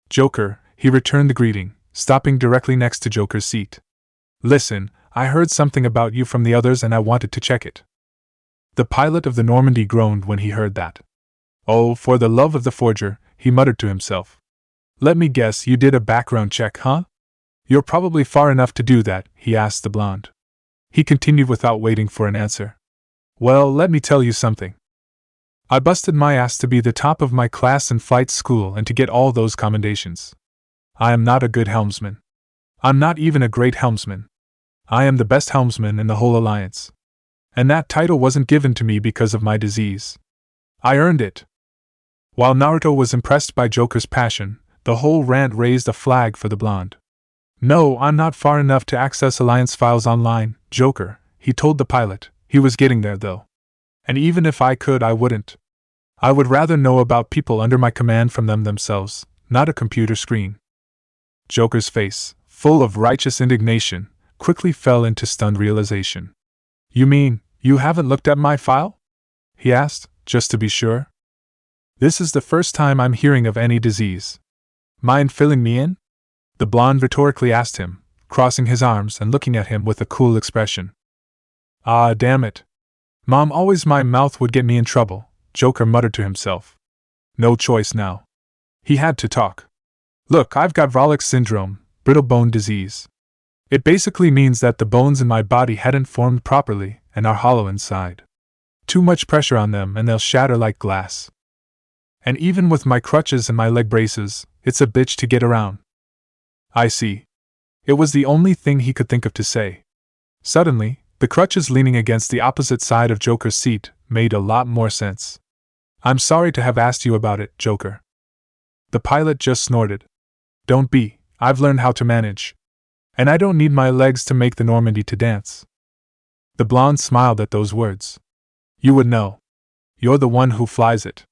Joker, he returned the greeting, stopping directly next to Joker's seat. Listen, I heard something about you from the others and I wanted to check it. The pilot of the Normandy groaned when he heard that. Oh, for the love of the forger, he muttered to himself. Let me guess, you did a background check, huh? You're probably far enough to do that, he asked the blonde. He continued without waiting for an answer. Well, let me tell you something. I busted my ass to be the top of my class in flight school and to get all those commendations. I am not a good helmsman. I'm not even a great helmsman. I am the best helmsman in the whole Alliance. And that title wasn't given to me because of my disease. I earned it. While Naruto was impressed by Joker's passion, the whole rant raised a flag for the blonde. No, I'm not far enough to access Alliance files online, Joker, he told the pilot. He was getting there, though. And even if I could, I wouldn't. I would rather know about people under my command from them themselves, not a computer screen. Joker's face, full of righteous indignation, quickly fell into stunned realization. You mean, you haven't looked at my file? He asked, just to be sure. This is the first time I'm hearing of any disease. Mind filling me in? The blonde rhetorically asked him, crossing his arms and looking at him with a cool expression. Ah, damn it. Mom, always my mouth would get me in trouble, Joker muttered to himself. No choice now. He had to talk. Look, I've got Vrolic syndrome, brittle bone disease. It basically means that the bones in my body hadn't formed properly and are hollow inside. Too much pressure on them and they'll shatter like glass. And even with my crutches and my leg braces, it's a bitch to get around. I see. It was the only thing he could think of to say. Suddenly, the crutches leaning against the opposite side of Joker's seat made a lot more sense. I'm sorry to have asked you about it, Joker. The pilot just snorted. Don't be, I've learned how to manage. And I don't need my legs to make the Normandy to dance. The blonde smiled at those words. You would know. You're the one who flies it.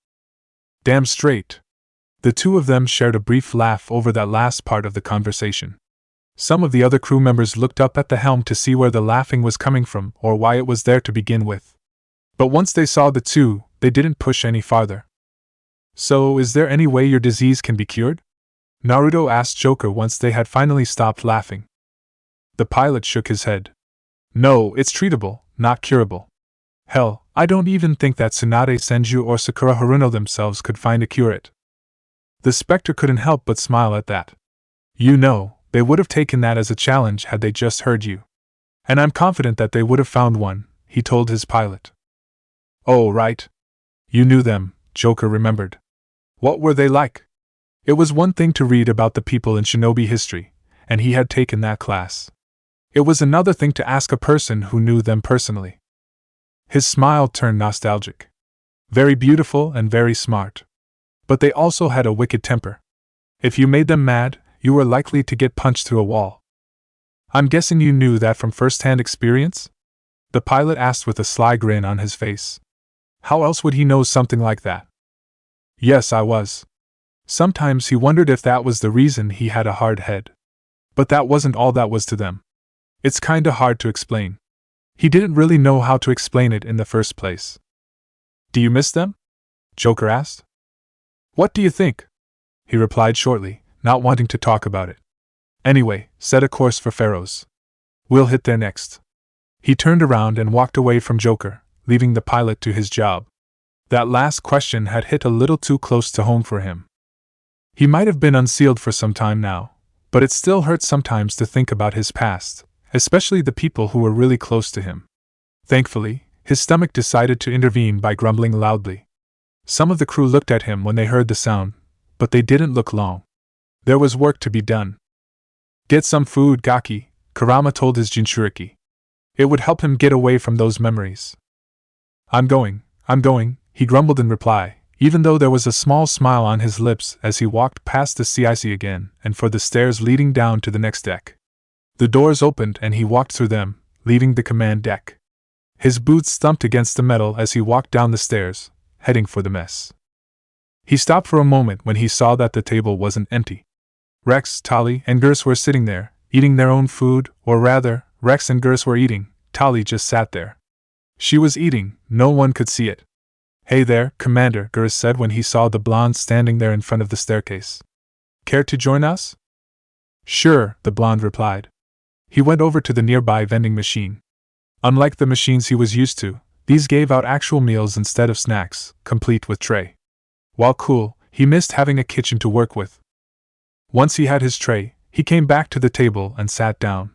Damn straight. The two of them shared a brief laugh over that last part of the conversation. Some of the other crew members looked up at the helm to see where the laughing was coming from or why it was there to begin with. But once they saw the two, they didn't push any farther. So, is there any way your disease can be cured? Naruto asked Joker once they had finally stopped laughing. The pilot shook his head. No, it's treatable, not curable. Hell, I don't even think that Tsunade Senju or Sakura Haruno themselves could find a cure it. The Spectre couldn't help but smile at that. You know, they would have taken that as a challenge had they just heard you. And I'm confident that they would have found one, he told his pilot. Oh, right. You knew them, Joker remembered. What were they like? It was one thing to read about the people in shinobi history, and he had taken that class. It was another thing to ask a person who knew them personally. His smile turned nostalgic. Very beautiful and very smart. But they also had a wicked temper. If you made them mad, you were likely to get punched through a wall. I'm guessing you knew that from first-hand experience? The pilot asked with a sly grin on his face. How else would he know something like that? Yes, I was. Sometimes he wondered if that was the reason he had a hard head. But that wasn't all that was to them. It's kinda hard to explain. He didn't really know how to explain it in the first place. Do you miss them? Joker asked. What do you think? He replied shortly, not wanting to talk about it. Anyway, set a course for Pharaohs. We'll hit there next. He turned around and walked away from Joker, leaving the pilot to his job. That last question had hit a little too close to home for him. He might have been unsealed for some time now, but it still hurts sometimes to think about his past, especially the people who were really close to him. Thankfully, his stomach decided to intervene by grumbling loudly. Some of the crew looked at him when they heard the sound, but they didn't look long. There was work to be done. Get some food, Gaki, Kurama told his Jinchuriki. It would help him get away from those memories. I'm going, he grumbled in reply, even though there was a small smile on his lips as he walked past the CIC again and for the stairs leading down to the next deck. The doors opened and he walked through them, leaving the command deck. His boots thumped against the metal as he walked down the stairs, heading for the mess. He stopped for a moment when he saw that the table wasn't empty. Rex, Tali, and Gers were sitting there, eating their own food, or rather, Rex and Gers were eating, Tali just sat there. She was eating, no one could see it. Hey there, Commander, Gers said when he saw the blonde standing there in front of the staircase. Care to join us? Sure, the blonde replied. He went over to the nearby vending machine. Unlike the machines he was used to, these gave out actual meals instead of snacks, complete with tray. While cool, he missed having a kitchen to work with. Once he had his tray, he came back to the table and sat down.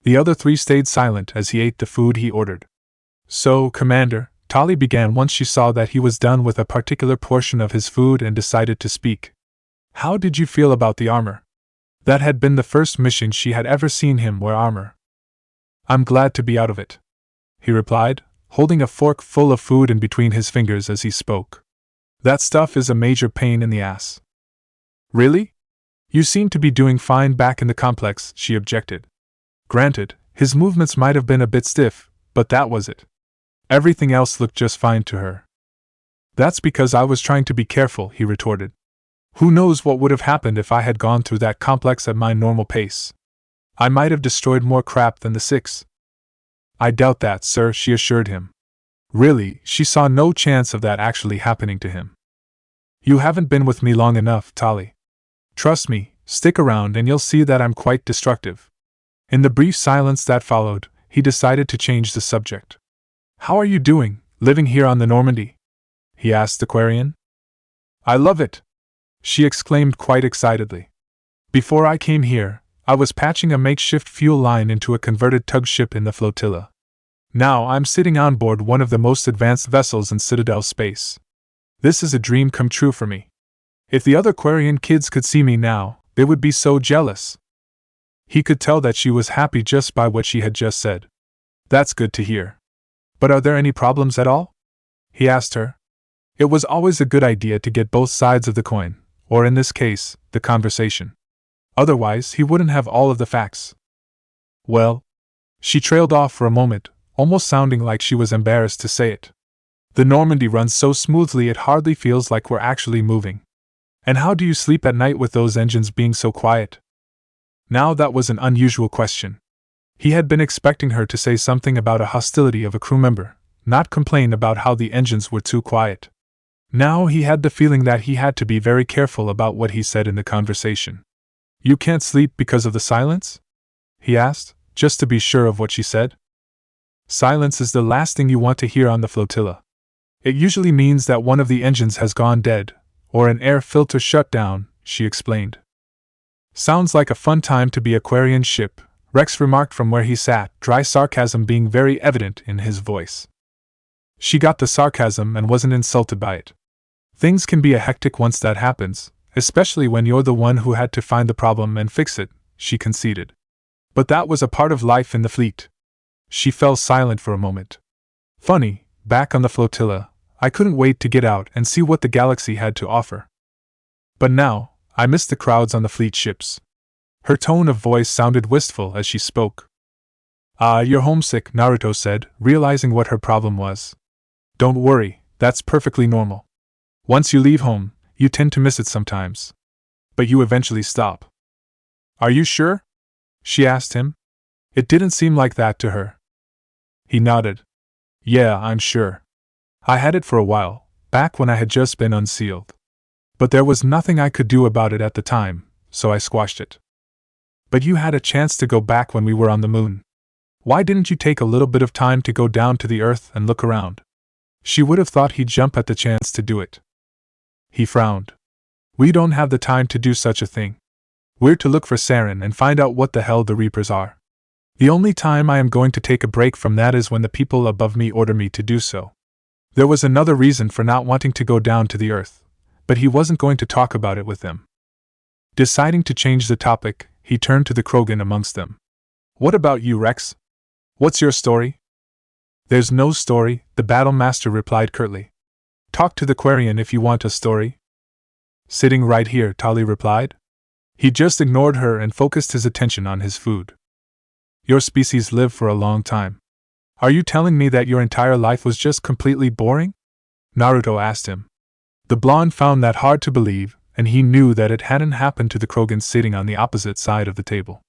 The other three stayed silent as he ate the food he ordered. So, Commander, Tali began once she saw that he was done with a particular portion of his food and decided to speak. How did you feel about the armor? That had been the first mission she had ever seen him wear armor. I'm glad to be out of it, he replied, holding a fork full of food in between his fingers as he spoke. That stuff is a major pain in the ass. Really? You seem to be doing fine back in the complex, she objected. Granted, his movements might have been a bit stiff, but that was it. Everything else looked just fine to her. That's because I was trying to be careful, he retorted. Who knows what would have happened if I had gone through that complex at my normal pace? I might have destroyed more crap than the 6. I doubt that, sir, she assured him. Really, she saw no chance of that actually happening to him. You haven't been with me long enough, Tali. Trust me, stick around and you'll see that I'm quite destructive. In the brief silence that followed, he decided to change the subject. How are you doing, living here on the Normandy? He asked the Quarian. I love it, she exclaimed quite excitedly. Before I came here, I was patching a makeshift fuel line into a converted tug ship in the flotilla. Now I'm sitting on board one of the most advanced vessels in Citadel space. This is a dream come true for me. If the other Quarian kids could see me now, they would be so jealous. He could tell that she was happy just by what she had just said. That's good to hear. But are there any problems at all? He asked her. It was always a good idea to get both sides of the coin, or in this case, the conversation. Otherwise, he wouldn't have all of the facts. Well, she trailed off for a moment, almost sounding like she was embarrassed to say it. The Normandy runs so smoothly it hardly feels like we're actually moving. And how do you sleep at night with those engines being so quiet? Now that was an unusual question. He had been expecting her to say something about a hostility of a crew member, not complain about how the engines were too quiet. Now he had the feeling that he had to be very careful about what he said in the conversation. You can't sleep because of the silence? He asked, just to be sure of what she said. Silence is the last thing you want to hear on the flotilla. It usually means that one of the engines has gone dead, or an air filter shut down, she explained. Sounds like a fun time to be Aquarian ship, Rex remarked from where he sat, dry sarcasm being very evident in his voice. She got the sarcasm and wasn't insulted by it. Things can be hectic once that happens, especially when you're the one who had to find the problem and fix it, she conceded. But that was a part of life in the fleet. She fell silent for a moment. Funny, back on the flotilla, I couldn't wait to get out and see what the galaxy had to offer. But now, I miss the crowds on the fleet ships. Her tone of voice sounded wistful as she spoke. Ah, you're homesick, Naruto said, realizing what her problem was. Don't worry, that's perfectly normal. Once you leave home, you tend to miss it sometimes. But you eventually stop. Are you sure? She asked him. It didn't seem like that to her. He nodded. Yeah, I'm sure. I had it for a while, back when I had just been unsealed. But there was nothing I could do about it at the time, so I squashed it. But you had a chance to go back when we were on the moon. Why didn't you take a little bit of time to go down to the Earth and look around? She would have thought he'd jump at the chance to do it. He frowned. We don't have the time to do such a thing. We're to look for Sanin and find out what the hell the Reapers are. The only time I am going to take a break from that is when the people above me order me to do so. There was another reason for not wanting to go down to the Earth, but he wasn't going to talk about it with them. Deciding to change the topic, he turned to the Krogan amongst them. What about you, Rex? What's your story? There's no story, the Battle Master replied curtly. Talk to the Quarian if you want a story. Sitting right here, Tali replied. He just ignored her and focused his attention on his food. Your species lived for a long time. Are you telling me that your entire life was just completely boring? Naruto asked him. The blonde found that hard to believe, and he knew that it hadn't happened to the Krogans sitting on the opposite side of the table.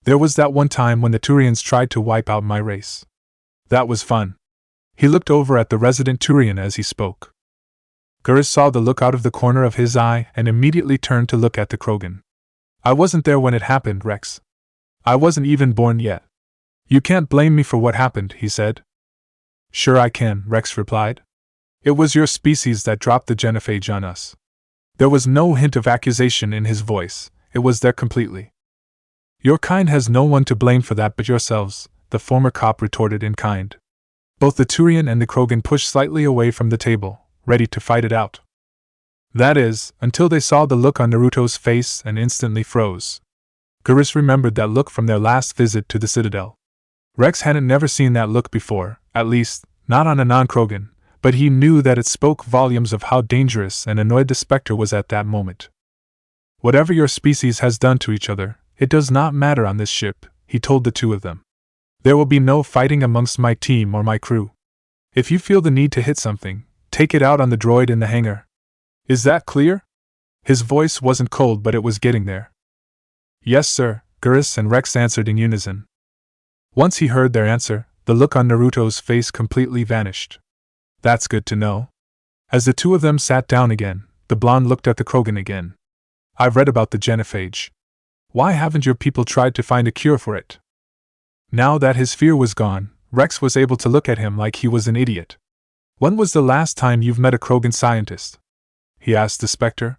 There was that one time when the Turians tried to wipe out my race. That was fun. He looked over at the resident Turian as he spoke. Gurus saw the look out of the corner of his eye and immediately turned to look at the Krogan. I wasn't there when it happened, Rex. I wasn't even born yet. You can't blame me for what happened, he said. Sure I can, Rex replied. It was your species that dropped the genophage on us. There was no hint of accusation in his voice, it was there completely. Your kind has no one to blame for that but yourselves, the former cop retorted in kind. Both the Turian and the Krogan pushed slightly away from the table, ready to fight it out. That is, until they saw the look on Naruto's face and instantly froze. Gurus remembered that look from their last visit to the Citadel. Rex hadn't never seen that look before, at least, not on a non-Krogan, but he knew that it spoke volumes of how dangerous and annoyed the Spectre was at that moment. Whatever your species has done to each other, it does not matter on this ship, he told the two of them. There will be no fighting amongst my team or my crew. If you feel the need to hit something, take it out on the droid in the hangar. Is that clear? His voice wasn't cold, but it was getting there. Yes, sir, Gurus and Rex answered in unison. Once he heard their answer, the look on Naruto's face completely vanished. That's good to know. As the two of them sat down again, the blonde looked at the Krogan again. I've read about the genophage. Why haven't your people tried to find a cure for it? Now that his fear was gone, Rex was able to look at him like he was an idiot. When was the last time you've met a Krogan scientist? He asked the Spectre.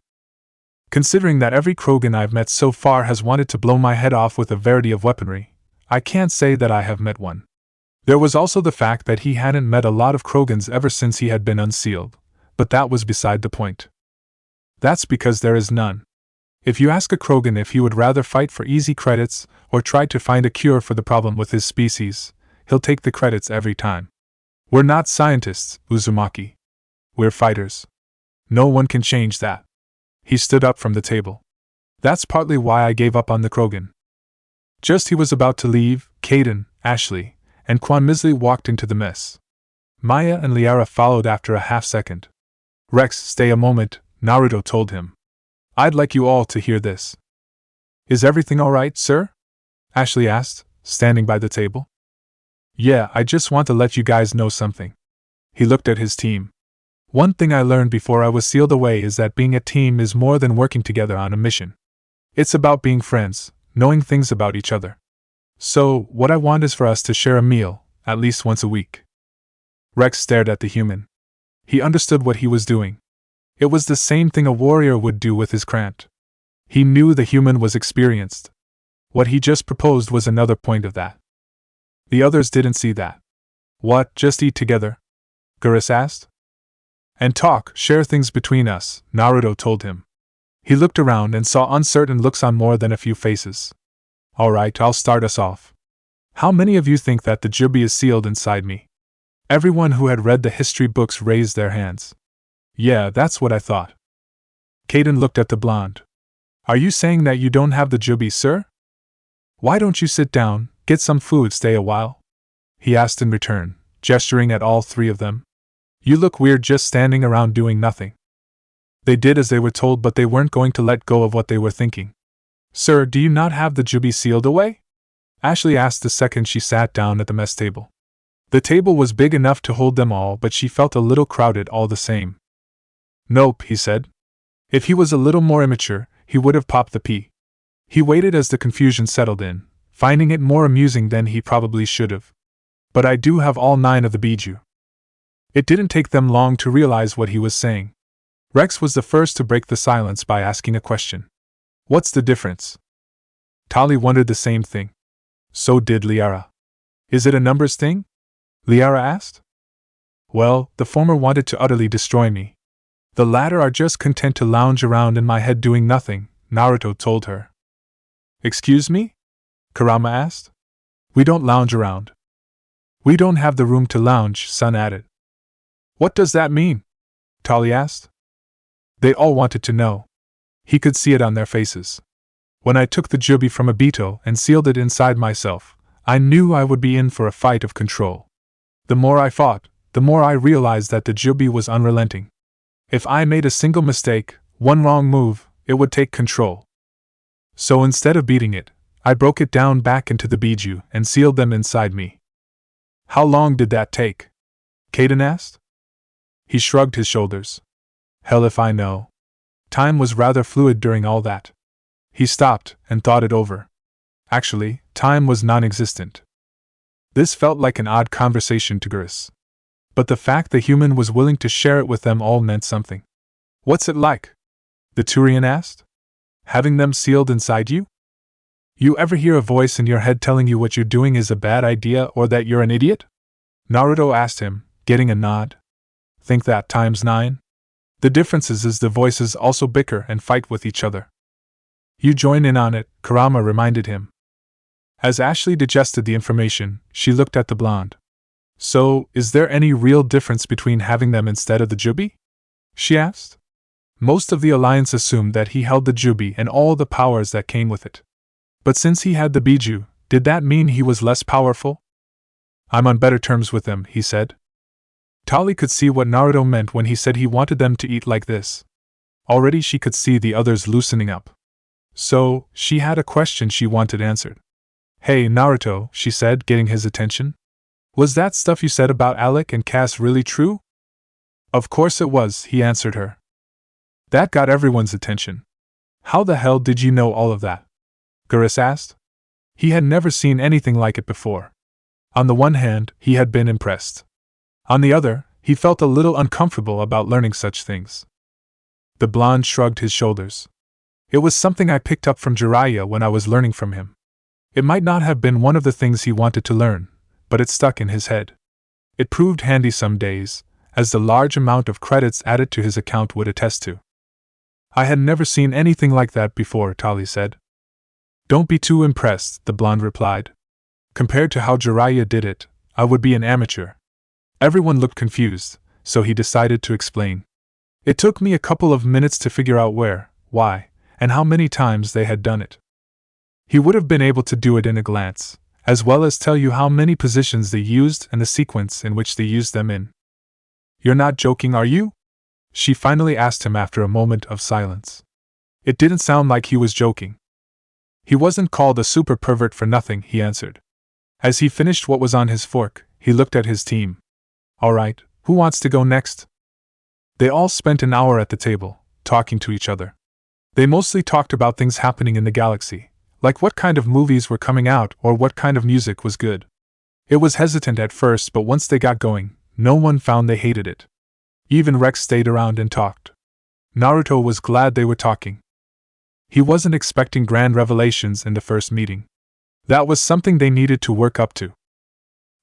Considering that every Krogan I've met so far has wanted to blow my head off with a variety of weaponry, I can't say that I have met one. There was also the fact that he hadn't met a lot of Krogans ever since he had been unsealed, but that was beside the point. That's because there is none. If you ask a Krogan if he would rather fight for easy credits or try to find a cure for the problem with his species, he'll take the credits every time. We're not scientists, Uzumaki. We're fighters. No one can change that. He stood up from the table. That's partly why I gave up on the Krogan. Just he was about to leave, Caden, Ashley, and Quan Misley walked into the mess. Maya and Liara followed after a half-second. Rex, stay a moment, Naruto told him. I'd like you all to hear this. Is everything all right, sir? Ashley asked, standing by the table. Yeah, I just want to let you guys know something. He looked at his team. One thing I learned before I was sealed away is that being a team is more than working together on a mission. It's about being friends, knowing things about each other. So, what I want is for us to share a meal, at least once a week. Rex stared at the human. He understood what he was doing. It was the same thing a warrior would do with his Krant. He knew the human was experienced. What he just proposed was another point of that. The others didn't see that. What, just eat together? Geras asked. And talk, share things between us, Naruto told him. He looked around and saw uncertain looks on more than a few faces. Alright, I'll start us off. How many of you think that the Jubi is sealed inside me? Everyone who had read the history books raised their hands. Yeah, that's what I thought. Caden looked at the blonde. Are you saying that you don't have the Jubi, sir? Why don't you sit down, get some food, stay a while? He asked in return, gesturing at all three of them. You look weird just standing around doing nothing. They did as they were told, but they weren't going to let go of what they were thinking. Sir, do you not have the Jubi sealed away? Ashley asked the second she sat down at the mess table. The table was big enough to hold them all, but she felt a little crowded all the same. Nope, he said. If he was a little more immature, he would have popped the pea. He waited as the confusion settled in, finding it more amusing than he probably should have. But I do have all 9 of the Biju. It didn't take them long to realize what he was saying. Rex was the first to break the silence by asking a question. What's the difference? Tali wondered the same thing. So did Liara. Is it a numbers thing? Liara asked. Well, the former wanted to utterly destroy me. The latter are just content to lounge around in my head doing nothing, Naruto told her. Excuse me? Kurama asked. We don't lounge around. We don't have the room to lounge, Sun added. What does that mean? Tali asked. They all wanted to know. He could see it on their faces. When I took the Jubi from Obito and sealed it inside myself, I knew I would be in for a fight of control. The more I fought, the more I realized that the Jubi was unrelenting. If I made a single mistake, one wrong move, it would take control. So instead of beating it, I broke it down back into the Biju and sealed them inside me. How long did that take? Caden asked. He shrugged his shoulders. Hell if I know. Time was rather fluid during all that. He stopped and thought it over. Actually, time was non-existent. This felt like an odd conversation to Geras. But the fact the human was willing to share it with them all meant something. What's it like? The Turian asked. Having them sealed inside you? You ever hear a voice in your head telling you what you're doing is a bad idea or that you're an idiot? Naruto asked him, getting a nod. Think that times 9? The difference is the voices also bicker and fight with each other. You join in on it, Kurama reminded him. As Ashley digested the information, she looked at the blonde. So, is there any real difference between having them instead of the Jubi? She asked. Most of the Alliance assumed that he held the Jubi and all the powers that came with it. But since he had the Biju, did that mean he was less powerful? I'm on better terms with them, he said. Tali could see what Naruto meant when he said he wanted them to eat like this. Already she could see the others loosening up. So, she had a question she wanted answered. Hey Naruto, she said, getting his attention. Was that stuff you said about Alec and Cass really true? Of course it was, he answered her. That got everyone's attention. How the hell did you know all of that? Geras asked. He had never seen anything like it before. On the one hand, he had been impressed. On the other, he felt a little uncomfortable about learning such things. The blonde shrugged his shoulders. It was something I picked up from Jiraiya when I was learning from him. It might not have been one of the things he wanted to learn, but it stuck in his head. It proved handy some days, as the large amount of credits added to his account would attest to. I had never seen anything like that before, Tali said. Don't be too impressed, the blonde replied. Compared to how Jiraiya did it, I would be an amateur. Everyone looked confused, so he decided to explain. It took me a couple of minutes to figure out where, why, and how many times they had done it. He would have been able to do it in a glance, as well as tell you how many positions they used and the sequence in which they used them in. "You're not joking, are you?" she finally asked him after a moment of silence. It didn't sound like he was joking. "He wasn't called a super pervert for nothing," he answered. As he finished what was on his fork, he looked at his team. "All right, who wants to go next?" They all spent an hour at the table, talking to each other. They mostly talked about things happening in the galaxy, like what kind of movies were coming out or what kind of music was good. It was hesitant at first, but once they got going, no one found they hated it. Even Rex stayed around and talked. Naruto was glad they were talking. He wasn't expecting grand revelations in the first meeting. That was something they needed to work up to.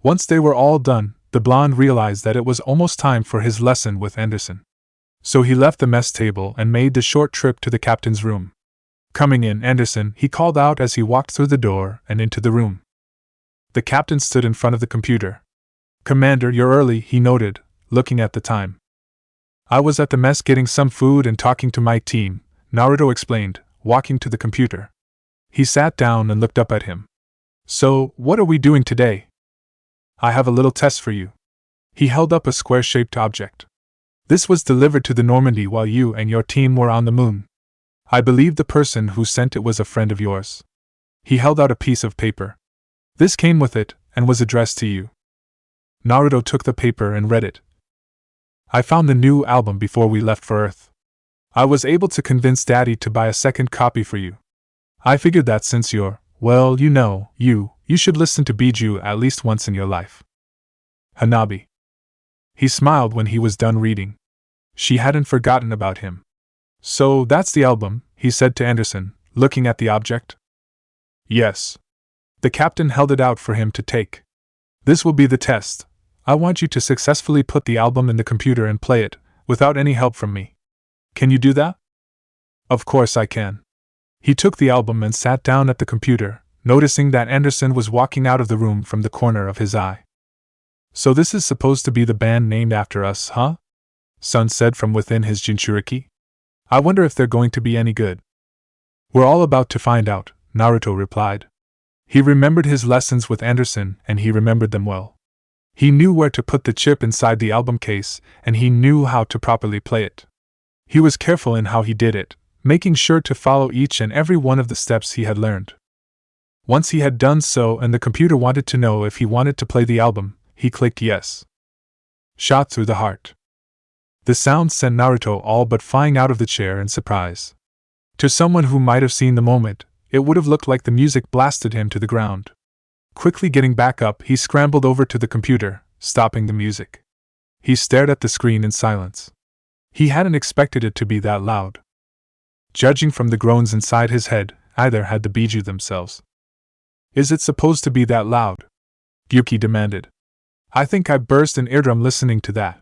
Once they were all done, the blonde realized that it was almost time for his lesson with Anderson. So he left the mess table and made the short trip to the captain's room. "Coming in, Anderson," he called out as he walked through the door and into the room. The captain stood in front of the computer. "Commander, you're early," he noted, looking at the time. "I was at the mess getting some food and talking to my team," Naruto explained, walking to the computer. He sat down and looked up at him. "So, what are we doing today?" "I have a little test for you." He held up a square-shaped object. "This was delivered to the Normandy while you and your team were on the moon. I believe the person who sent it was a friend of yours." He held out a piece of paper. "This came with it, and was addressed to you." Naruto took the paper and read it. "I found the new album before we left for Earth. I was able to convince Daddy to buy a second copy for you. I figured that since you're, well, you should listen to Biju at least once in your life. Hanabi." He smiled when he was done reading. She hadn't forgotten about him. "So that's the album," he said to Anderson, looking at the object. "Yes." The captain held it out for him to take. "This will be the test. I want you to successfully put the album in the computer and play it, without any help from me. Can you do that?" "Of course I can." He took the album and sat down at the computer, noticing that Anderson was walking out of the room from the corner of his eye. "So this is supposed to be the band named after us, huh?" Sun said from within his Jinchuriki. "I wonder if they're going to be any good." "We're all about to find out," Naruto replied. He remembered his lessons with Anderson, and he remembered them well. He knew where to put the chip inside the album case, and he knew how to properly play it. He was careful in how he did it, making sure to follow each and every one of the steps he had learned. Once he had done so and the computer wanted to know if he wanted to play the album, he clicked yes. Shot through the heart. The sound sent Naruto all but flying out of the chair in surprise. To someone who might have seen the moment, it would have looked like the music blasted him to the ground. Quickly getting back up, he scrambled over to the computer, stopping the music. He stared at the screen in silence. He hadn't expected it to be that loud. Judging from the groans inside his head, either had the Biju themselves. "Is it supposed to be that loud?" Gyuki demanded. "I think I burst an eardrum listening to that."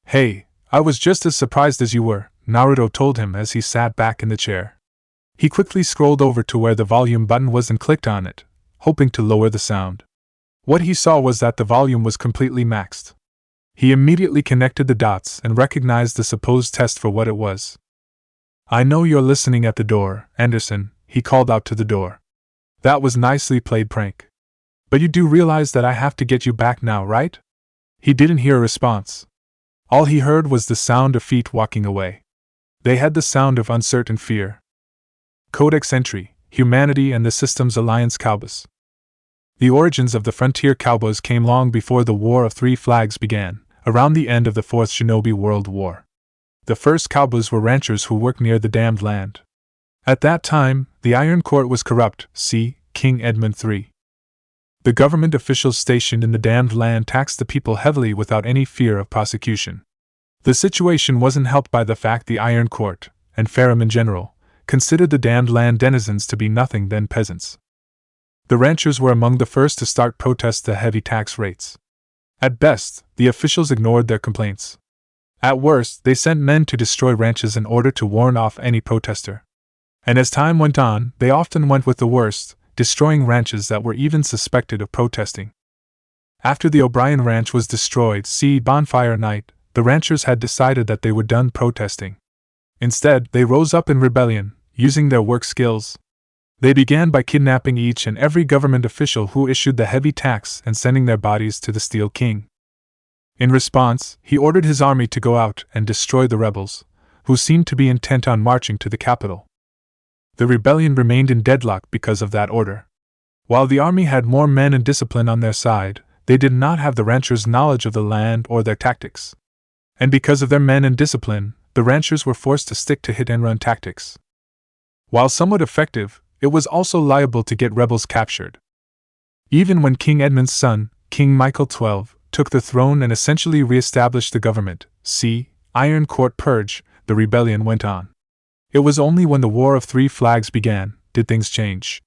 "Hey, I was just as surprised as you were," Naruto told him as he sat back in the chair. He quickly scrolled over to where the volume button was and clicked on it, hoping to lower the sound. What he saw was that the volume was completely maxed. He immediately connected the dots and recognized the supposed test for what it was. "I know you're listening at the door, Anderson," he called out to the door. "That was nicely played, prank. But you do realize that I have to get you back now, right?" He didn't hear a response. All he heard was the sound of feet walking away. They had the sound of uncertain fear. Codex entry: Humanity and the Systems Alliance Cowboys. The origins of the Frontier Cowboys came long before the War of Three Flags began, around the end of the Fourth Shinobi World War. The first cowboys were ranchers who worked near the Damned Land. At that time, the Iron Court was corrupt, see King Edmund III. The government officials stationed in the Damned Land taxed the people heavily without any fear of prosecution. The situation wasn't helped by the fact the Iron Court, and Farum in general, considered the Damned Land denizens to be nothing than peasants. The ranchers were among the first to start protests the heavy tax rates. At best, the officials ignored their complaints. At worst, they sent men to destroy ranches in order to warn off any protester. And as time went on, they often went with the worst, destroying ranches that were even suspected of protesting. After the O'Brien Ranch was destroyed, see Bonfire Night, the ranchers had decided that they were done protesting. Instead, they rose up in rebellion, using their work skills. They began by kidnapping each and every government official who issued the heavy tax and sending their bodies to the Steel King. In response, he ordered his army to go out and destroy the rebels, who seemed to be intent on marching to the capital. The rebellion remained in deadlock because of that order. While the army had more men and discipline on their side, they did not have the ranchers' knowledge of the land or their tactics. And because of their men and discipline, the ranchers were forced to stick to hit-and-run tactics. While somewhat effective, it was also liable to get rebels captured. Even when King Edmund's son, King Michael XII, took the throne and essentially re-established the government, see Iron Court Purge, the rebellion went on. It was only when the War of Three Flags began did things change.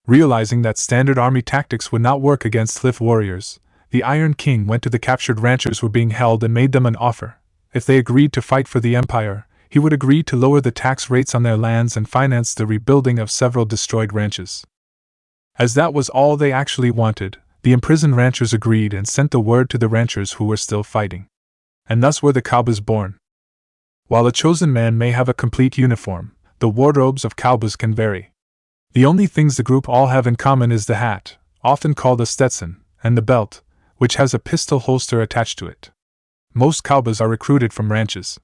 Realizing that standard army tactics would not work against cliff warriors, the Iron King went to the captured ranchers who were being held and made them an offer. If they agreed to fight for the empire, he would agree to lower the tax rates on their lands and finance the rebuilding of several destroyed ranches. As that was all they actually wanted, the imprisoned ranchers agreed and sent the word to the ranchers who were still fighting. And thus were the cowboys born. While a chosen man may have a complete uniform, the wardrobes of cowboys can vary. The only things the group all have in common is the hat, often called a Stetson, and the belt, which has a pistol holster attached to it. Most cowboys are recruited from ranches.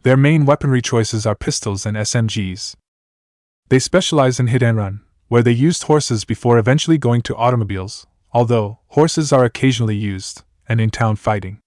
Their main weaponry choices are pistols and SMGs. They specialize in hit-and-run, where they used horses before eventually going to automobiles, although horses are occasionally used, and in town fighting.